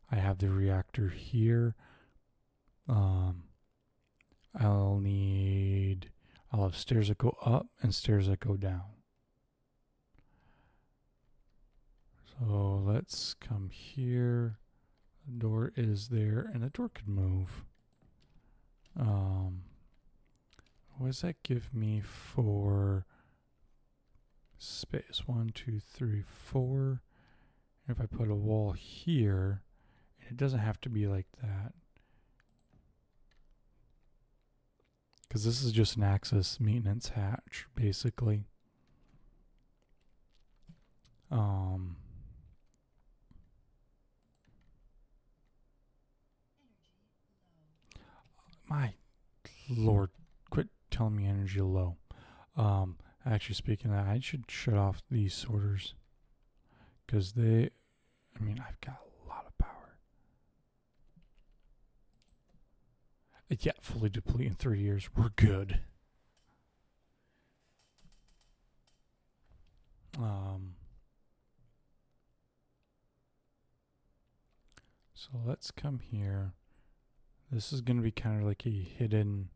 I have the reactor here. I'll have stairs that go up and stairs that go down. So let's come here. The door is there, and the door could move. What does that give me for space? 1, 2, 3, 4. And if I put a wall here, and it doesn't have to be like that, because this is just an access maintenance hatch, basically. My lord, quit telling me energy low. Actually, speaking of that, I should shut off these sorters. Because I've got a lot of power. Yet, fully deplete in 3 years. We're good. So let's come here. This is going to be kind of like a hidden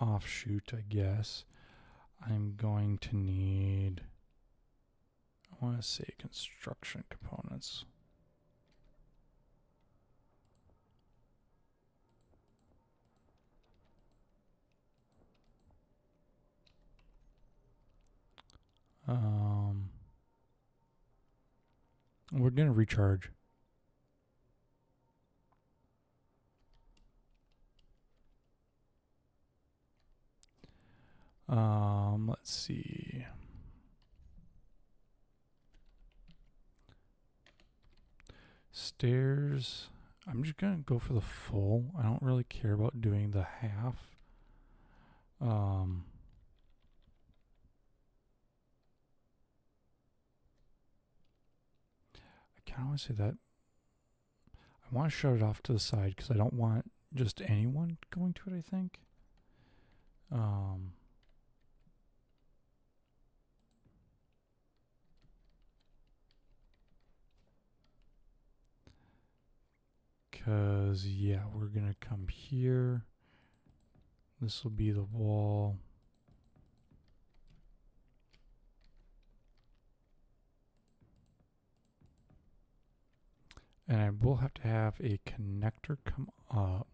offshoot, I guess. I'm going to need, I want to say construction components. We're going to recharge. Let's see. Stairs. I'm just gonna go for the full. I don't really care about doing the half. I kind of want to say that I want to shut it off to the side because I don't want just anyone going to it, I think. Because, yeah, we're going to come here. This will be the wall. And I will have to have a connector come up.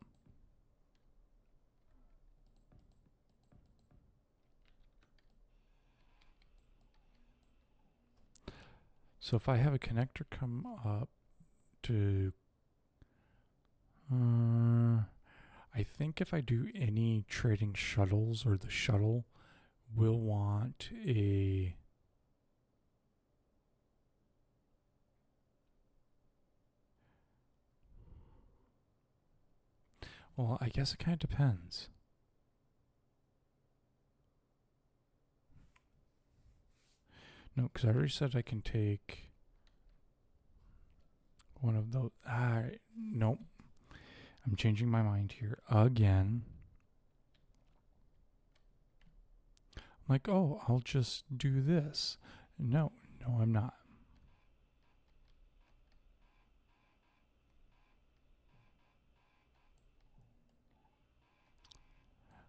So if I have a connector come up to... I think if I do any trading shuttles, or the shuttle will want a... Well, I guess it kind of depends. No, because I already said I can take one of those. Nope. I'm changing my mind here again. I'm like, oh, I'll just do this. No, I'm not.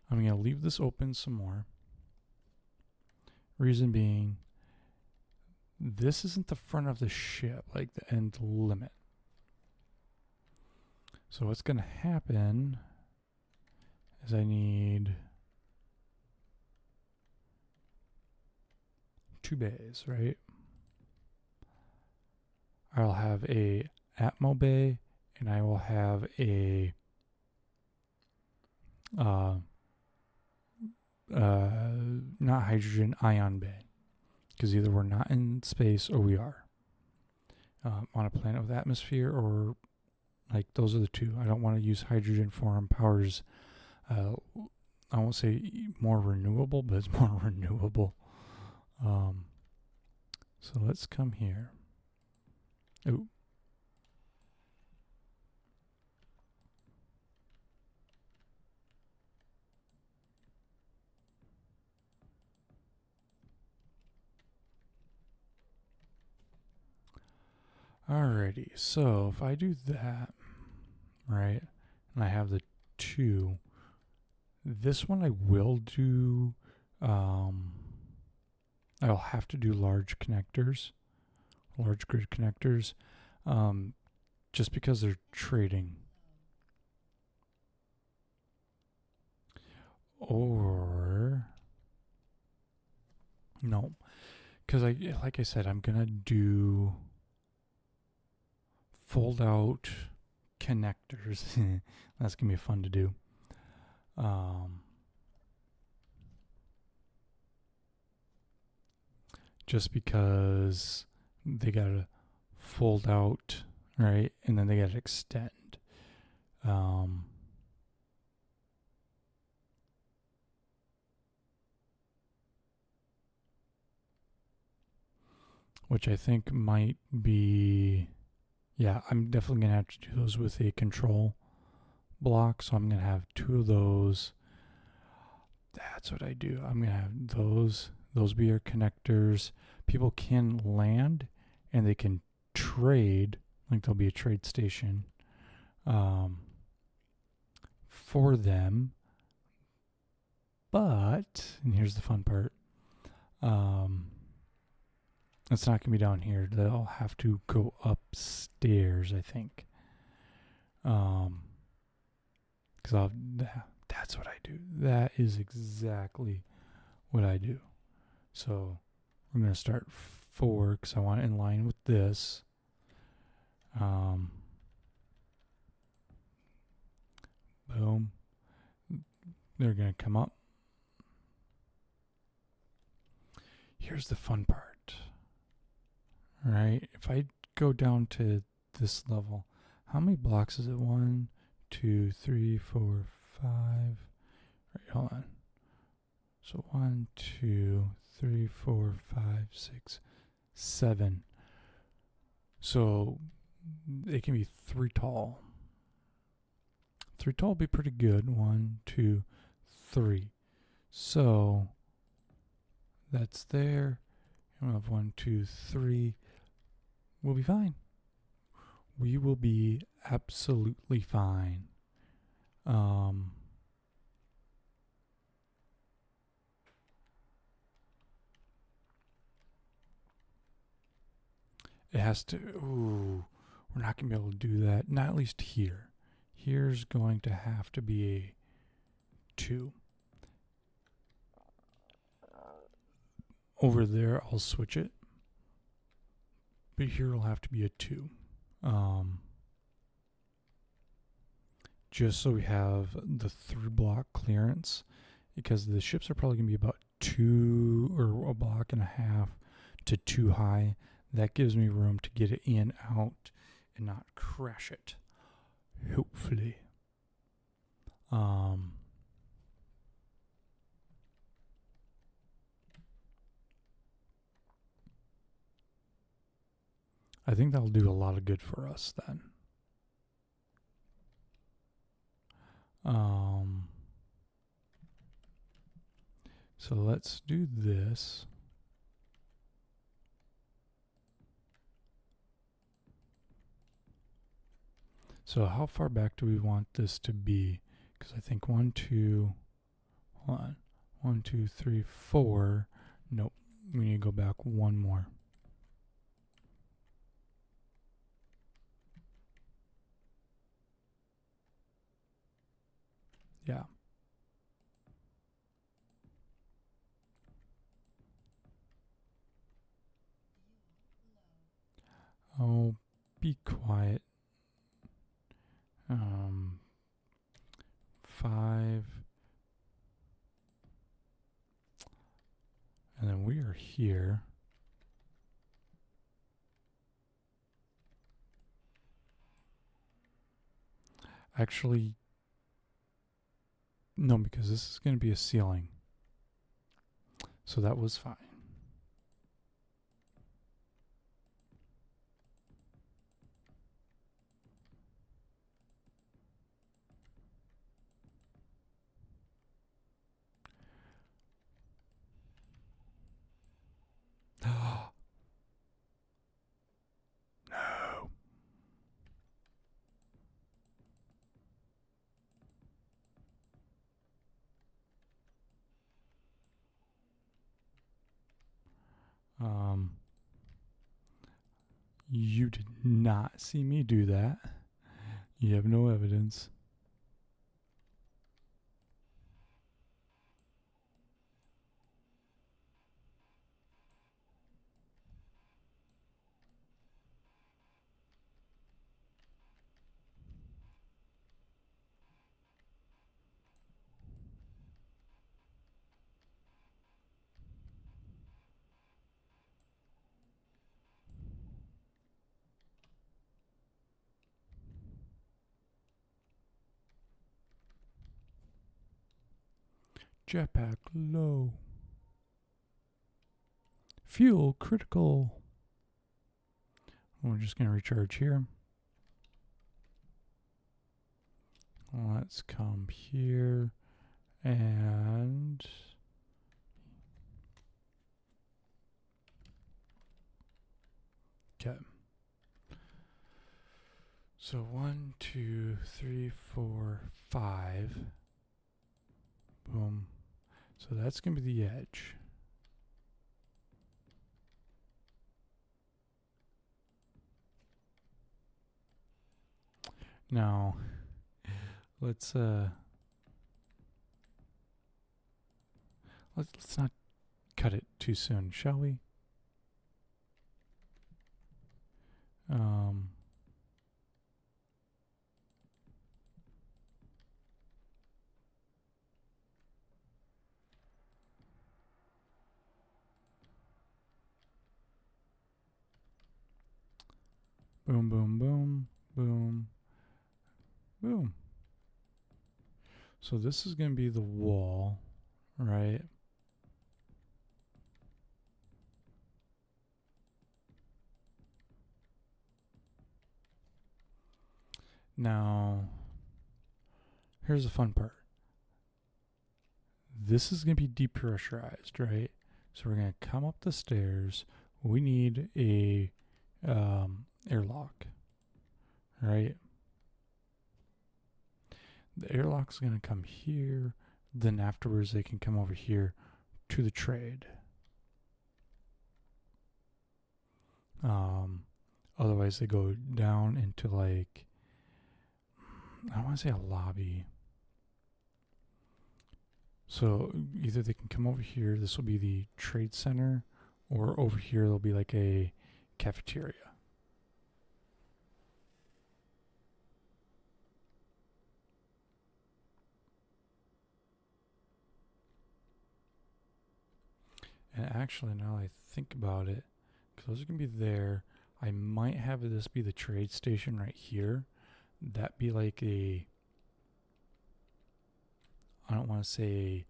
I'm going to leave this open some more. Reason being, this isn't the front of the ship, like the end limit. So what's going to happen is I need 2 bays, right? I'll have a Atmo bay, and I will have a not hydrogen, ion bay, because either we're not in space or we are on a planet with atmosphere, or like those are the two. I don't want to use hydrogen for powers. I won't say more renewable, but it's more renewable. So let's come here. Ooh. Alrighty, so if I do that, right, and I have the 2, this one I will do, I'll have to do large connectors, large grid connectors, just because they're trading. Or, no, because like I said, I'm going to do fold out connectors. That's going to be fun to do. Just because they got to fold out, right? And then they got to extend. Which I think might be, yeah, I'm definitely going to have to do those with a control block. So I'm going to have 2 of those. That's what I do. I'm going to have those be our connectors. People can land and they can trade, like there'll be a trade station for them. But, and here's the fun part, it's not going to be down here. They'll have to go upstairs, I think. Because that's what I do. That is exactly what I do. So we're going to start 4 because I want it in line with this. Boom. They're going to come up. Here's the fun part. Right? If I go down to this level, how many blocks is it? 1, 2, 3, 4, 5. Right, hold on. So 1, 2, 3, 4, 5, 6, 7. So it can be 3 tall. 3 tall would be pretty good. 1, 2, 3. So that's there. And we'll have 1, 2, 3. We'll be fine. We will be absolutely fine. It has to, we're not going to be able to do that. Not at least here. Here's going to have to be a 2. Over there, I'll switch it. But here it'll have to be a 2. Just so we have the 3 block clearance, because the ships are probably going to be about 2 or a block and a half to 2 high. That gives me room to get it in, out, and not crash it. Hopefully. I think that'll do a lot of good for us then. So let's do this. So how far back do we want this to be? Because I think 1, 2, hold on. 1, 2, 3, 4. Nope. We need to go back 1 more. Yeah. Oh, be quiet. 5. And then we are here. Actually, no, because this is going to be a ceiling. So that was fine. No. You did not see me do that. You have no evidence. Jetpack low. Fuel critical. We're just going to recharge here. Let's come here and okay. So 1, 2, 3, 4, 5. Boom. So that's going to be the edge. Now, let's not cut it too soon, shall we? Boom, boom, boom, boom, boom. So this is going to be the wall, right? Now, here's the fun part. This is going to be depressurized, right? So we're going to come up the stairs. We need a airlock, right? The airlock's going to come here. Then afterwards, they can come over here to the trade. Otherwise, they go down into like, I want to say a lobby. So either they can come over here, this will be the trade center, or over here there'll be like a cafeteria. And actually, now I think about it, because those are going to be there, I might have this be the trade station right here. That be like a, I don't want to say a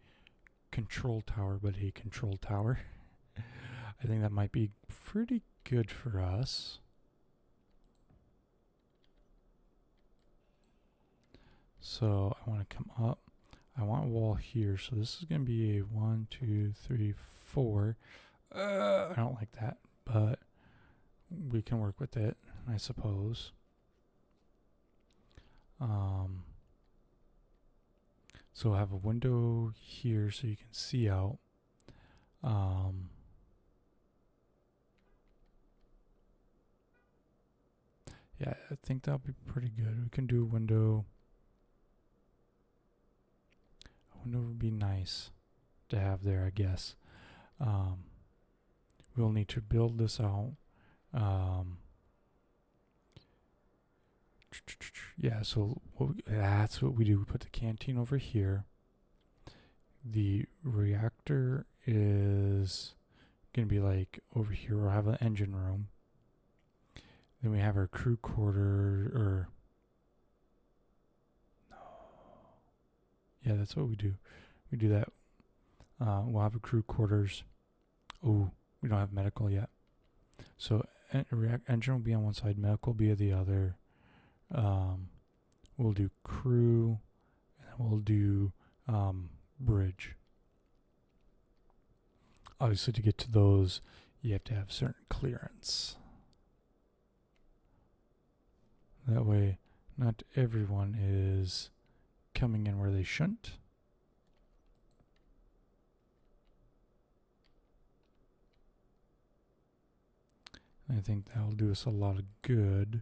control tower, but a control tower. I think that might be pretty good for us. So I want to come up. I want a wall here. So this is going to be a 1, 2, 3, 4. I don't like that, but we can work with it, I suppose. So I have a window here so you can see out. Yeah, I think that'll be pretty good. We can do a window. A window would be nice to have there, I guess. We'll need to build this out. Yeah, so that's what we do. We put the canteen over here. The reactor is going to be like over here. We'll have an engine room. Then we have our crew quarter, or no. Yeah, that's what we do. We do that. We'll have a crew quarters. Oh, we don't have medical yet. So engine will be on one side, medical will be on the other. We'll do crew, and then we'll do bridge. Obviously, to get to those, you have to have certain clearance. That way, not everyone is coming in where they shouldn't. I think that'll do us a lot of good.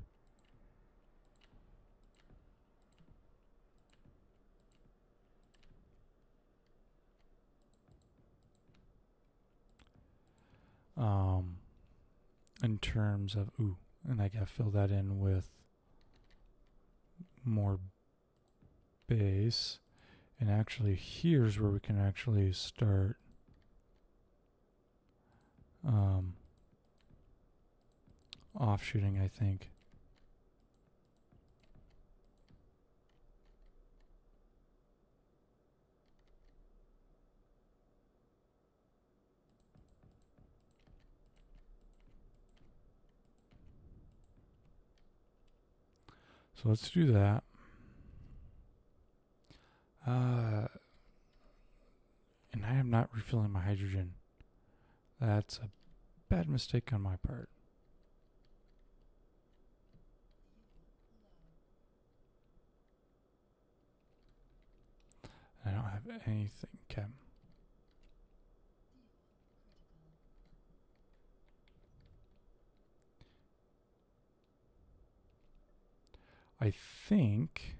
In terms of, and I gotta fill that in with more base. And actually, here's where we can actually start offshooting, I think. So let's do that. And I am not refilling my hydrogen. That's a bad mistake on my part. I don't have anything, Chem. I think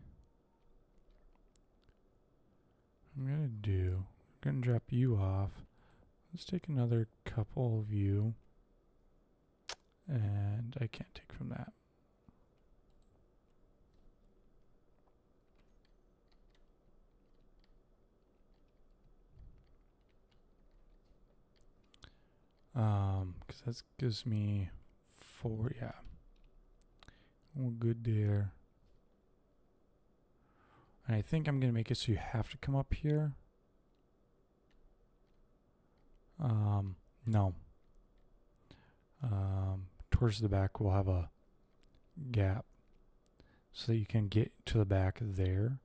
I'm gonna drop you off. Let's take another couple of you. And I can't take from that. Because that gives me 4, yeah. We're good there. And I think I'm going to make it so you have to come up here. No. Towards the back we'll have a gap so that you can get to the back there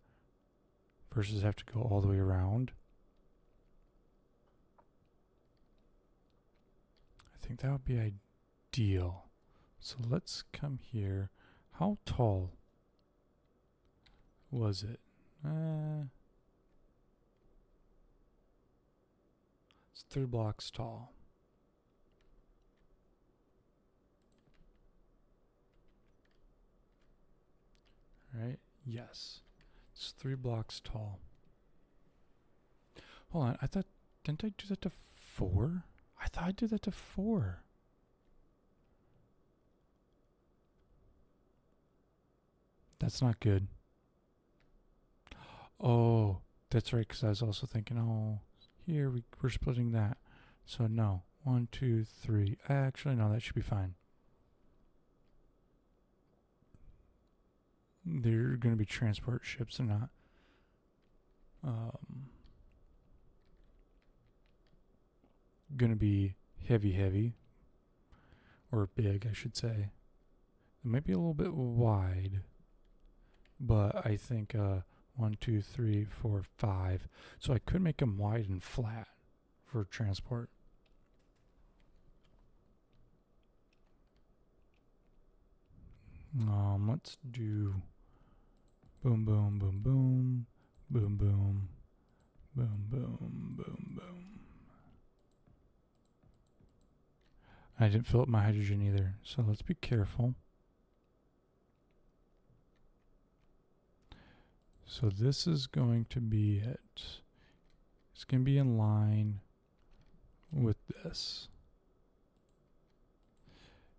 versus have to go all the way around. I think that would be ideal. So let's come here. How tall was it? It's 3 blocks tall. Right? Yes. It's 3 blocks tall. Hold on. Didn't I do that to 4? I thought I did that to 4. That's not good. Oh, that's right, because I was also thinking, here we're splitting that. So no. 1, 2, 3. Actually, no, that should be fine. They're going to be transport ships and not going to be heavy, or big, I should say. It might be a little bit wide, but I think 1, 2, 3, 4, 5. So I could make them wide and flat for transport. Let's do boom, boom, boom, boom, boom, boom, boom, boom, boom, boom. I didn't fill up my hydrogen either, so let's be careful. So this is going to be it. It's going to be in line with this.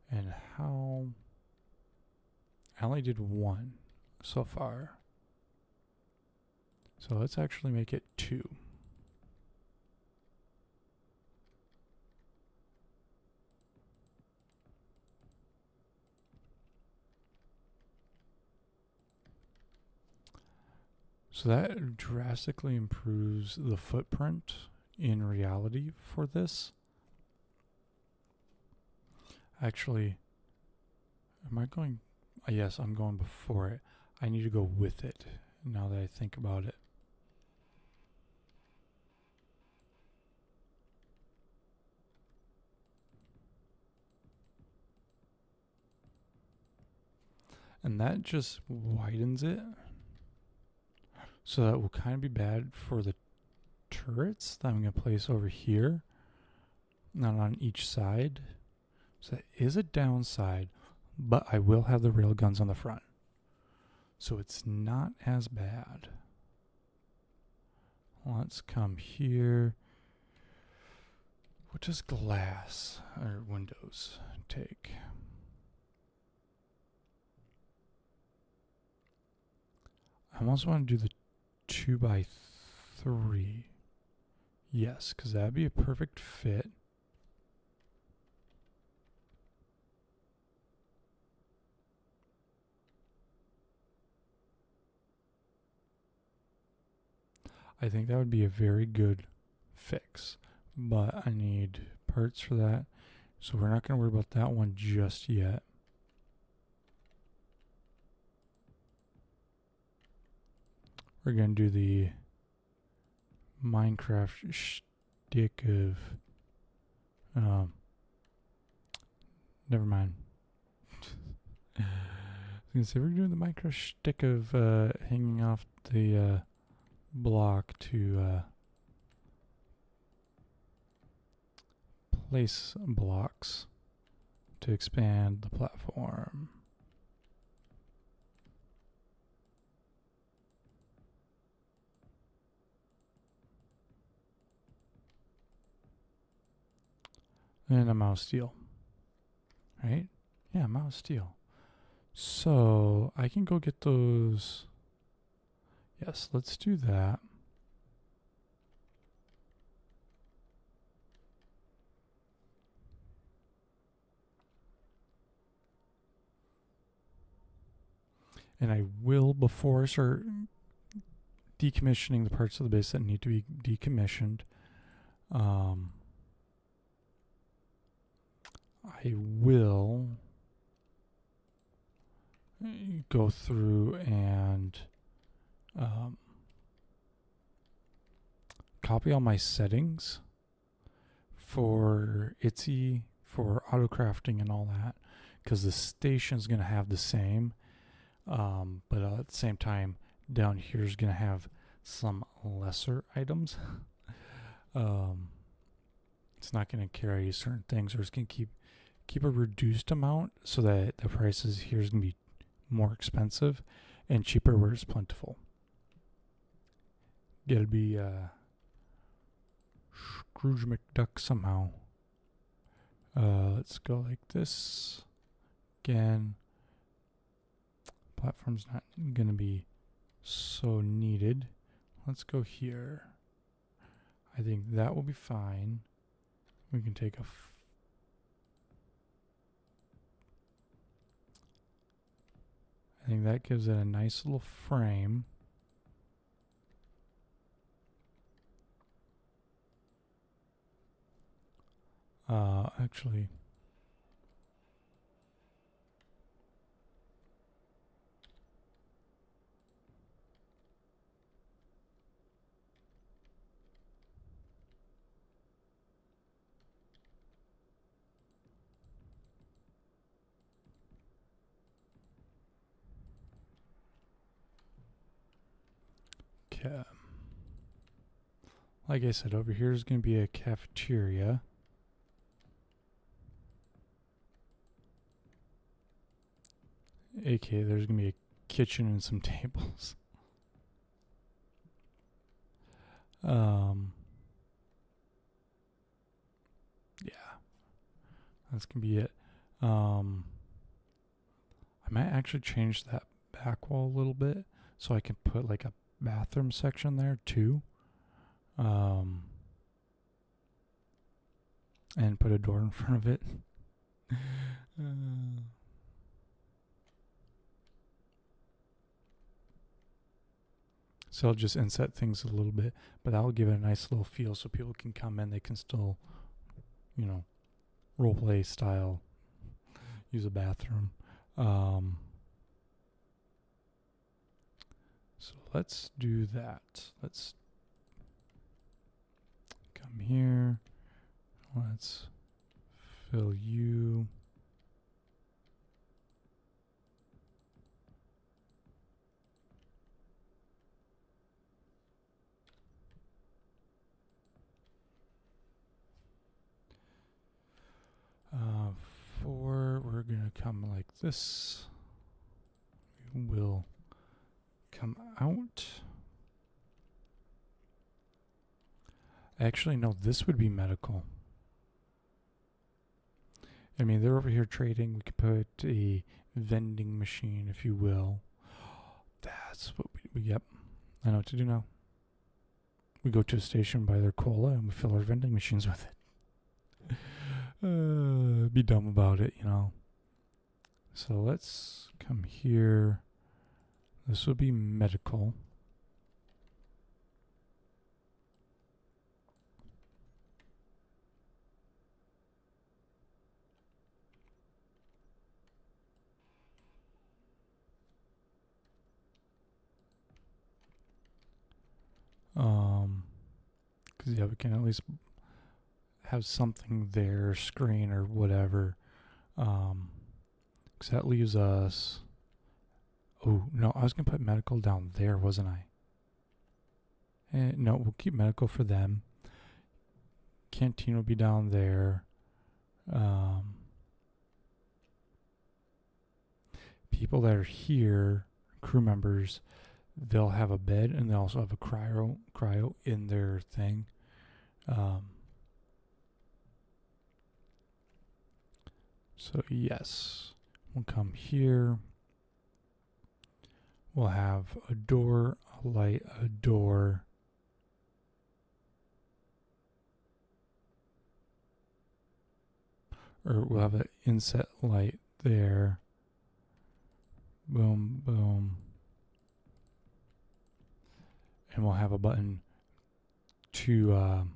And how... I only did one so far. So let's actually make it 2. So that drastically improves the footprint in reality for this. Actually, am I going? Yes, I'm going before it. I need to go with it now that I think about it. And that just widens it. So that will kind of be bad for the turrets that I'm going to place over here. Not on each side. So that is a downside, but I will have the rail guns on the front. So it's not as bad. Let's come here. What does glass or windows take? I almost want to do the 2x3. Yes, because that'd be a perfect fit. I think that would be a very good fix, but I need parts for that, so we're not going to worry about that one just yet. We're going to do the Minecraft shtick of, never mind. I was going to say, we're doing the Minecraft shtick of hanging off the block to place blocks to expand the platform. And a mouse steel. Right? Yeah, mouse steel. So I can go get those. Yes, let's do that. And I will, before I start decommissioning the parts of the base that need to be decommissioned, I will go through and copy all my settings for ITZY, for auto crafting and all that, because the station's going to have the same, but at the same time down here is going to have some lesser items. It's not going to carry certain things, or it's going to keep a reduced amount so that the prices here is going to be more expensive and cheaper where it's plentiful. Gotta be Scrooge McDuck somehow. Let's go like this. Again, platform's not gonna be so needed. Let's go here. I think that will be fine. We can take I think that gives it a nice little frame. Actually, okay. Like I said, over here is going to be a cafeteria. AKA, there's going to be a kitchen and some tables. Yeah, that's going to be it. I might actually change that back wall a little bit so I can put like a bathroom section there too. And put a door in front of it. So I'll just inset things a little bit, but that'll give it a nice little feel so people can come in. They can still, role play style, use a bathroom. So let's do that. Let's come here. Let's fill you. We're gonna come like this. We will come out. Actually, no, this would be medical. I mean, they're over here trading. We could put a vending machine, if you will. That's what yep. I know what to do now. We go to a station, buy their cola, and we fill our vending machines with it. Be dumb about it, So let's come here. This will be medical. Because we can at least have something there, screen or whatever. Because that leaves us. Oh no, I was gonna put medical down there, wasn't I? No, we'll keep medical for them. Canteen will be down there. People that are here, crew members, they'll have a bed and they also have a cryo in their thing. So yes, we'll come here. We'll have a door, a light, a door. Or we'll have an inset light there. Boom, boom. And we'll have a button to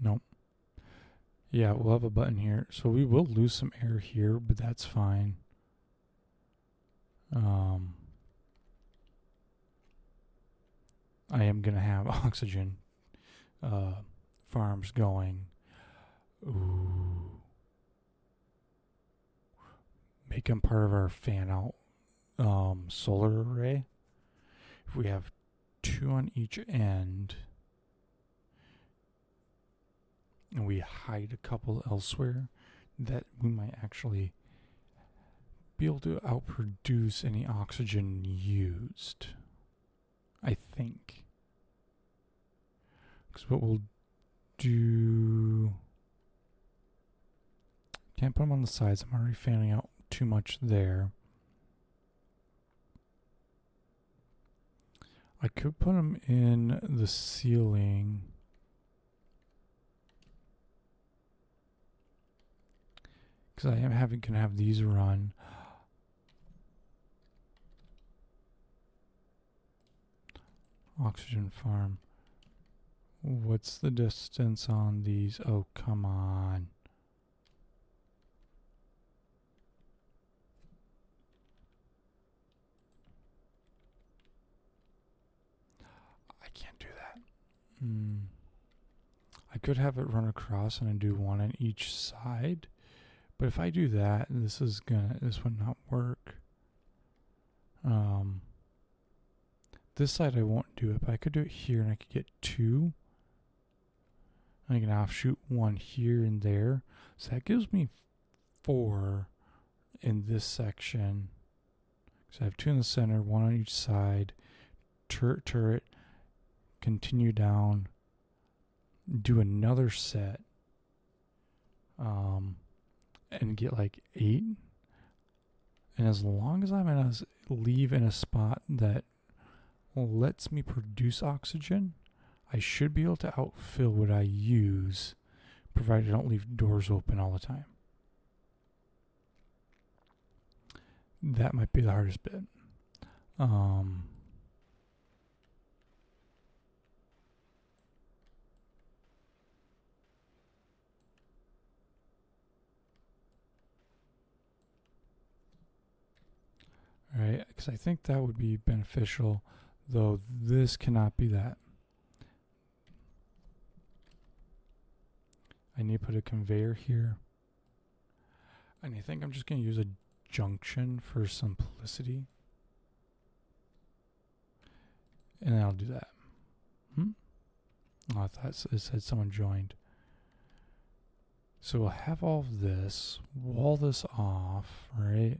nope. Yeah, we'll have a button here. So we will lose some air here, but that's fine. I am going to have oxygen farms going. Ooh. Make them part of our fan out solar array. If we have 2 on each end and we hide a couple elsewhere, that we might actually be able to outproduce any oxygen used. I think. Because what we'll do... Can't put them on the sides. I'm already fanning out too much there. I could put them in the ceiling. Because I am gonna have these run. Oxygen farm. What's the distance on these? Oh, come on. I can't do that. I could have it run across and I do one on each side. But if I do that, this would not work. This side I won't do it, but I could do it here and I could get 2. And I can offshoot 1 here and there. So that gives me 4 in this section. So I have 2 in the center, 1 on each side. Turret, continue down, do another set. and get like 8. And as long as I'm in leave in a spot that lets me produce oxygen, I should be able to outfill what I use, provided I don't leave doors open all the time. That might be the hardest bit. Right, because I think that would be beneficial, though this cannot be that. I need to put a conveyor here. And I think I'm just going to use a junction for simplicity. And then I'll do that. Oh, I thought it said someone joined. So we'll have all of this, wall this off, right?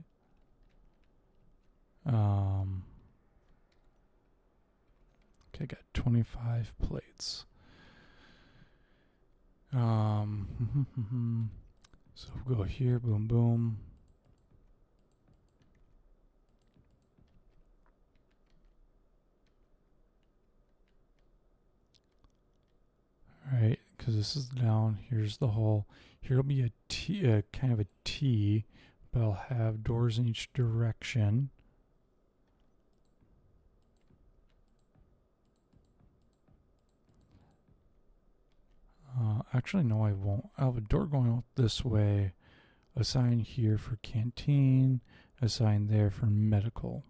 Okay, got 25 plates. So we'll go here, boom, boom. Alright, because this is down, here's the hole. Here'll be a T, kind of a T, but I'll have doors in each direction. Actually, no, I won't. I'll have a door going out this way, a sign here for canteen, a sign there for medical.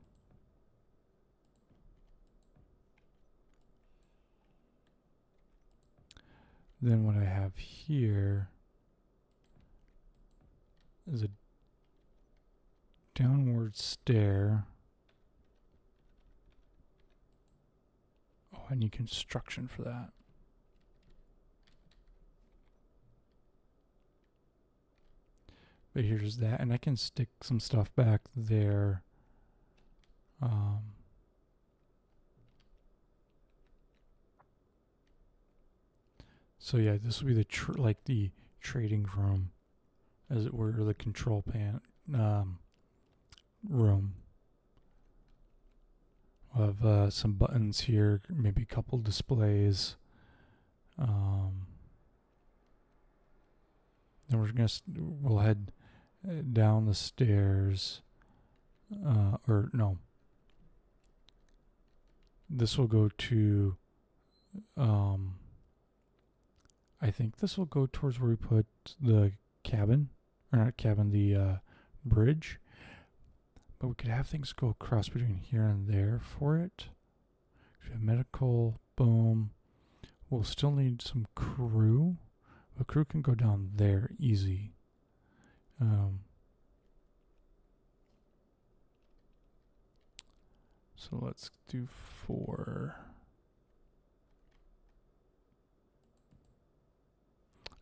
Then what I have here is a downward stair. Oh, I need construction for that. But here's that, and I can stick some stuff back there. So yeah, this will be the like the trading room, as it were, or the control pan room. We'll have some buttons here, maybe a couple displays. Then we'll head down the stairs, or no. This will go to, I think this will go towards where we put the cabin, or not cabin, the bridge. But we could have things go across between here and there for it. We have medical, boom. We'll still need some crew. The crew can go down there easy. So let's do 4.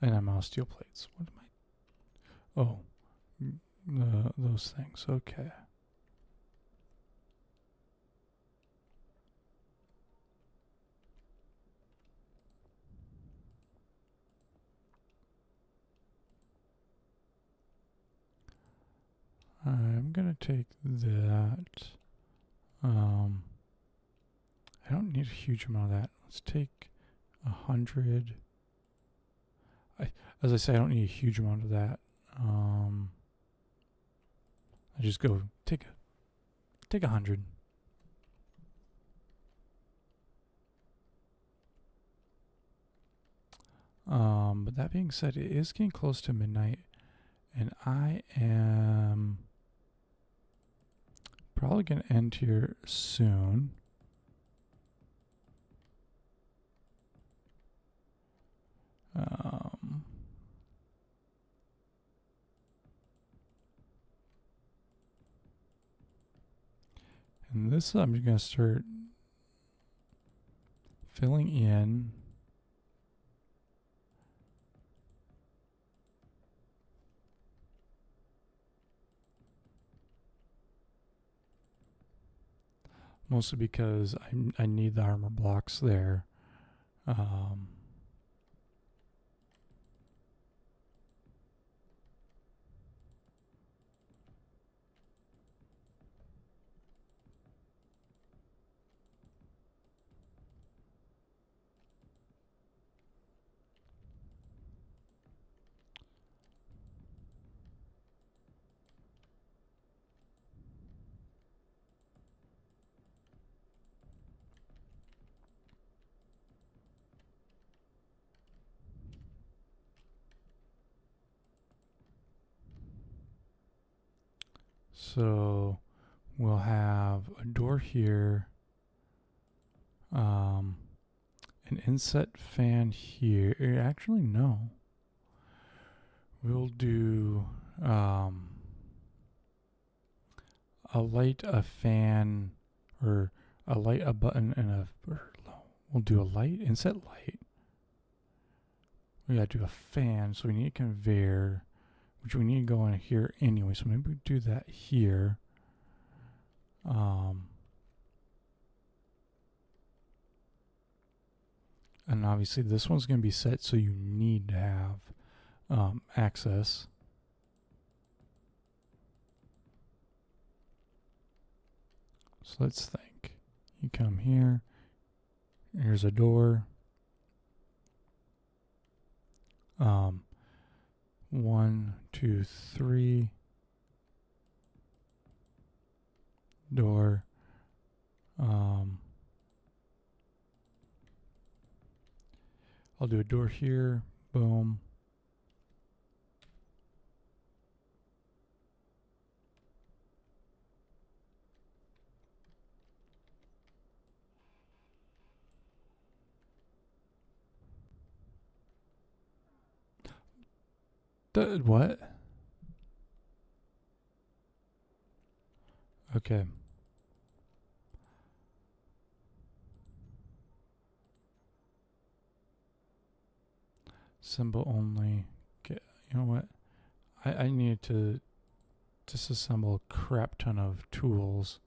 And I'm out of steel plates. What am I? Oh, those things. Okay. I'm gonna take that. I don't need a huge amount of that. Let's take 100. As I say, I don't need a huge amount of that. I just go take 100. But that being said, it is getting close to midnight, and I am probably going to end here soon. And this I'm going to start filling in. Mostly because I need the armor blocks there. So we'll have a door here, an inset fan here. Actually, no. We'll do a light, a fan, or a light, a button, and we'll do a light, inset light. We gotta do a fan, so we need a conveyor, which we need to go in here anyway. So maybe we do that here. And obviously this one's going to be set, so you need to have access. So let's think. You come here. Here's a door. 1, 2, 3. Door. I'll do a door here. Boom. What? Okay. Symbol only. Okay, you know what? I needed to disassemble a crap ton of tools.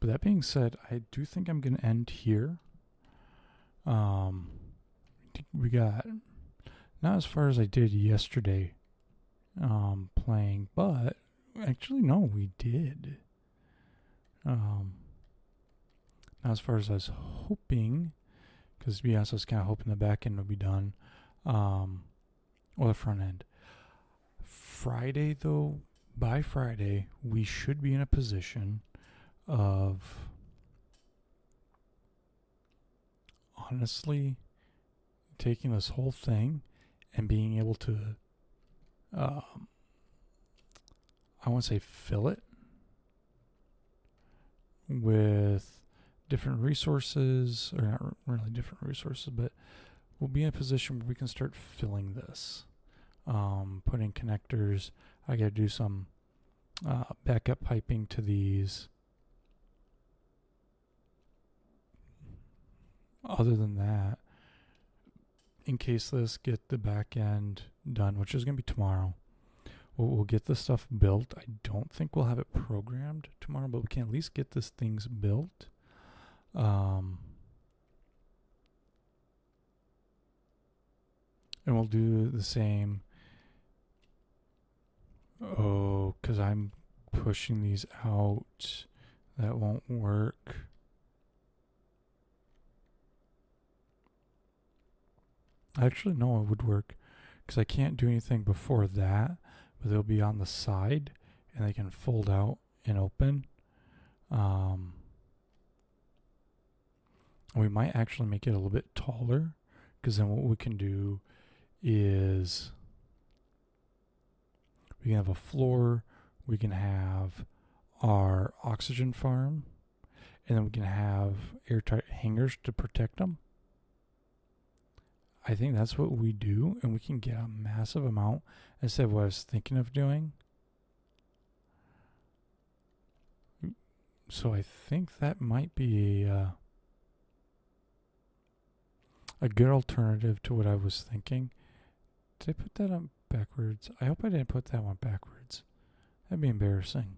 But that being said, I do think I'm going to end here. We got not as far as I did yesterday playing, but actually no, we did. Not as far as I was hoping, because to be honest, I was kind of hoping the back end would be done, or the front end. Friday though, by Friday, we should be in a position of honestly taking this whole thing and being able to I want to say fill it with different resources, or not really different resources, but we'll be in a position where we can start filling this, putting connectors. I got to do some backup piping to these. Other than that, in case this get the back end done, which is going to be tomorrow, we'll get the stuff built. I don't think we'll have it programmed tomorrow, but we can at least get this things built. And we'll do the same. Oh, because I'm pushing these out. That won't work. Actually, no, it would work. Because I can't do anything before that. But they'll be on the side. And they can fold out and open. We might actually make it a little bit taller. Because then what we can do is we can have a floor, we can have our oxygen farm, and then we can have airtight hangers to protect them. I think that's what we do, and we can get a massive amount instead of what I was thinking of doing. So I think that might be a good alternative to what I was thinking. Did I put that on backwards? I hope I didn't put that one backwards. That'd be embarrassing.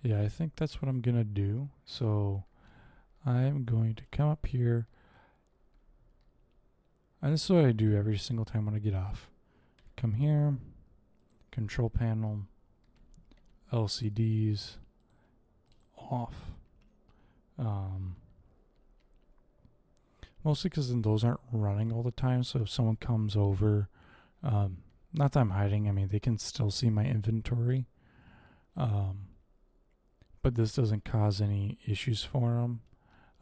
Yeah, I think that's what I'm gonna do. So, I'm going to come up here. And this is what I do every single time when I get off. Come here, control panel, LCDs, off. Mostly because then those aren't running all the time. So if someone comes over, not that I'm hiding, I mean, they can still see my inventory. But this doesn't cause any issues for them.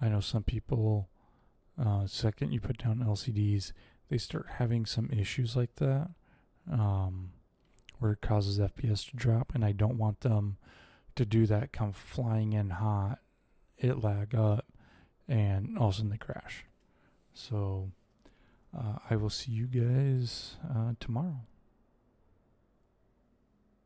I know some people, second you put down LCDs, they start having some issues like that, where it causes FPS to drop, and I don't want them to do that, come flying in hot, it lag up, and all of a sudden they crash. So I will see you guys tomorrow.